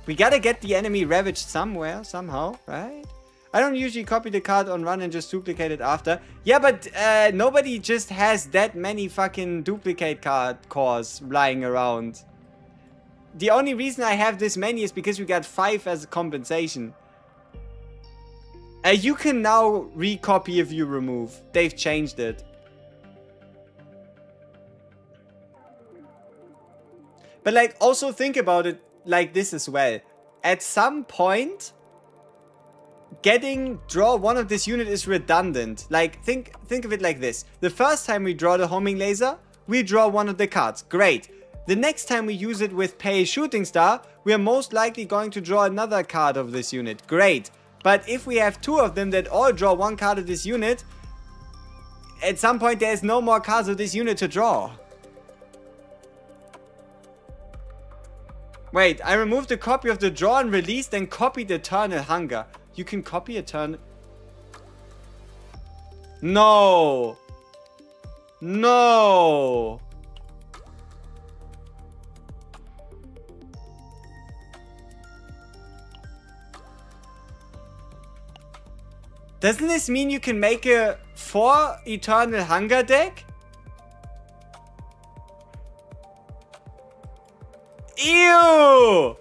We gotta get the enemy ravaged somewhere, somehow, right? I don't usually copy the card on run and just duplicate it after. Yeah, but nobody just has that many fucking duplicate cores lying around. The only reason I have this many is because we got 5 as a compensation. You can now recopy if you remove. They've changed it. But like, also think about it like this as well. At some point, getting draw one of this unit is redundant. Like, think of it like this. The first time we draw the homing laser, we draw one of the cards. Great. The next time we use it with pay shooting star, we are most likely going to draw another card of this unit. Great. But if we have 2 of them that all draw 1 card of this unit, at some point there's no more cards of this unit to draw. Wait, I removed a copy of the draw and release, then copied Eternal Hunger. You can copy Eternal... No! No! Doesn't this mean you can make a 4 Eternal Hunger deck? Ew!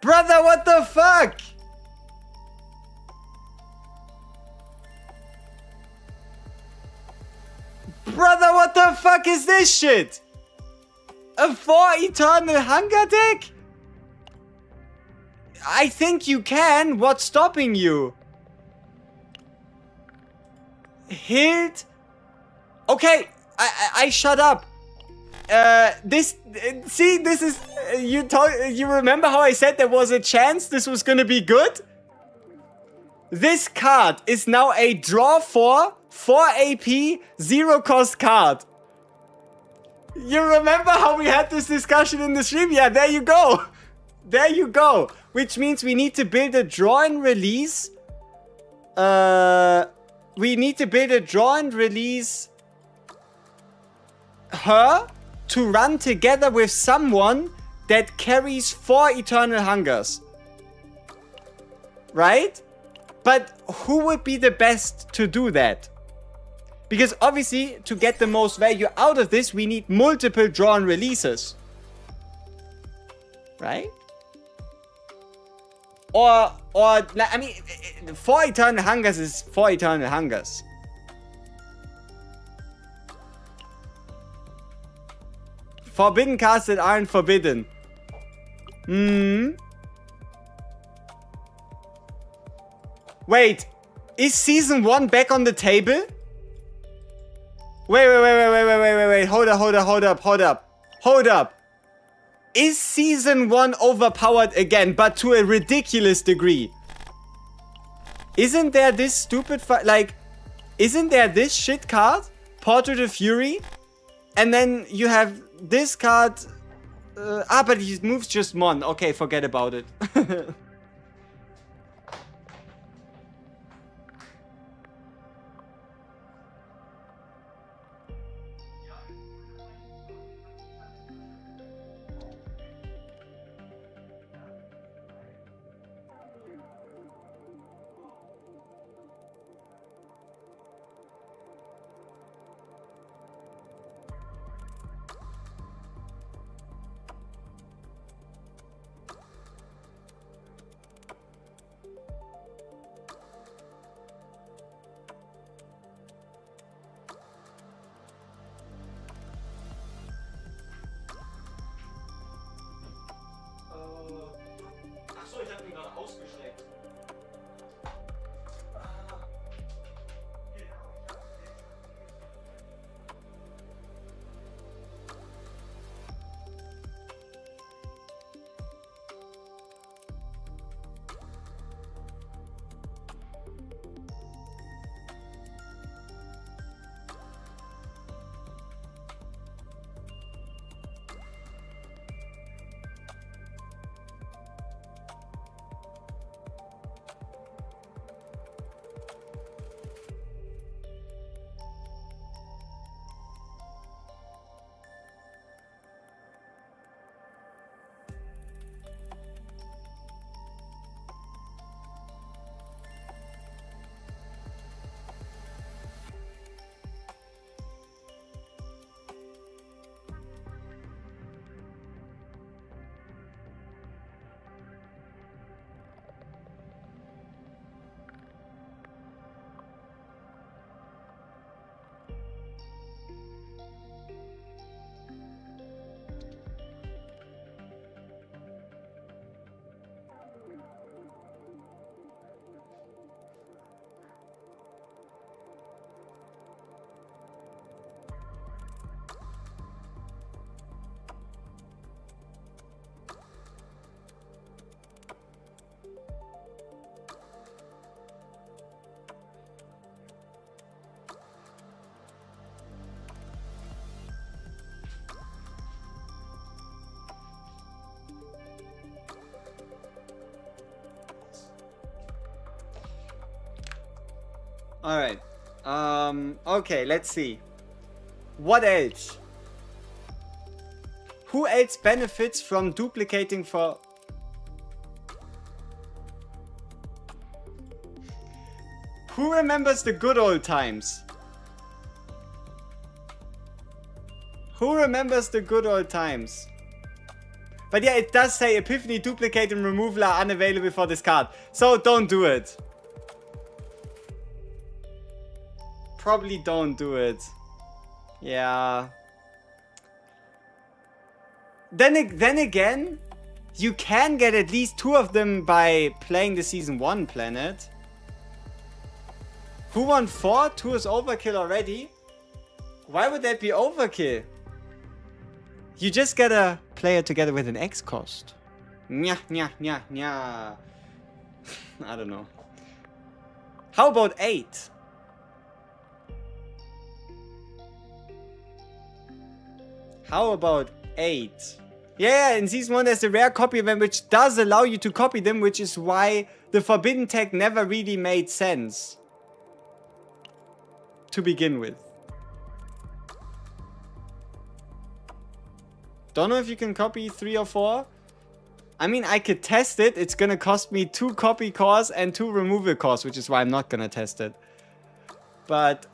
Brother, what the fuck? Brother, what the fuck is this shit? A 4 Eternal Hunger deck? I think you can. What's stopping you? Hild? Okay, I shut up. This is you remember how I said there was a chance this was gonna be good? This card is now a draw 4 AP 0 cost card. You remember how we had this discussion in the stream? Yeah, there you go. There you go. Which means we need to build a draw and release. We need to build a draw and release her to run together with someone that carries 4 Eternal Hungers. Right? But who would be the best to do that? Because obviously, to get the most value out of this, we need multiple draw and releases. Right? Or, I mean, 4 Eternal Hungers is 4 Eternal Hungers. Forbidden cards that aren't forbidden. Wait, is season 1 back on the table? Wait. Hold up. Is season 1 overpowered again, but to a ridiculous degree? Isn't there this stupid isn't there this shit card? Portrait of Fury? And then you have this card. But he moves just Mon. Okay, forget about it. Achso, ich hab ihn gerade ausgeschleckt. Alright. Okay, let's see. What else? Who else benefits from duplicating for... Who remembers the good old times? Who remembers the good old times? But yeah, it does say Epiphany, Duplicate, and Removal are unavailable for this card. So don't do it. Probably don't do it. Yeah. Then again, you can get at least 2 of them by playing the Season 1 planet. Who won 4? 2 is overkill already. Why would that be overkill? You just gotta play it together with an X cost. Nya. I don't know. How about 8? How about 8? Yeah, in Season 1 there's a rare copy event which does allow you to copy them, which is why the Forbidden tag never really made sense. To begin with. Don't know if you can copy 3 or 4. I mean, I could test it. It's gonna cost me 2 copy cores and 2 removal cores, which is why I'm not gonna test it. But,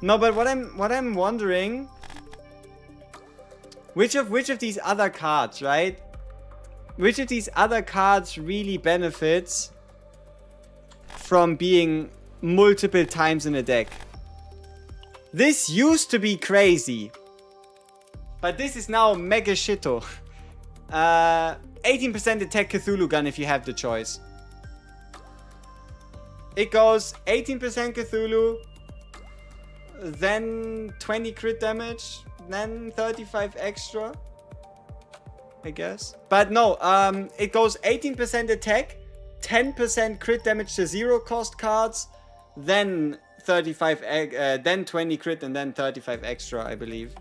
no, but what I'm wondering, which of these other cards, right? Which of these other cards really benefits from being multiple times in a deck? This used to be crazy. But this is now mega shito. 18% attack Cthulhu gun if you have the choice. It goes 18% Cthulhu, then 20 crit damage, then 35 extra, I guess. But no, it goes 18% attack, 10% crit damage to 0 cost cards, then 35, then 20 crit and then 35 extra, I believe.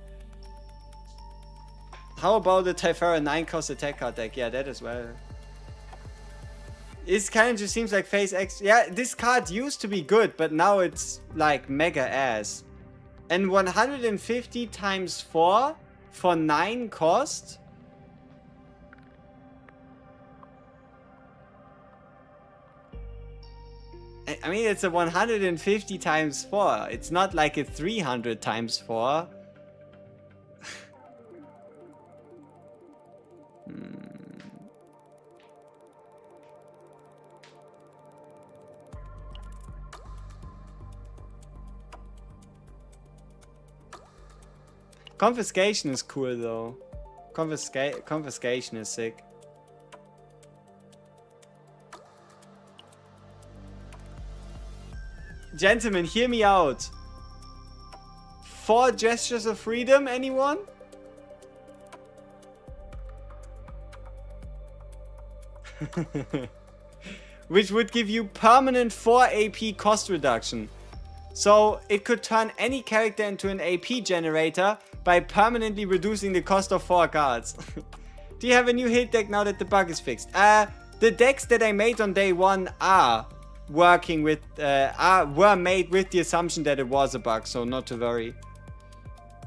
How about the Typhara 9 cost attack card deck? Yeah, that as well. It kind of just seems like phase X. Yeah, this card used to be good, but now it's like mega ass. And 150 times 4 for 9 cost? I mean, it's a 150 times 4. It's not like a 300 times 4. Confiscation is cool though. Confiscation is sick. Gentlemen, hear me out. 4 gestures of freedom, anyone? Which would give you permanent 4 AP cost reduction. So it could turn any character into an AP generator by permanently reducing the cost of 4 cards. Do you have a new hit deck now that the bug is fixed? The decks that I made on day 1 are working with, were made with the assumption that it was a bug, so not to worry.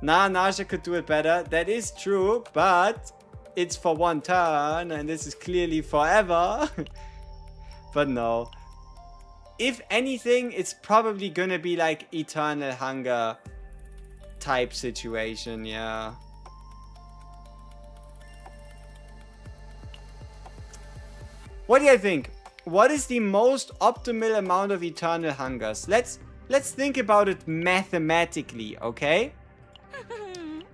Nah, Naja could do it better. That is true, but it's for 1 turn, and this is clearly forever. But no. If anything, it's probably gonna be like Eternal Hunger type situation, yeah. What do you think? What is the most optimal amount of Eternal Hungers? Let's think about it mathematically, okay?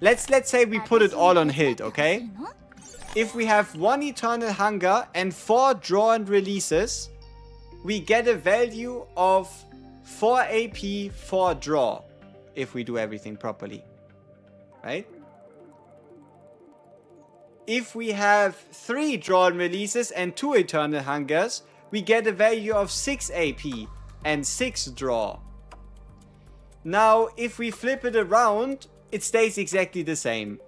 Let's say we put it all on Hilt, okay? If we have 1 Eternal Hunger and 4 draw and releases, we get a value of 4 AP, 4 draw. If we do everything properly. Right? If we have 3 draw and releases and 2 Eternal Hungers, we get a value of 6 AP and 6 draw. Now, if we flip it around, it stays exactly the same.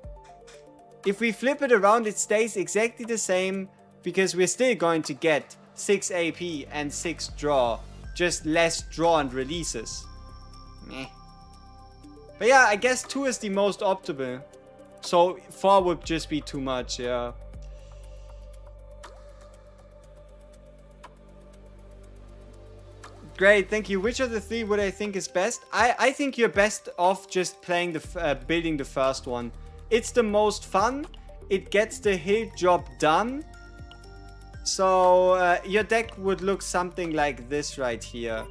If we flip it around, it stays exactly the same because we're still going to get 6 AP and 6 draw, just less draw and releases. Meh. But yeah, I guess 2 is the most optimal. So 4 would just be too much, yeah. Great, thank you. Which of the 3 would I think is best? I think you're best off just playing the building the first one. It's the most fun. It gets the Hilt job done. So your deck would look something like this right here.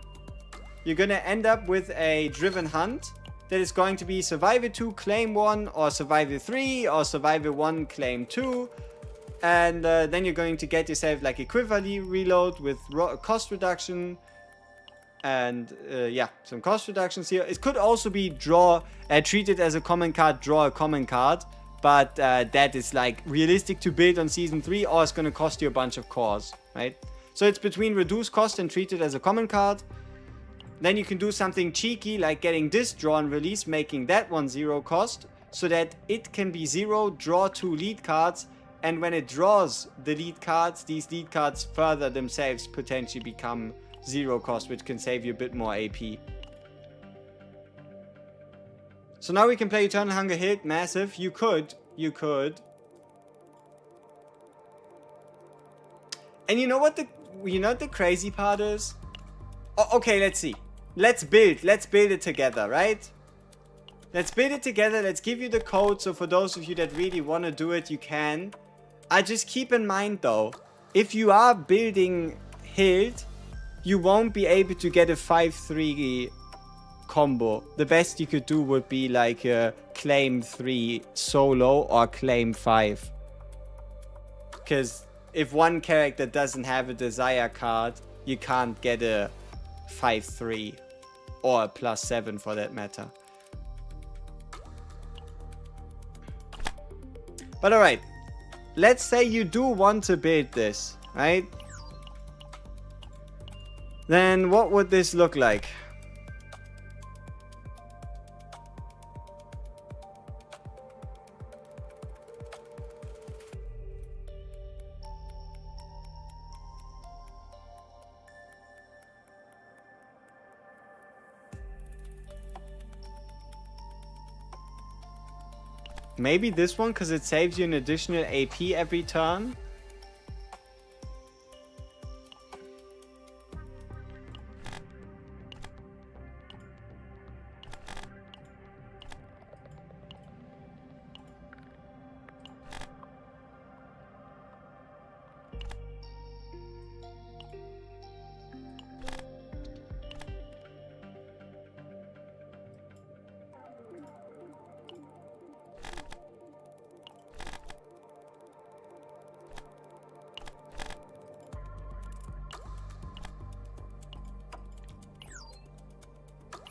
You're gonna end up with a Driven Hunt that is going to be Survivor 2, Claim 1, or Survivor 3, or Survivor 1, Claim 2. And then you're going to get yourself like a Quiverly reload with cost reduction. And yeah, some cost reductions here. It could also be treated as a common card, draw a common card. But that is like realistic to build on Season 3, or it's going to cost you a bunch of cores, right? So it's between reduce cost and treat it as a common card. Then you can do something cheeky like getting this draw and release, making that one 0 cost, so that it can be 0, draw 2 lead cards, and when it draws the lead cards, these lead cards further themselves potentially become 0 cost, which can save you a bit more AP. So now we can play Eternal Hunger Hilt, massive. You could. And you know what the crazy part is? Okay, let's see. Let's build it together, right? Let's build it together. Let's give you the code. So for those of you that really want to do it, you can. I just keep in mind though, if you are building Hilt, you won't be able to get a 5/3 combo. The best you could do would be like a claim 3 solo or claim 5. Because if one character doesn't have a desire card, you can't get a 5/3 or a +7 for that matter. But alright, let's say you do want to build this, right? Then what would this look like? Maybe this one, because it saves you an additional AP every turn.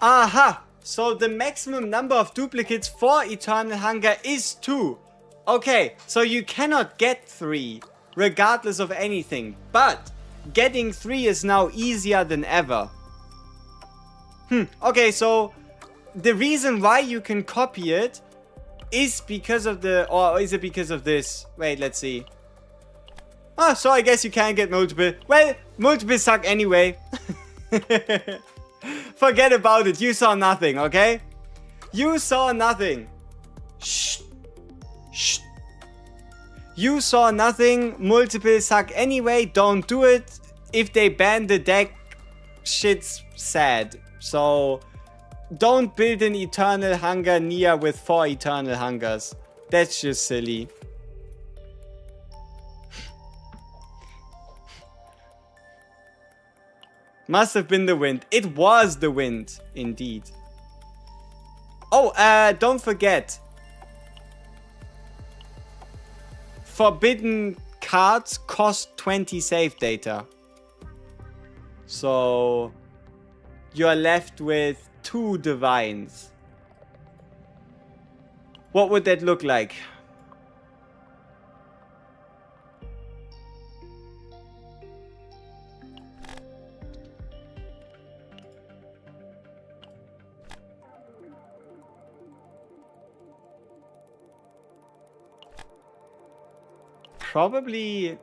Aha! So the maximum number of duplicates for Eternal Hunger is 2. Okay, so you cannot get 3, regardless of anything. But getting 3 is now easier than ever. Okay, so the reason why you can copy it is because of the... Or is it because of this? Wait, let's see. Oh, so I guess you can't get multiple. Well, multiple suck anyway. Forget about it. You saw nothing, okay? You saw nothing. Shh. Shh. You saw nothing. Multiple suck anyway. Don't do it. If they ban the deck, shit's sad. So, don't build an Eternal Hunger Nia with 4 Eternal Hungers. That's just silly. Must have been the wind. It was the wind, indeed. Oh, don't forget. Forbidden cards cost 20 save data. So, you're left with 2 divines. What would that look like? Probably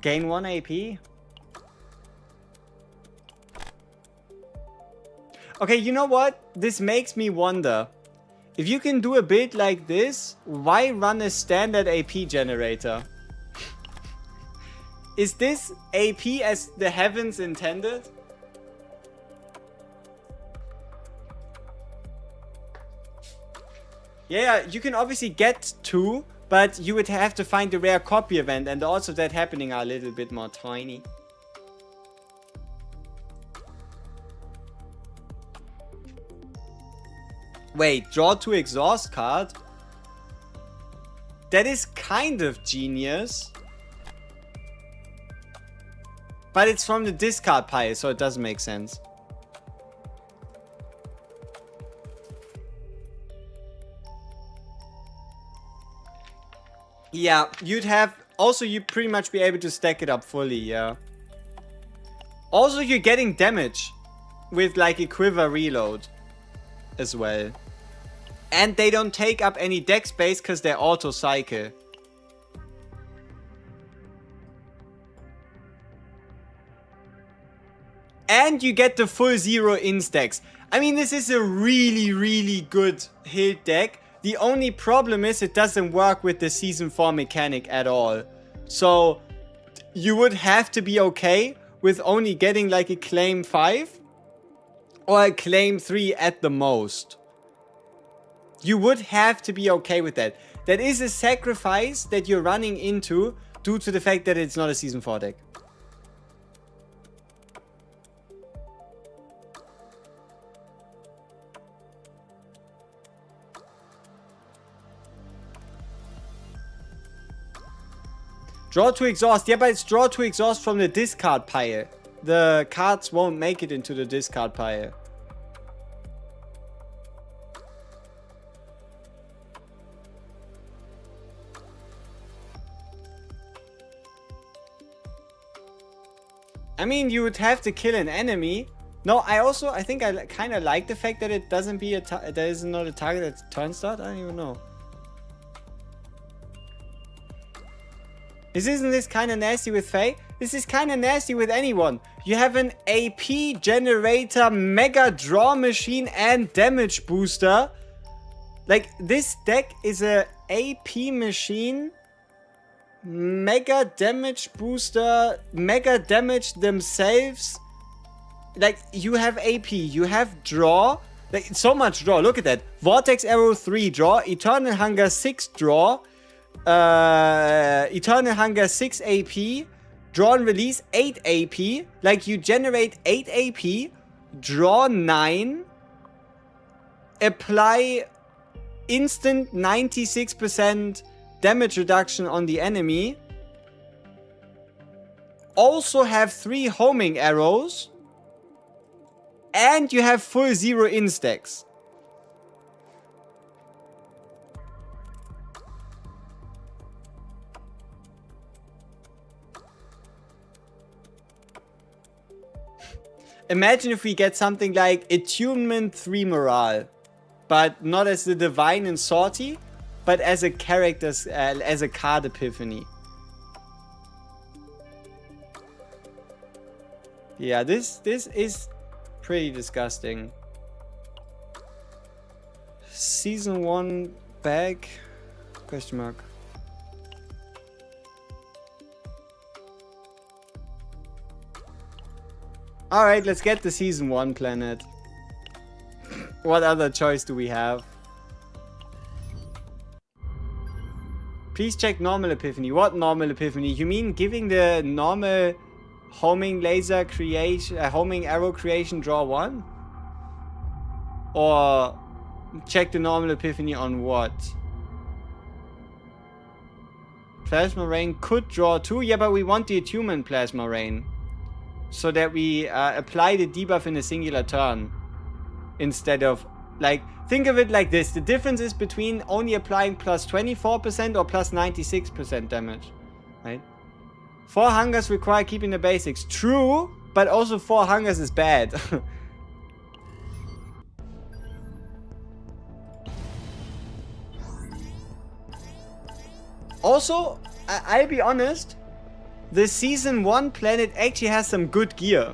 gain 1 AP. Okay, you know what? This makes me wonder. If you can do a build like this, why run a standard AP generator? Is this AP as the heavens intended? Yeah, you can obviously get 2, but you would have to find the rare copy event, and the odds of that happening are a little bit more tiny. Wait, draw 2 exhaust card? That is kind of genius. But it's from the discard pile, so it doesn't make sense. Yeah, you'd have... Also, you'd pretty much be able to stack it up fully, yeah. Also, you're getting damage with, like, a quiver reload as well. And they don't take up any deck space because they're auto-cycle. And you get the full 0 instacks. I mean, this is a really, really good Hild deck. The only problem is it doesn't work with the Season 4 mechanic at all. So, you would have to be okay with only getting like a claim 5 or a claim 3 at the most. You would have to be okay with that. That is a sacrifice that you're running into due to the fact that it's not a Season 4 deck. Draw to exhaust. Yeah, but it's draw to exhaust from the discard pile. The cards won't make it into the discard pile. I mean, you would have to kill an enemy. No, I think I kind of like the fact that it doesn't be there is not a target that's turn start. I don't even know. Isn't this kind of nasty with Faye? This is kind of nasty with anyone. You have an AP generator, mega draw machine, and damage booster. Like, this deck is a AP machine, mega damage booster, mega damage themselves. Like, you have AP, you have draw. Like, so much draw. Look at that. Vortex Arrow 3 draw, Eternal Hunger 6 draw, Eternal Hunger 6 AP, draw and release 8 AP. Like, you generate 8 AP, draw 9, apply instant 96% damage reduction on the enemy. Also have 3 homing arrows. And you have full 0 instacks. Imagine if we get something like Attunement 3 Morale. But not as the Divine and Salty, but as a character's, as a card epiphany. Yeah, this is pretty disgusting. Season 1 bag? Question mark. Alright, let's get the Season 1 planet. What other choice do we have? Please check normal epiphany. What normal epiphany? You mean giving the normal homing laser creation, homing arrow creation draw 1? Or check the normal epiphany on what? Plasma Rain could draw 2. Yeah, but we want the attunement Plasma Rain. So that we apply the debuff in a singular turn. Instead of, like, think of it like this. The difference is between only applying plus 24% or plus 96% damage. Right? 4 hungers require keeping the basics. True, but also 4 hungers is bad. Also, I'll be honest, the Season 1 planet actually has some good gear.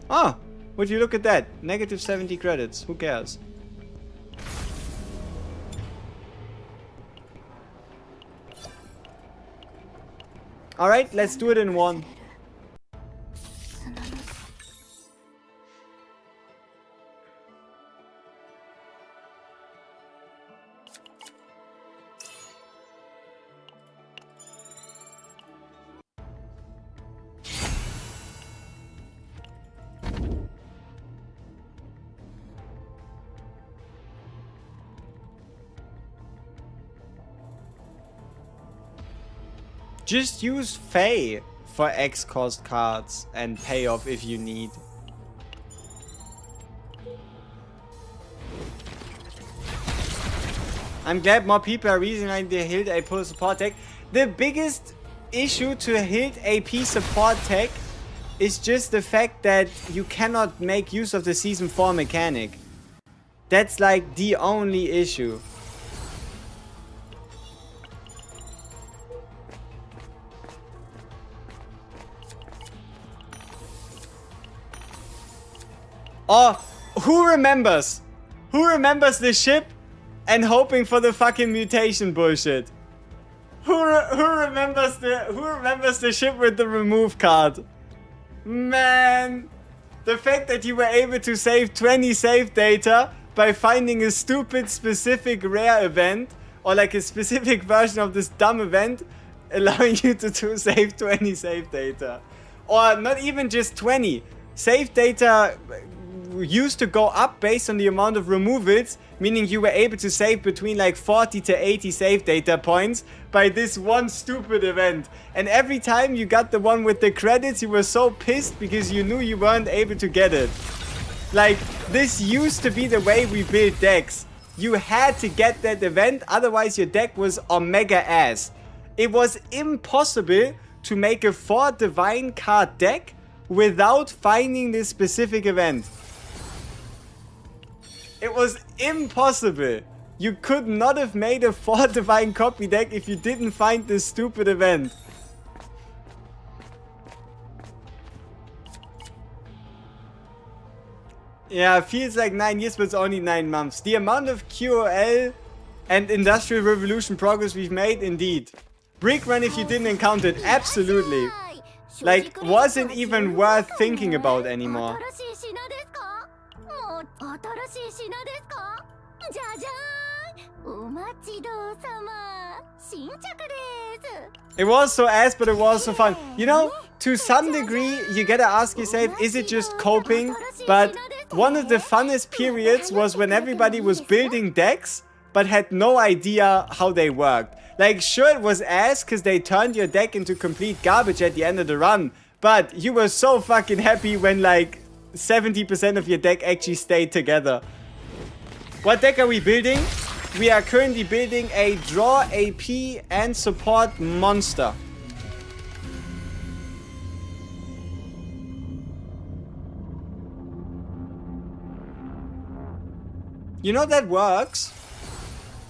Ah, would you look at that? Negative 70 credits. Who cares? Alright, let's do it in one. Just use Faye for X cost cards and payoff if you need. I'm glad more people are using the Hild AP support tech. The biggest issue to Hild AP support tech is just the fact that you cannot make use of the Season 4 mechanic. That's like the only issue. Oh, who remembers? Who remembers the ship and hoping for the fucking mutation bullshit? Who remembers the ship with the remove card? Man, the fact that you were able to save 20 save data by finding a stupid specific rare event or like a specific version of this dumb event allowing you to save 20 save data. Or not even just 20. Save data used to go up based on the amount of removals, meaning you were able to save between like 40 to 80 save data points by this one stupid event. And every time you got the one with the credits, you were so pissed because you knew you weren't able to get it. Like, this used to be the way we built decks. You had to get that event, otherwise your deck was omega ass. It was impossible to make a 4 divine card deck without finding this specific event. It was impossible. You could not have made a 4 divine copy deck if you didn't find this stupid event. Yeah, feels like 9 years, but it's only 9 months. The amount of QOL and Industrial Revolution progress we've made, indeed. Brick Run if you didn't encounter it, absolutely. Like, wasn't even worth thinking about anymore. It was so ass, but it was so fun. You know, to some degree, you gotta ask yourself, is it just coping? But one of the funnest periods was when everybody was building decks, but had no idea how they worked. Like, sure, it was ass, because they turned your deck into complete garbage at the end of the run. But you were so fucking happy when, like, 70% of your deck actually stayed together. What deck are we building? We are currently building a draw, AP, and support monster. You know that works?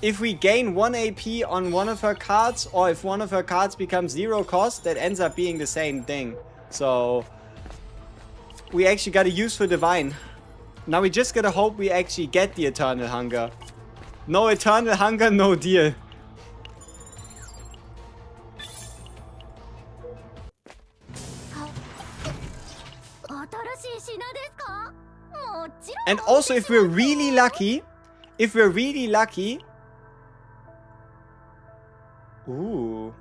If we gain 1 AP on one of her cards, or if one of her cards becomes 0 cost, that ends up being the same thing. So, we actually got a use for Divine. Now we just gotta hope we actually get the Eternal Hunger. No Eternal Hunger, no deal. And also, if we're really lucky, ooh,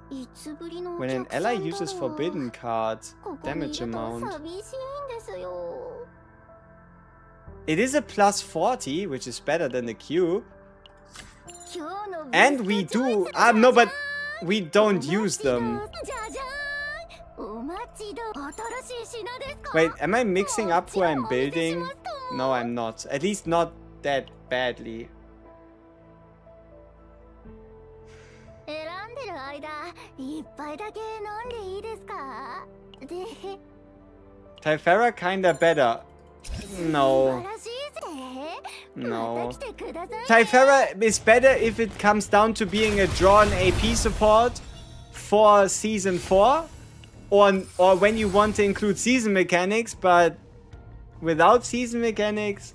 when an ally uses forbidden cards, damage amount. It is a plus 40, which is better than the cube. And we do, no, but we don't use them. Wait, am I mixing up who I'm building? No, I'm not. At least not that badly. Typhara kinda better. No. No. Typhara is better if it comes down to being a draw and AP support for Season 4. Or when you want to include season mechanics, but without season mechanics,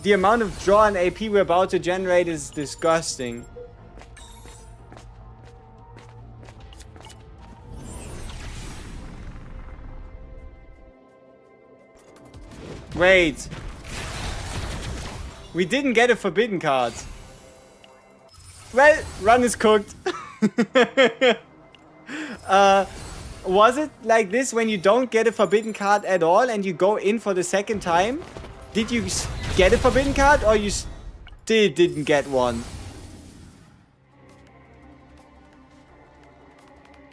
the amount of draw and AP we're about to generate is disgusting. Wait. We didn't get a forbidden card. Well, run is cooked. Was it like this when you don't get a forbidden card at all and you go in for the second time? Did you get a forbidden card or you still didn't get one?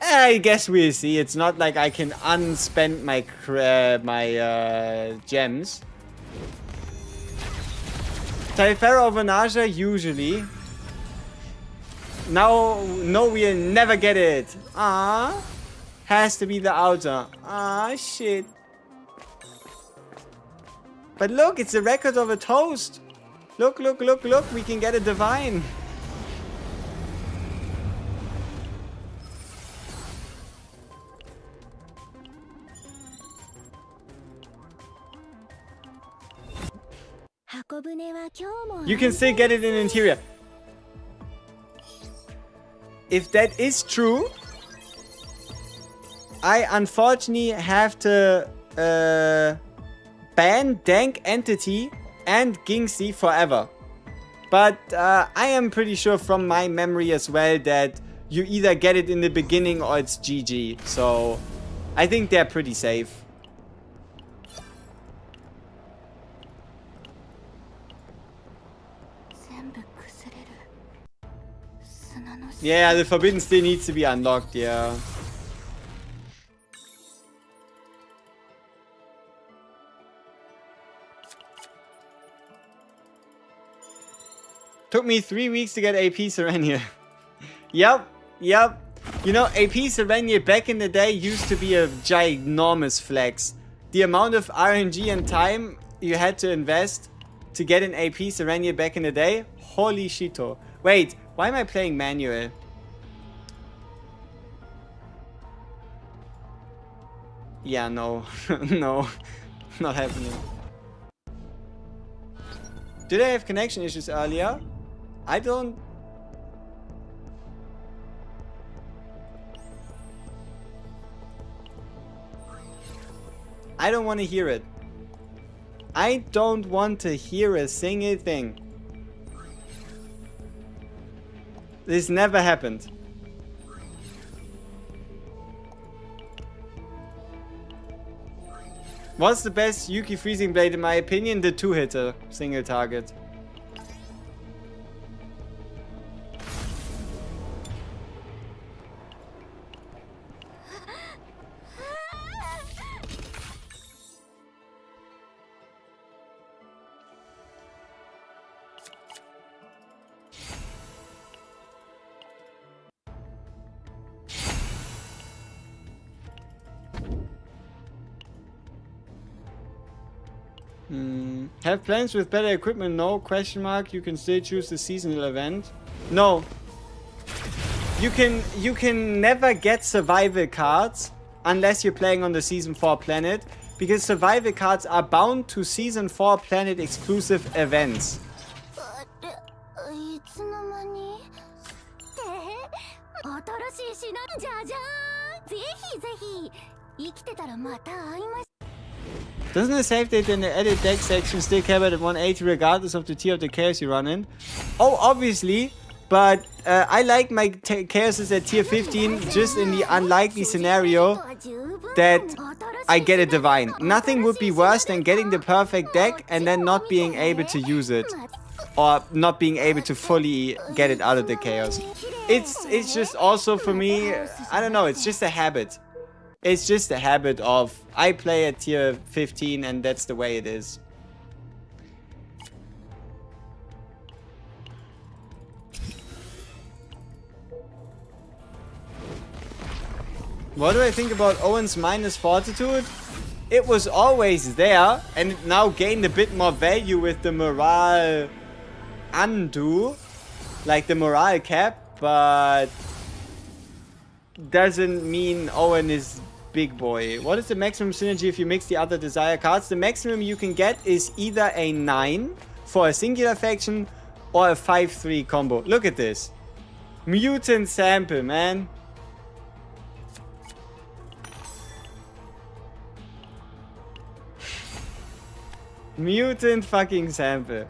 I guess we'll see. It's not like I can unspend my gems. Typhara over Naja, usually. Now, no, we'll never get it. Ah, has to be the outer. Ah, shit. But look, it's a record of a toast. Look, look, look, look. We can get a divine. You can still get it in interior. If that is true, I unfortunately have to ban Dank Entity and Gingxi forever. But I am pretty sure from my memory as well that you either get it in the beginning or it's GG. So I think they're pretty safe. Yeah, the forbidden still needs to be unlocked, yeah. Took me 3 weeks to get AP Serenia. Yep. You know, AP Serenia back in the day used to be a ginormous flex. The amount of RNG and time you had to invest to get an AP Serenia back in the day, holy shito. Wait, why am I playing manual? Yeah, no. No. Not happening. Did I have connection issues earlier? I don't... I don't want to hear it. I don't want to hear a single thing. This never happened. What's the best Yuki Freezing Blade? In my opinion, the 2-hitter single target. Have plans with better equipment? No, question mark. You can still choose the seasonal event. No. You can never get survival cards unless you're playing on the Season 4 planet, because survival cards are bound to Season 4 planet exclusive events. Doesn't the save data in the edit deck section still cap at 180 regardless of the tier of the chaos you run in? Oh, obviously, but I like my chaoses at tier 15 just in the unlikely scenario that I get a divine. Nothing would be worse than getting the perfect deck and then not being able to use it. Or not being able to fully get it out of the chaos. It's just also for me, I don't know, it's just a habit. It's just a habit of, I play at tier 15 and that's the way it is. What do I think about Owen's minus fortitude? It was always there and it now gained a bit more value with the morale undo. Like the morale cap, but doesn't mean Owen is big boy. What is the maximum synergy if you mix the other desire cards? The maximum you can get is either a 9 for a singular faction or a 5-3 combo. Look at this. Mutant sample, man. Mutant fucking sample.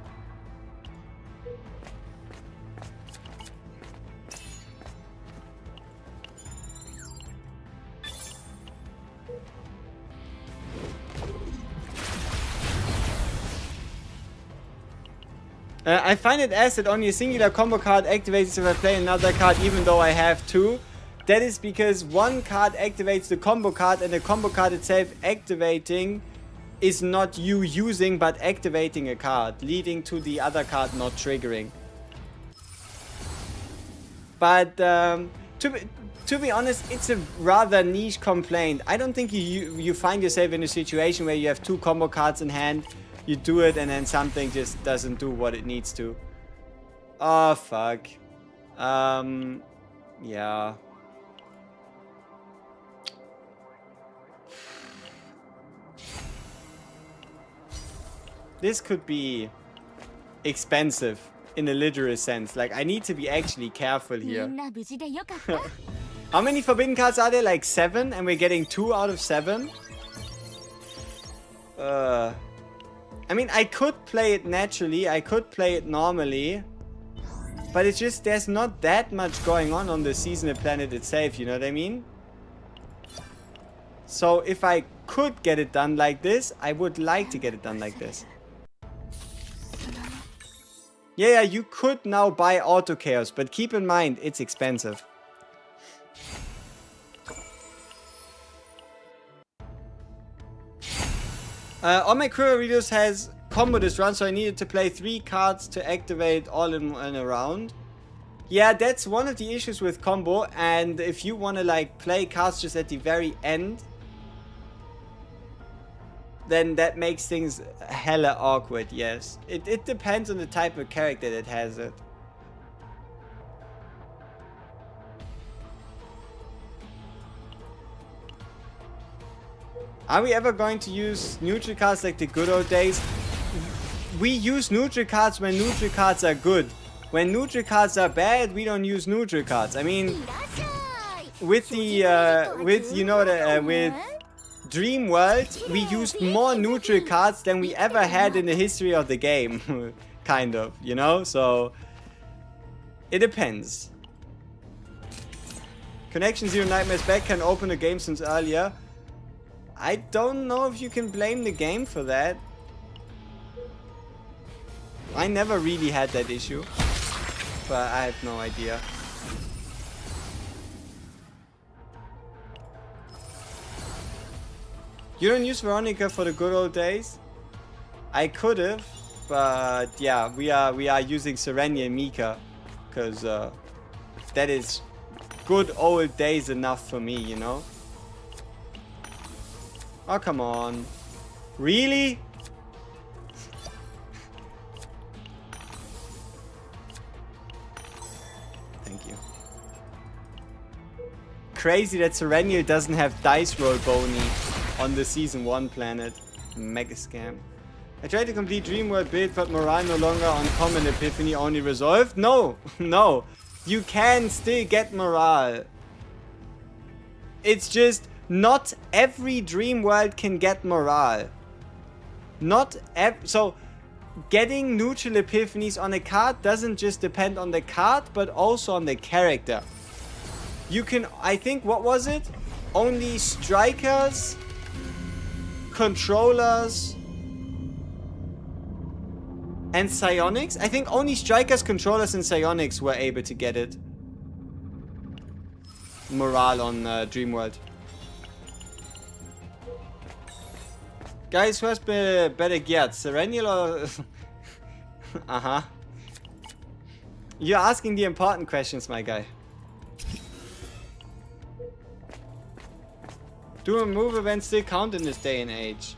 I find it as that only a singular combo card activates if I play another card even though I have two. That is because one card activates the combo card and the combo card itself activating is not you using but activating a card, leading to the other card not triggering. But to be honest, it's a rather niche complaint. I don't think you find yourself in a situation where you have two combo cards in hand, you do it and then something just doesn't do what it needs to. Oh fuck. Yeah. This could be expensive in a literal sense. Like, I need to be actually careful here. How many forbidden cards are there? Like 7, and we're getting 2 out of 7? I mean, I could play it naturally, I could play it normally, but it's just, there's not that much going on the seasonal planet itself, you know what I mean? So if I could get it done like this, I would like to get it done like this. Yeah, you could now buy Auto Chaos, but keep in mind, it's expensive. On my Kuro videos has combo this run, so I needed to play 3 cards to activate all in a round. Yeah, that's one of the issues with combo, and if you want to like play cards just at the very end, then that makes things hella awkward, yes. It depends on the type of character that has it. Are we ever going to use neutral cards like the good old days? We use neutral cards when neutral cards are good. When neutral cards are bad, we don't use neutral cards. I mean, with the with Dream World, we used more neutral cards than we ever had in the history of the game, kind of, you know. So it depends. Connection Zero Nightmares Back can open the game since earlier. I don't know if you can blame the game for that. I never really had that issue, but I have no idea. You don't use Veronica for the good old days? I could have, but yeah, we are using Serenia and Mika, because that is good old days enough for me, you know? Oh, come on. Really? Thank you. Crazy that Serenial doesn't have dice roll bony on the season 1 planet. Mega scam. I tried to complete Dream World build, but morale no longer on common. Epiphany only resolved. No, no. You can still get morale. It's just not every Dream World can get morale. So getting neutral epiphanies on a card doesn't just depend on the card, but also on the character. You can, I think, what was it? Only strikers, controllers, and psionics? I think only strikers, controllers, and psionics were able to get it. Morale on Dream World. Guys, who has better geared? Serenial or... uh-huh. You're asking the important questions, my guy. Do move events still count in this day and age?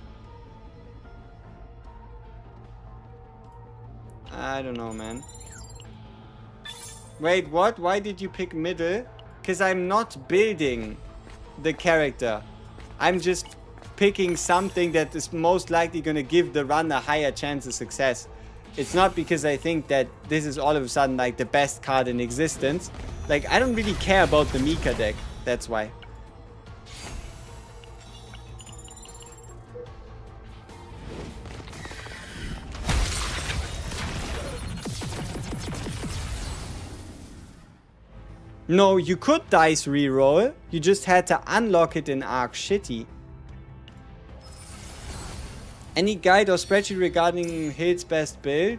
I don't know, man. Wait, what? Why did you pick middle? Because I'm not building the character. I'm just picking something that is most likely going to give the run a higher chance of success. It's not because I think that this is all of a sudden like the best card in existence. Like, I don't really care about the Mika deck. That's why. No, you could dice reroll. You just had to unlock it in Arc Shitty. Any guide or spreadsheet regarding Hill's best build?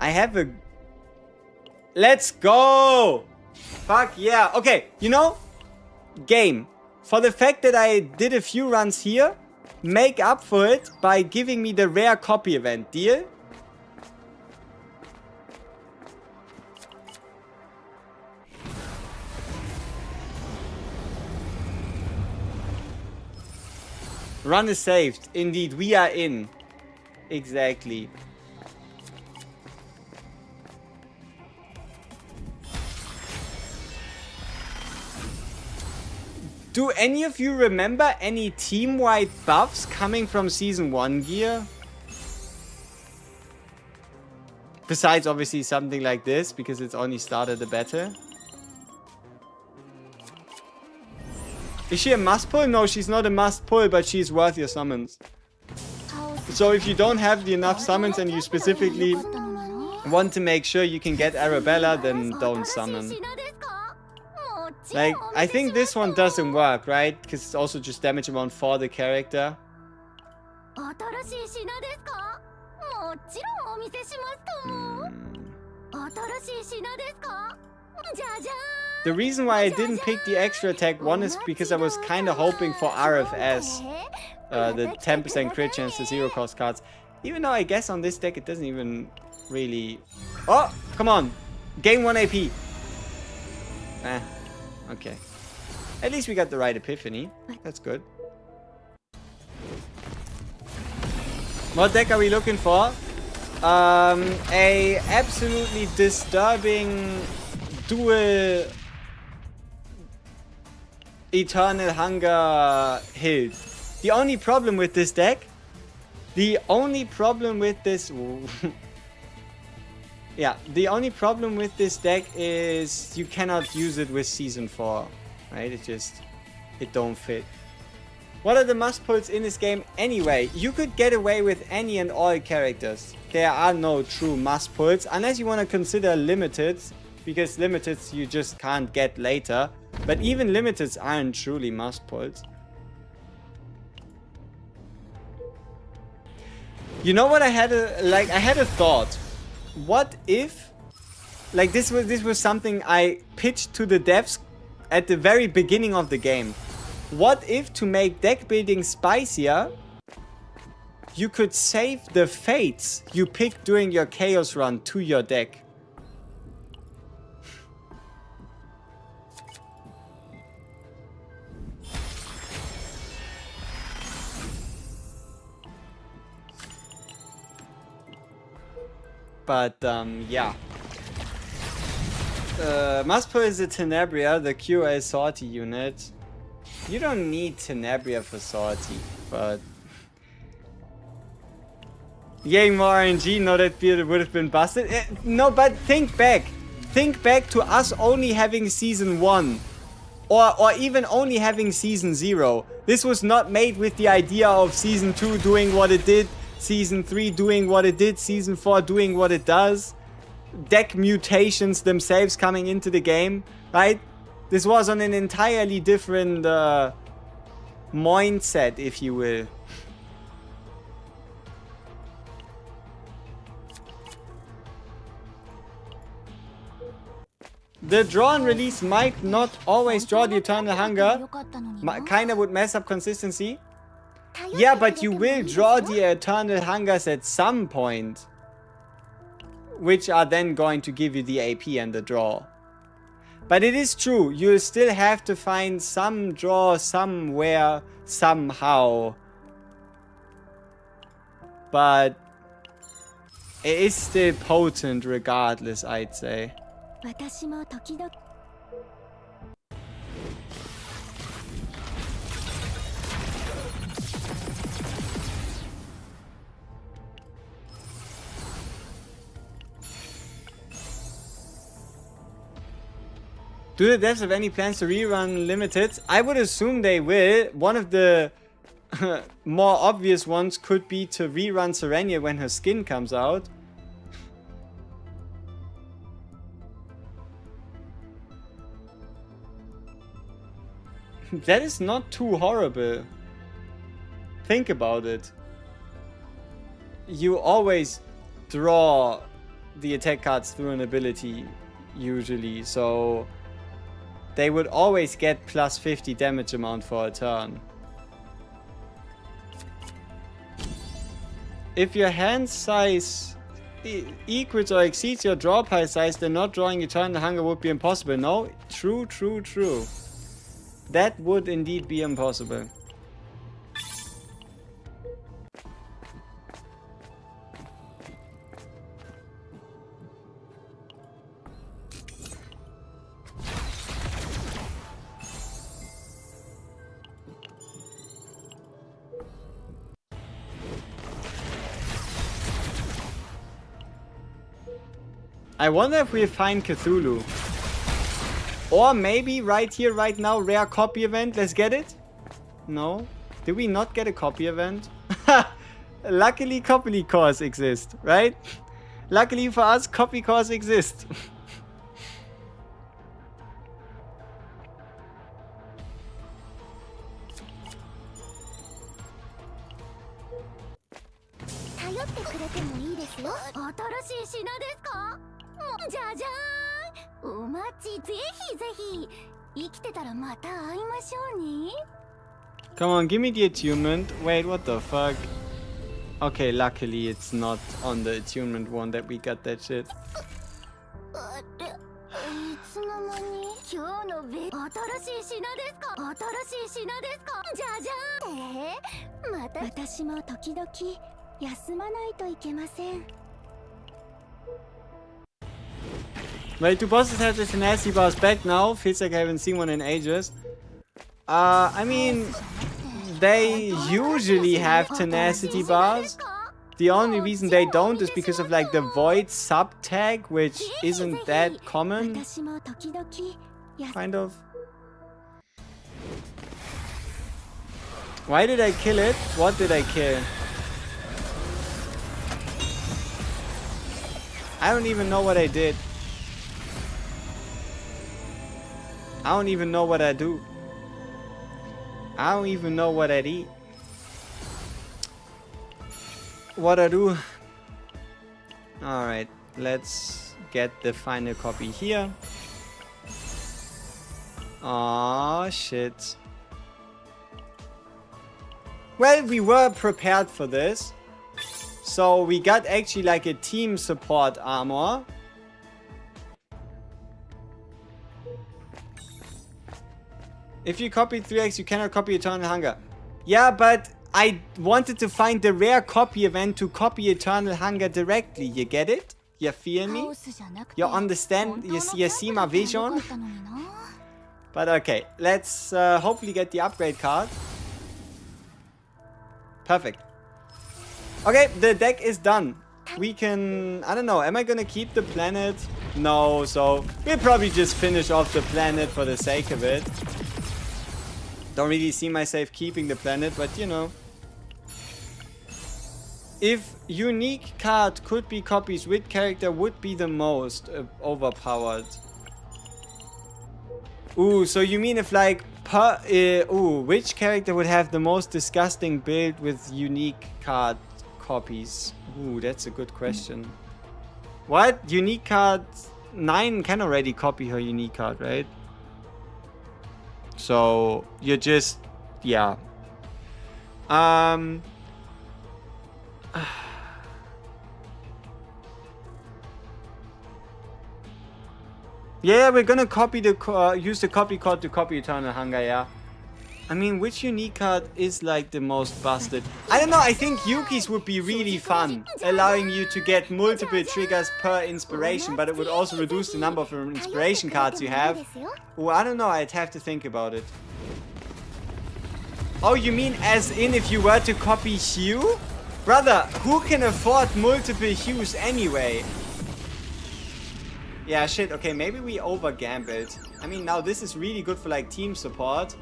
I have a... Let's go! Fuck yeah. Okay, you know? Game. For the fact that I did a few runs here, make up for it by giving me the rare copy event. Deal? Run is saved. Indeed, we are in. Exactly. Do any of you remember any team-wide buffs coming from Season 1 gear? Besides, obviously, something like this, because it's only started the beta. Is she a must pull? No, she's not a must pull, but she's worth your summons. So if you don't have the enough summons and you specifically want to make sure you can get Arabella, then don't summon. Like, I think this one doesn't work, right? Because it's also just damage amount for the character. 新しい品ですか？もちろんお見せしますとも。新しい品ですか？じゃじゃーん。 The reason why I didn't pick the extra attack one is because I was kind of hoping for RFS. The 10% crit chance to zero cost cards. Even though I guess on this deck it doesn't even really... Oh, come on. Gain 1 AP. Okay. At least we got the right epiphany. That's good. What deck are we looking for? A absolutely disturbing dual Eternal Hunger Hild. The only problem with this deck, the only problem with this deck is you cannot use it with Season 4, right? It don't fit. What are the must pulls in this game anyway? You could get away with any and all characters. There are no true must pulls unless you want to consider limiteds, because limiteds you just can't get later. But even limiteds aren't truly must pulls. You know what I had a thought. What if, like, this was something I pitched to the devs at the very beginning of the game. What if, to make deck building spicier, you could save the fates you picked during your chaos run to your deck? But, yeah. Must-pull is a Tenebria, the QA is Sortie unit. You don't need Tenebria for Sortie, but... Yay, more RNG, no, that build would have been busted. No, but think back. Think back to us only having Season 1. Or even only having Season 0. This was not made with the idea of Season 2 doing what it did, Season 3 doing what it did, Season 4 doing what it does. Deck mutations themselves coming into the game, right? This was on an entirely different mindset, if you will. The draw and release might not always draw the Eternal Hunger. Kinda would mess up consistency. Yeah, but you will draw the Eternal Hungers at some point, which are then going to give you the AP and the draw. But it is true, you'll still have to find some draw somewhere, somehow. But it is still potent regardless, I'd say. Do the devs have any plans to rerun Limited? I would assume they will. One of the more obvious ones could be to rerun Serenia when her skin comes out. That is not too horrible. Think about it. You always draw the attack cards through an ability, usually, so they would always get plus 50 damage amount for a turn. If your hand size equals or exceeds your draw pile size, then not drawing Eternal Hunger would be impossible. No, true, true, true. That would indeed be impossible. I wonder if we find Cthulhu. Or maybe right here, right now, rare copy event. Let's get it. No? Did we not get a copy event? Luckily, copy cores exist, right? Luckily for us, copy cores exist. 寄ってくれてもいいですよ。新しい品ですか？じゃじゃーん。お待ち、ぜひぜひ。生きてたらまた会いましょうね。 Come on, give me the attunement. Wait, what the fuck? Okay, luckily it's not on the attunement one that we got that shit. あれ、いつの間に。今日の新しい品ですか？新しい品ですか？じゃじゃーん。また私も時々休まないといけません。 Wait, do bosses have the tenacity bars back now? Feels like I haven't seen one in ages. I mean, they usually have tenacity bars. The only reason they don't is because of like the void sub tag, which isn't that common. 私も時々 Kind of. Why did I kill it? What did I kill? I don't even know what I did. I don't even know what I do. I don't even know what I eat. What I do. Alright, let's get the final copy here. Aw, shit. Well, we were prepared for this. So we got actually like a team support armor. If you copied 3x, you cannot copy Eternal Hunger. Yeah, but I wanted to find the rare copy event to copy Eternal Hunger directly. You get it? You feel me? You understand? You see my vision? But okay, let's hopefully get the upgrade card. Perfect. Okay, the deck is done. We can... I don't know, am I gonna keep the planet? No, so we'll probably just finish off the planet for the sake of it. Don't really see myself keeping the planet, but you know. If unique card could be copies, which character would be the most overpowered? Ooh, so you mean if like which character would have the most disgusting build with unique card copies? Ooh, that's a good question. What? Unique card 9 can already copy her unique card, right? So you're just, yeah. Yeah, we're gonna copy the use the copy code to copy Eternal Hunger. Yeah. I mean, which unique card is like the most busted? I don't know. I think Yuki's would be really fun, allowing you to get multiple triggers per inspiration, but it would also reduce the number of inspiration cards you have. Oh, I don't know. I'd have to think about it. Oh, you mean as in if you were to copy Hugh? Brother, who can afford multiple Hues anyway? Yeah, shit. Okay, maybe we over gambled. I mean, now this is really good for like team support.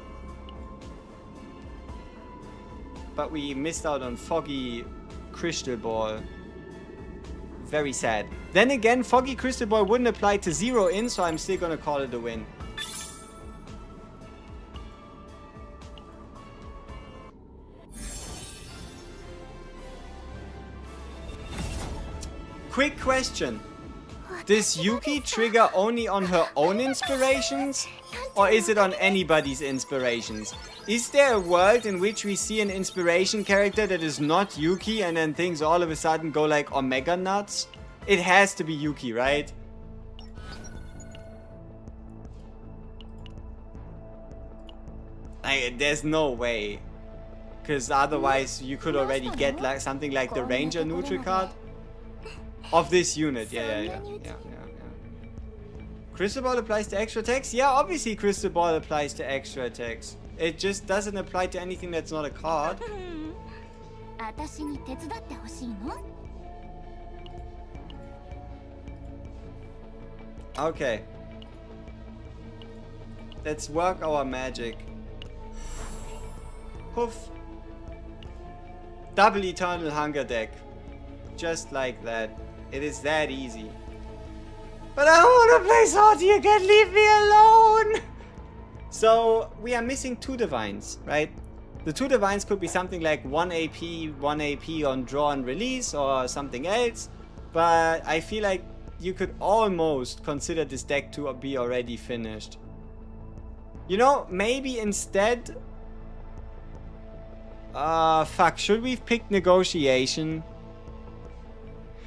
But we missed out on Foggy Crystal Ball. Very sad. Then again, Foggy Crystal Ball wouldn't apply to 0 in, so I'm still gonna call it a win. Quick question. Does Yuki trigger only on her own inspirations? Or is it on anybody's inspirations? Is there a world in which we see an inspiration character that is not Yuki and then things all of a sudden go like Omega nuts? It has to be Yuki, right? There's no way. Because otherwise you could already get like something like the Ranger neutral card. Of this unit, yeah. Crystal Ball applies to extra attacks? Yeah, obviously Crystal Ball applies to extra attacks. It just doesn't apply to anything that's not a card. Okay. Let's work our magic. Poof. Double Eternal Hunger deck. Just like that. It is that easy. But I want to play Sword, you can leave me alone! So, we are missing 2 divines, right? The two divines could be something like 1 AP, 1 AP on draw and release, or something else. But I feel like you could almost consider this deck to be already finished. You know, maybe instead... fuck, should we pick Negotiation?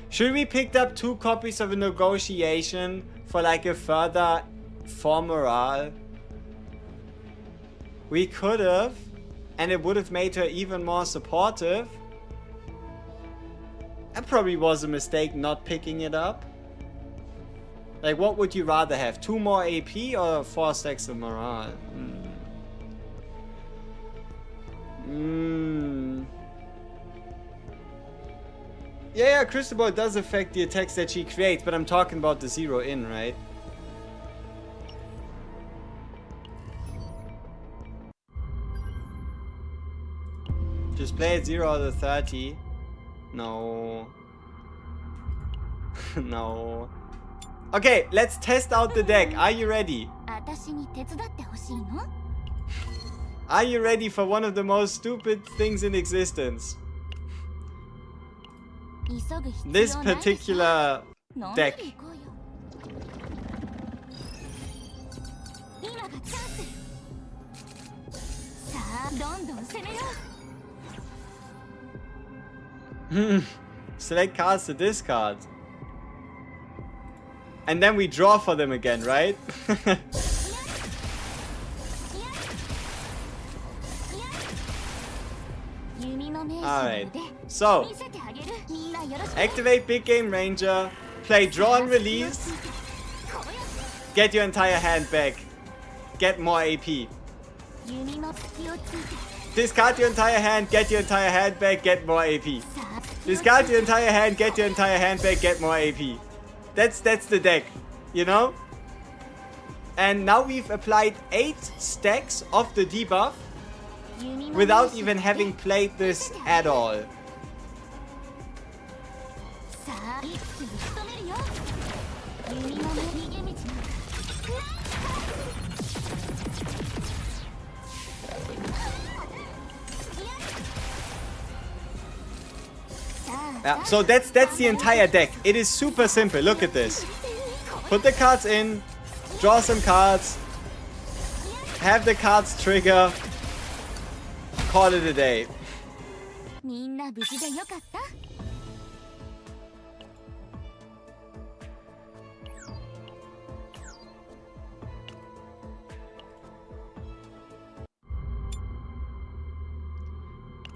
Should we pick up 2 copies of a Negotiation for like a further 4 morale? We could have, and it would have made her even more supportive. That probably was a mistake not picking it up. Like, what would you rather have? 2 more AP or 4 stacks of morale? Yeah, Crystal Ball does affect the attacks that she creates, but I'm talking about the 0 in, right? Just play it 0 out of 30. No. No. Okay, let's test out the deck. Are you ready? Are you ready for one of the most stupid things in existence? This particular deck. Select cards to discard. And then we draw for them again, right? Alright, so activate Big Game Ranger, play Draw and Release, get your entire hand back, get more AP. Discard your entire hand, get your entire hand back, get more AP. Discard your entire hand, get your entire hand back, get more AP. That's the deck, you know? And now we've applied 8 stacks of the debuff without even having played this at all. Yeah, so that's the entire deck. It is super simple. Look at this. Put the cards in, draw some cards, have the cards trigger, call it a day.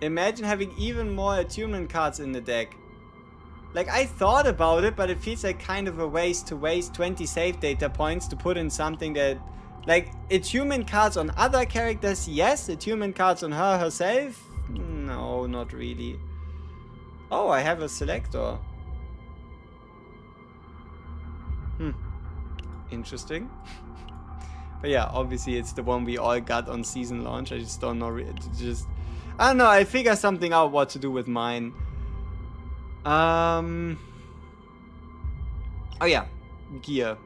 Imagine having even more attunement cards in the deck. Like, I thought about it, but it feels like kind of a waste to waste 20 save data points to put in something that... Like, attunement cards on other characters, yes. Attunement cards on her herself? No, not really. Oh, I have a selector. Interesting. But yeah, obviously it's the one we all got on season launch. I just don't know... I don't know, I figure something out what to do with mine. Oh yeah, gear.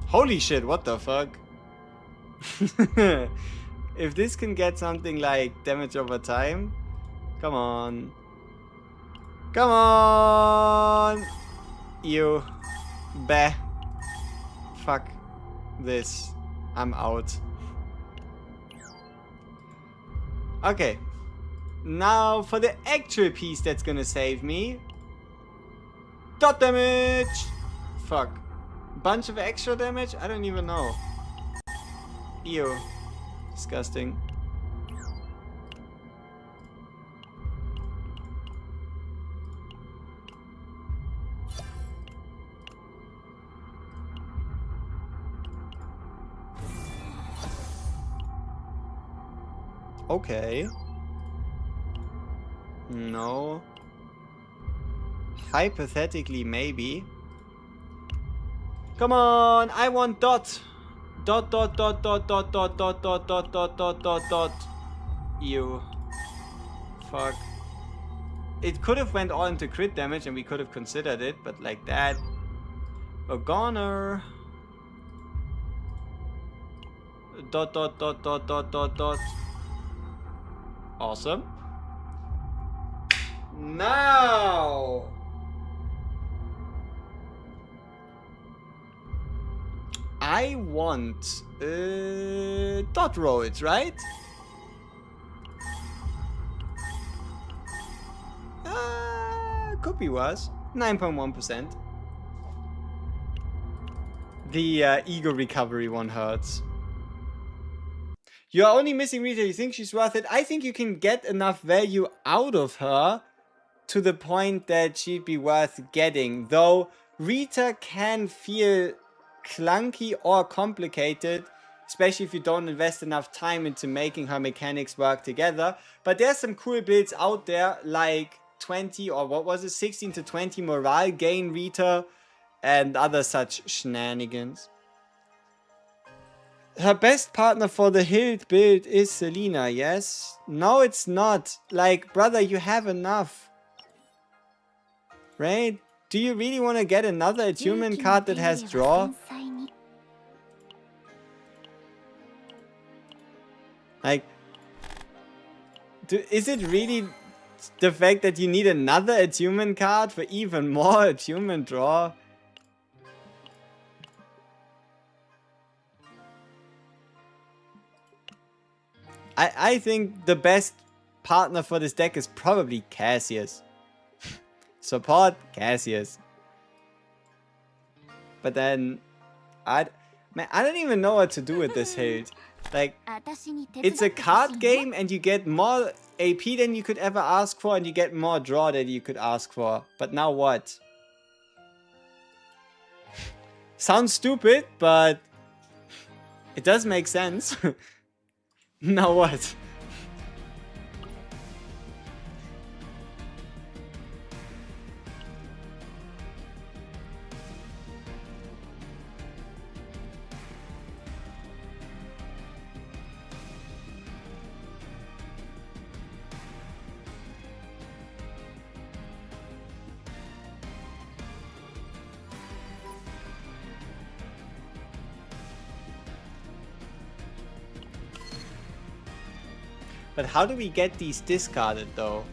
Holy shit, what the fuck? If this can get something like damage over time, come on. Come on! You. Bah. Fuck this. I'm out. Okay. Now for the actual piece that's gonna save me. Dot damage! Fuck. Bunch of extra damage? I don't even know. Ew. Disgusting. Okay. No. Hypothetically, maybe. Come on, I want dot. Dot, dot, dot, dot, dot, dot, dot, dot, dot, dot, dot, dot, dot. Ew. Fuck. It could have went all into crit damage and we could have considered it, but like that. A goner. Dot dot dot dot dot dot dot. Awesome. Now I want dot roads, right? Could be worse. 9.1%. The ego recovery one hurts. You're only missing Rita. You think she's worth it? I think you can get enough value out of her to the point that she'd be worth getting. Though Rita can feel clunky or complicated, especially if you don't invest enough time into making her mechanics work together. But there's some cool builds out there like 20 or what was it, 16 to 20 morale gain Rita and other such shenanigans. Her best partner for the Hild build is Selena, yes? No, it's not. Like, brother, you have enough. Right? Do you really want to get another attunement card that has draw? Like, is it really the fact that you need another attunement card for even more attunement draw? I think the best partner for this deck is probably Cassius. Support Cassius. But then, man, I don't even know what to do with this Hild. Like, it's a card game and you get more AP than you could ever ask for and you get more draw than you could ask for. But now what? Sounds stupid, but it does make sense. Now what? But how do we get these discarded though?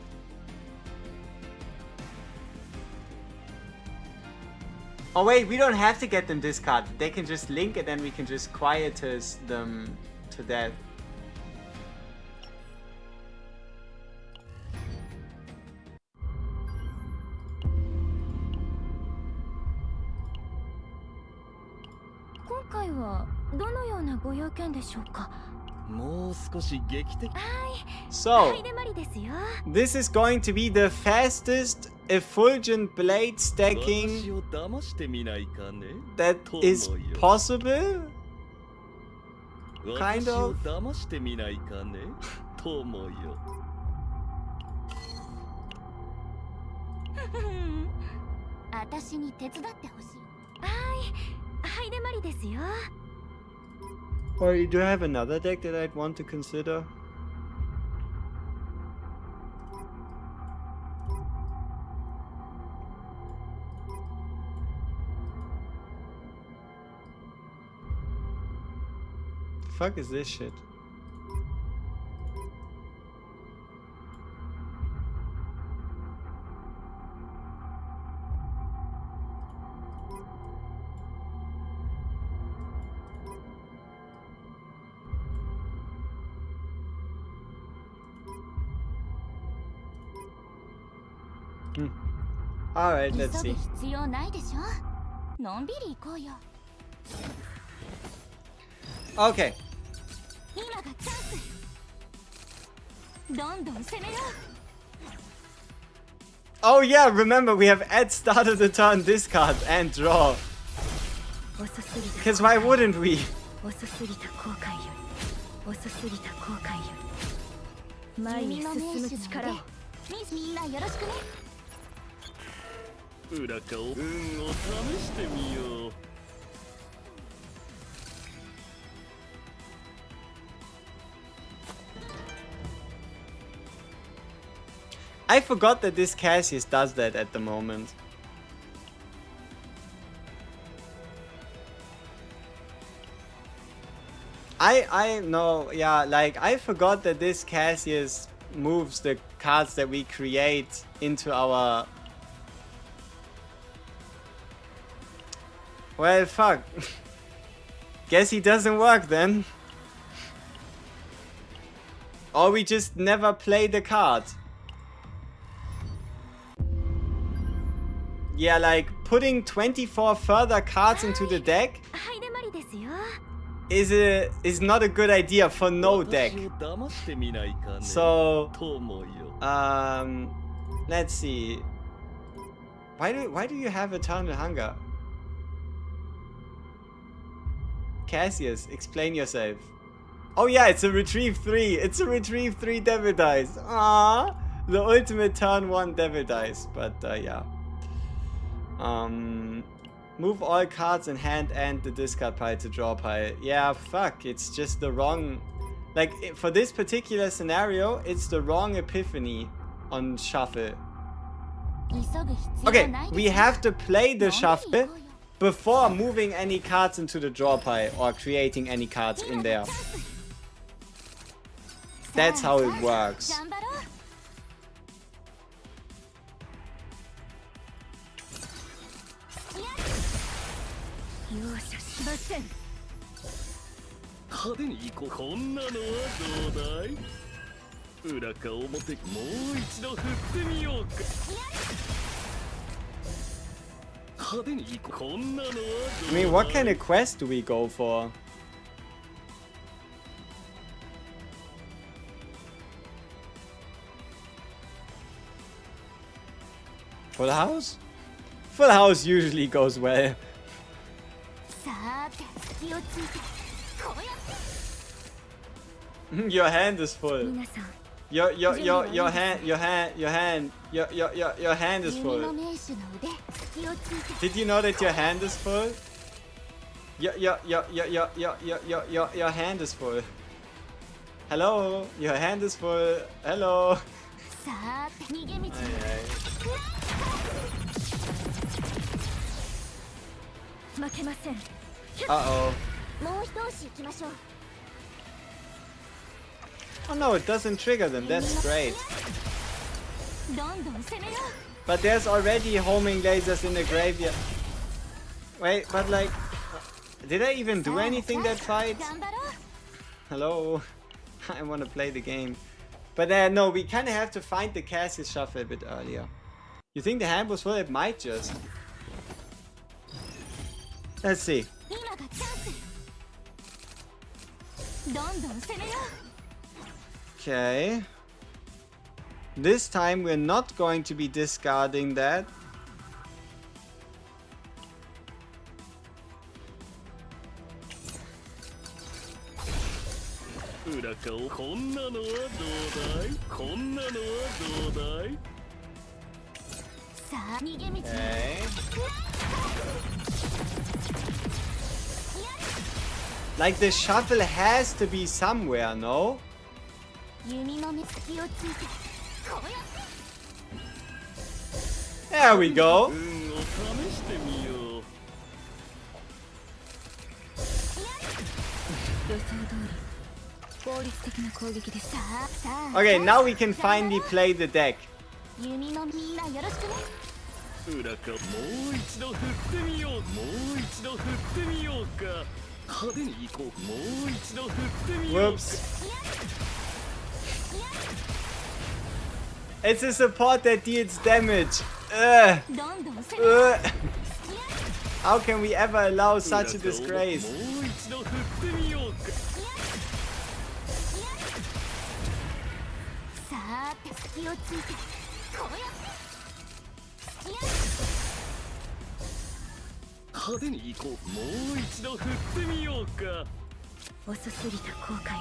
Oh wait, we don't have to get them discarded. They can just link and then we can just quietus them to death. So, this is going to be the fastest effulgent blade stacking that is possible? Kind of. Or do you have another deck that I'd want to consider? The fuck is this shit? Alright, let's see. Okay. Oh yeah, remember we have at start of the turn discard and draw. Because why wouldn't we? 裏か運を試してみよう。I forgot that this Cassius does that at the moment. I know, yeah, like I forgot that this Cassius moves the cards that we create into our... Well, fuck. Guess he doesn't work then. Or we just never play the card. Yeah, like putting 24 further cards into the deck はいでまりですよ is not a good idea for no deck. 私を騙してみないかね So 友よ let's see. Why do you have Eternal Hunger? Cassius, explain yourself. Oh yeah, it's a retrieve 3. It's a retrieve 3 Devil Dice. Ah, the ultimate turn 1 Devil Dice. But yeah. Move all cards in hand and the discard pile to draw pile. Yeah, fuck. It's just the wrong... Like, for this particular scenario, it's the wrong epiphany on shuffle. 急ぐ必要 Okay, ないです we have to play the のんびり行 shuffle こうよ before moving any cards into the draw pile or creating any cards in there. That's how it works. 頑張ろう容赦しません派手に行こうこんなのはどうだい裏か表もう一度振ってみようか派手に行こうこんなのはどうだい I mean, what kind of quest do we go for? Full house? Full house usually goes well. さーて隙をついてこうやって Your hand is full. 皆さん Your hand is 弓の full. 名手の腕隙をついて Did you know that your hand is full? Your hand is full. Hello, your hand is full. Hello. さーて逃げ道に 負けません Uh-oh. もう一押し行きましょう Oh no, it doesn't trigger them. That's great. どんどん攻めよ But there's already homing lasers in the graveyard. Wait, but like... Did I even う do anything that fight? 頑張ろう Hello? I want to play the game. But no, we kind of have to find the Cassius shuffle a bit earlier. You think the hand was full? It might just. Let's see. 今がチャンスどんどん攻めよ Okay. This time we're not going to be discarding that. 裏かをこんなのはどうだいこんなのはどうだいさあ逃げ道に Okay. Like the shuffle has to be somewhere, no? 弓の目隙をついてこうやって There we go. 運を試してみよう予想通り効率的な攻撃ですさあさあ Okay, now we can finally play the deck. 弓のみんなよろしくね裏かもう一度振ってみようもう一度振ってみようか派手に行こうもう一度振ってみようか Whoops. It's a support that deals damage. Ugh. どんどん攻めよ Ugh. How can we ever allow such a disgrace? もう一度振ってみようかさあ隙をついてこうやって派手に行こうもう一度振ってみようか遅すぎた後悔よ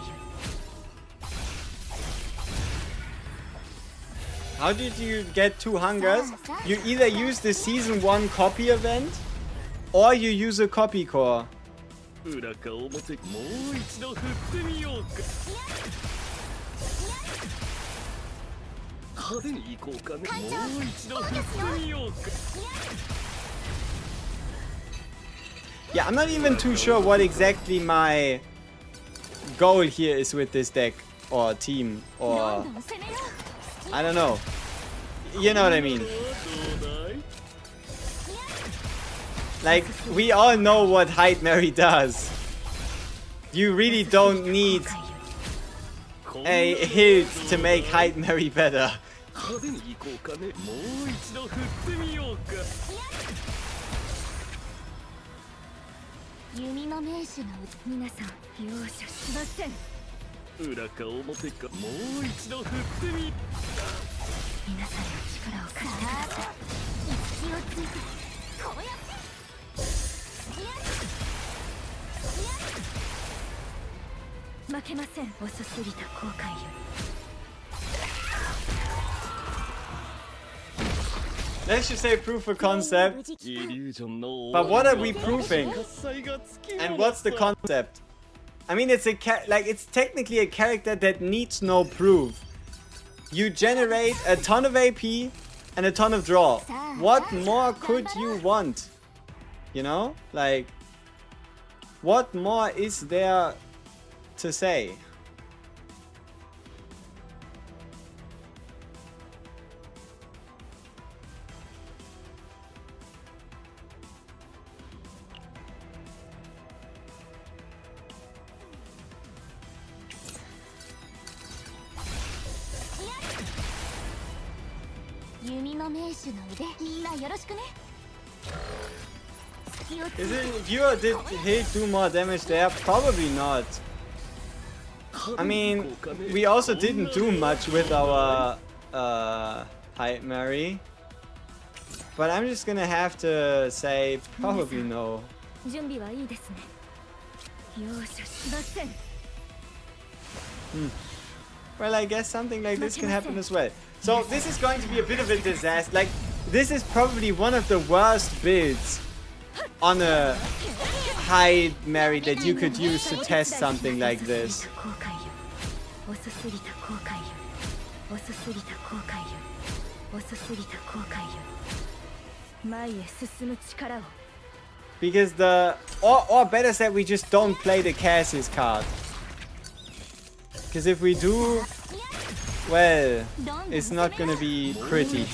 How did you get 2 hungers? You either use the season 1 copy event or you use a copy core. 裏か表もう一度振ってみようか派手に行こうかねもう一度振ってみようか Yeah, I'm not even too sure what exactly my goal here is with this deck or team or I don't know. You know what I mean? Like, we all know what Hyde Mary does. You really don't need a hilt to make Hyde Mary better. 派手に行こうかね。もう一度振ってみようか。弓の名手の皆さん容赦しません。裏か表かもう一度振ってみ。皆さんの力を貸してください。息をついてこうやって。負けません。遅すぎた後悔より。Let's just say proof of concept. イリュージョンの But what are we proving? And what's the concept? I mean, it's it's technically a character that needs no proof. You generate a ton of AP and a ton of draw. What more could you want? You know? Like, what more is there to say? Is it, did Hilt do more damage there? Probably not. I mean, we also didn't do much with our Hyde Mary. But I'm just gonna have to say probably no. Well, I guess something like this can happen as well. So this is going to be a bit of a disaster. Like, this is probably one of the worst builds on a Hyde Mary that you could use to test something like this. Because or better said, we just don't play the Cassius card. Because if we do, well, it's not gonna be pretty.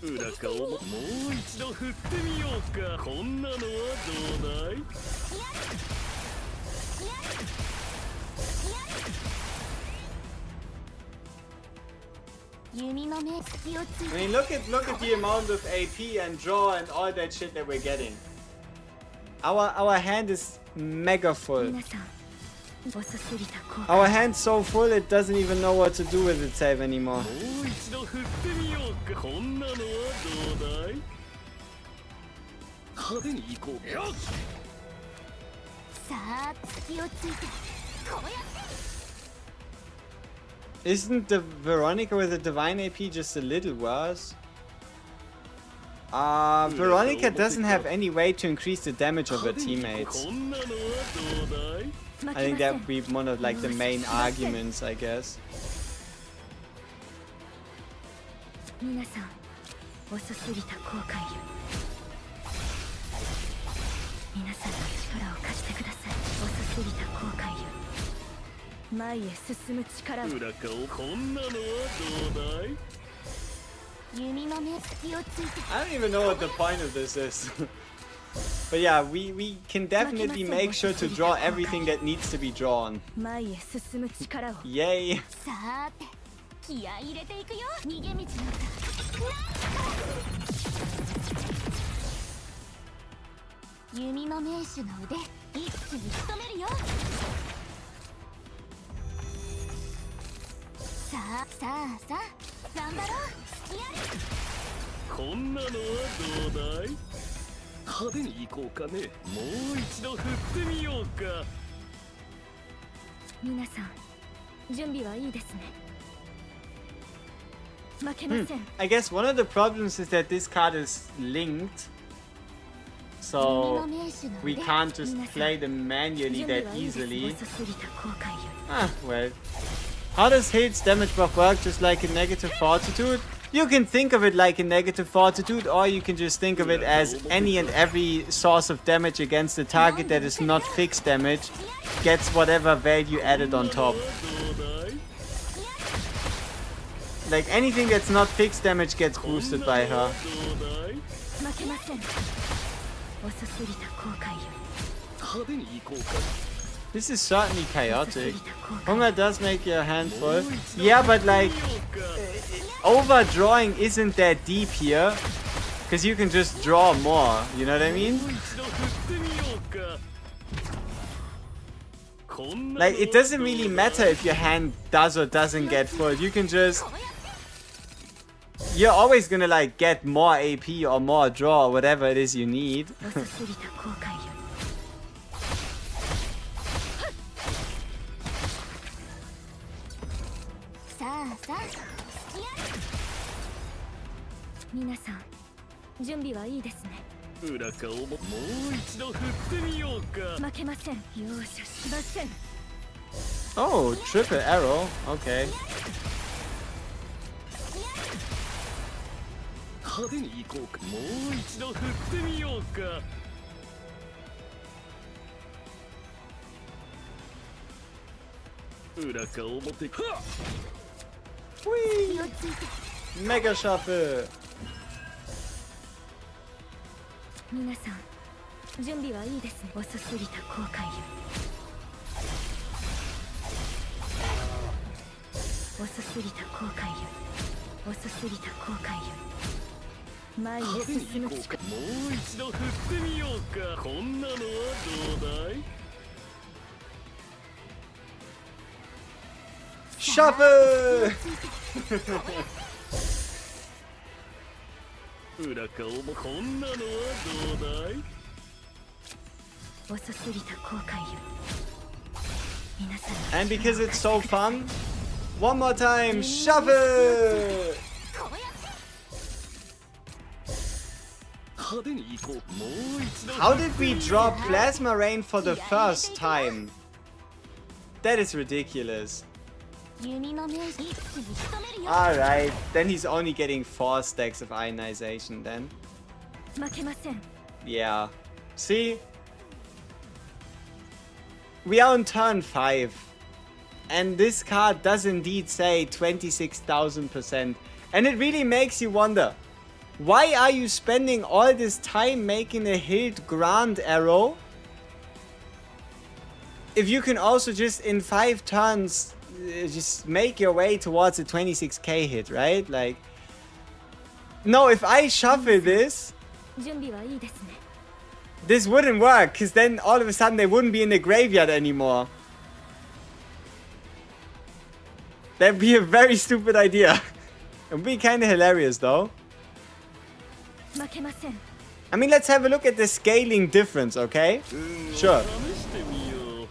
裏かをもう一度振ってみようか。こんなのはどうだい？ I mean, look at the amount of AP and draw and all that shit that we're getting. Our hand is mega full. Our hand's so full it doesn't even know what to do with itself anymore. もう一度振ってみようか。こんなのはどうだい？派手に行こう。よし。さあ、隙をついてこうやって。 Isn't the Veronica with the Divine AP just a little worse? Veronica doesn't have any way to increase the damage of her teammates. I think that would be one of like the main arguments, I guess. I don't even know what the point of this is. But yeah, we can definitely make sure to draw everything that needs to be drawn. Yay! I guess one of the problems is that this card is linked, so we can't just play them manually that easily. Ah, well. How does Hilt's damage buff work? Just like a negative fortitude? You can think of it like a negative fortitude, or you can just think of it as any and every source of damage against a target that is not fixed damage gets whatever value added on top. Like anything that's not fixed damage gets boosted by her. 負けません。遅すぎた後悔よ。派手に行こうか。 This is certainly chaotic. Hunger does make your hand full. Yeah, but like, overdrawing isn't that deep here. Because you can just draw more, you know what I mean? もう一度振ってみようか。こんなの Like, it doesn't really matter if your hand does or doesn't get full. You can just... You're always gonna like get more AP or more draw or whatever it is you need. 遅すぎた後悔よ。さあさあ。皆さん、準備はいいですね。裏顔ももう一度振ってみようか。負けません。容赦しません。 Oh, triple arrow. Okay. 派手に行こうか。もう一度振ってみようか。裏顔もてはっ Whee! Mega Shuffle. 皆さん、準備はいいですね。遅すぎた後悔よ。遅すぎた後悔よ。遅すぎた後悔よ。前へ派手に進む行こうか。もう一度振ってみようか。こんなのはどうだい？ Shuffle! 裏顔もこんなのはどうだい？遅すぎた後悔よ。皆さん、 And because it's so fun, one more time, shuffle! 派手に行こう。もう一度。 How did we draw Plasma Rain for the first time? That is ridiculous. 弓の目一気に仕留めるよ。 Alright, then he's only getting 4 stacks of ionization then. 負けません。 Yeah. See? We are on turn 5. And this card does indeed say 26,000%. And it really makes you wonder, why are you spending all this time making a Hild Grand arrow if you can also just in 5 turns just make your way towards a 26k hit, right? Like, no, if I shuffle this, 準備はいいですね。 this wouldn't work, because then all of a sudden they wouldn't be in the graveyard anymore. That'd be a very stupid idea. It would be kind of hilarious though. 負けません。 I mean, let's have a look at the scaling difference, okay? Sure. 試してみよう。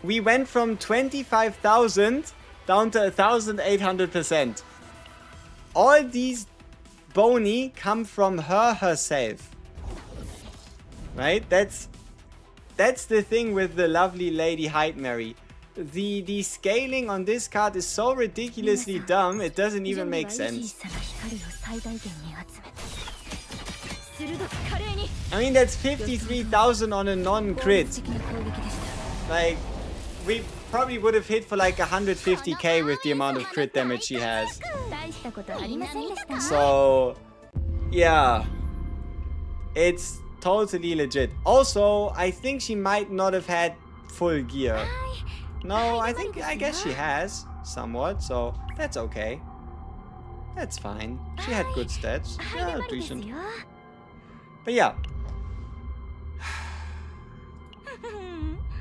We went from 25,000 down to 1,800%. All these boni come from her herself. Right? That's the thing with the lovely Lady Heidmary. The scaling on this card is so ridiculously dumb, it doesn't even make sense. I mean, that's 53,000 on a non-crit. Like, we probably would have hit for like 150k with the amount of crit damage she has. So, yeah. It's totally legit. Also, I think she might not have had full gear. No, I guess she has, somewhat, so that's okay. That's fine. She had good stats. Yeah, decent. But yeah.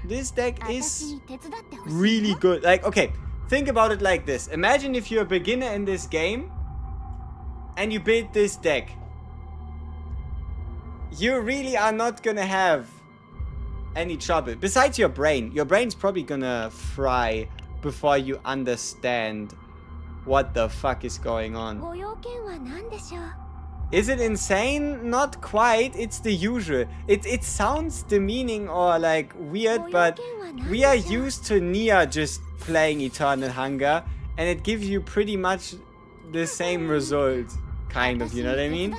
This deck is really good. Like, okay, think about it like this. Imagine if you're a beginner in this game and you build this deck. You really are not gonna have any trouble. Besides your brain. Your brain's probably gonna fry before you understand what the fuck is going on. Is it insane? Not quite. It's the usual. It sounds demeaning or like weird, but we are used to Nia just playing Eternal Hunger, and it gives you pretty much the same result, kind of, you know what I mean?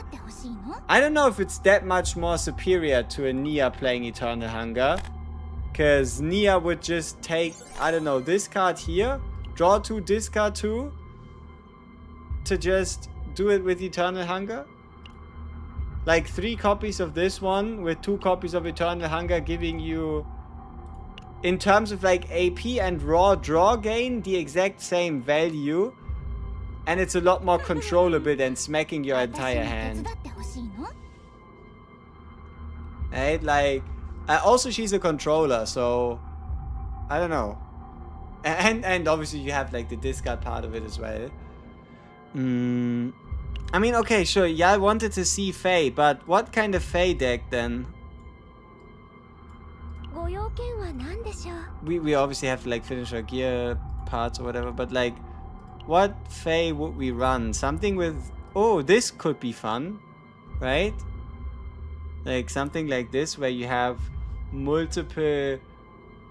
I don't know if it's that much more superior to a Nia playing Eternal Hunger, because Nia would just take, I don't know, this card here, draw 2, discard 2, to just do it with Eternal Hunger. Like 3 copies of this one with 2 copies of Eternal Hunger, giving you, in terms of like AP and raw draw gain, the exact same value. And it's a lot more controllable than smacking your entire hand. Right? Like, also she's a controller, so I don't know. And obviously you have like the discard part of it as well. I mean, okay, sure, yeah, I wanted to see Faye, but what kind of Faye deck then? We obviously have to like finish our gear parts or whatever, but like, what Faye would we run? Something with, oh, this could be fun, right? Like something like this where you have multiple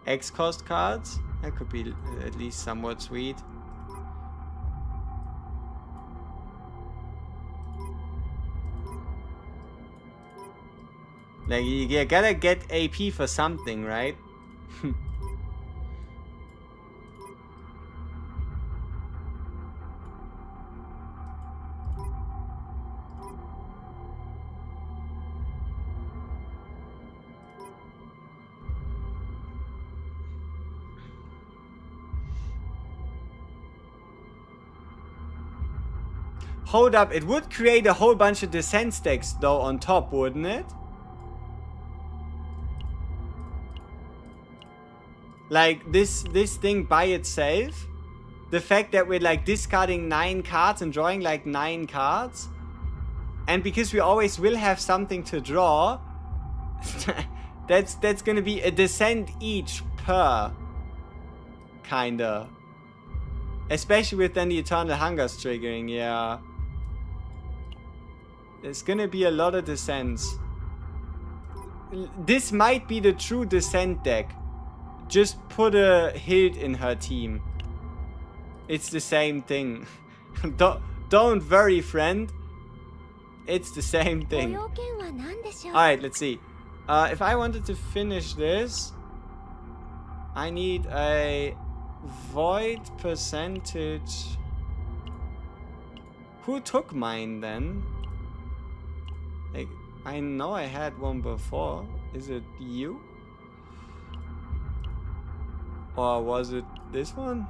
X-cost cards. That could be at least somewhat sweet. Like, you gotta get AP for something, right? Hold up, it would create a whole bunch of Descent stacks though on top, wouldn't it? Like this thing by itself, the fact that we're like discarding 9 cards and drawing like 9 cards, and because we always will have something to draw, that's gonna be a Descent each per, kinda. Especially with then the Eternal Hungers triggering, yeah. There's gonna be a lot of Descents. This might be the true Descent deck. Just put a Hild in her team. It's the same thing. Don't worry, friend. It's the same thing. Alright, let's see. If I wanted to finish this, I need a void percentage. Who took mine then? Like, I know I had one before. Is it you? Or was it this one?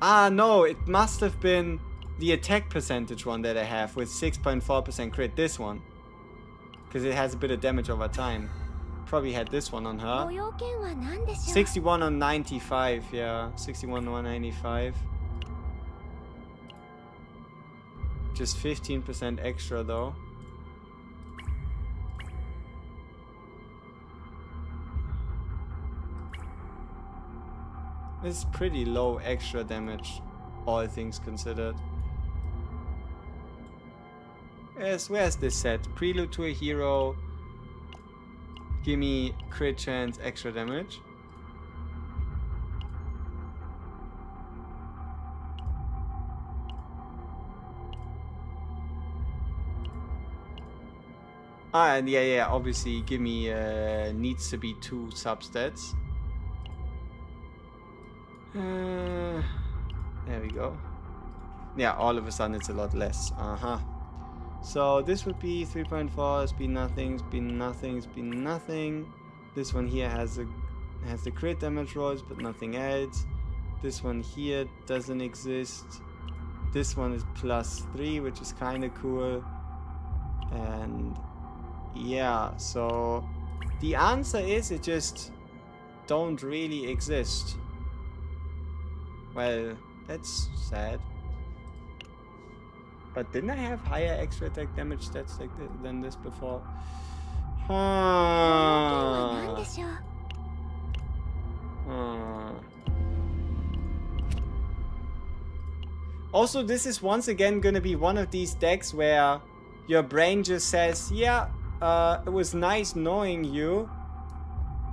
Ah, no, it must have been the attack percentage one that I have with 6.4% crit. This one. Because it has a bit of damage over time. Probably had this one on her. 61 on 95, yeah. 61 on 95. Just 15% extra though. It's pretty low extra damage, all things considered. Yes, where's this set? Prelude to a Hero. Gimme crit chance, extra damage. Ah, and yeah, obviously gimme needs to be 2 substats. There we go. Yeah, all of a sudden it's a lot less. So this would be 3.4, speed nothing, speed nothing, speed nothing. This one here has the crit damage rolls, but nothing else. This one here doesn't exist. This one is +3, which is kind of cool. And yeah, so the answer is it just don't really exist. Well, that's sad. But didn't I have higher extra attack damage stats like than this before? Also, this is once again gonna be one of these decks where your brain just says, yeah, it was nice knowing you,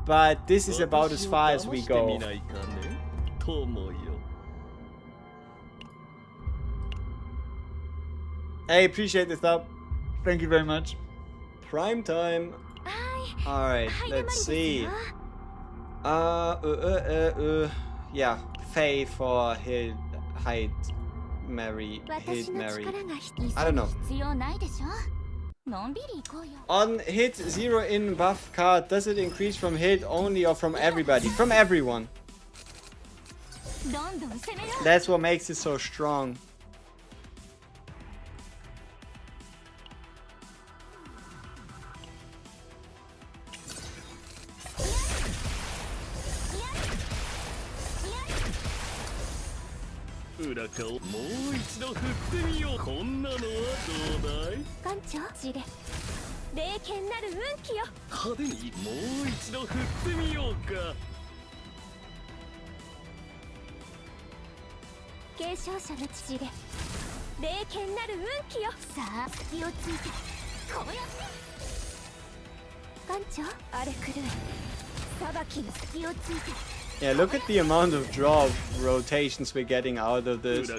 but this is about as far as we go. I appreciate the sub. Thank you very much. Prime time. Alright, let's see. Yeah, Faye for Hide Mary. I don't know. On hit 0 in buff card, does it increase from hit only or from everybody? From everyone. That's what makes it so strong. Yeah, look at the amount of draw rotations we're getting out of this.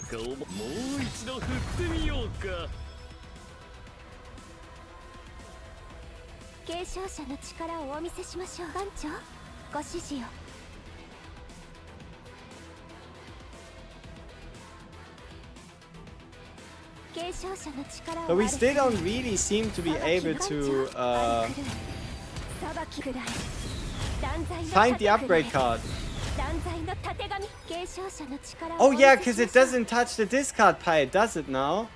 But we still don't really seem to be able to find the upgrade card. Oh yeah, because it doesn't touch the discard pile, does it now?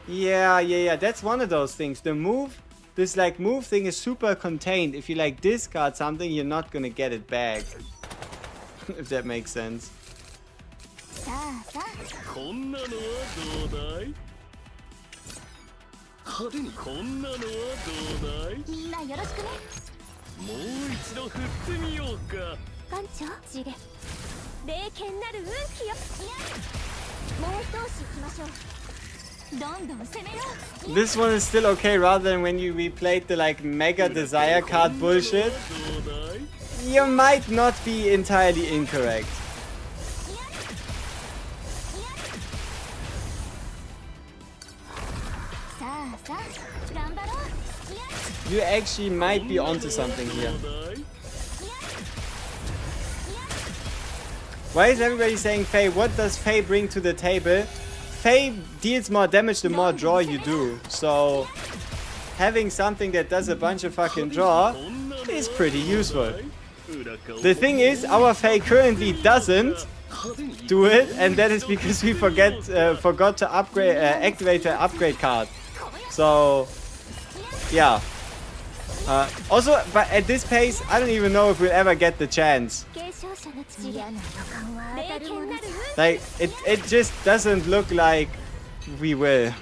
Yeah, that's one of those things. The move, this like move thing is super contained. If you like discard something, you're not gonna get it back. If that makes sense. This one is still okay rather than when you replayed the like mega desire card bullshit. You might not be entirely incorrect. You actually might be onto something here. Why is everybody saying Faye? What does Faye bring to the table? Faye deals more damage the more draw you do. So having something that does a bunch of fucking draw is pretty useful. The thing is, our Faye currently doesn't do it, and that is because we forgot to upgrade, activate the upgrade card. So yeah. Also, but at this pace, I don't even know if we'll ever get the chance. Like, it just doesn't look like we will.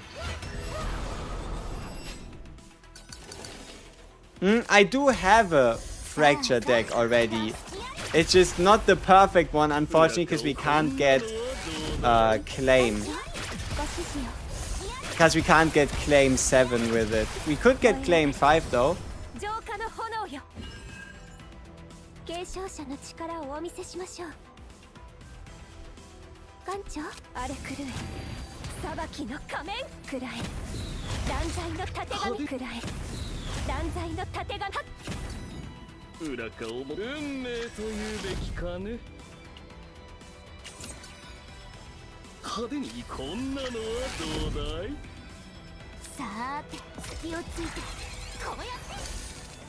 I do have a Fracture deck already. It's just not the perfect one, unfortunately, because we can't get Claim. Because we can't get Claim 7 with it. We could get Claim 5 though.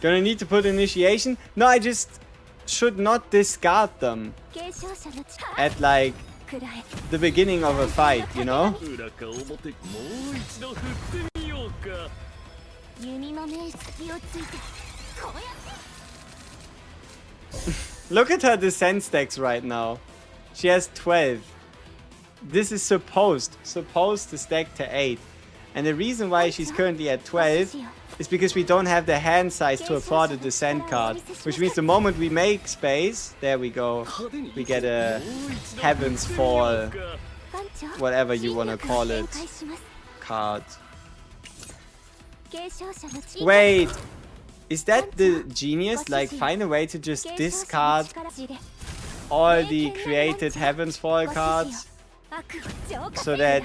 Gonna need to put initiation? No, I just should not discard them at like the beginning of a fight, you know? Look at her descent stacks right now. She has 12. This is supposed to stack to 8. And the reason why she's currently at 12 is because we don't have the hand size to afford a descent card. Which means the moment we make space, there we go, we get a Heaven's Fall whatever you wanna call it, card. Wait, is that the genius? Like, find a way to just discard all the created Heavensfall cards so that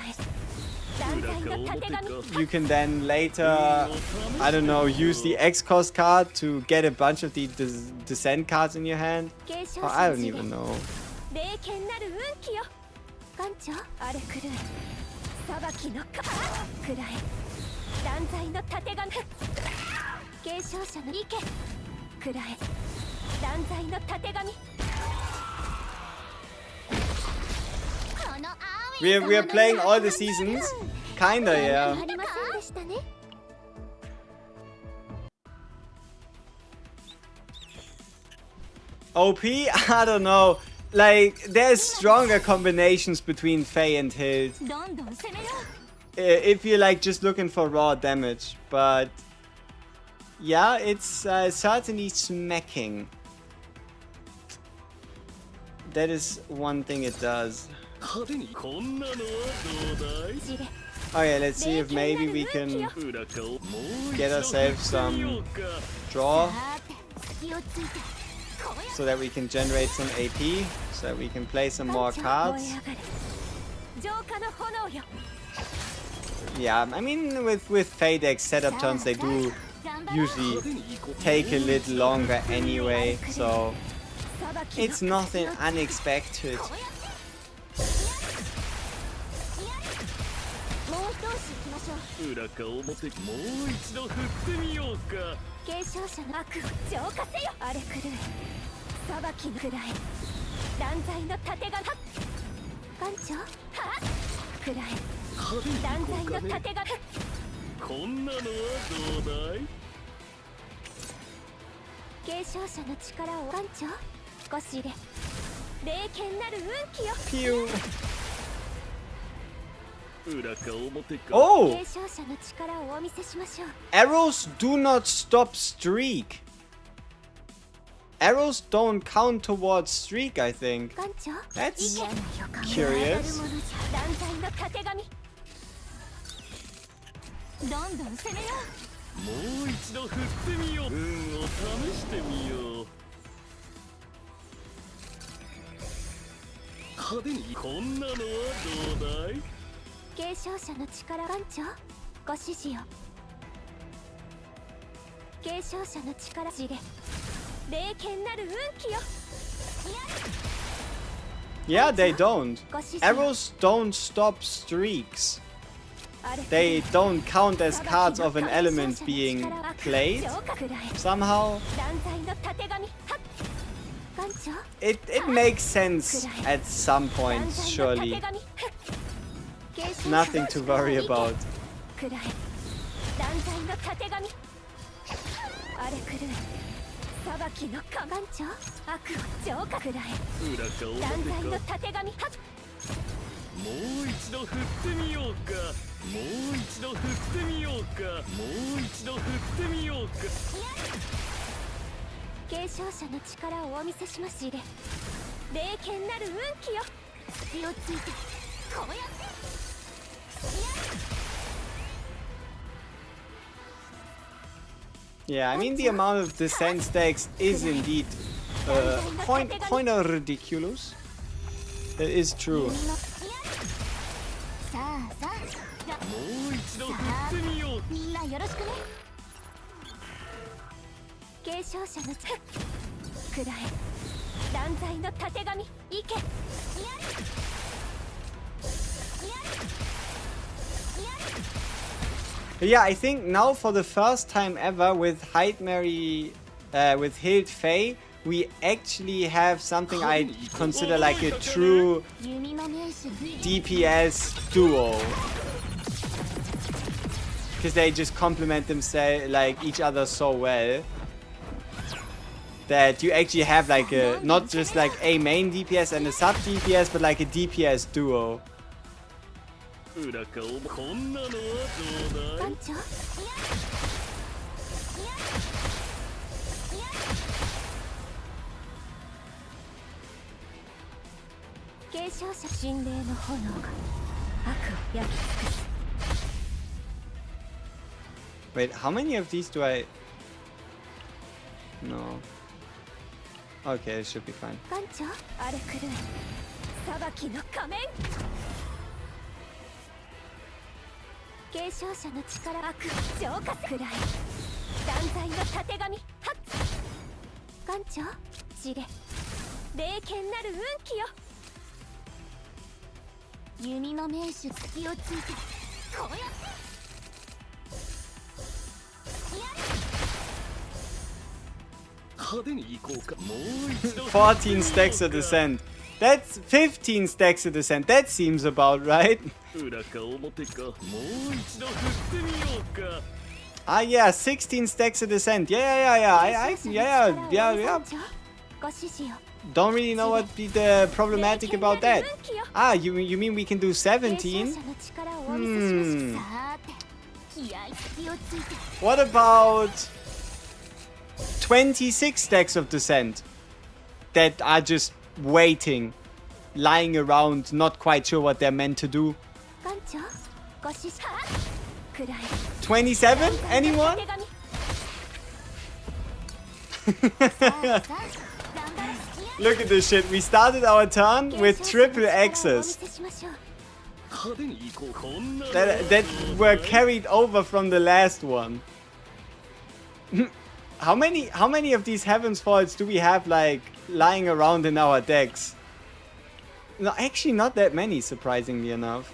you can then later, I don't know, use the X-Cost card to get a bunch of the Descent cards in your hand? Or I don't even know. 断罪のたてがみ継承者の意見くらえ断罪のたてがみ We're playing all the seasons? Kinda, yeah. OP? I don't know. Like, there's stronger combinations between Faye and Hild. If you're like just looking for raw damage, but yeah, it's certainly smacking. That is one thing it does. Okay, let's see if maybe we can get ourselves some draw so that we can generate some AP, so that we can play some more cards. Yeah, I mean, with Faye decks, setup turns, they do usually take a little longer anyway, so it's nothing unexpected. Pew. Oh! Arrows do not stop streak. Arrows don't count towards streak, I think. That's curious. Yeah, they don't. Arrows don't stop streaks. They don't count as cards of an element being played somehow. It makes sense at some points, surely. Nothing to worry about. Yeah, I mean, the amount of Descent stacks is indeed kinda ridiculous. That is true. Yeah, I think now for the first time ever with with Hild Faye, we actually have something I consider like a true DPS duo. Because they just complement themselves, like each other so well, that you actually have like a, not just like a main DPS and a sub DPS, but like a DPS duo. 継承者神霊の炎が悪を焼き尽くす Wait, how many of these do I... No. Okay, it should be fine. 艦長荒れ狂い裁きの仮面継承者の力悪浄化くらい断罪のたてがみはっ艦長知れ霊剣なる運気よ弓の名手隙をついてこうやって派手に行こうかもう一度14 stacks of descent. That's 15 stacks of descent. That seems about right. 裏か表かもう一度振ってみようか Ah, yeah, 16 stacks of descent. Yeah. ご指示よ Don't really know what the problematic about that. Ah, you mean we can do 17? の力をお見せしましょうさーて気合い隙をついて What about 26 stacks of descent that are just waiting, lying around, not quite sure what they're meant to do? 艦長ご指示はくらい 27? Anyone? 頑張れ Look at this shit. We started our turn with triple X's 派手に行こうこんなの that were carried over from the last one. How many of these Heaven's Falls do we have like lying around in our decks? No, actually not that many, surprisingly enough.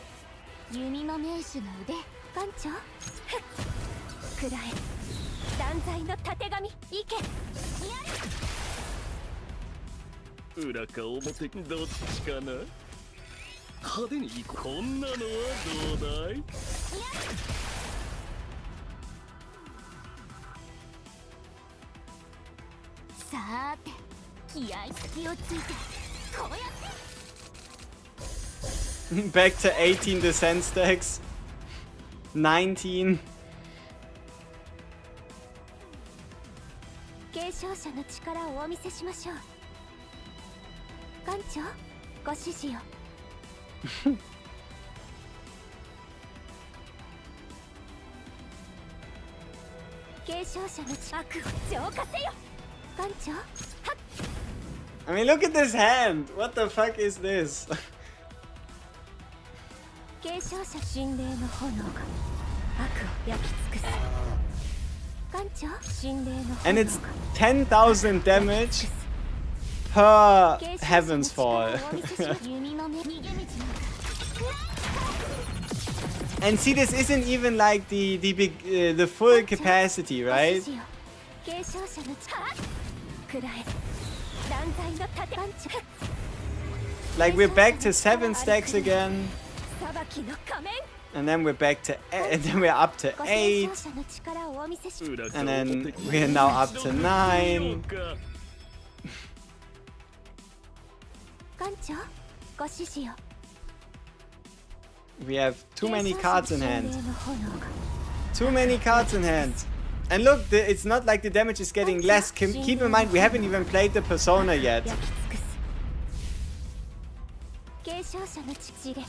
弓の名手の腕艦長くらえ断罪のたてがみいけ裏か表どっちかな派手に行こうこんなのはどうだいさーて気合い隙をついてこうやって Back to 18 descent stacks. 19. 継承者の力をお見せしましょう艦長ご指示よ継承者の悪を浄化せよ艦長はっ I mean, look at this hand. What the fuck is this? 継承者神霊の炎が悪を焼き尽くす艦長神霊の And 炎 it's が 10,000 damage per Heaven's Fall. 弓の目逃げ道なんか And see, this isn't even like the full capacity, right? 継承者の力くらえ断罪の盾パンチ Like we're back to 7 stacks again, 裁きの仮面 and then we're back to, and then we're up to ご 8, 承者の力をお見せし裏か and then 表か we're now up to もう 9. 一度振ってみようか艦長ご指示よ We have too many cards in 神 hand. 霊の炎が Too many cards in hand. And look, it's not like the damage is getting less. Keep in mind, we haven't even played the Persona yet. 焼き尽くす継承者の父で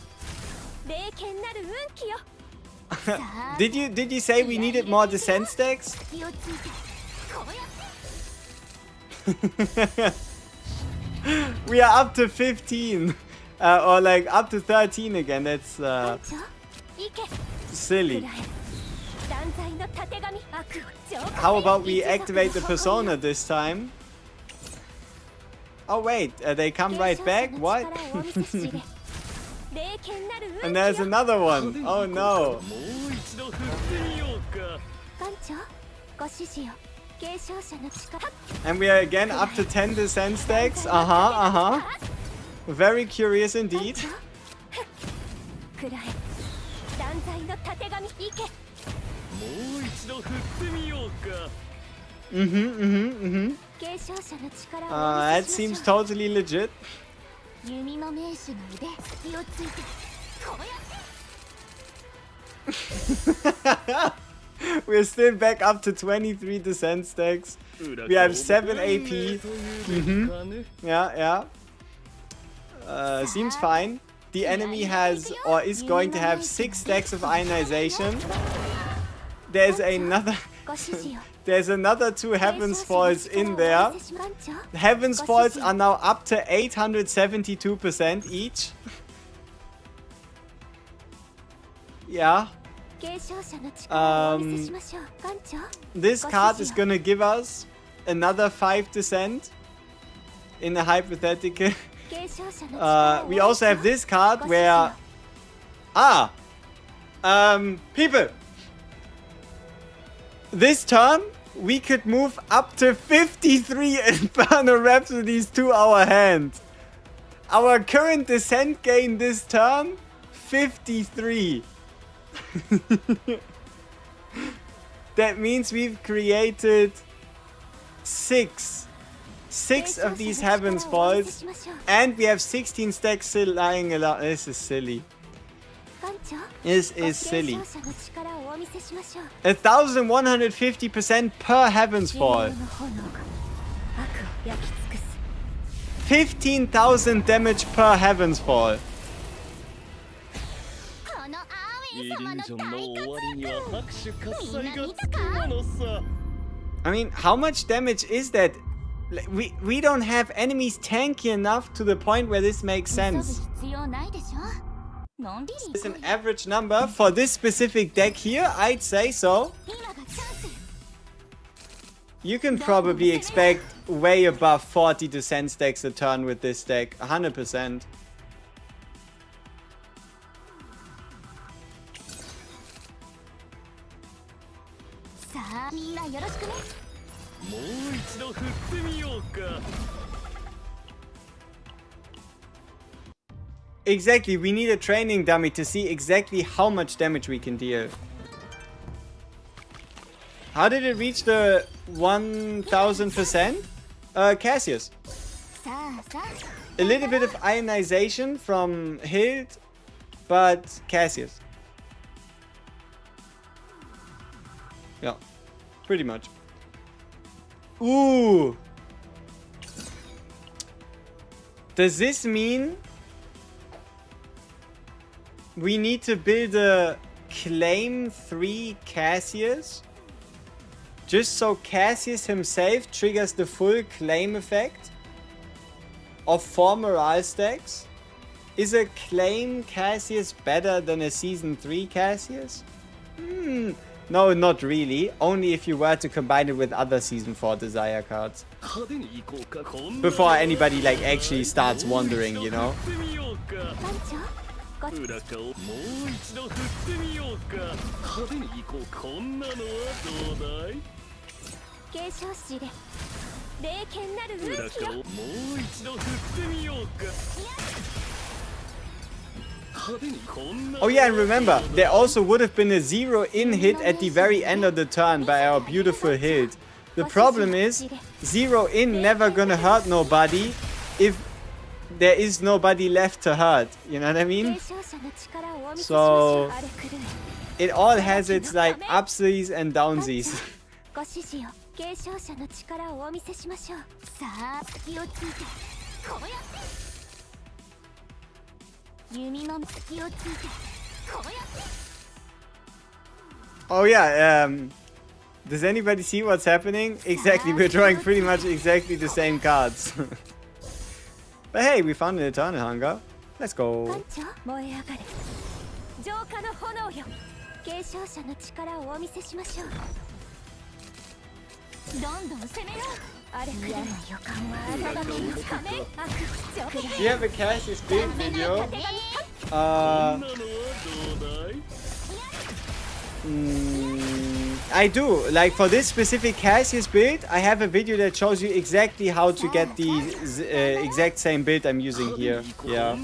霊剣なる運気よ Did you say we needed more descent stacks? 気をついてこうやって We are up to 15. Or like up to 13 again. That's 艦長行け silly. くらえ断罪のたてがみ悪を浄化 How about we activate the Persona this time? Oh wait, they come right back? What? And there's another one. Oh no. もう一度振ってみようか艦長ご指示よ継承者の力 And we are again up to 10 descent stacks. Uh-huh. Very curious indeed. くらえ断罪のたてがみ行けもう一度振ってみようか 継承者の力を That お見せし seems ましょう totally legit. 弓の名手の腕気をついてこうやって We're still back up to 23 descent stacks. We have 7 AP. Yeah. Seems fine. The enemy has or is going to have 6 stacks of ionization. There's another 2 Heaven's Falls in there. Heaven's Falls are now up to 872% each. Yeah. This card is gonna give us another 5% in a hypothetical. We also have this card where... people! This turn, we could move up to 53 Infernal Rhapsodies to our hand. Our current descent gain this turn, 53. That means we've created 6 of these Heaven's Falls, and we have 16 stacks still lying around. This is silly. This is silly. 1150% per Heaven's Fall. 15,000 damage per Heaven's Fall. イリュージョンの終わりには拍手喝采がつくものさ。 I mean, how much damage is that? We don't have enemies tanky enough to the point where this makes sense. It's an average number for this specific deck here, I'd say so. You can probably expect way above 40 descent stacks a turn with this deck, 100%. Exactly, we need a training dummy to see exactly how much damage we can deal. How did it reach the 1000%? Cassius. A little bit of ionization from Hild, but Cassius. Yeah, pretty much. Ooh! Does this mean we need to build a Claim 3 Cassius? Just so Cassius himself triggers the full claim effect of 4 morale stacks? Is a Claim Cassius better than a Season 3 Cassius? No, not really. Only if you were to combine it with other Season 4 Desire cards. Before anybody like actually starts wondering, you know? Oh yeah, and remember, there also would have been a 0-in hit at the very end of the turn by our beautiful Hild. The problem is, 0-in never gonna hurt nobody if there is nobody left to hurt. You know what I mean? So it all has its like upsies and downsies. Oh yeah, does anybody see what's happening? Exactly, we're drawing pretty much exactly the same cards. But hey, we found an Eternal Hunger. Let's go. Do you have a Cassius build video? I do. Like for this specific Cassius build, I have a video that shows you exactly how to get the exact same build I'm using here. Yeah.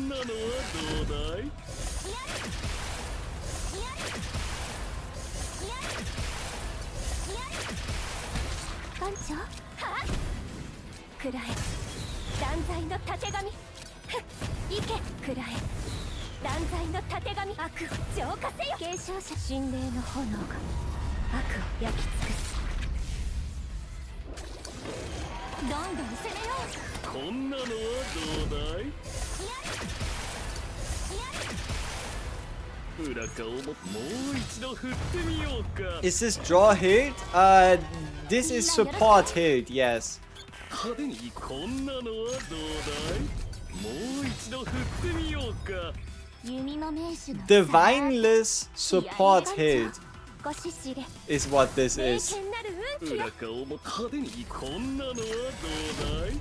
裏側をもう一度振ってみようか。 Is this draw hilt? This is support hilt, yes. 派手にこんなのはどうだい。もう一度振ってみようか。弓の名手の Divineless support hilt ごししれ is what this 名 is. 犬なる運気よ。裏側をも派手にこんなのはどうだい。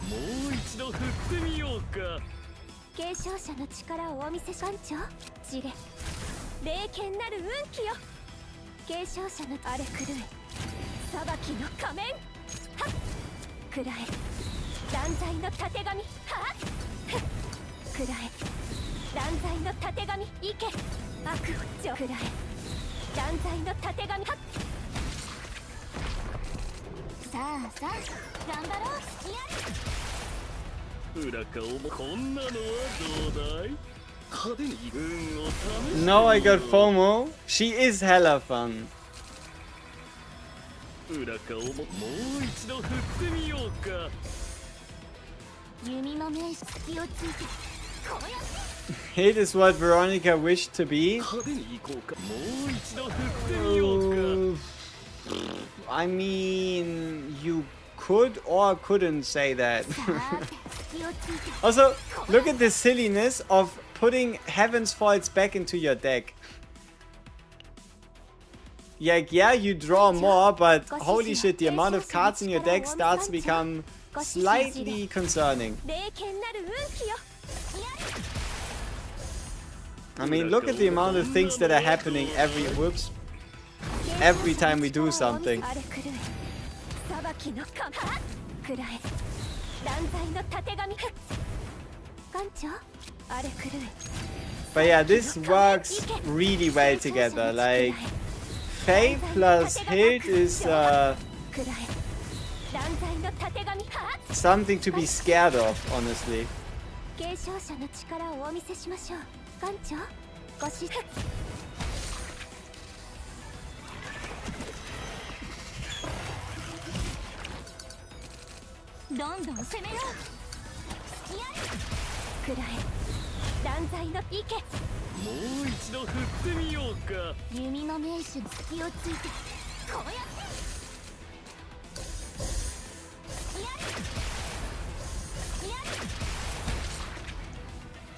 もう一度振ってみようか。継承者の力をお見せし番長ジレ霊剣なる運気よ。継承者の荒れ狂い裁きの仮面はっくらえ断罪のたてがみはっくらえ断罪のたてがみいけ悪を除くらえ断罪のたてがみはっさあさあ頑張ろう。裏側もこんなのはどうだい。派手に運を試して No, I got FOMO. She is hella fun. 裏側ももう一度振ってみようか。弓の名手隙をついてこうやって Hilt is what Veronica wished to be. 派手に行こうか。もう一度振ってみようか。 I mean, you could or couldn't say that. さーて隙をついて Also, look at the silliness of putting Heaven's Falls back into your deck. Like, yeah, you draw more, but holy shit, the amount of cards in your deck starts to become slightly concerning. 霊剣なる運気よ。 I mean, look at the amount of things that are happening every time we do something. 荒れ狂い裁きの仮面はっくらえ断罪のたてがみはっ艦長荒れ狂い But yeah, this works really well together. Like, Faye plus Hilt is くらえ断罪のたてがみはっ something to be scared of, honestly. 継承者の力をお見せしましょう艦長ご指導どんどん攻めようくらえ断罪のいけもう一度振ってみようか。弓の名手の隙をついてこうやって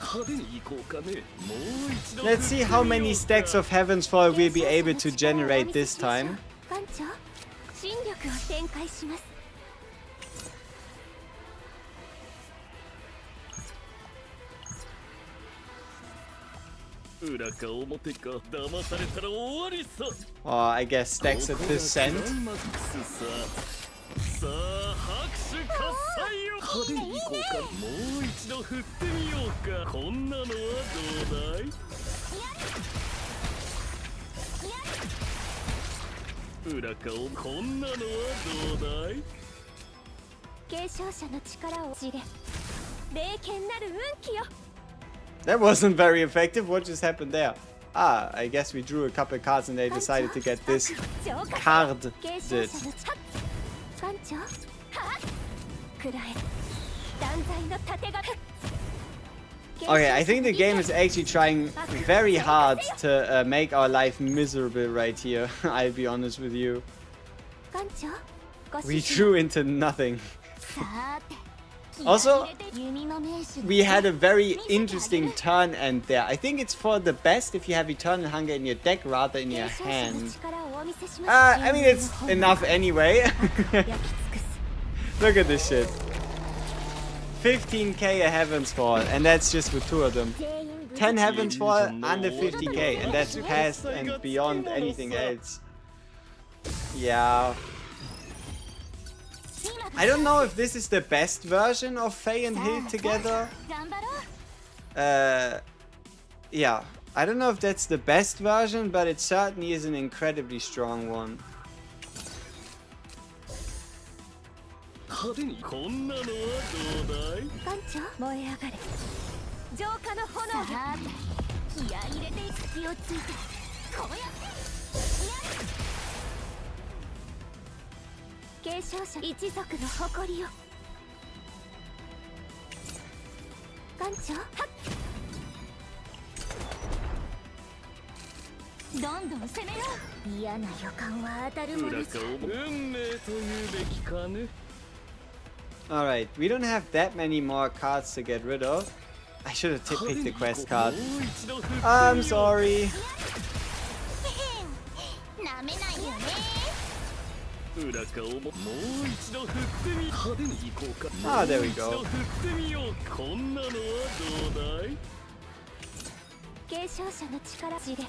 派手に行こうかね。もう一度 Let's see how many stacks of Heaven's Fall we'll be able to generate this time. 艦長新力を展開します裏か表か騙されたら終わりさ。 Or I guess stacks at this さ cent. あ拍手喝采よ。派手に行こうか。もう一度振ってみようか。こんなのはどうだい。裏かこんなのはどうだい。継承者の力を知れ霊剣なる運気よ That wasn't very effective. What just happened there? Ah, I guess we drew a couple cards and they decided to get this card 継承 did. 者の艦長はっくらえ断罪のたてが Okay, I think the game is actually trying very hard to make our life miserable right here. I'll be honest with you. 艦長ご We 指導 drew into nothing. さーて Also, 弓の名手の we had a very interesting turn end there. I think it's for the best if you have Eternal Hunger in your deck rather in your 継承者の hand. 力をお見せしま I mean, it's enough anyway. す焼き尽くす Look at this shit. 15k a Heaven's Fall, and that's just with two of them. 全員無事 10 Heaven's Fall under 50k, and that's past and beyond anything else. Yeah. I don't know if this is the best version of Faye and Hill together. 頑張ろう Yeah. I don't know if that's the best version, but it certainly is an incredibly strong one. 派手にこんなのはどうだい。艦長燃え上がれ浄化の炎がさーて気合い入れて隙をついてこうやって継承者一族の誇りよ艦長はっどんどん攻めよう嫌な予感は当たるものじゃ運命というべきかね Alright, we don't have that many more cards to get rid of. I should have picked the quest card. I'm sorry. なめないよね裏顔ももう一度振ってみ派手に行こうか Ah, there we もう一度 go. 振ってみようこんなのはどうだい継承者の力知れ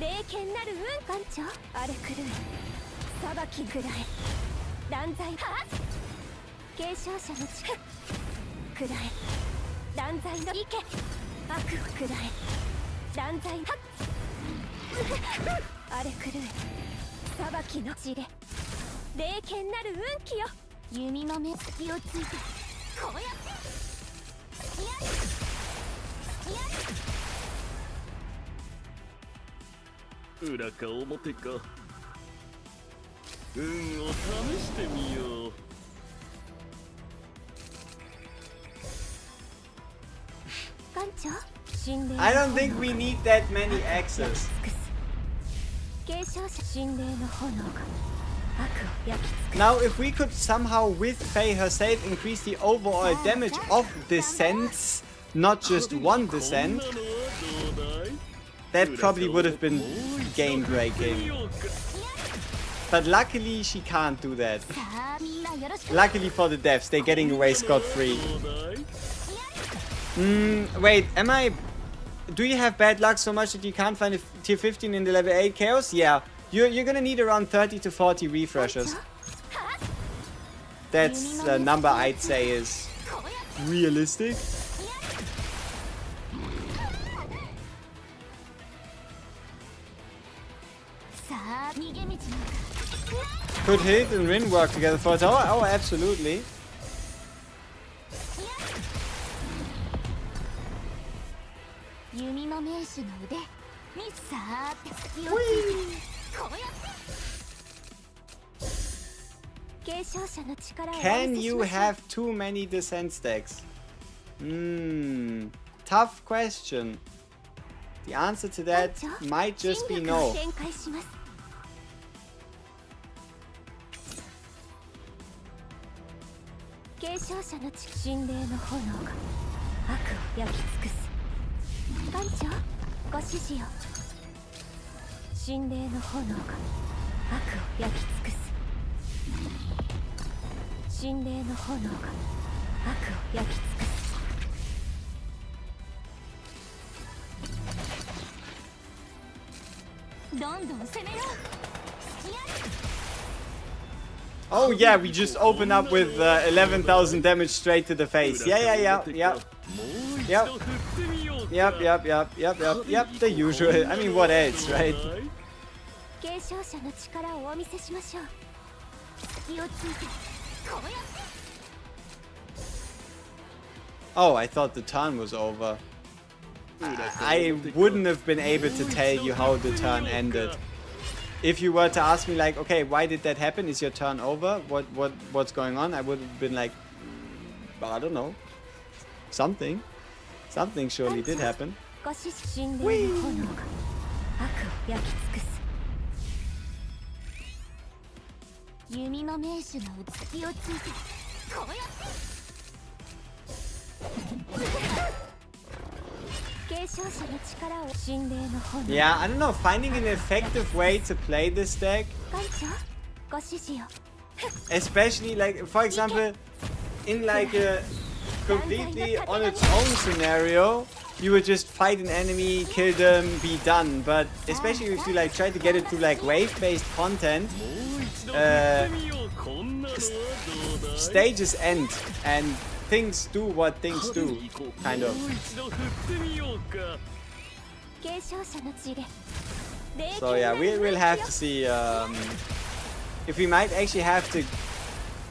霊剣なる運艦長荒れ狂い裁きぐらい断罪はっ継承者の力くらえ断罪の意見悪をくらえ断罪はっ荒れ狂い裁きの知れ霊剣なる運気よ弓の目隙をついてこうやって裏か表か運を試してみよう I don't think we need that many axes. 継承者神霊の炎が悪を焼き尽くす Now, if we could somehow, with Faye herself, increase the overall damage of descents, not just one descent, that probably would have been game-breaking. But luckily, she can't do that. さあみんなよろしく Luckily for the devs, they're getting away scot-free. Wait, am I... Do you have bad luck so much that you can't find a tier 15 in the level 8 chaos? Yeah. You're gonna need around 30 to 40 refreshers. That's the number I'd say is realistic. Could Hild and Rin work together for a tower? Oh, absolutely. Can you have too many descent stacks? Tough question. The answer to that might just be no. Oh yeah, we just open up with 11,000 damage straight to the face. Yeah. Yep. The usual. I mean, what else, right? Oh, I thought the turn was over. I wouldn't have been able to tell you how the turn ended. If you were to ask me like, okay, why did that happen? Is your turn over? What's going on? I would have been like, I don't know. Something surely did happen. Whee! Yeah, I don't know, finding an effective way to play this deck, especially like, for example, in like a completely on its own scenario, you would just fight an enemy, kill them, be done. But especially if you like try to get it through like wave-based content, stages end and things do what things do, kind of. So yeah, we'll have to see if we might actually have to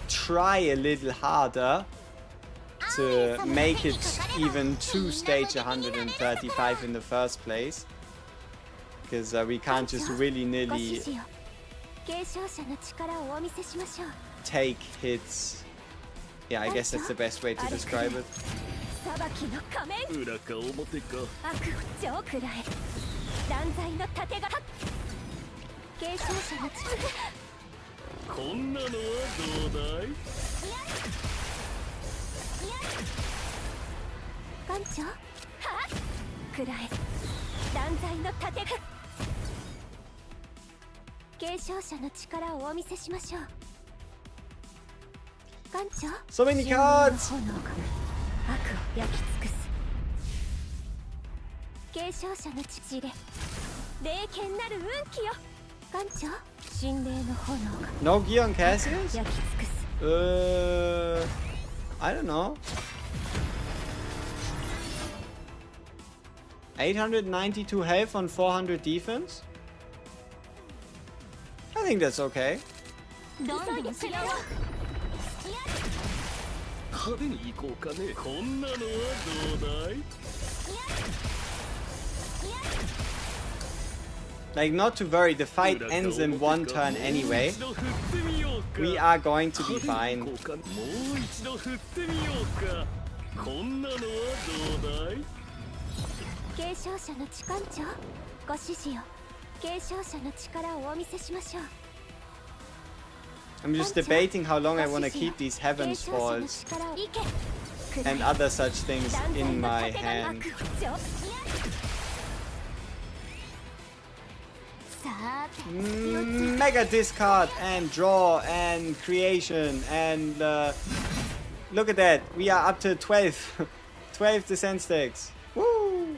try a little harder to make it even to stage 135 in the first place, because we can't just willy-nilly take hits. Yeah, I guess that's the best way to describe it. 裁きの仮面裏か表か悪を超くらえ断罪の盾が継承者の力こんなのはどうだい艦長はっくらえ断罪の盾が継承者の力をお見せしましょう艦長 So many cards! 炎が悪を焼き尽くす継承者の父で霊剣なる運気よ艦長神霊の炎が No gear on Cassius? 焼き尽くす I don't know. 892 health on 400 defense? I think that's okay. どんどんしよ派手に行こうかねこんなのはどうだい Like, not to worry, the fight ends in one turn anyway. We are going to be fine. もう一度振ってみようかこんなのはどうだい継承者の地艦長ご指示を継承者の力をお見せしましょう I'm just debating how long I want to keep these Heavens Falls and other such things in my hand. さあ Mega discard and draw and creation and look at that. We are up to 12. 12 descent stakes. Woo!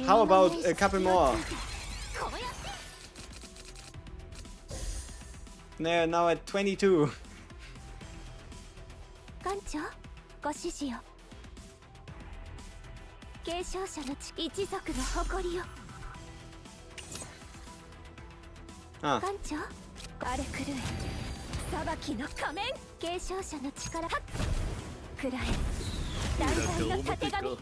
How about a couple more? They're now at 22. 艦長ご指示を継承者の一族の誇りを Ah. 艦長あれ狂え裁きの仮面継承者の力はっくらえ断罪のたてがみはっ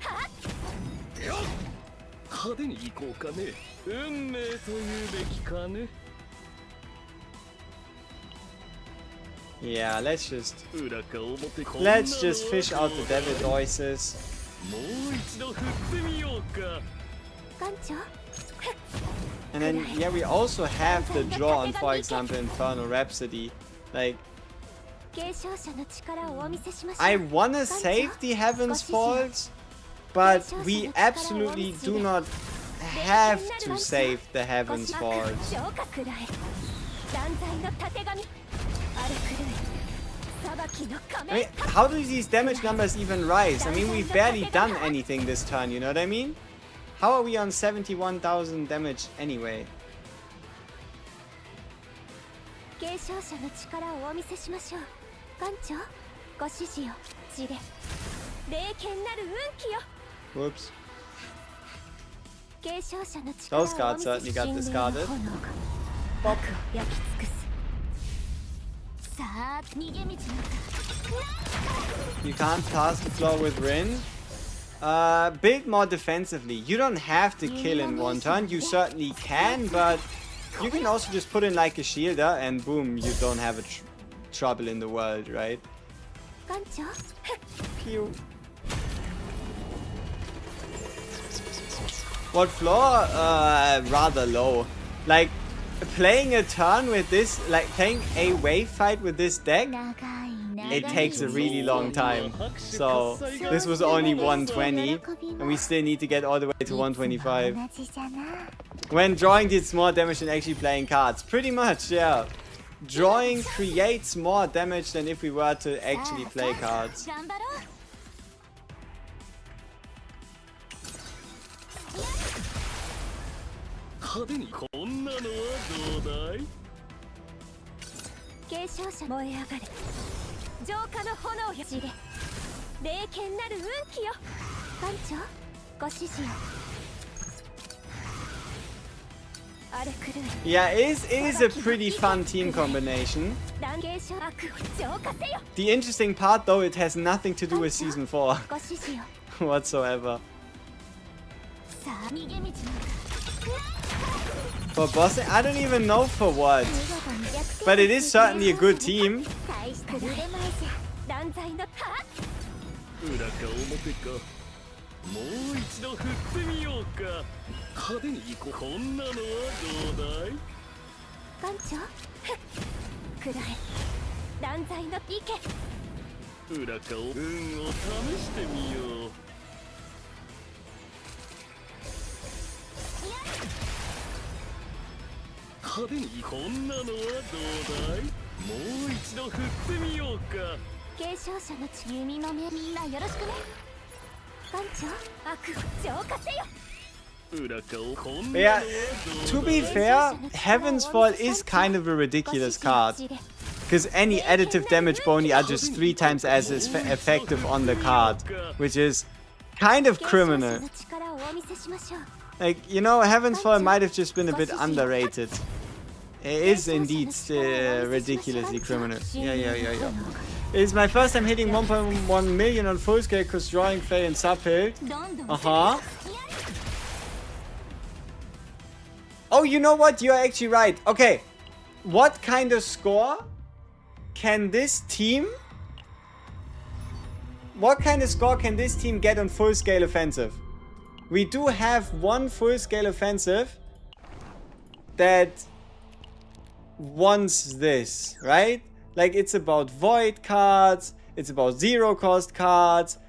派手に行こうかね運命というべきかね Yeah, let's just 裏か表か let's just fish out the devil voices. もう一度振ってみようか艦長 And then yeah, we also have the draw on, for example, Infernal Rhapsody. Like, 継承者の力をお見せしましょう I wanna save the Heavens Falls, but we absolutely do not have to save the Heavens Falls. 消化くらえ断罪のたてがみあれ狂え裁きの仮 I 面 mean, how do these damage numbers even rise? I mean, we've barely done anything this turn, you know what I mean? How are we on 71,000 damage anyway? 継承者の力をお見せしましょう艦長ご指示を地で霊剣なる運気よ Whoops. 継承者の力をお見 Those せ cards certainly got 神霊の discarded. 炎が悪を焼き尽くすさあ逃げ道の You can't pass the floor with Rin. Build more defensively. You don't have to kill in one turn. You certainly can, but you can also just put in like a shielder and boom, you don't have a trouble in the world, right? 艦長 Pew. What floor? Rather low. Like, playing a turn with this, like playing a wave fight with this deck, 長い it takes a really long time. So this was only 120 and we still need to get all the way to 125. 同じじゃな When drawing deals more damage than actually playing cards. Pretty much, yeah. Drawing creates more damage than if we were to actually play cards. 頑張ろう 派手にこんなのはどうだい継承者燃え上がれ浄化の炎よ地で霊剣なる運気よ艦長ご指示をあれ狂え Yeah, it is a pretty fun team combination. 断継承悪を浄化せよ The interesting part though, it has nothing to do with Season 4 ご指示を whatsoever. さあ逃げ道の For bossing, I don't even know for what. 見事に逆転 But it is certainly a good team. 大した腕前じゃ断罪の裏か表かもう一度振ってみようか派手に行こうこんなのはどうだい艦長くらえ断罪の意見裏かを運を試してみよう派手にこんなのはどうだいもう一度振ってみようか継承者の弓の目みんなよろしくね艦長悪を浄化せよ Yeah, to be fair, Heaven's Fall is kind of a ridiculous card. Because any additive damage boni are just 3 times as effective on the card. Which is kind of criminal. Like, you know, Heaven's Fall might have just been a bit underrated. It is indeed ridiculously criminal. Yeah. It's my first time hitting 1.1 million on full scale because drawing Faye and Subhill. Oh, you know what? You're actually right. Okay. What kind of score can this team... What kind of score can this team get on full scale offensive? We do have one full scale offensive that wants this, right? Like, it's about void cards, it's about zero cost cards.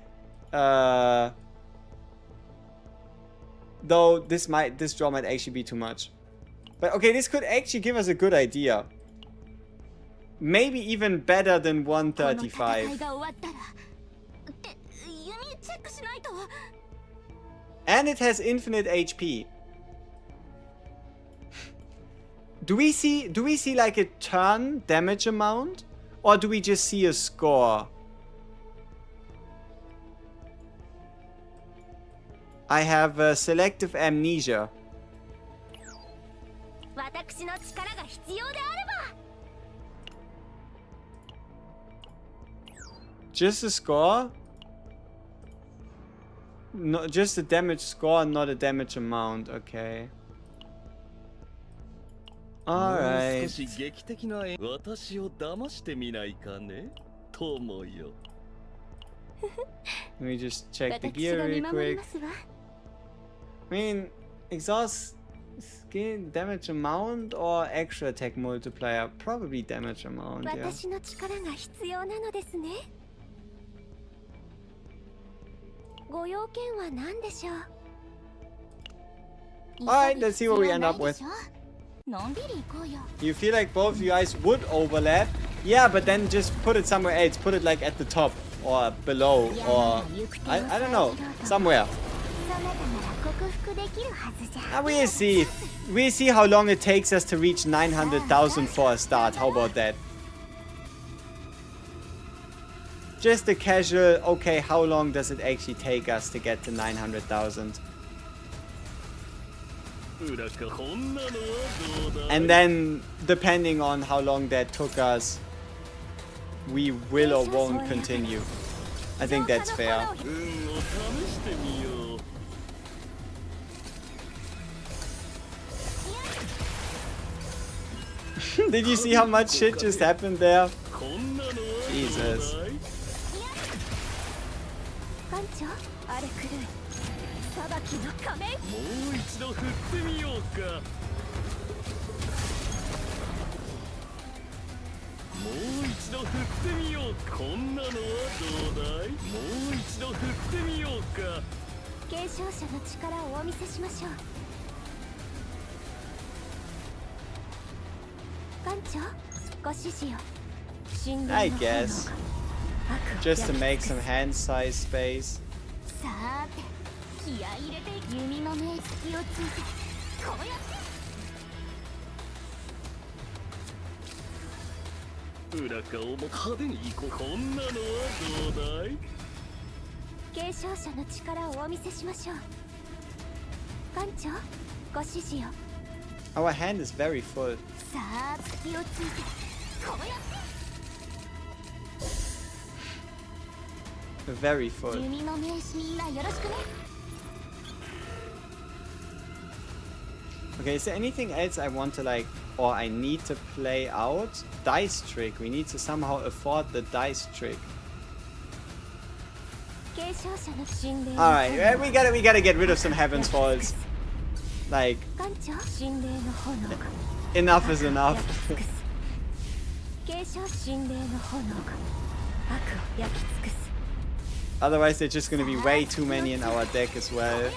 Though this draw might actually be too much. But okay, this could actually give us a good idea. Maybe even better than 135. And it has infinite HP. Do we see like a turn damage amount? Or do we just see a score? I have selective amnesia. Just a score? No, just a damage score, not a damage amount. Okay. Alright. Let me just check the gear real quick. I mean, exhaust skin damage amount or extra attack multiplier? Probably damage amount, yeah. Alright, let's see what we end up with. You feel like both of you guys would overlap? Yeah, but then just put it somewhere else. Put it like at the top or below or I don't know, somewhere. We'll see. We'll see how long it takes us to reach 900,000 for a start. How about that? Just a casual, okay, how long does it actually take us to get to 900,000? And then, depending on how long that took us, we will or won't continue. I think that's fair. Did you see how much shit just happened there? Jesus. I guess. Just to make some hand size space. Our hand is very full. Very full. Okay, is there anything else I want to like, or I need to play out? Dice trick. We need to somehow afford the dice trick. Alright, we gotta get rid of some Heaven's Falls. Like, enough is enough. Otherwise, they're just gonna be way too many in our deck as well.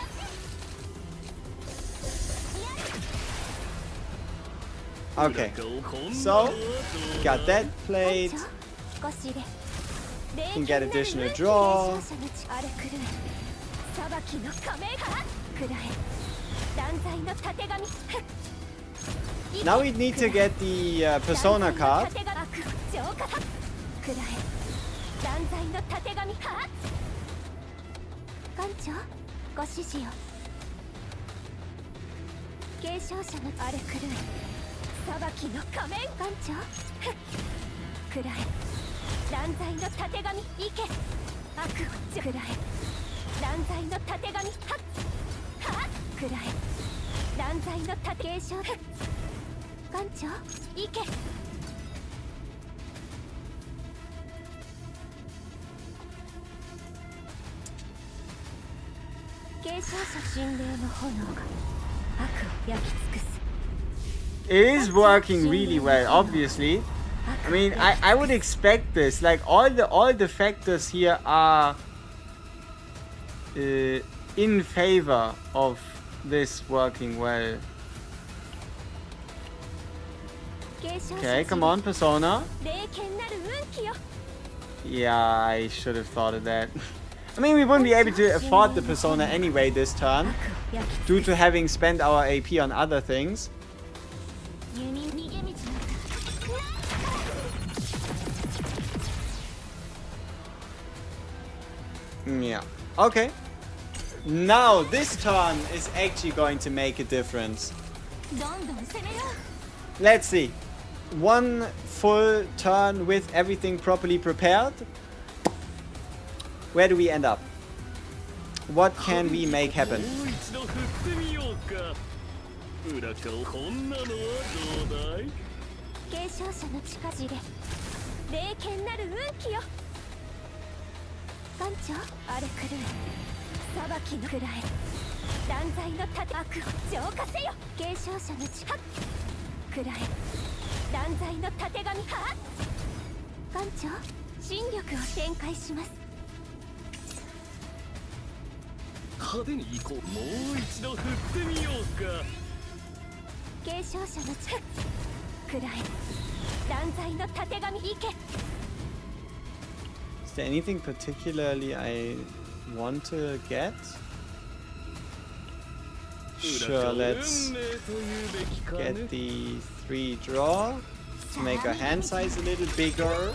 Okay, so got that played. Can get additional draw. Now we need to get the Persona card. It is working really well, obviously. I mean, I would expect this. Like all the factors here are in favor of this working well. Okay, come on, Persona. Yeah, I should have thought of that. I mean, we wouldn't be able to afford the Persona anyway this turn, due to having spent our AP on other things. Yeah. Okay. Now this turn is actually going to make a difference. Let's see. One full turn with everything properly prepared. Where do we end up? What can we make happen? Is there anything particularly I want to get? Sure, let's get the 3 draw to make our hand size a little bigger.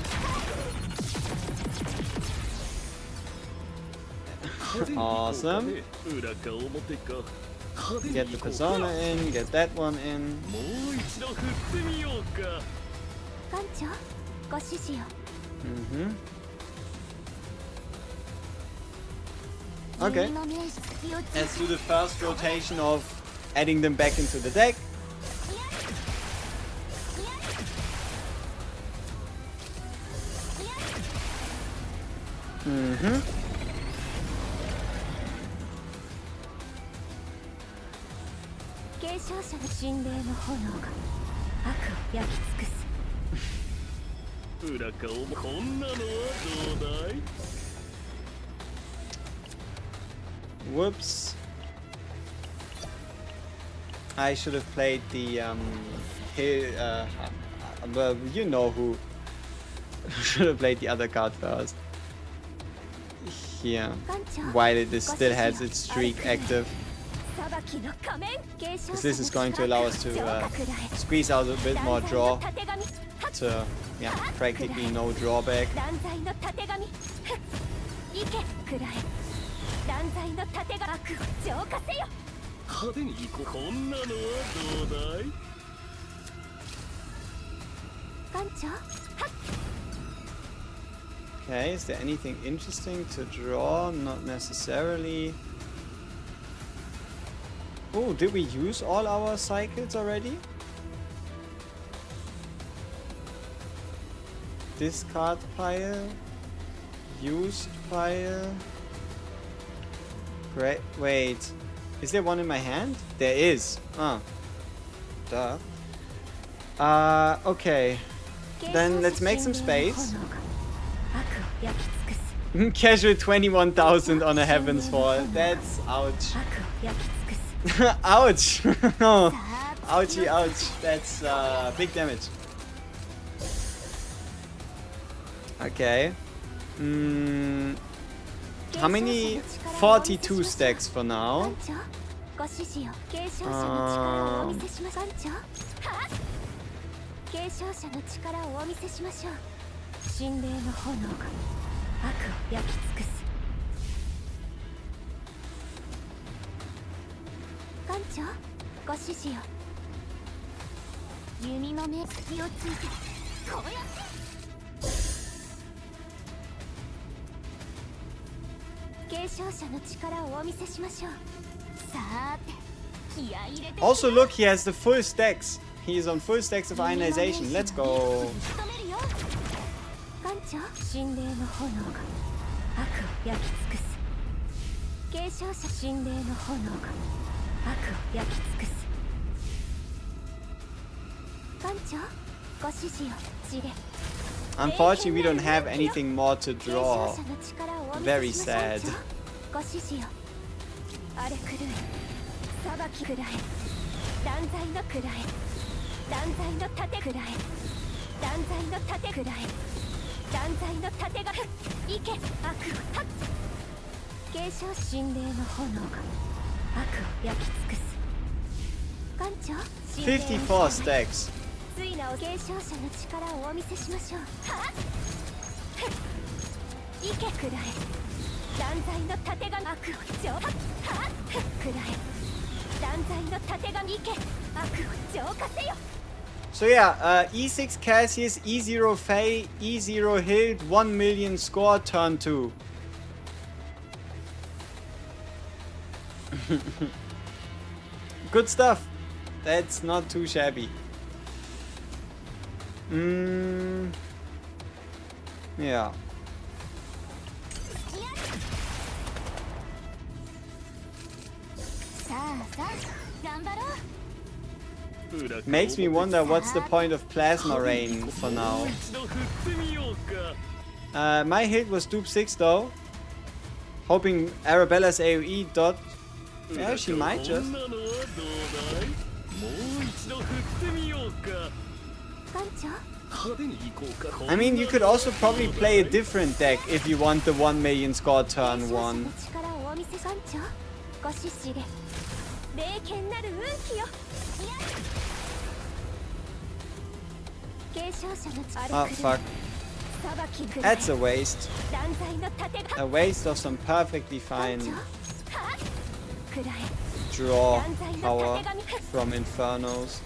Awesome. Get the Persona in, get that one in. Okay. Let's do the first rotation of adding them back into the deck. Whoops. I should have played the well, you know who. Should have played the other card first. Here, while it is still has its streak active. Because this is going to allow us to squeeze out a bit more draw to, yeah, practically no drawback. Okay, is there anything interesting to draw? Not necessarily. Oh, did we use all our cycles already? Discard pile. Used pile. Great. Wait. Is there one in my hand? There is. Oh. Duh. Okay. Then let's make some space. Casual 21,000 on a Heaven's Fall. That's ouch. Ouch. Ouchie, ouch. That's big damage. Okay. How many? 42 stacks for now. Also look, he has the full stacks. He is on full stacks of ionization. Let's go. Unfortunately, we don't have anything more to draw. Very sad. $54 stacks. So yeah, E6 Cassius, E0 Faye, E0 Hild, 1 million score, turn 2. Good stuff. That's not too shabby. Yeah. Makes me wonder what's the point of Plasma Rain for now. My hit was dupe 6 though. Hoping Arabella's AoE dot. Yeah, she might just. I mean, you could also probably play a different deck if you want the 1 million score turn 1. Oh fuck. That's a waste. A waste of some perfectly fine draw power from Infernos.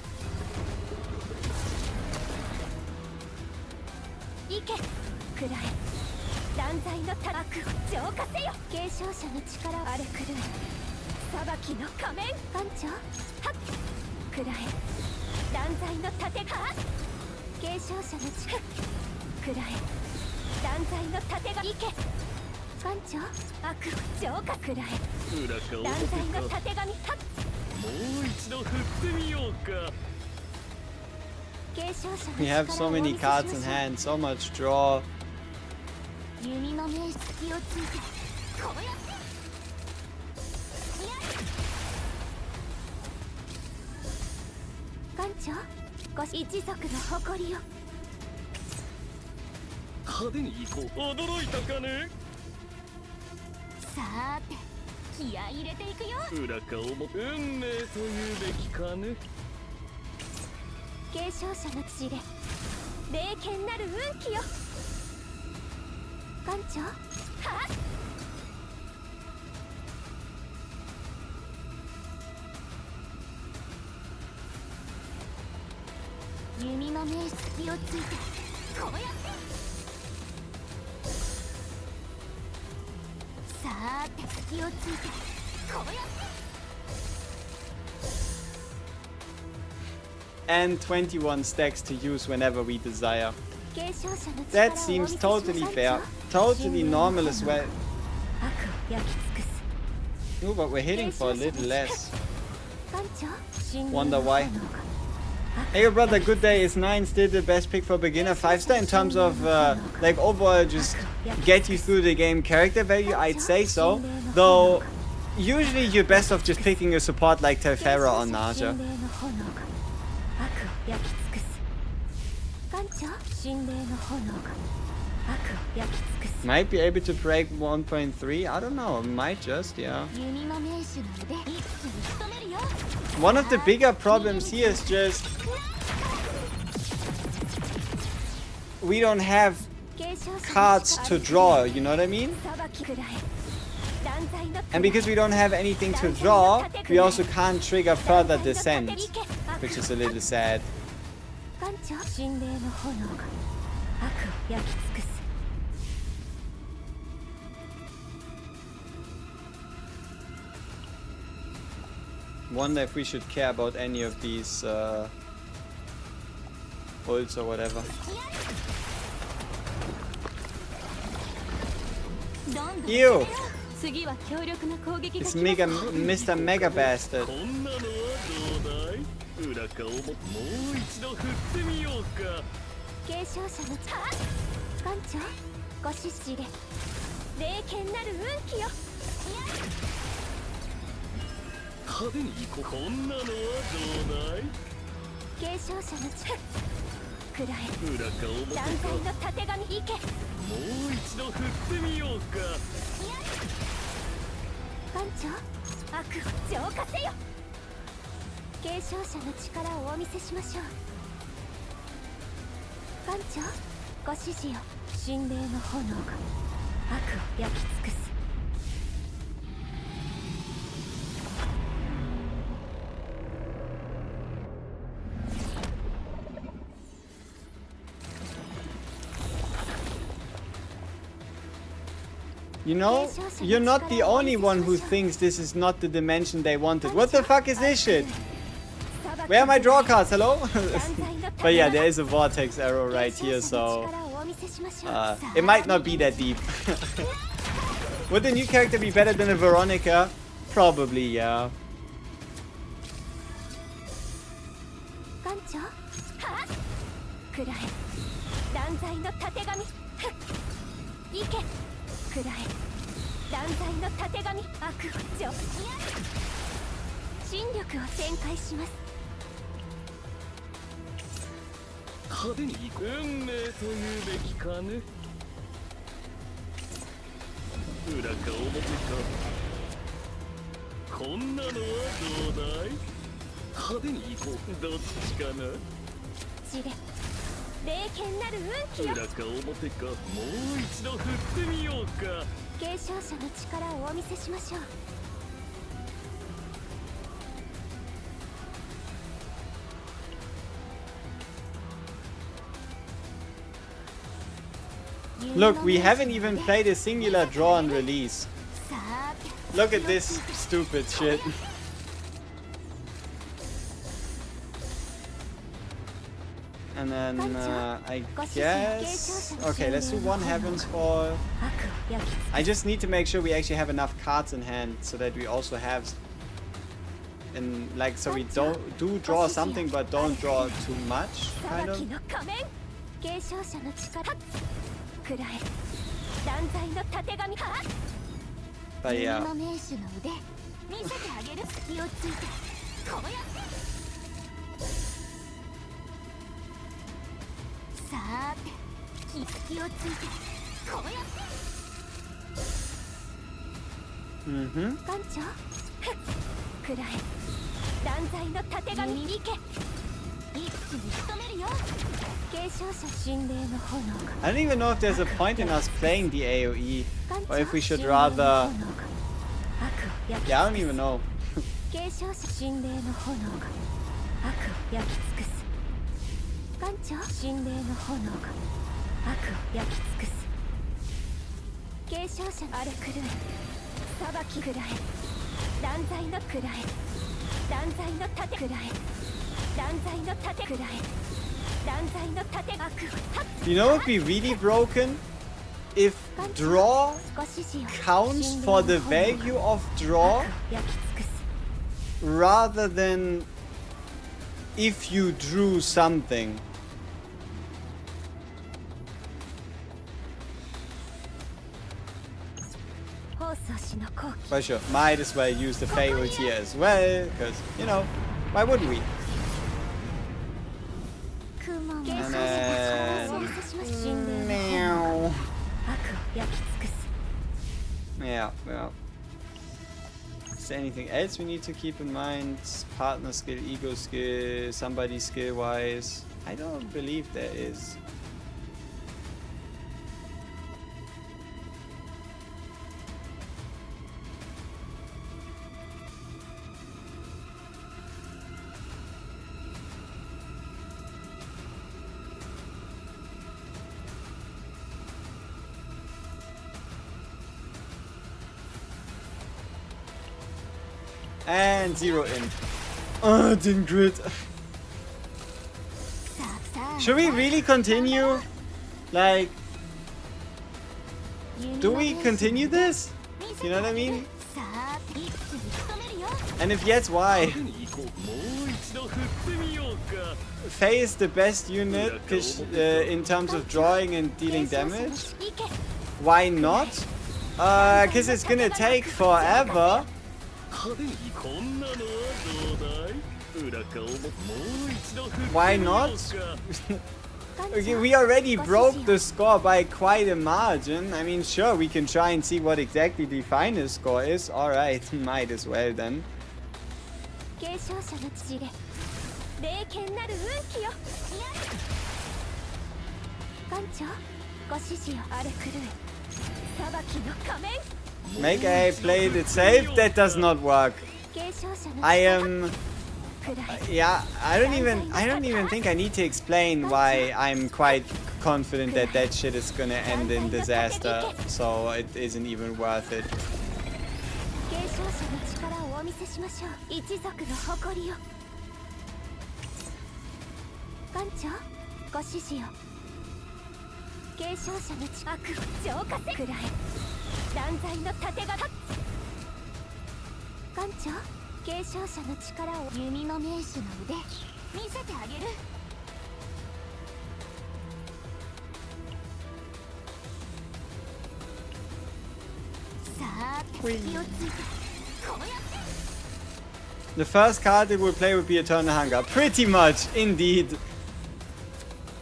We have so many cards in hand, so much draw. And 21 stacks to use whenever we desire. That seems totally fair. Totally normal as well. Ooh, but we're hitting for a little less. 艦長 Wonder why. Hey, your brother, good day. Is 9 still the best pick for beginner? 5-star in terms of like overall just get you through the game character value, I'd say so. Though usually you're best off just picking a support like Telfera or Naja. 神霊の炎が悪を焼き尽くす艦長神霊の炎が悪を焼き尽くす Might be able to break 1.3. I don't know. Might just, yeah. 弓の名手の腕一気に仕留めるよ One of the bigger problems here is just we don't have 継承者の cards to draw, you know what I mean? 裁きくらえ断罪の And because we don't have anything to draw, we also can't trigger further descent, which is a little sad. 艦長神霊の炎が悪を焼き尽くす Wonder if we should care about any of these ults or whatever. どんどん Ew! 次は強力な攻撃が It's 来ます Mr. Mega Bastard. こんなのはどうだい裏顔ももう一度振ってみようか継承者の力艦長ご指示で霊剣なる運気よ派手に行こうこんなのはどうだい継承者の力くらえ裏顔も断罪のたてがみ行けもう一度振ってみようか艦長悪を浄化せよ継承者の力をお見せしましょう艦長ご指示よ神霊の炎が悪を焼き尽くす You know, you're not the only one who thinks this is not the dimension they wanted. What the fuck is this shit? Where are my draw cards? Hello? But yeah, there is a vortex arrow right here, so it might not be that deep. Would the new character be better than a Veronica? Probably, yeah. 艦長はっくらえ断罪のたてがみ行けくらえ断罪のたてがみ悪を除新力を展開します 派手に行こう運命というべきかね裏か表かこんなのはどうだい派手に行こうどっちかな知れ霊剣なる運気よ裏か表かもう一度振ってみようか継承者の力をお見せしましょう Look, we haven't even played a singular draw on release. さあ Look at this stupid shit. And then I guess... Okay, let's do one Heaven's Fall. 悪を焼き尽く I just need to make sure we actually have enough cards in hand so that we also have... And like, so we do draw something but don't draw too much, 裁 kind き of. の仮面継承者の力くらえ断罪のたてがみは But yeah. の名手の腕見せてあげる気をついてこうやってさーて気をついてこうやって Mm-hmm. 艦長くらえ断罪のたてがみ行け一気に仕留めるよ継承者神霊の炎が I don't even know if there's a point in us playing the AoE. Or if we should rather... Yeah, I don't even know. 継承者神霊の炎が悪を焼き尽くす艦長神霊の炎が悪を焼き尽くす継承者荒れ狂え裁きくらえ断罪のくらえ断罪の盾くらえ断罪の盾くらえ断罪の盾悪をはっ You know what would be really broken? if draw counts for the value of draw 焼き尽くす rather than if you drew something. 放送しの後期 For sure, might as well use the Fey ult here as well, because, you know, why wouldn't we? 雲も And お then... 見せします神殿の Meow. 悪を焼き尽くす Yeah, yeah. Is there anything else we need to keep in mind? Partner skill, ego skill, somebody skill wise? I don't believe there is. And 0 in. Oh, didn't crit. さあさあ Should we really continue? Like, do we continue this? You know what I mean? さあ一気に仕留めるよ And if yes, why? 派手に行こう。もう一度振ってみようか。 Faye is the best unit in terms of drawing and dealing damage. いけ Why not? Because it's gonna take forever. 派手にこんなのはどうだい？裏顔ももう一度振ってみようか。 Why not? Okay, we already broke the score by quite a margin. I mean, sure, we can try and see what exactly the final score is. Alright, might as well then. 継承者の父で霊剣なる運気よ艦長ご指示よ荒れ狂え裁きの仮面 Make A play it safe. That does not work. 継承者の I am... くらい Yeah, I don't even think I need to explain why I'm quite confident that that shit is gonna end in disaster. So it isn't even worth it. 継承者の力をお見せしましょう一族の誇りよ艦長ご指示よ継承者の悪を浄化せくらえ断罪の盾が立つ艦長継承者の力を弓の名手の腕見せてあげるさあ隙をついてこうやって The first card it would play would be Eternal Hunger. Pretty much, indeed.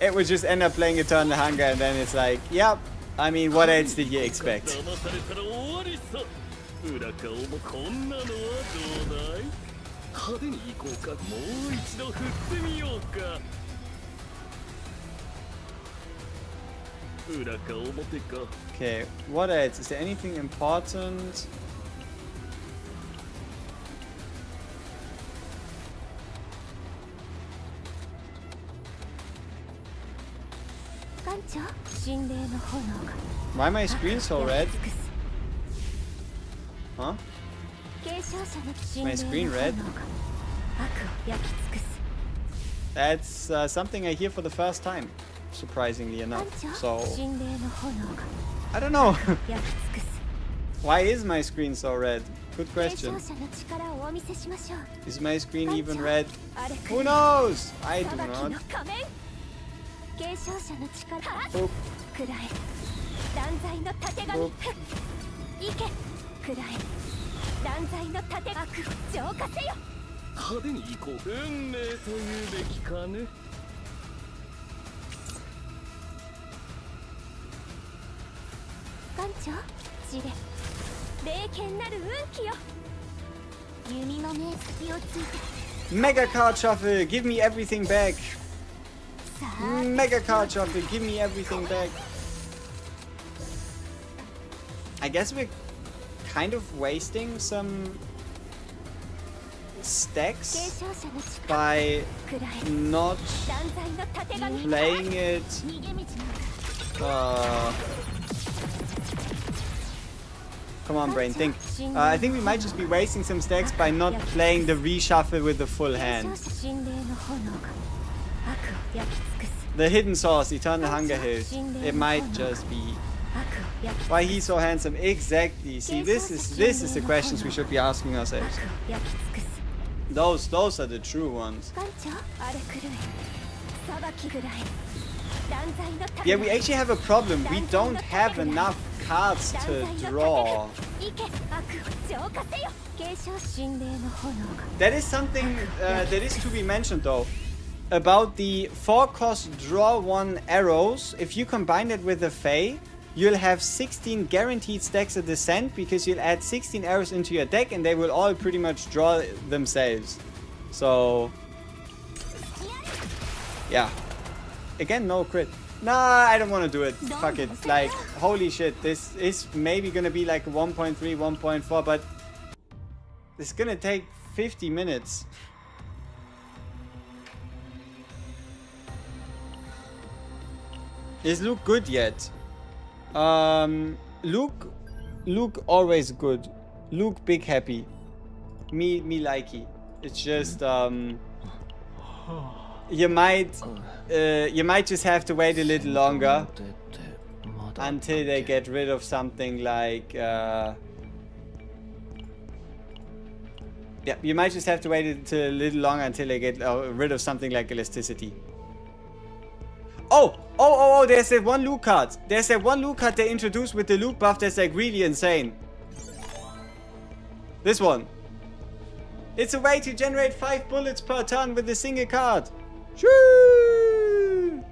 It would just end up playing Eternal Hunger and then it's like, yep. I mean, what else did you expect? 騙されたら終わりさ。裏顔もこんなのはどうだい？派手に行こうか。もう一度振ってみようか。裏顔もてか。 Okay, what else? Is there anything important? Why my screen so red? Huh? My screen red? That's something I hear for the first time, surprisingly enough. So, I don't know. Why is my screen so red? Good question. Is my screen even red? Who knows? I do not. Oop. Oop. 派手に行こう。運命というべきかね。艦長ジレ霊剣なる運気よ弓の目隙をついて Mega Card Shuffle, give me everything back. さあ Mega Card Shuffle, give me everything back. I guess we're kind of wasting some 継 stacks 承者の力 by くらい not 断罪の盾が playing it. 逃げ道の Come on, brain, think. I think we might just be wasting some stacks by not playing the reshuffle with the full 継承 hand. 者神霊の炎が悪を焼き尽くす The hidden source, Eternal Hunger Hill. It might just be Why he's so handsome? Exactly. See, this is the questions we should be asking ourselves. Those are the true ones. Yeah, we actually have a problem. We don't have enough cards to draw. That is something that is to be mentioned though. About the 4-cost draw 1 arrows, if you combine it with the Fae, you'll have 16 guaranteed stacks of Descent because you'll add 16 arrows into your deck and they will all pretty much draw themselves. So, yeah. Again, no crit. Nah, I don't want to do it. Fuck it. Like, holy shit. This is maybe gonna be like 1.3, 1.4, but it's gonna take 50 minutes. Is Luke good yet? Luke always good. Luke big happy. Me likey. It's just you might just have to wait a little longer until they get rid of something like yeah, you might just have to wait a little longer until they get rid of something like elasticity. Oh, there's that one Luke card. There's that one Luke card they introduced with the Luke buff that's like really insane. This one. It's a way to generate 5 bullets per turn with a single card. Choo!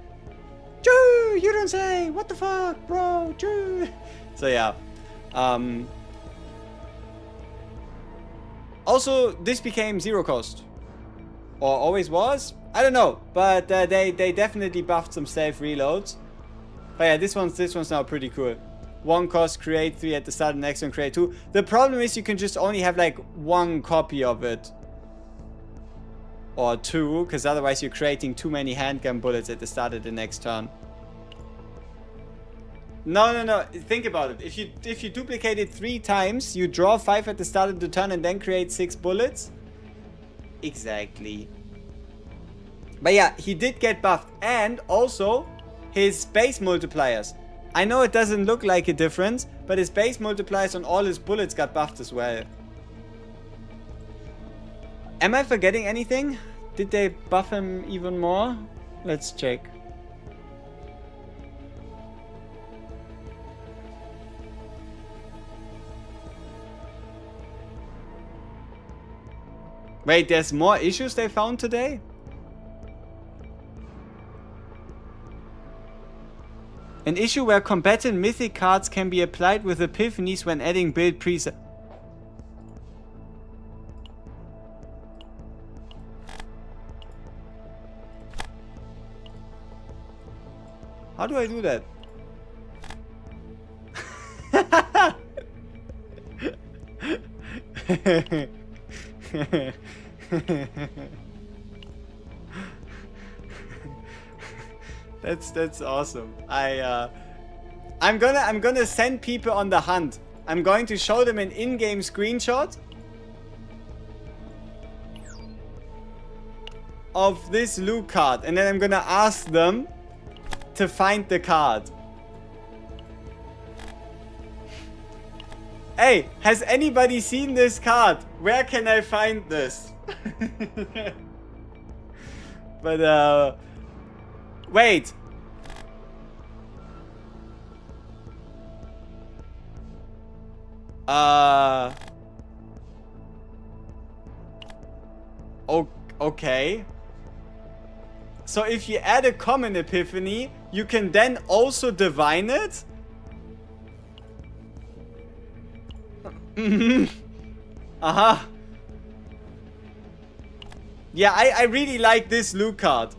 Choo! You don't say! What the fuck, bro? Choo! So yeah. Also, this became 0 cost. Or always was? I don't know. But they definitely buffed some safe reloads. But yeah, this one's now pretty cool. 1 cost, create 3 at the start, and next one create 2. The problem is you can just only have like 1 copy of it. Or 2, because otherwise you're creating too many handgun bullets at the start of the next turn. No. Think about it. If you duplicate it 3 times, you draw 5 at the start of the turn and then create 6 bullets. Exactly. But yeah, he did get buffed. And also his base multipliers. I know it doesn't look like a difference, but his base multipliers on all his bullets got buffed as well. Am I forgetting anything? Did they buff him even more? Let's check. Wait, there's more issues they found today? An issue where combatant mythic cards can be applied with epiphanies when adding build presets. How do I do that? That's awesome. I'm gonna send people on the hunt. I'm going to show them an in-game screenshot of this Luke card, and then I'm gonna ask them to find the card. Hey, has anybody seen this card? Where can I find this? But wait. Okay. So if you add a common epiphany, you can then also divine it? Aha. Yeah, I really like this Luke card.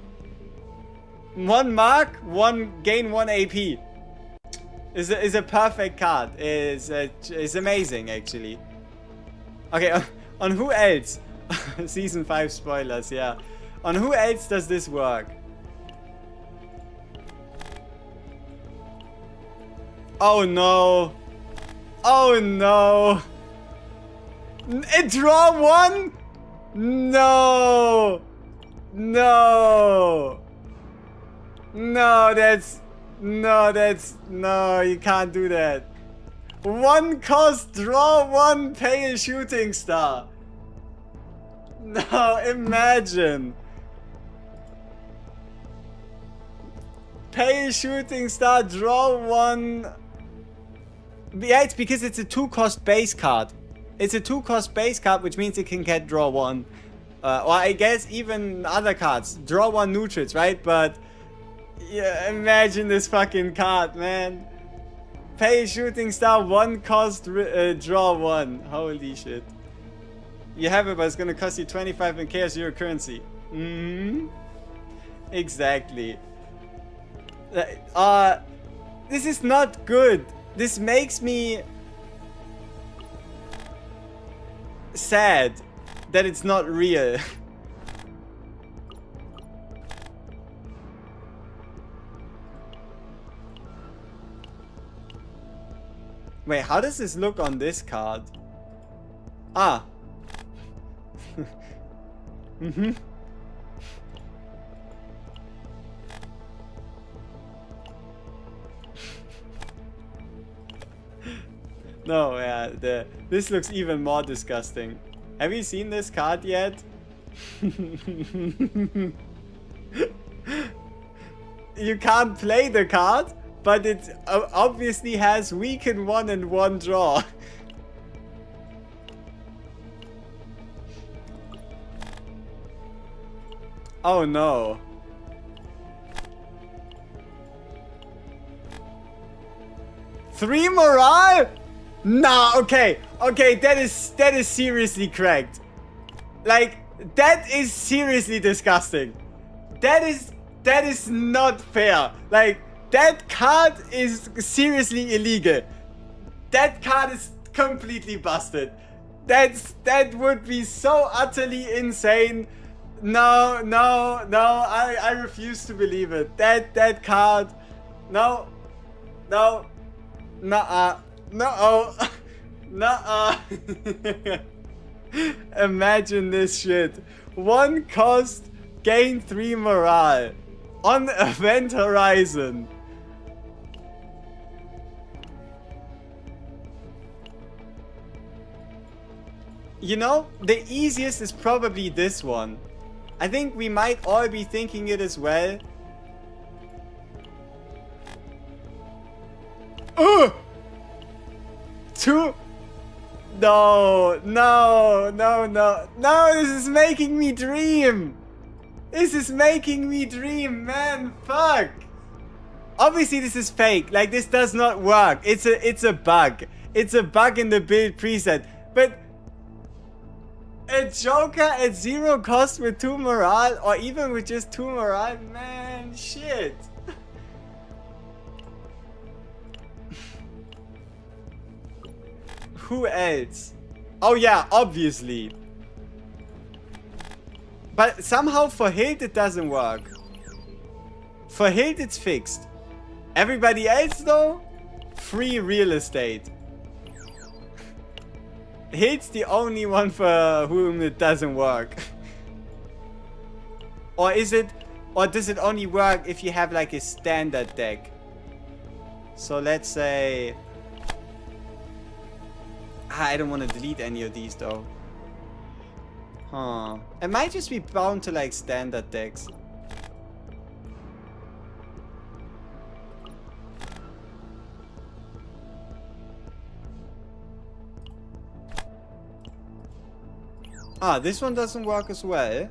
1 mark, gain 1 AP. Is a perfect card. Is amazing actually. Okay, on who else? Season 5 spoilers, yeah. On who else does this work? Oh no. Oh no. Draw 1? No. No. No, No, no, you can't do that. 1 cost, draw 1, pay a shooting star. No, imagine. Pay a shooting star, draw 1. Yeah, it's because it's a 2 cost base card. It's a 2 cost base card, which means it can get draw 1. Or I guess even other cards. Draw 1 neutrals, right? But yeah, imagine this fucking card, man. Pay a shooting star, 1 cost, draw 1. Holy shit. You have it, but it's gonna cost you 25 in Chaos Euro currency. Exactly. This is not good. This makes me sad that it's not real. Wait, how does this look on this card? Ah. No, yeah, this looks even more disgusting. Have you seen this card yet? You can't play the card, but it obviously has weaken 1 and 1 draw. Oh no. Three morale? Nah, okay. Okay, that is seriously cracked. Like, that is seriously disgusting. That is not fair. Like, that card is seriously illegal. That card is completely busted. That would be so utterly insane. No, I refuse to believe it. That card. No. Nuh-uh. No. Nuh-uh. Imagine this shit. 1 cost, gain 3 morale. On Event Horizon. You know, the easiest is probably this one. I think we might all be thinking it as well. Ugh! 2. No, this is making me dream. This is making me dream, man. Fuck. Obviously this is fake. Like, this does not work. It's a bug. It's a bug in the build preset. But a Joker at 0 cost with 2 morale, or even with just 2 morale, man, shit. Who else? Oh yeah, obviously. But somehow for Hilt it doesn't work. For Hilt it's fixed. Everybody else though? Free real estate. Hilt's the only one for whom it doesn't work. Or does it only work if you have like a standard deck? So let's say... I don't want to delete any of these though. Huh. It might just be bound to like standard decks. Ah, this one doesn't work as well.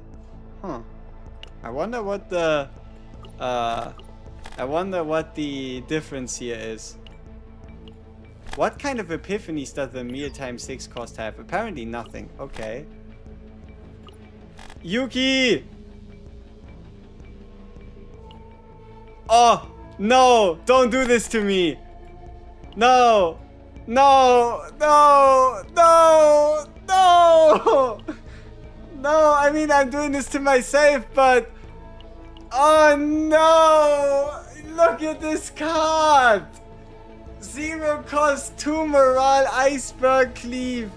Huh. I wonder what the difference here is. What kind of epiphanies does the mealtime 6 cost have? Apparently nothing. Okay. Yuki! Oh, no! Don't do this to me! No! No! No! No! No! No! I mean, I'm doing this to myself, but... Oh, no! Look at this card! 0 cost, 2 morale, iceberg cleave.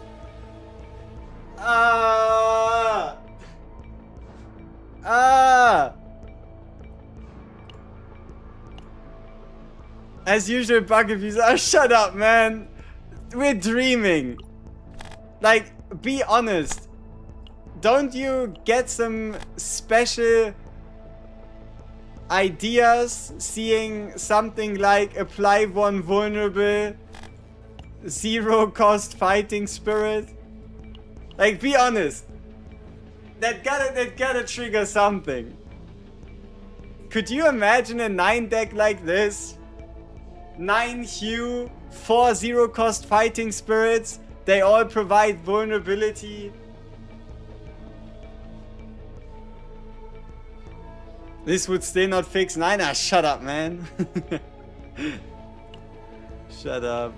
As usual, bug abuse. Oh, shut up, man. We're dreaming. Like, be honest. Don't you get some special ideas seeing something like apply one vulnerable, zero cost fighting spirit? Like, be honest. That gotta trigger something. Could you imagine a 9 deck like this? 9 hue, 4 zero cost fighting spirits. They all provide vulnerability. This would still not fix 9. Ah, shut up, man. Shut up.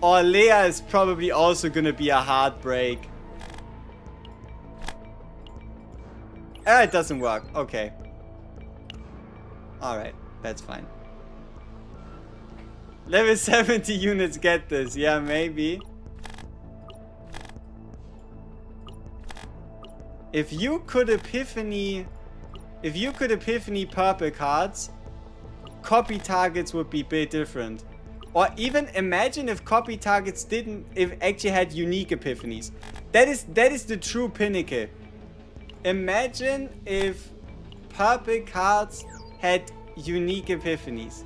Or Leia is probably also gonna be a heartbreak. Ah, it doesn't work. Okay. Alright, that's fine. Level 70 units get this. Yeah, maybe. If you could epiphany purple cards, copy targets would be a bit different. Or even imagine if copy targets actually had unique epiphanies. That is the true pinnacle. Imagine if purple cards had unique epiphanies.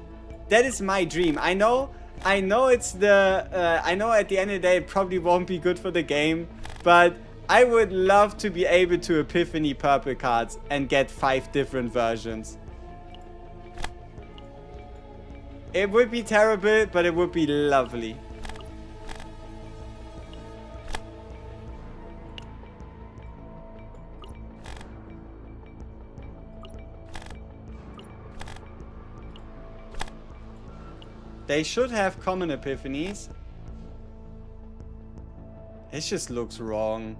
That is my dream. I know it's the I know at the end of the day it probably won't be good for the game, but I would love to be able to epiphany purple cards and get 5 different versions. It would be terrible, but it would be lovely. They should have common epiphanies. It just looks wrong.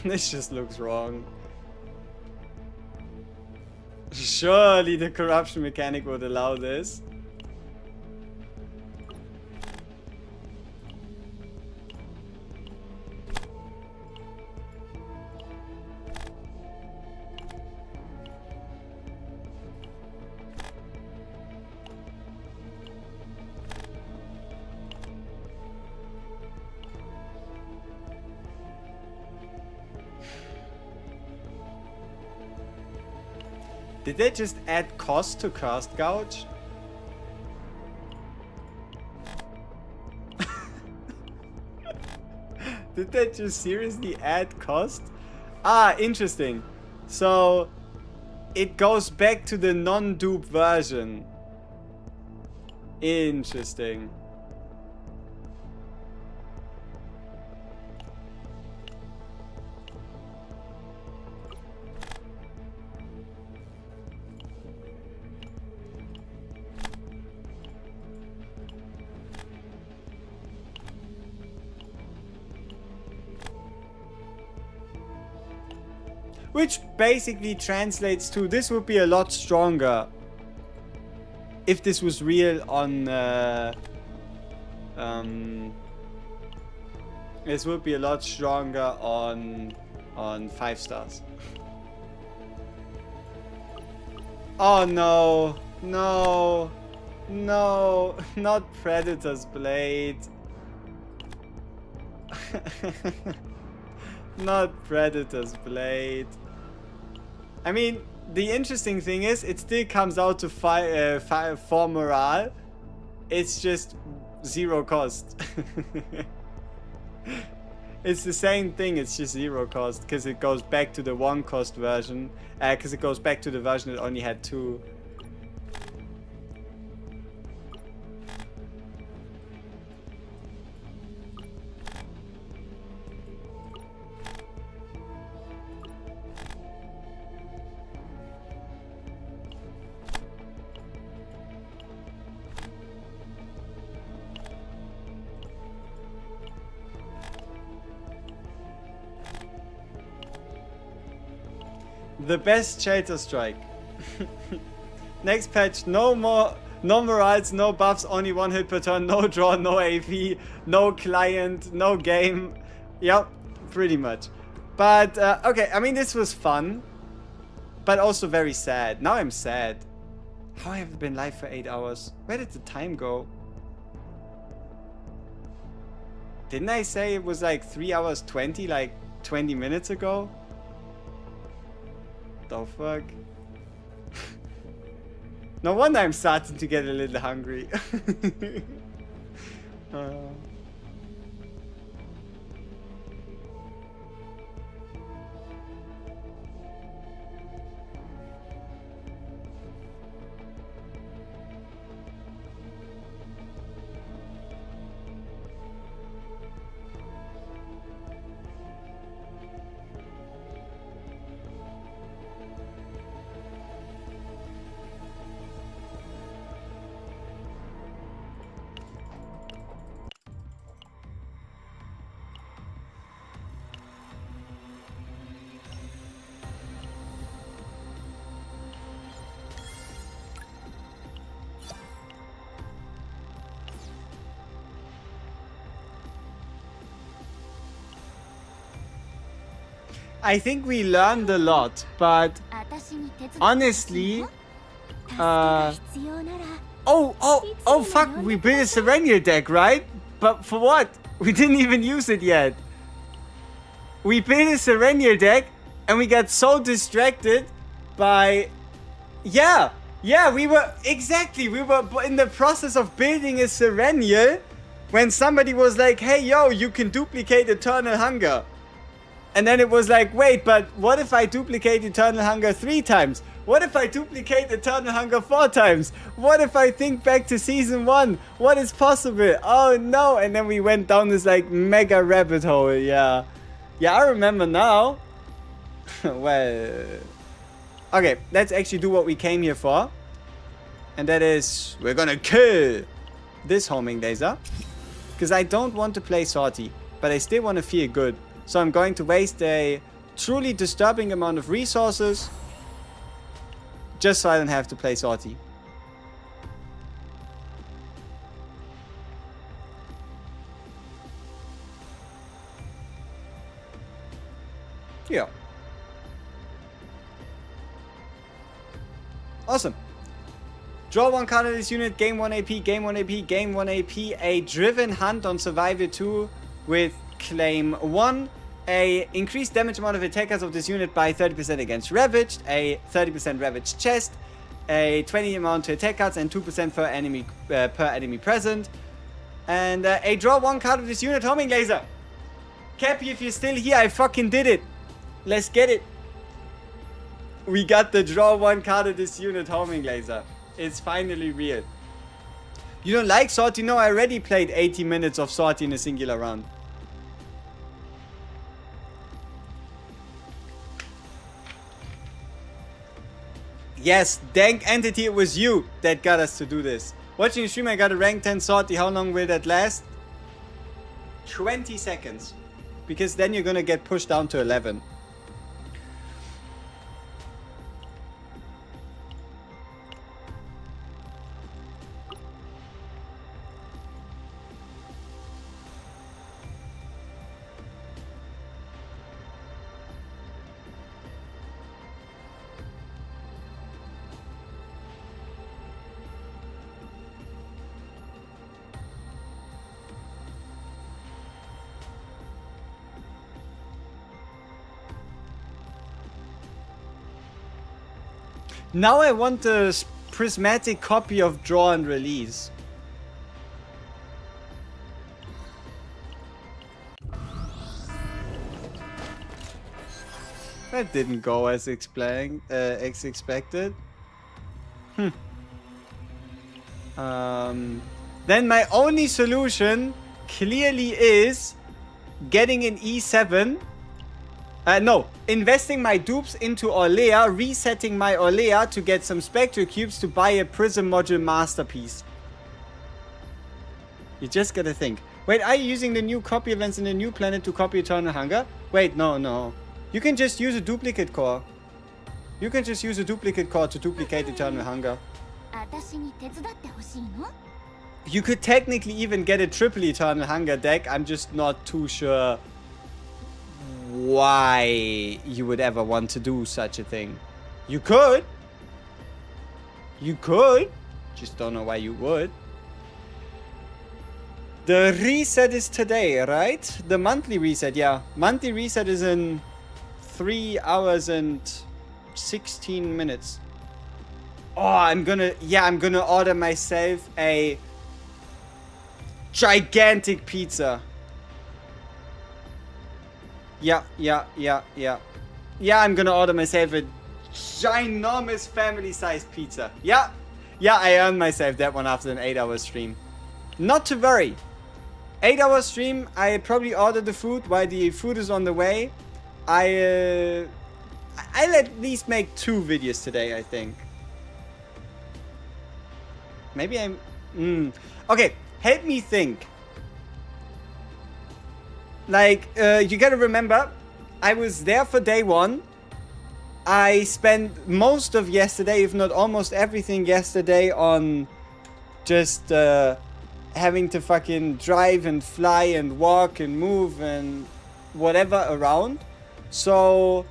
This just looks wrong. Surely the corruption mechanic would allow this. Did they just add cost to Cast Gouge? Did they just seriously add cost? Ah, interesting. So it goes back to the non-dupe version. Interesting. Which basically translates to this would be a lot stronger if this was real on this would be a lot stronger on 5 stars. Oh no, no, no, not Predator's Blade. Not Predator's Blade. I mean, the interesting thing is, it still comes out to 4 morale. It's just 0 cost. It's the same thing, it's just 0 cost, because it goes back to the 1 cost version. Because it goes back to the version that only had 2. The best Shelter Strike. Next patch, no morals, no buffs, only 1 hit per turn, no draw, no AV, no client, no game. Yep, pretty much. But, okay, I mean, this was fun. But also very sad. Now I'm sad. How have I been live for 8 hours? Where did the time go? Didn't I say it was like 3 hours 20, like 20 minutes ago? The fuck? No wonder I'm starting to get a little hungry. I think we learned a lot, but 私に手伝って honestly, 助けが必要なら oh fuck, we built a Serenia deck, right? But for what? We didn't even use it yet. We built a Serenia deck and we got so distracted by... Yeah, we were in the process of building a Serenia when somebody was like, hey yo, you can duplicate Eternal Hunger. And then it was like, wait, but what if I duplicate Eternal Hunger 3 times? What if I duplicate Eternal Hunger 4 times? What if I think back to Season 1? What is possible? Oh no! And then we went down this like mega rabbit hole, yeah. Yeah, I remember now. Well... Okay, let's actually do what we came here for. And that is, we're gonna kill this homing laser. Because I don't want to play Sortie, but I still want to feel good. So I'm going to waste a truly disturbing amount of resources just so I don't have to play Sortie. Yeah. Awesome. Draw 1 card of this unit, gain 1 AP, gain 1 AP, gain 1 AP. A driven hunt on Survivor 2 with claim 1. A increased damage amount of attackers of this unit by 30% against Ravaged. A 30% Ravaged chest. A 20 amount to attack cards and 2% per enemy present. And a draw 1 card of this unit, homing laser. Cappy, if you're still here, I fucking did it. Let's get it. We got the draw 1 card of this unit, homing laser. It's finally real. You don't like Sortie? No, I already played 80 minutes of Sortie in a singular round. Yes, Dank Entity, it was you that got us to do this. Watching the stream, I got a rank 10 Sortie. How long will that last? 20 seconds. Because then you're gonna get pushed down to 11. Now I want a prismatic copy of Draw and Release. That didn't go as expected. Then my only solution clearly is getting an E7. No, investing my dupes into Orlea, resetting my Orlea to get some Spectre Cubes to buy a Prism Module Masterpiece. You just gotta think. Wait, are you using the new copy events in the new planet to copy Eternal Hunger? Wait, no. You can just use a duplicate core. You can just use a duplicate core to duplicate Eternal Hunger. You could technically even get a triple Eternal Hunger deck. I'm just not too sure why you would ever want to do such a thing. You could. You could. Just don't know why you would. The reset is today, right? The monthly reset, yeah. Monthly reset is in 3 hours and 16 minutes. Oh, I'm gonna order myself a gigantic pizza. Yeah, I'm gonna order myself a ginormous family-sized pizza. Yeah, I earned myself that one after an 8-hour stream. Not to worry. 8-hour stream, I probably ordered the food while the food is on the way. I'll at least make 2 videos today, I think. Maybe I'm... Okay, help me think. Like, you gotta remember, I was there for day 1. I spent most of yesterday, if not almost everything yesterday, on just having to fucking drive and fly and walk and move and whatever around. So,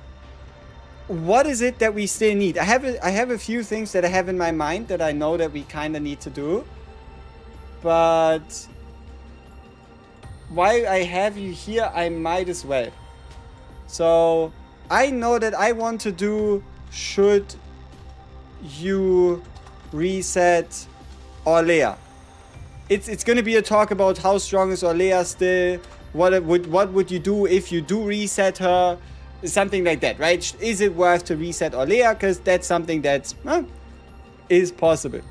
what is it that we still need? I have a few things that I have in my mind that I know that we kind of need to do. But while I have you here, I might as well. So, I know that I want to do should you reset Orlea. It's going to be a talk about how strong is Orlea still, what would you do if you do reset her, something like that, right? Is it worth to reset Orlea? Because that's something that is possible.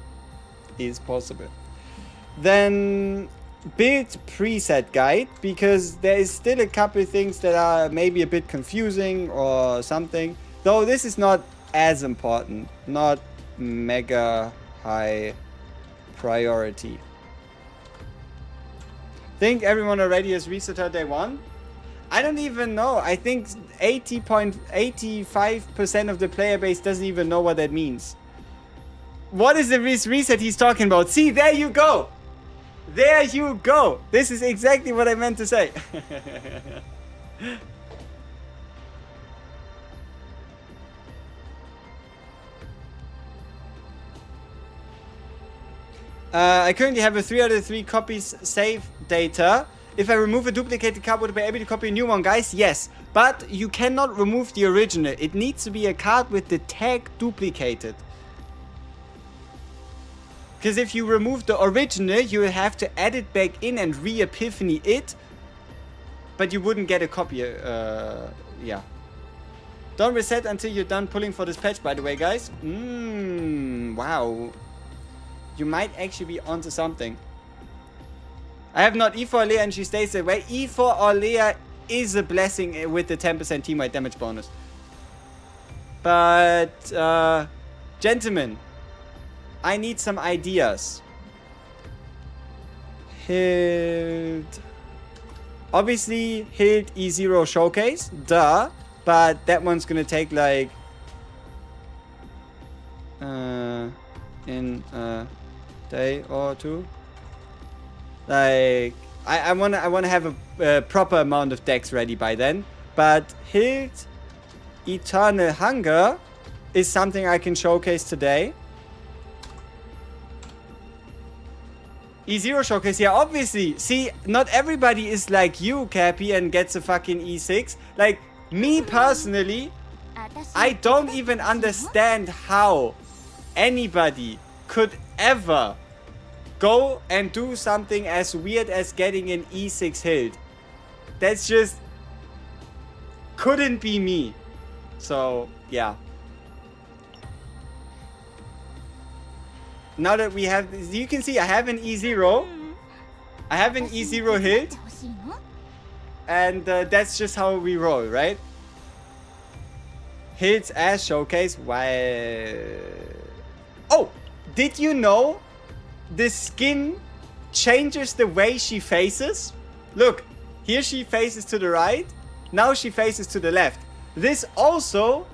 Then build preset guide, because there is still a couple things that are maybe a bit confusing or something, though this is not as important, not mega high priority. Think everyone already has reset her day 1? I don't even know. I think 80.85% of the player base doesn't even know what that means. What is the reset he's talking about? See, there you go. There you go. This is exactly what I meant to say. I currently have a 3 out of 3 copies save data. If I remove a duplicated card, would I be able to copy a new one, guys? Yes, but you cannot remove the original. It needs to be a card with the tag duplicated. Because if you remove the original, you will have to add it back in and re-epiphany it. But you wouldn't get a copy. Yeah. Don't reset until you're done pulling for this patch, by the way, guys. Wow. You might actually be onto something. I have not E for Orlea and she stays that way. E for Orlea is a blessing with the 10% team-wide damage bonus. But, gentlemen, I need some ideas. Hild. Obviously, Hild E0 Showcase. Duh. But that one's gonna take like... in a day or 2. Like... I wanna have a proper amount of decks ready by then. But Hild Eternal Hunger is something I can showcase today. E0 Showcase, yeah, obviously. See, not everybody is like you, Cappy, and gets a fucking E6. Like, me personally, I don't even understand how anybody could ever go and do something as weird as getting an E6 Hild. That's just... couldn't be me. So, yeah. Now that we have... you can see I have an E0. I have an E0 Hild. And that's just how we roll, right? Hild's ass showcase. Why? Oh! Did you know the skin changes the way she faces? Look, here she faces to the right. Now she faces to the left. This also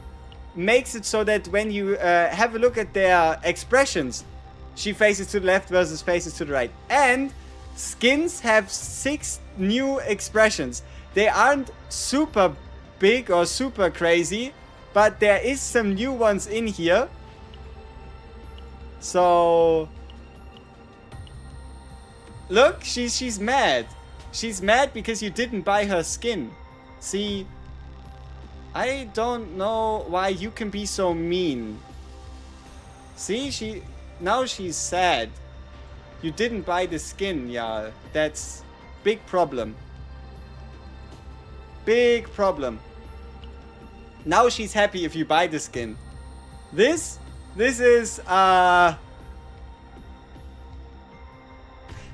makes it so that when you have a look at their expressions, she faces to the left versus faces to the right. And skins have 6 new expressions. They aren't super big or super crazy, but there is some new ones in here. So look, she's mad. She's mad because you didn't buy her skin. See, I don't know why you can be so mean. See, now she's sad. You didn't buy the skin, yeah. That's big problem. Big problem. Now she's happy if you buy the skin. This is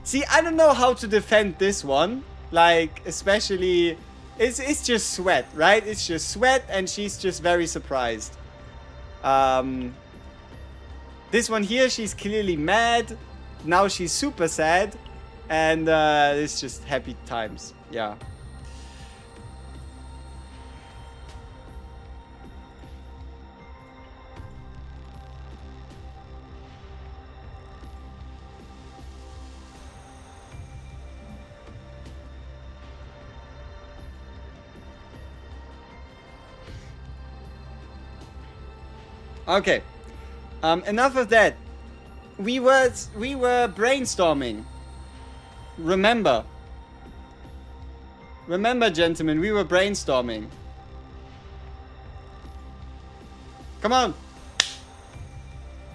see, I don't know how to defend this one. Like, especially it's just sweat, right? It's just sweat and she's just very surprised. This one here, she's clearly mad. Now she's super sad. And it's just happy times. Yeah. Okay. Enough of that. We were brainstorming. Remember, gentlemen, we were brainstorming. Come on.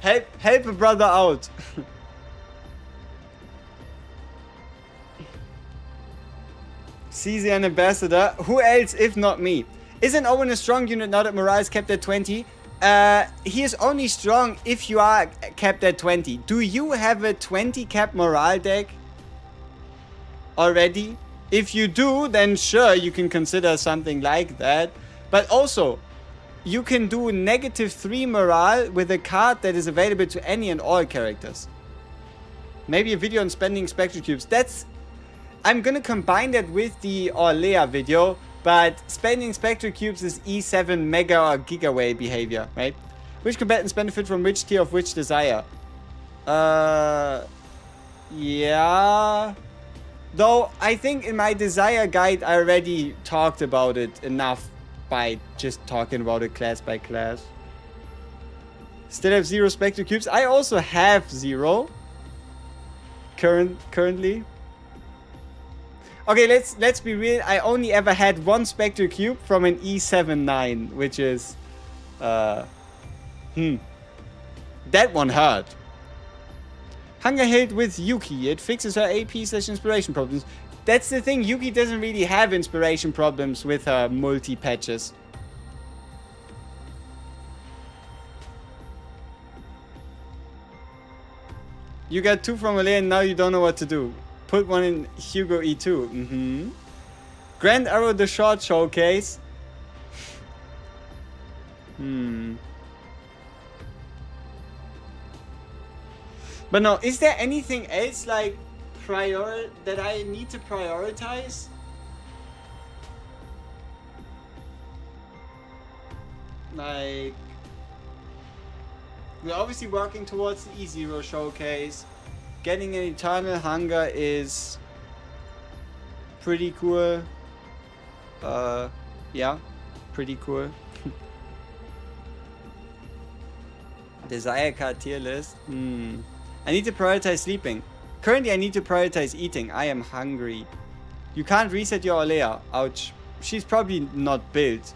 Help a brother out. CZ an ambassador. Who else if not me? Isn't Owen a strong unit now that Morale is kept at 20? He is only strong if you are capped at 20. Do you have a 20 cap morale deck already? If you do, then sure, you can consider something like that. But also, you can do -3 morale with a card that is available to any and all characters. Maybe a video on spending Spectral Cubes. I'm gonna combine that with the Orlea video. But spending Spectral Cubes is E7 Mega or Gigaway behavior, right? Which combatants benefit from which tier of which desire? Yeah. Though, I think in my desire guide, I already talked about it enough by just talking about it class by class. Still have 0 Spectral Cubes. I also have 0. Currently. Okay, let's be real. I only ever had 1 Spectral Cube from an E7-9, which is, that one hurt. Hunger Hilt with Yuki. It fixes her AP/inspiration problems. That's the thing. Yuki doesn't really have inspiration problems with her multi-patches. You got 2 from Alea and now you don't know what to do. Put one in Hugo E2. Grand Arrow the short showcase. But no, is there anything else like that I need to prioritize? Like, we're obviously working towards the E0 showcase. Getting an Eternal Hunger is pretty cool. Yeah, pretty cool. Desire card tier list. I need to prioritize sleeping. Currently, I need to prioritize eating. I am hungry. You can't reset your Alea. Ouch. She's probably not built.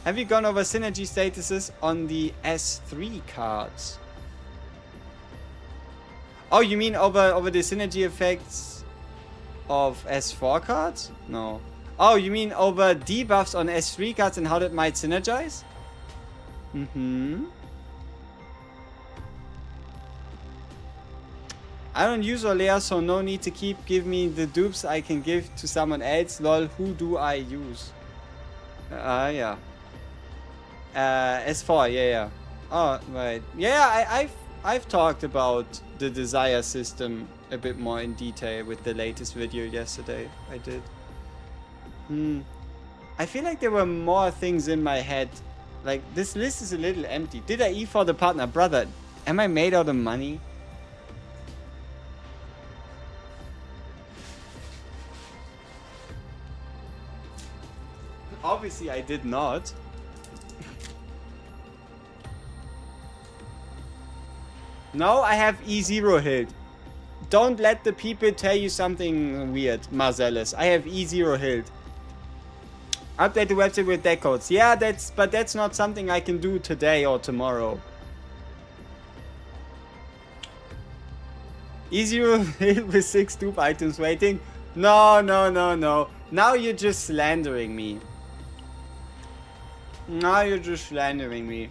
Have you gone over synergy statuses on the S3 cards? Oh, you mean over the synergy effects of S4 cards? No. Oh, you mean over debuffs on S3 cards and how that might synergize? I don't use Orlea, so no need to give me the dupes I can give to someone else. Lol, who do I use? Yeah. S4, yeah. Oh, right. Yeah, I've talked about the desire system a bit more in detail with the latest video yesterday. I did. I feel like there were more things in my head. Like, this list is a little empty. Did I eat for the partner? Brother, am I made out of money? Obviously, I did not. No, I have E0 hit. Don't let the people tell you something weird, Marcellus. I have E0 hit. Update the website with deck codes. Yeah, but that's not something I can do today or tomorrow. E0 hit with 6 dupe items waiting. No. Now you're just slandering me. Now you're just slandering me.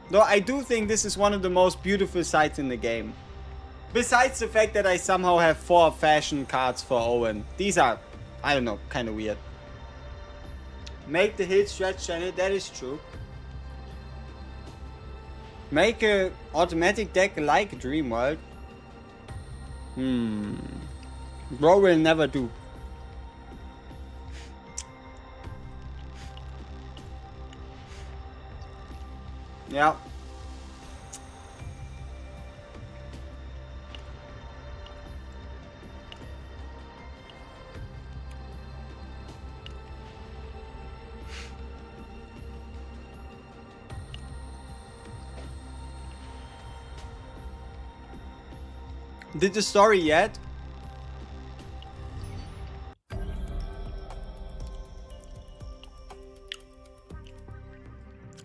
Though I do think this is one of the most beautiful sights in the game. Besides the fact that I somehow have 4 fashion cards for Owen. These are, I don't know, kind of weird. Make the hit stretch channel, that is true. Make a automatic deck like Dreamworld. Bro will never do. Yeah. Did the story yet?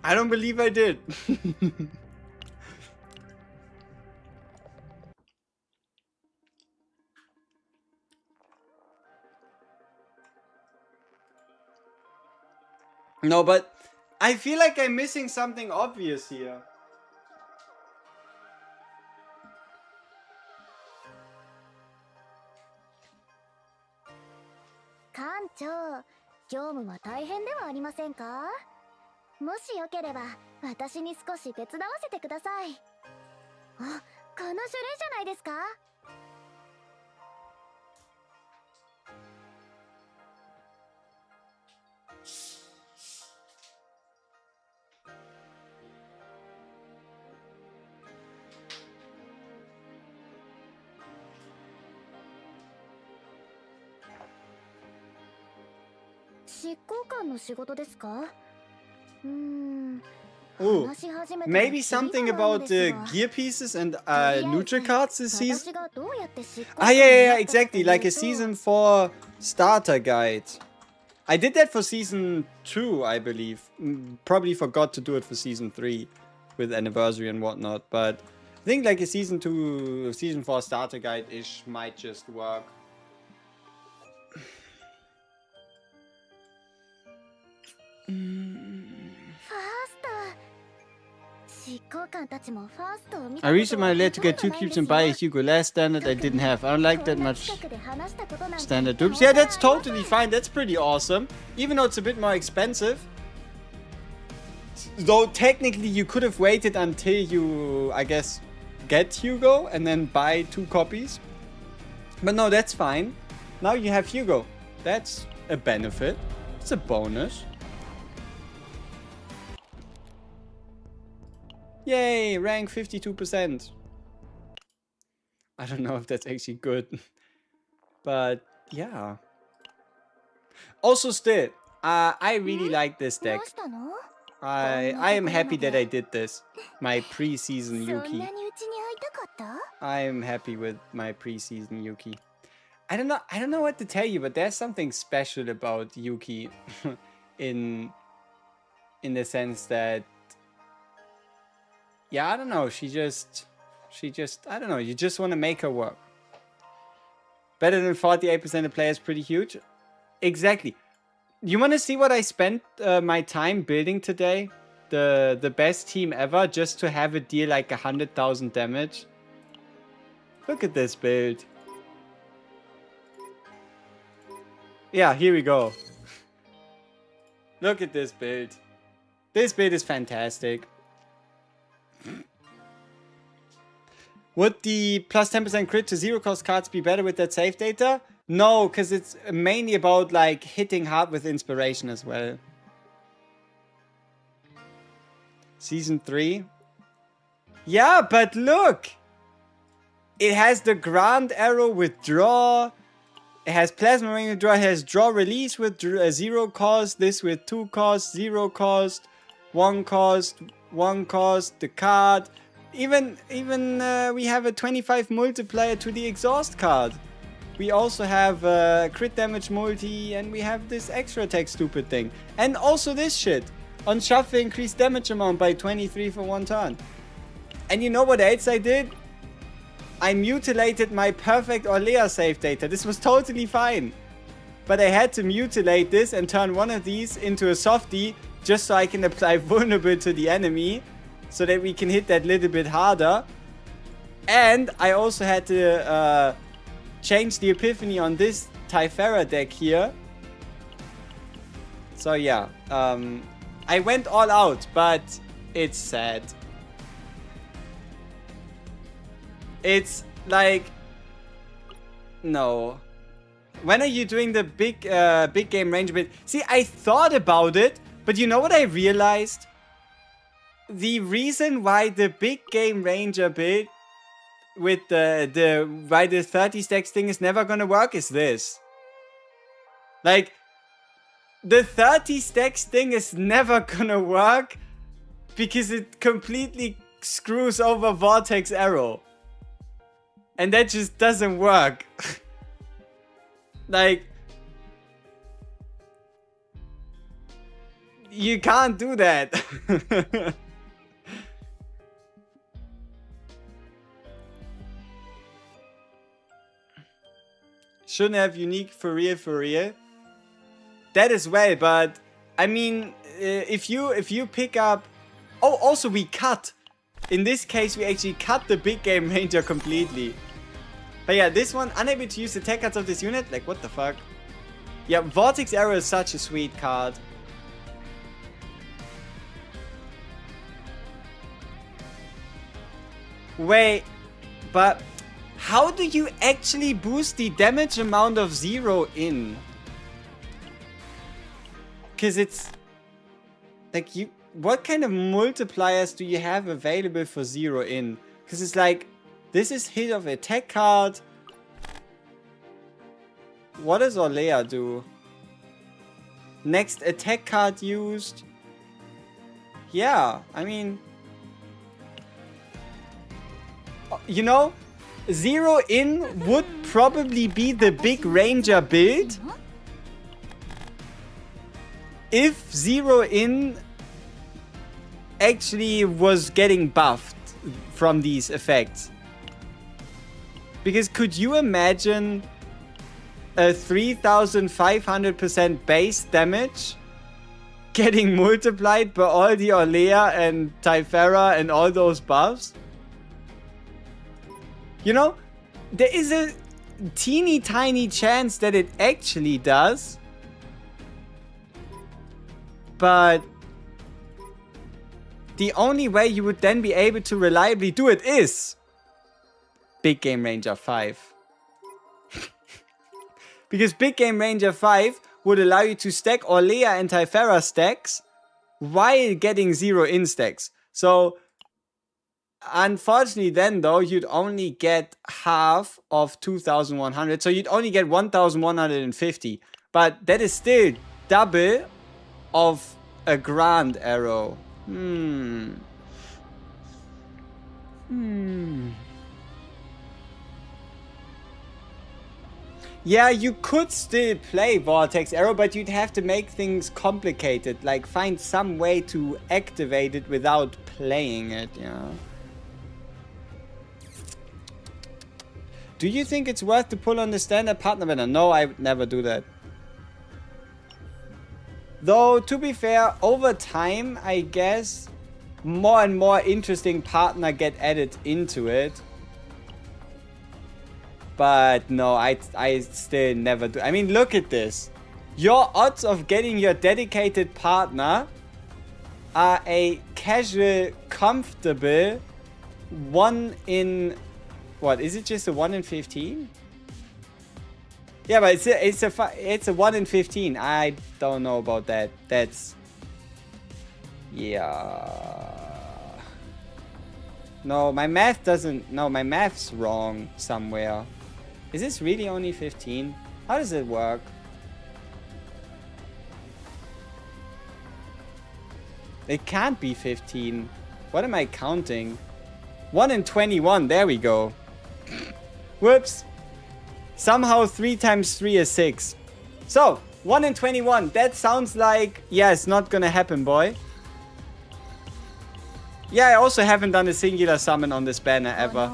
I don't believe I did. No, but I feel like I'm missing something obvious here. Kancho, 業務は大変ではありませんか？もしよければ私に少し手伝わせてください。あ、この書類じゃないですか？執行官の仕事ですか？Ooh, maybe something about the gear pieces and neutral cards this season? Ah, yeah, exactly, like a season 4 starter guide. I did that for season 2, I believe. Probably forgot to do it for season 3 with anniversary and whatnot, but I think like a season 2, season 4 starter guide-ish might just work. I recently managed to get 2 cubes and buy a Hugo. Last standard I didn't have. I don't like that much standard dupes. Yeah, that's totally fine. That's pretty awesome. Even though it's a bit more expensive. Though technically you could have waited until you, I guess, get Hugo and then buy 2 copies. But no, that's fine. Now you have Hugo. That's a benefit. It's a bonus. Yay, rank 52%. I don't know if that's actually good. But yeah. Also still, I really like this deck. I am happy that I did this. My pre-season Yuki. I am happy with my pre-season Yuki. I don't know what to tell you, but there's something special about Yuki in the sense that, yeah, I don't know, she just, I don't know, you just want to make her work. Better than 48% of players, pretty huge. Exactly. You want to see what I spent my time building today? The best team ever, just to have it deal like 100,000 damage. Look at this build. Yeah, here we go. Look at this build. This build is fantastic. Would the plus 10% crit to 0 cost cards be better with that save data? No, because it's mainly about like hitting hard with inspiration as well. Season 3. Yeah, but look! It has the Grand Arrow withdraw. It has Plasma Ring with draw. It has draw release with 0 cost. This with 2 cost, 0 cost, 1 cost, 1 cost. The card. Even we have a 25 multiplier to the exhaust card. We also have crit damage multi, and we have this extra attack stupid thing. And also this shit. On shuffle, increase damage amount by 23 for 1 turn. And you know what else I did? I mutilated my perfect Orlea save data. This was totally fine. But I had to mutilate this and turn one of these into a softie just so I can apply vulnerable to the enemy so that we can hit that little bit harder. And I also had to change the Epiphany on this Typhara deck here. So yeah, I went all out, but it's sad. It's like, no. When are you doing the big game range bit? See, I thought about it, but you know what I realized? The reason why the big game ranger bit with why the 30 stacks thing is never gonna work is this. Like, the 30 stacks thing is never gonna work because it completely screws over Vortex Arrow. And that just doesn't work. Like, you can't do that. Shouldn't have unique for real. That as well, but I mean, if you pick up, oh, also we cut. In this case, we actually cut the big game ranger completely. But yeah, this one, unable to use the tech cards of this unit. Like, what the fuck? Yeah, Vortex Arrow is such a sweet card. Wait, but how do you actually boost the damage amount of 0 in? Because it's like, what kind of multipliers do you have available for 0 in? Because it's like, this is hit of attack card. What does Orlea do? Next attack card used. Yeah, I mean, you know, 0 in would probably be the big ranger build if 0 in actually was getting buffed from these effects. Because could you imagine a 3500% base damage getting multiplied by all the Orlea and Typhara and all those buffs? You know, there is a teeny tiny chance that it actually does. But the only way you would then be able to reliably do it is Big Game Ranger 5. Because Big Game Ranger 5 would allow you to stack Orlea and Typhara stacks while getting 0 in stacks. So, unfortunately then though, you'd only get half of 2100. So you'd only get 1150. But that is still double of a Grand Arrow. Yeah, you could still play Vortex Arrow, but you'd have to make things complicated. Like, find some way to activate it without playing it, yeah. Do you think it's worth to pull on the standard partner banner? No, I would never do that. Though, to be fair, over time, I guess, more and more interesting partner get added into it. But no, I still never do. I mean, look at this. Your odds of getting your dedicated partner are a casual, comfortable 1 in... What, is it just a 1 in 15? Yeah, but it's a 1 in 15. I don't know about that. That's... Yeah... No, my math doesn't... No, my math's wrong somewhere. Is this really only 15? How does it work? It can't be 15. What am I counting? 1 in 21. There we go. Whoops. Somehow 3 times 3 is 6. So, 1 in 21. That sounds like... Yeah, it's not gonna happen, boy. Yeah, I also haven't done a singular summon on this banner ever.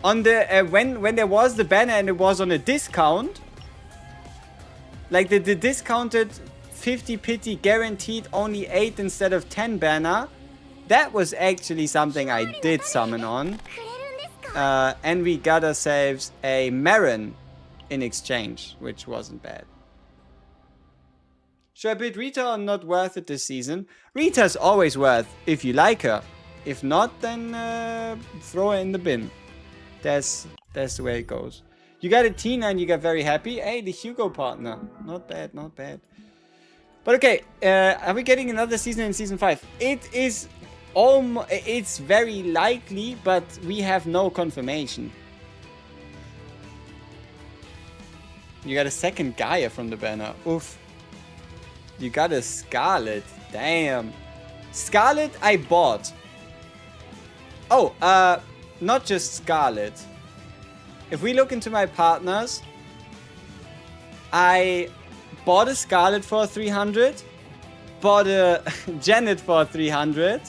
On the... when there was the banner and it was on a discount... Like the discounted 50 pity guaranteed only 8 instead of 10 banner. That was actually something I did summon on. And we got ourselves a Marin in exchange, which wasn't bad. Should I build Rita or not worth it this season? Rita's always worth if you like her. If not, then throw her in the bin. That's the way it goes. You got a Tina and you got very happy. Hey, the Hugo partner. Not bad, not bad. But okay, are we getting another season in season 5? It is almost, it's very likely, but we have no confirmation. You got a second Gaia from the banner. Oof. You got a Scarlet. Damn. Scarlet I bought. Oh, not just Scarlet. If we look into my partners, I bought a Scarlet for 300, bought a Janet for 300,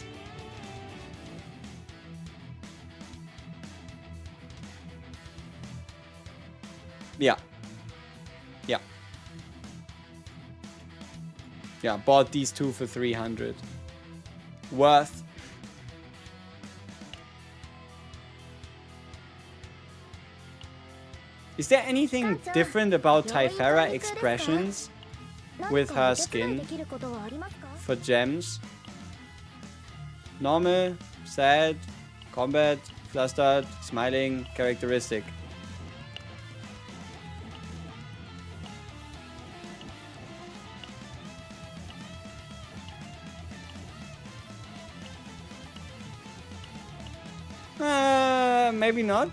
yeah, bought these two for 300, worth. Is there anything different about Typhara expressions with her skin for gems? Normal, sad, combat, flustered, smiling, characteristic. Maybe not.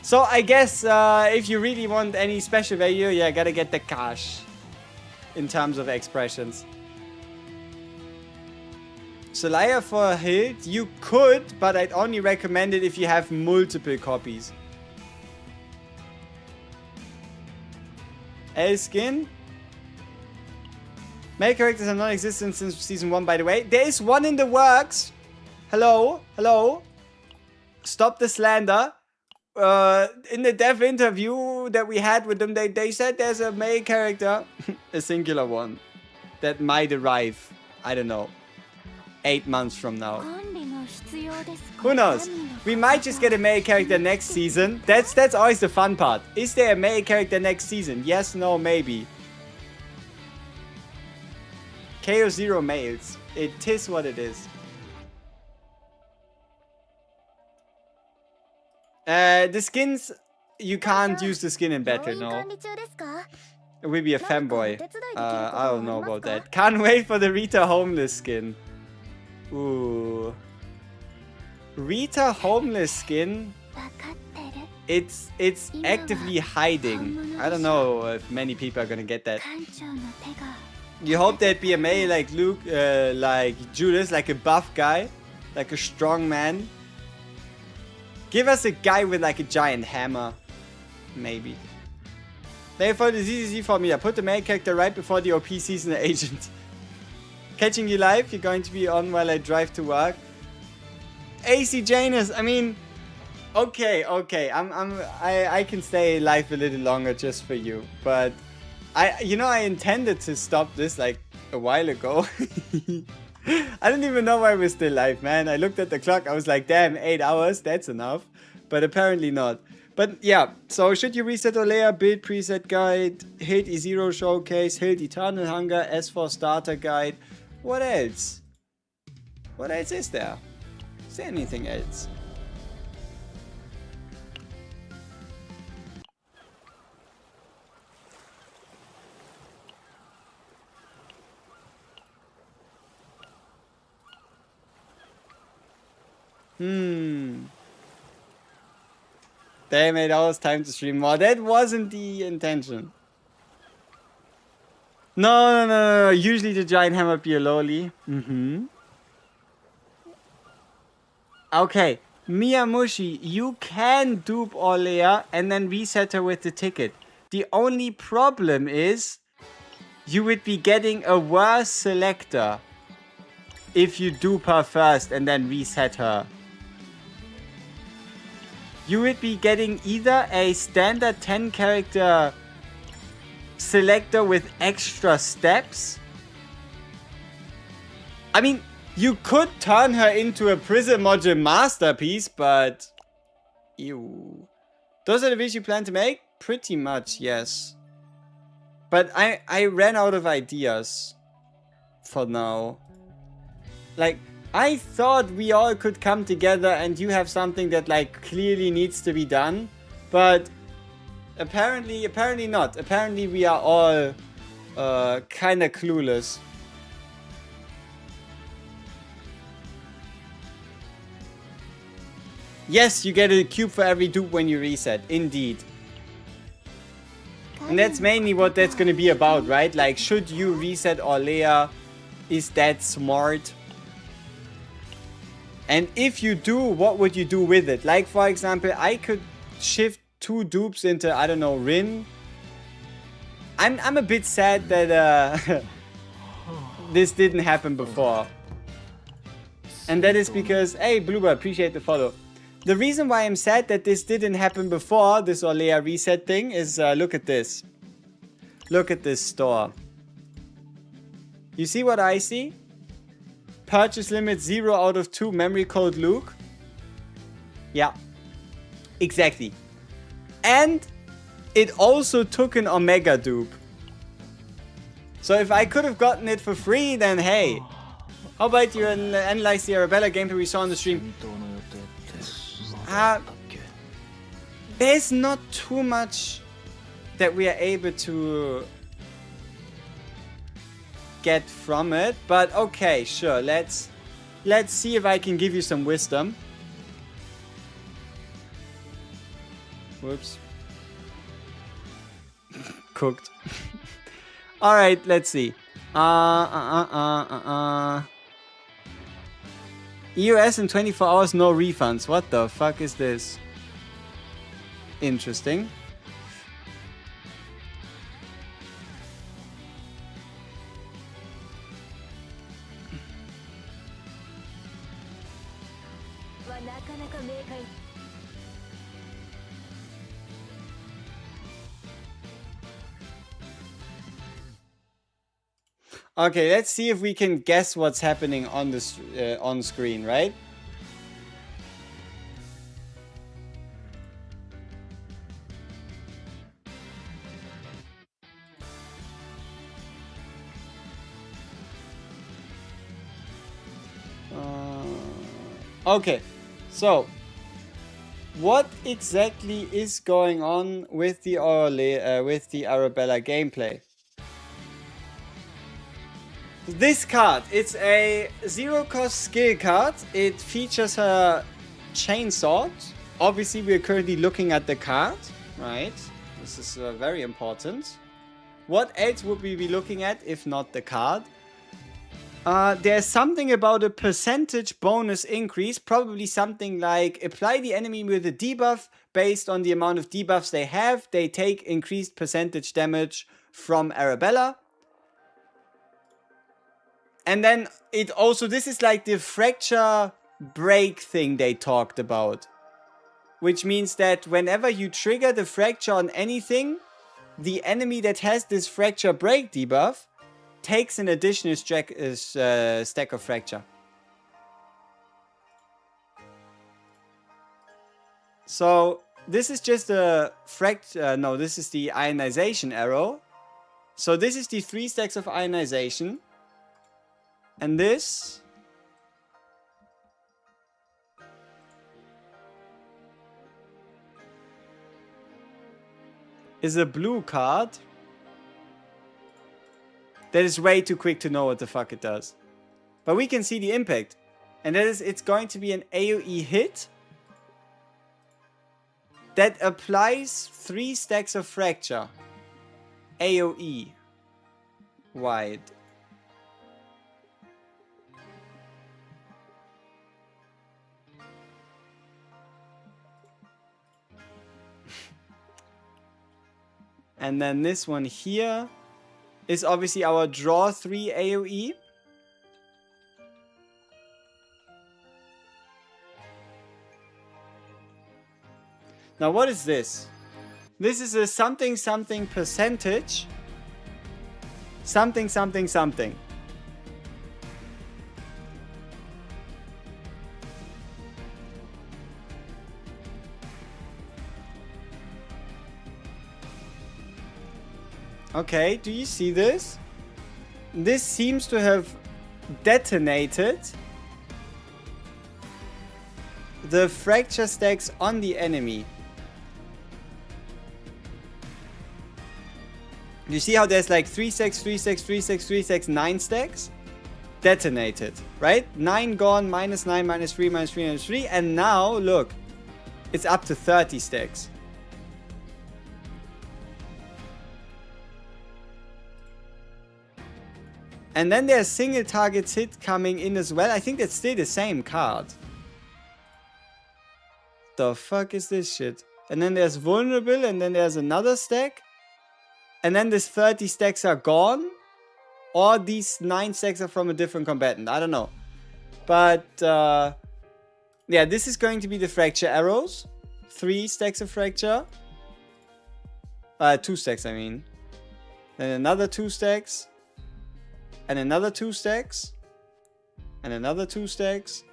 So I guess if you really want any special value, yeah, gotta get the cash in terms of expressions. Solaya for Hild, you could, but I'd only recommend it if you have multiple copies. Elskin. Male characters are non-existent since season 1, by the way. There is one in the works. Hello? Hello? Stop the slander. In the dev interview that we had with them, they said there's a male character, a singular one, that might arrive, I don't know, 8 months from now. Who knows? We might just get a male character next season. That's always the fun part. Is there a male character next season? Yes, no, maybe. Chaos Zero males. It is what it is. The skins, you can't use the skin in battle, no. It will be a fanboy. I don't know about that. Can't wait for the Rita Homeless skin. Ooh. Rita Homeless skin. It's actively hiding. I don't know if many people are gonna get that. You hope there'd be a male like Luke, like Judas, like a buff guy, like a strong man. Give us a guy with like a giant hammer. Maybe. They for the ZZZ formula. Put the main character right before the OP season agent. Catching you live. You're going to be on while I drive to work. AC Janus. I mean, okay. I can stay live a little longer just for you. But I intended to stop this like a while ago. I don't even know why we're still live, man. I looked at the clock. I was like, damn, 8 hours. That's enough. But apparently not. But yeah, so should you reset Olea, build preset guide, Hild E0 showcase, Hild Eternal Hunger, S4 starter guide. What else? What else is there? Is there anything else? Damn it, I was time to stream more. That wasn't the intention. No. Usually the giant hammer be a loli. Okay. Miyamushi, you can dupe Orlea and then reset her with the ticket. The only problem is you would be getting a worse selector if you dupe her first and then reset her. You would be getting either a standard 10 character selector with extra steps. I mean, you could turn her into a Prism module masterpiece, but... Ew. Those are the videos you plan to make? Pretty much, yes. But I ran out of ideas for now. Like, I thought we all could come together and you have something that like clearly needs to be done. But apparently not. Apparently we are all kind of clueless. Yes, you get a cube for every dupe when you reset. Indeed. And that's mainly what that's gonna be about, right? Like, should you reset Orlea? Is that smart? And if you do, what would you do with it? Like, for example, I could shift 2 dupes into, I don't know, Rin. I'm a bit sad that this didn't happen before. And that is because, hey, Bluebird, appreciate the follow. The reason why I'm sad that this didn't happen before, this Orlea reset thing, is look at this. Look at this store. You see what I see? Purchase limit 0 out of 2, memory code Luke. Yeah, exactly. And it also took an Omega dupe. So if I could have gotten it for free, then hey. How about you analyze the Arabella gameplay we saw on the stream? There's not too much that we are able to get from it, but okay, sure. Let's see if I can give you some wisdom. Whoops. Cooked. All right, let's see. EOS in 24 hours, no refunds. What the fuck is this? Interesting. Okay, let's see if we can guess what's happening on this on screen, right? Okay, so what exactly is going on with the Arabella gameplay? This card, it's a 0-cost skill card. It features a chainsaw. Obviously, we're currently looking at the card, right? This is very important. What else would we be looking at if not the card? There's something about a percentage bonus increase. Probably something like apply the enemy with a debuff. Based on the amount of debuffs they have, they take increased percentage damage from Arabella. And then it also, this is like the fracture break thing they talked about. Which means that whenever you trigger the fracture on anything, the enemy that has this fracture break debuff takes an additional stack of fracture. So this is just a fracture, no, this is the ionization arrow. So this is the 3 stacks of ionization. And this is a blue card that is way too quick to know what the fuck it does. But we can see the impact. And that is, it's going to be an AoE hit that applies 3 stacks of fracture. AoE. Wide. And then this one here is obviously our draw 3 AoE. Now what is this? This is a something something percentage. Something something something. Okay, do you see this? This seems to have detonated the fracture stacks on the enemy. You see how there's like 3 stacks, 3 stacks, 3 stacks, 3 stacks, 9 stacks? Detonated, right? 9 gone, -9, -3, -3, -3. And now, look, it's up to 30 stacks. And then there's single target hit coming in as well. I think that's still the same card. The fuck is this shit? And then there's vulnerable, and then there's another stack. And then these 30 stacks are gone. Or these 9 stacks are from a different combatant. I don't know. But, yeah, this is going to be the fracture arrows. 3 stacks of fracture. 2 stacks, I mean. Then another 2 stacks. And another 2 stacks. And another 2 stacks.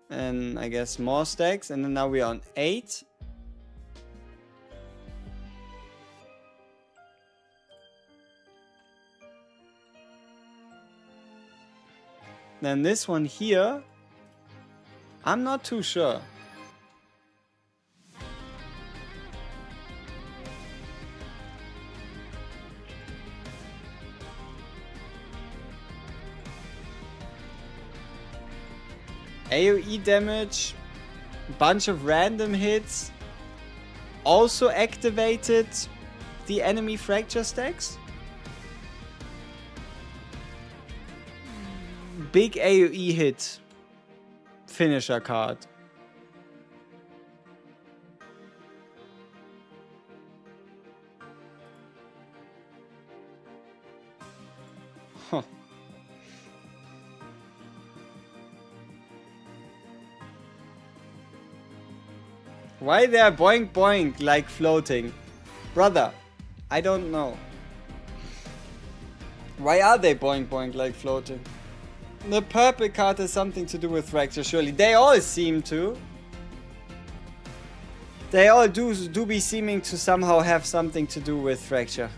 And I guess more stacks. And then now we're on 8. Then this one here, I'm not too sure. AoE damage, bunch of random hits, also activated the enemy fracture stacks. Big AoE hit. Finisher card. Huh. Why they're boink boink like floating? Brother, I don't know. Why are they boink boink like floating? The purple card has something to do with fracture, surely. They all seem to. They all do be seeming to somehow have something to do with fracture.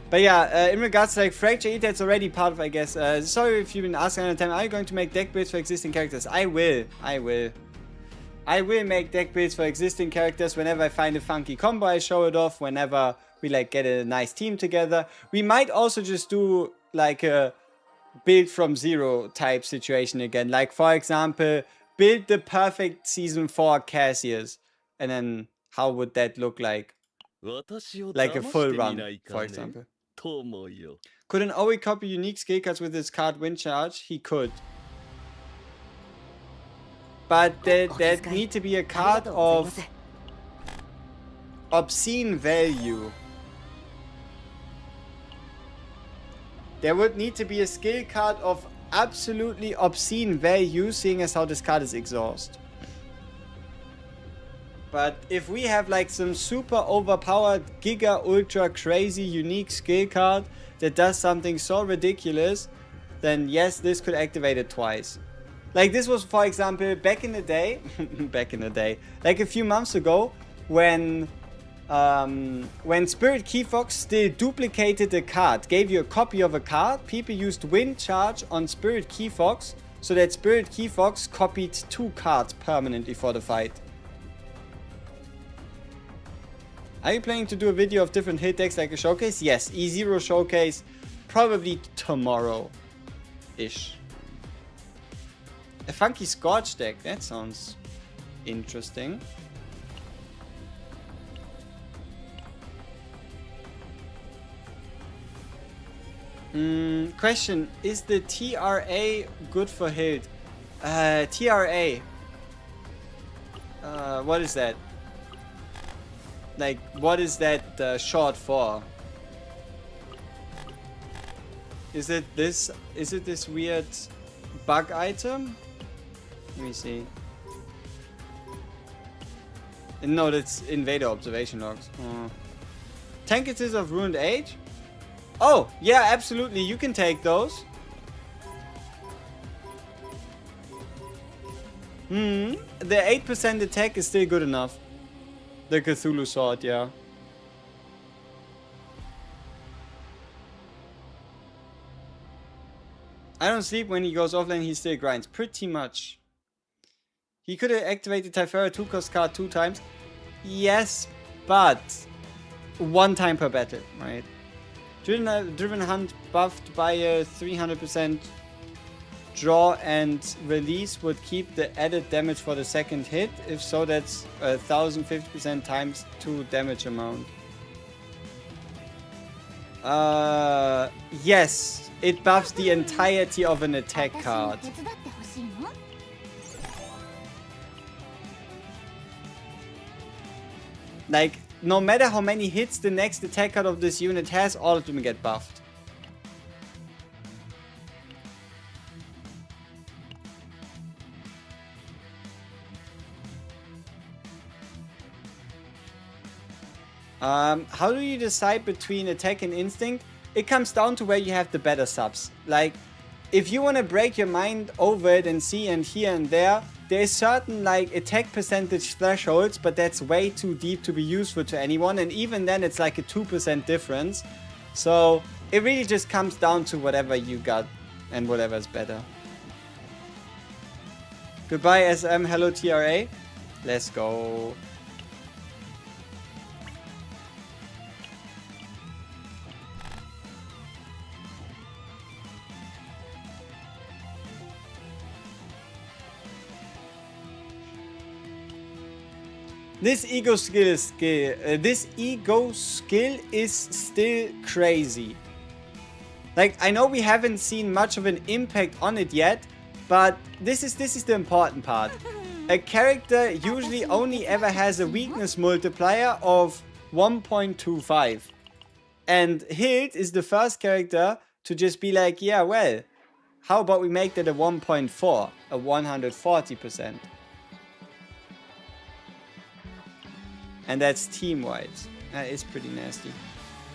But yeah, in regards to like Fracture Eater, it's already part of, I guess. Sorry if you've been asking another time, are you going to make deck builds for existing characters? I will. I will make deck builds for existing characters whenever I find a funky combo. I show it off whenever we like get a nice team together. We might also just do like a build from zero type situation again. Like for example, build the perfect season 4 Cassius. And then how would that look like? Like a full run, for example. Could an Owie copy unique skill cards with his card Wind Charge? He could. But there need to be a card of obscene value. There would need to be a skill card of absolutely obscene value, seeing as how this card is exhaust. But if we have like some super overpowered, giga, ultra crazy, unique skill card that does something so ridiculous, then yes, this could activate it twice. Like this was, for example, back in the day, like a few months ago, when Spirit Keyfox still duplicated a card, gave you a copy of a card, people used Wind Charge on Spirit Keyfox, so that Spirit Keyfox copied 2 cards permanently for the fight. Are you planning to do a video of different hit decks like a showcase? Yes, E0 showcase probably tomorrow-ish. A funky Scorch deck, that sounds interesting. Question, is the TRA good for Hild? TRA. What is that? Like, what is that short for? Is it this weird bug item? Let me see. No, that's Invader Observation Logs. Oh. Tankitis of Ruined Age? Oh, yeah, absolutely. You can take those. The 8% attack is still good enough. The Cthulhu Sword, yeah. I don't sleep when he goes offline, he still grinds. Pretty much. He could have activated Typhera 2-cost card 2 times. Yes, but 1 time per battle, right? Driven Hunt buffed by a 300% draw and release would keep the added damage for the second hit. If so, that's 1050% times 2 damage amount. Yes, it buffs the entirety of an attack card. Like, no matter how many hits the next attack card of this unit has, all of them get buffed. How do you decide between attack and instinct? It comes down to where you have the better subs. Like, if you want to break your mind over it and see and here and there, there's certain like attack percentage thresholds, but that's way too deep to be useful to anyone, and even then it's like a 2% difference. So it really just comes down to whatever you got and whatever's better. Goodbye SM, hello TRA. Let's go. This ego skill is still crazy. Like, I know we haven't seen much of an impact on it yet, but this is the important part. A character usually only ever has a weakness multiplier of 1.25. And Hild is the first character to just be like, yeah, well, how about we make that a 1.4, a 140%. And that's team-wide. That is pretty nasty.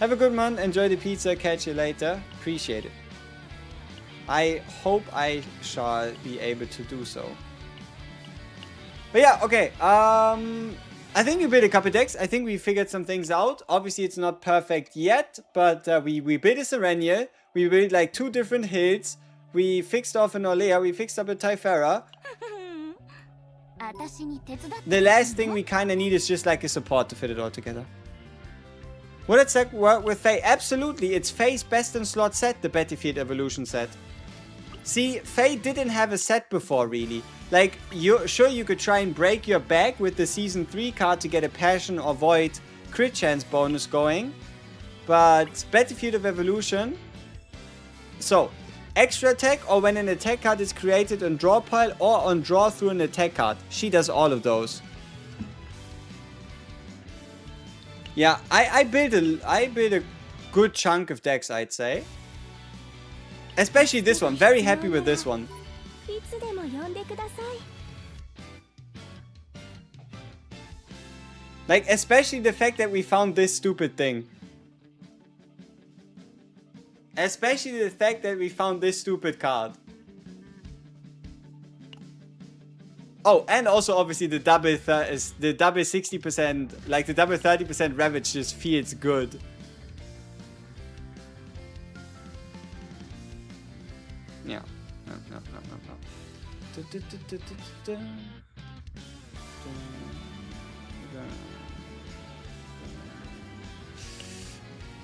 Have a good one. Enjoy the pizza. Catch you later. Appreciate it. I hope I shall be able to do so. But yeah, okay. I think we built a couple decks. I think we figured some things out. Obviously, it's not perfect yet, but we built a Serenial. We built like 2 different Hilds. We fixed off an Olea. We fixed up a Typhera. The last thing we kind of need is just like a support to fit it all together. Would it set work with Faye? Absolutely. It's Faye's best in slot set, the Battlefield Evolution set. See, Faye didn't have a set before, really. Like, sure you could try and break your back with the Season 3 card to get a Passion or Void crit chance bonus going. But Battlefield of Evolution... So, extra attack, or when an attack card is created on draw pile or on draw through an attack card. She does all of those. Yeah, I built a good chunk of decks, I'd say. Especially this one. Very happy with this one. Like, especially the fact that we found this stupid thing. Especially the fact that we found this stupid card. Oh, and also obviously the double 60%, like the double 30% Ravage just feels good. Yeah. No.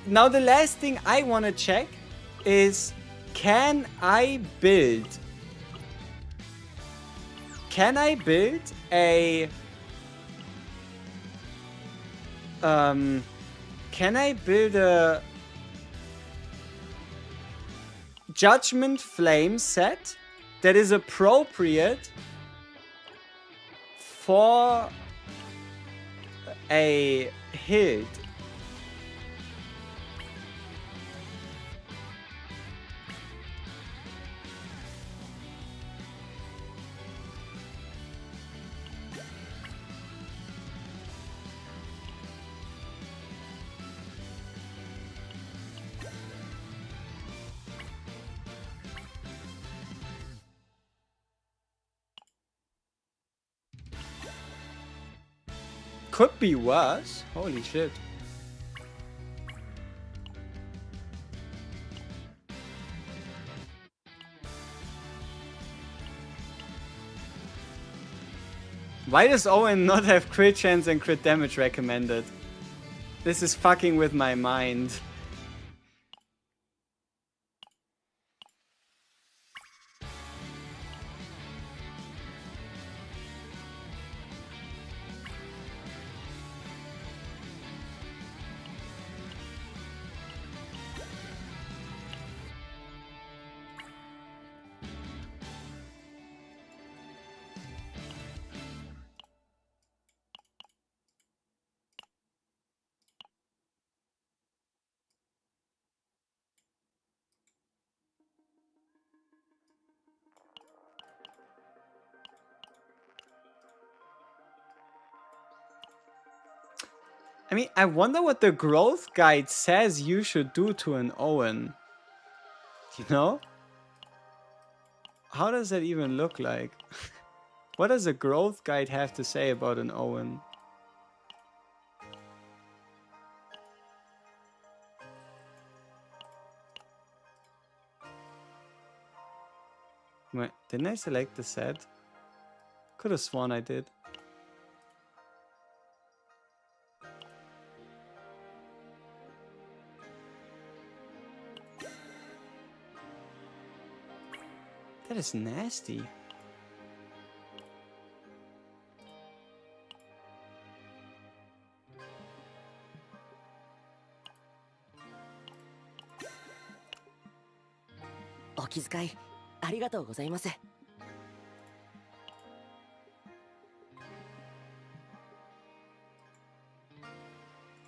now the last thing I want to check is, can I build a Judgment Flame set that is appropriate for a Hild? Could be worse. Holy shit. Why does Owen not have crit chance and crit damage recommended? This is fucking with my mind. I mean, I wonder what the growth guide says you should do to an Owen. You know? How does that even look like? What does a growth guide have to say about an Owen? Wait, didn't I select the set? Could have sworn I did. That is nasty.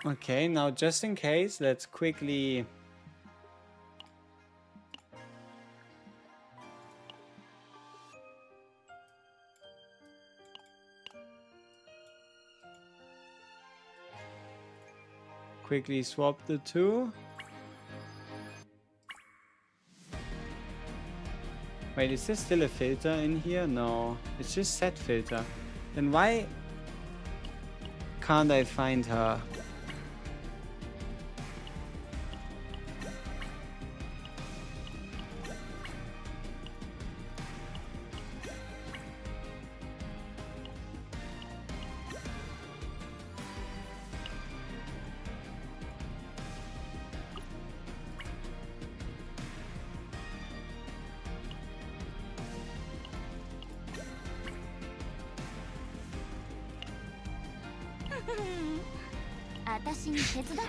Okay, now just in case, let's quickly... quickly swap the two. Wait, is there still a filter in here? No, it's just set filter. Then why can't I find her?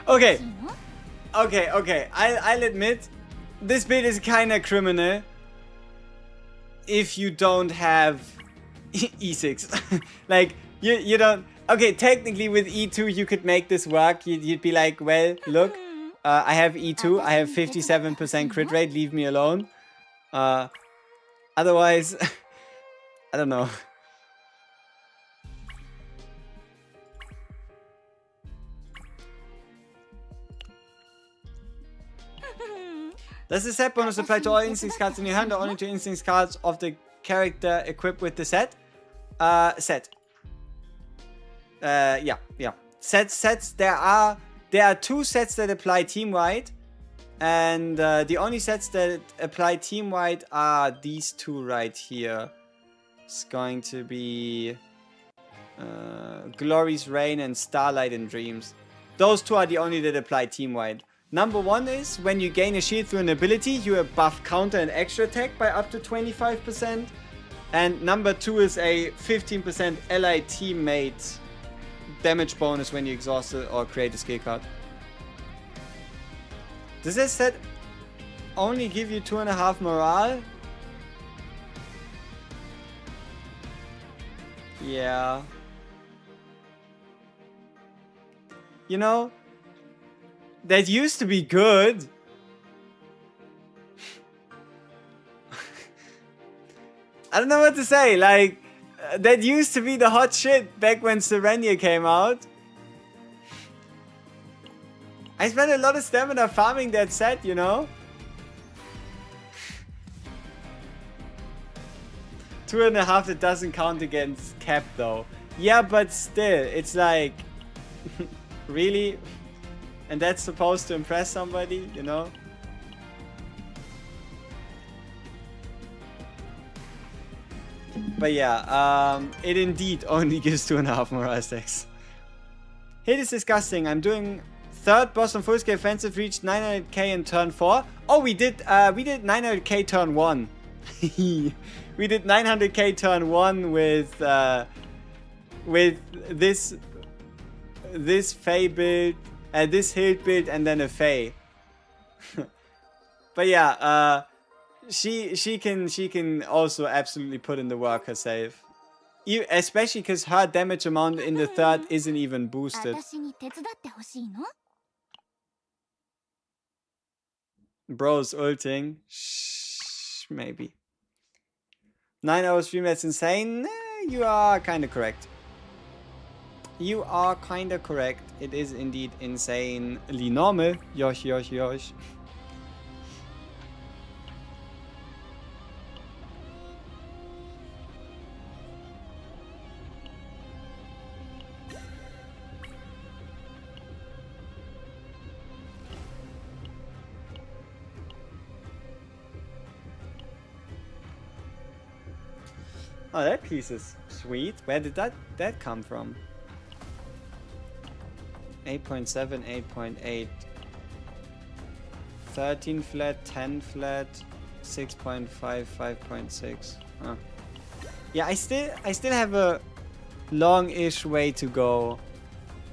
Okay. Okay. I'll admit, this bit is kinda criminal if you don't have E6. Like, you don't... Okay, technically with E2 you could make this work. You'd be like, well, look, I have E2, I have 57% crit rate, leave me alone. Otherwise, I don't know. Does the set bonus apply to all instincts cards in your hand or only to instincts cards of the character equipped with the set? Yeah. Sets. There are two sets that apply team-wide, and the only sets that apply team-wide are these two right here. It's going to be Glory's Reign and Starlight in Dreams. Those two are the only that apply team-wide. Number 1 is when you gain a shield through an ability, you buff counter and extra attack by up to 25%. And number 2 is a 15% ally teammate damage bonus when you exhaust it or create a skill card. Does this set only give you 2.5 morale? Yeah. You know, that used to be good. I don't know what to say. Like, that used to be the hot shit back when Serenia came out. I spent a lot of stamina farming that set, you know? 2.5, that doesn't count against cap though. Yeah, but still, it's like... really? And that's supposed to impress somebody, you know? But yeah, it indeed only gives 2.5 morale stacks. Hit is disgusting. I'm doing 3rd boss on full scale offensive, reached 900k in turn 4. Oh, we did 900k turn 1. We did 900k turn 1 with this Faye build, this Hild build, and then a Faye. But yeah, she can also absolutely put in the work herself, especially because her damage amount in the 3rd isn't even boosted. Bro's ulting, shh, maybe. 9 hour stream, that's insane. You are kind of correct. You are kind of correct. It is indeed insanely normal. Yosh, yosh, yosh. Oh, that piece is sweet. Where did that come from? 8.7, 8.8. 13 flat, 10 flat, 6.5, 5.6. Huh. Yeah, I still have a long-ish way to go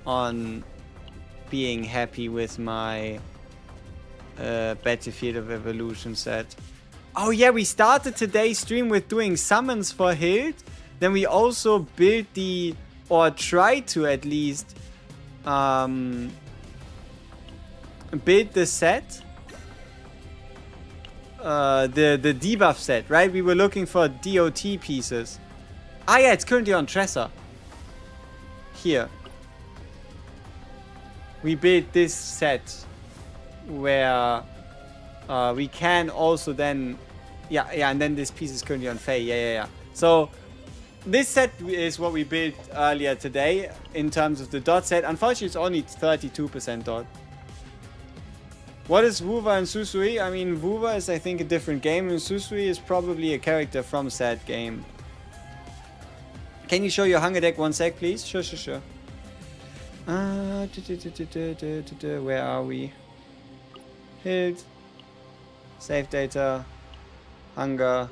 on being happy with my Battlefield of Evolution set. Oh yeah, we started today's stream with doing summons for Hild. Then we also built or tried to at least build the set. The debuff set, right? We were looking for DOT pieces. Ah yeah, it's currently on Tressa. Here. We built this set where we can also then... Yeah, and then this piece is currently on Faye. Yeah. So, this set is what we built earlier today in terms of the dot set. Unfortunately, it's only 32% dot. What is Wuva and Susui? I mean, Wuva is, I think, a different game, and Susui is probably a character from said game. Can you show your hunger deck 1 sec, please? Sure. Where are we? Hild. Save data. Hunger.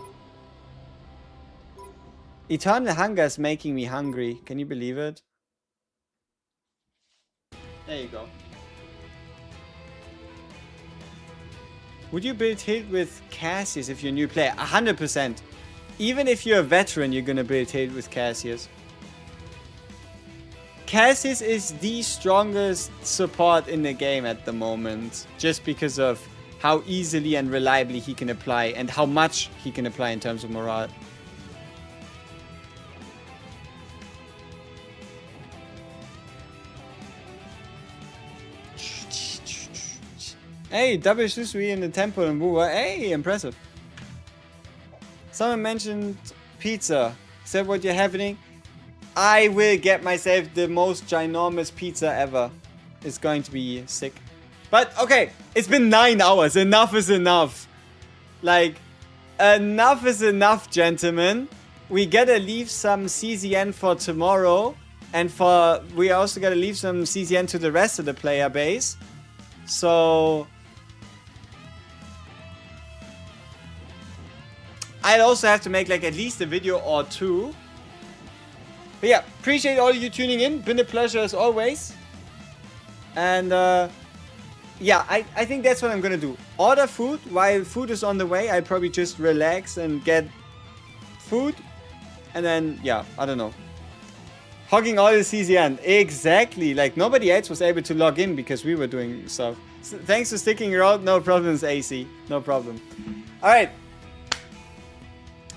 Eternal hunger is making me hungry. Can you believe it? There you go. Would you build Hild with Cassius if you're a new player? 100%. Even if you're a veteran, you're gonna build Hild with Cassius. Cassius is the strongest support in the game at the moment. Just because of how easily and reliably he can apply and how much he can apply in terms of morale. Hey, double Susui in the temple in Wuwa. Hey, impressive. Someone mentioned pizza. Is that what you're having? I will get myself the most ginormous pizza ever. It's going to be sick. But, okay, it's been 9 hours. Enough is enough. Like, enough is enough, gentlemen. We gotta leave some CZN for tomorrow. And we also gotta leave some CZN to the rest of the player base. So I'd also have to make like at least a video or two. But yeah, appreciate all you tuning in. Been a pleasure as always. And yeah, I think that's what I'm gonna do. Order food. While food is on the way, I'll probably just relax and get food. And then, yeah, I don't know. Hogging all the CZN. Exactly. Like, nobody else was able to log in because we were doing stuff. So, thanks for sticking around. No problems, AC. No problem. Alright.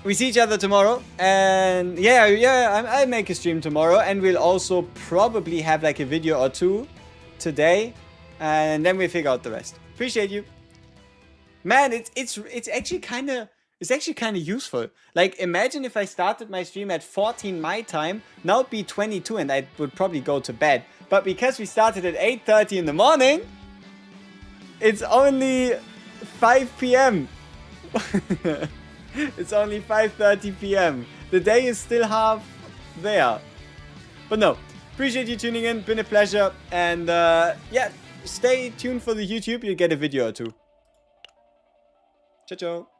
We see each other tomorrow. And yeah, I'll make a stream tomorrow. And we'll also probably have like a video or two today. And then we'll figure out the rest. Appreciate you. Man, it's actually kind of... It's actually kind of useful. Like, imagine if I started my stream at 14 my time. Now it'd be 22 and I would probably go to bed. But because we started at 8:30 in the morning, it's only 5 p.m. It's only 5:30 p.m. The day is still half there. But no, appreciate you tuning in. Been a pleasure. And yeah, stay tuned for the YouTube. You'll get a video or two. Ciao, ciao.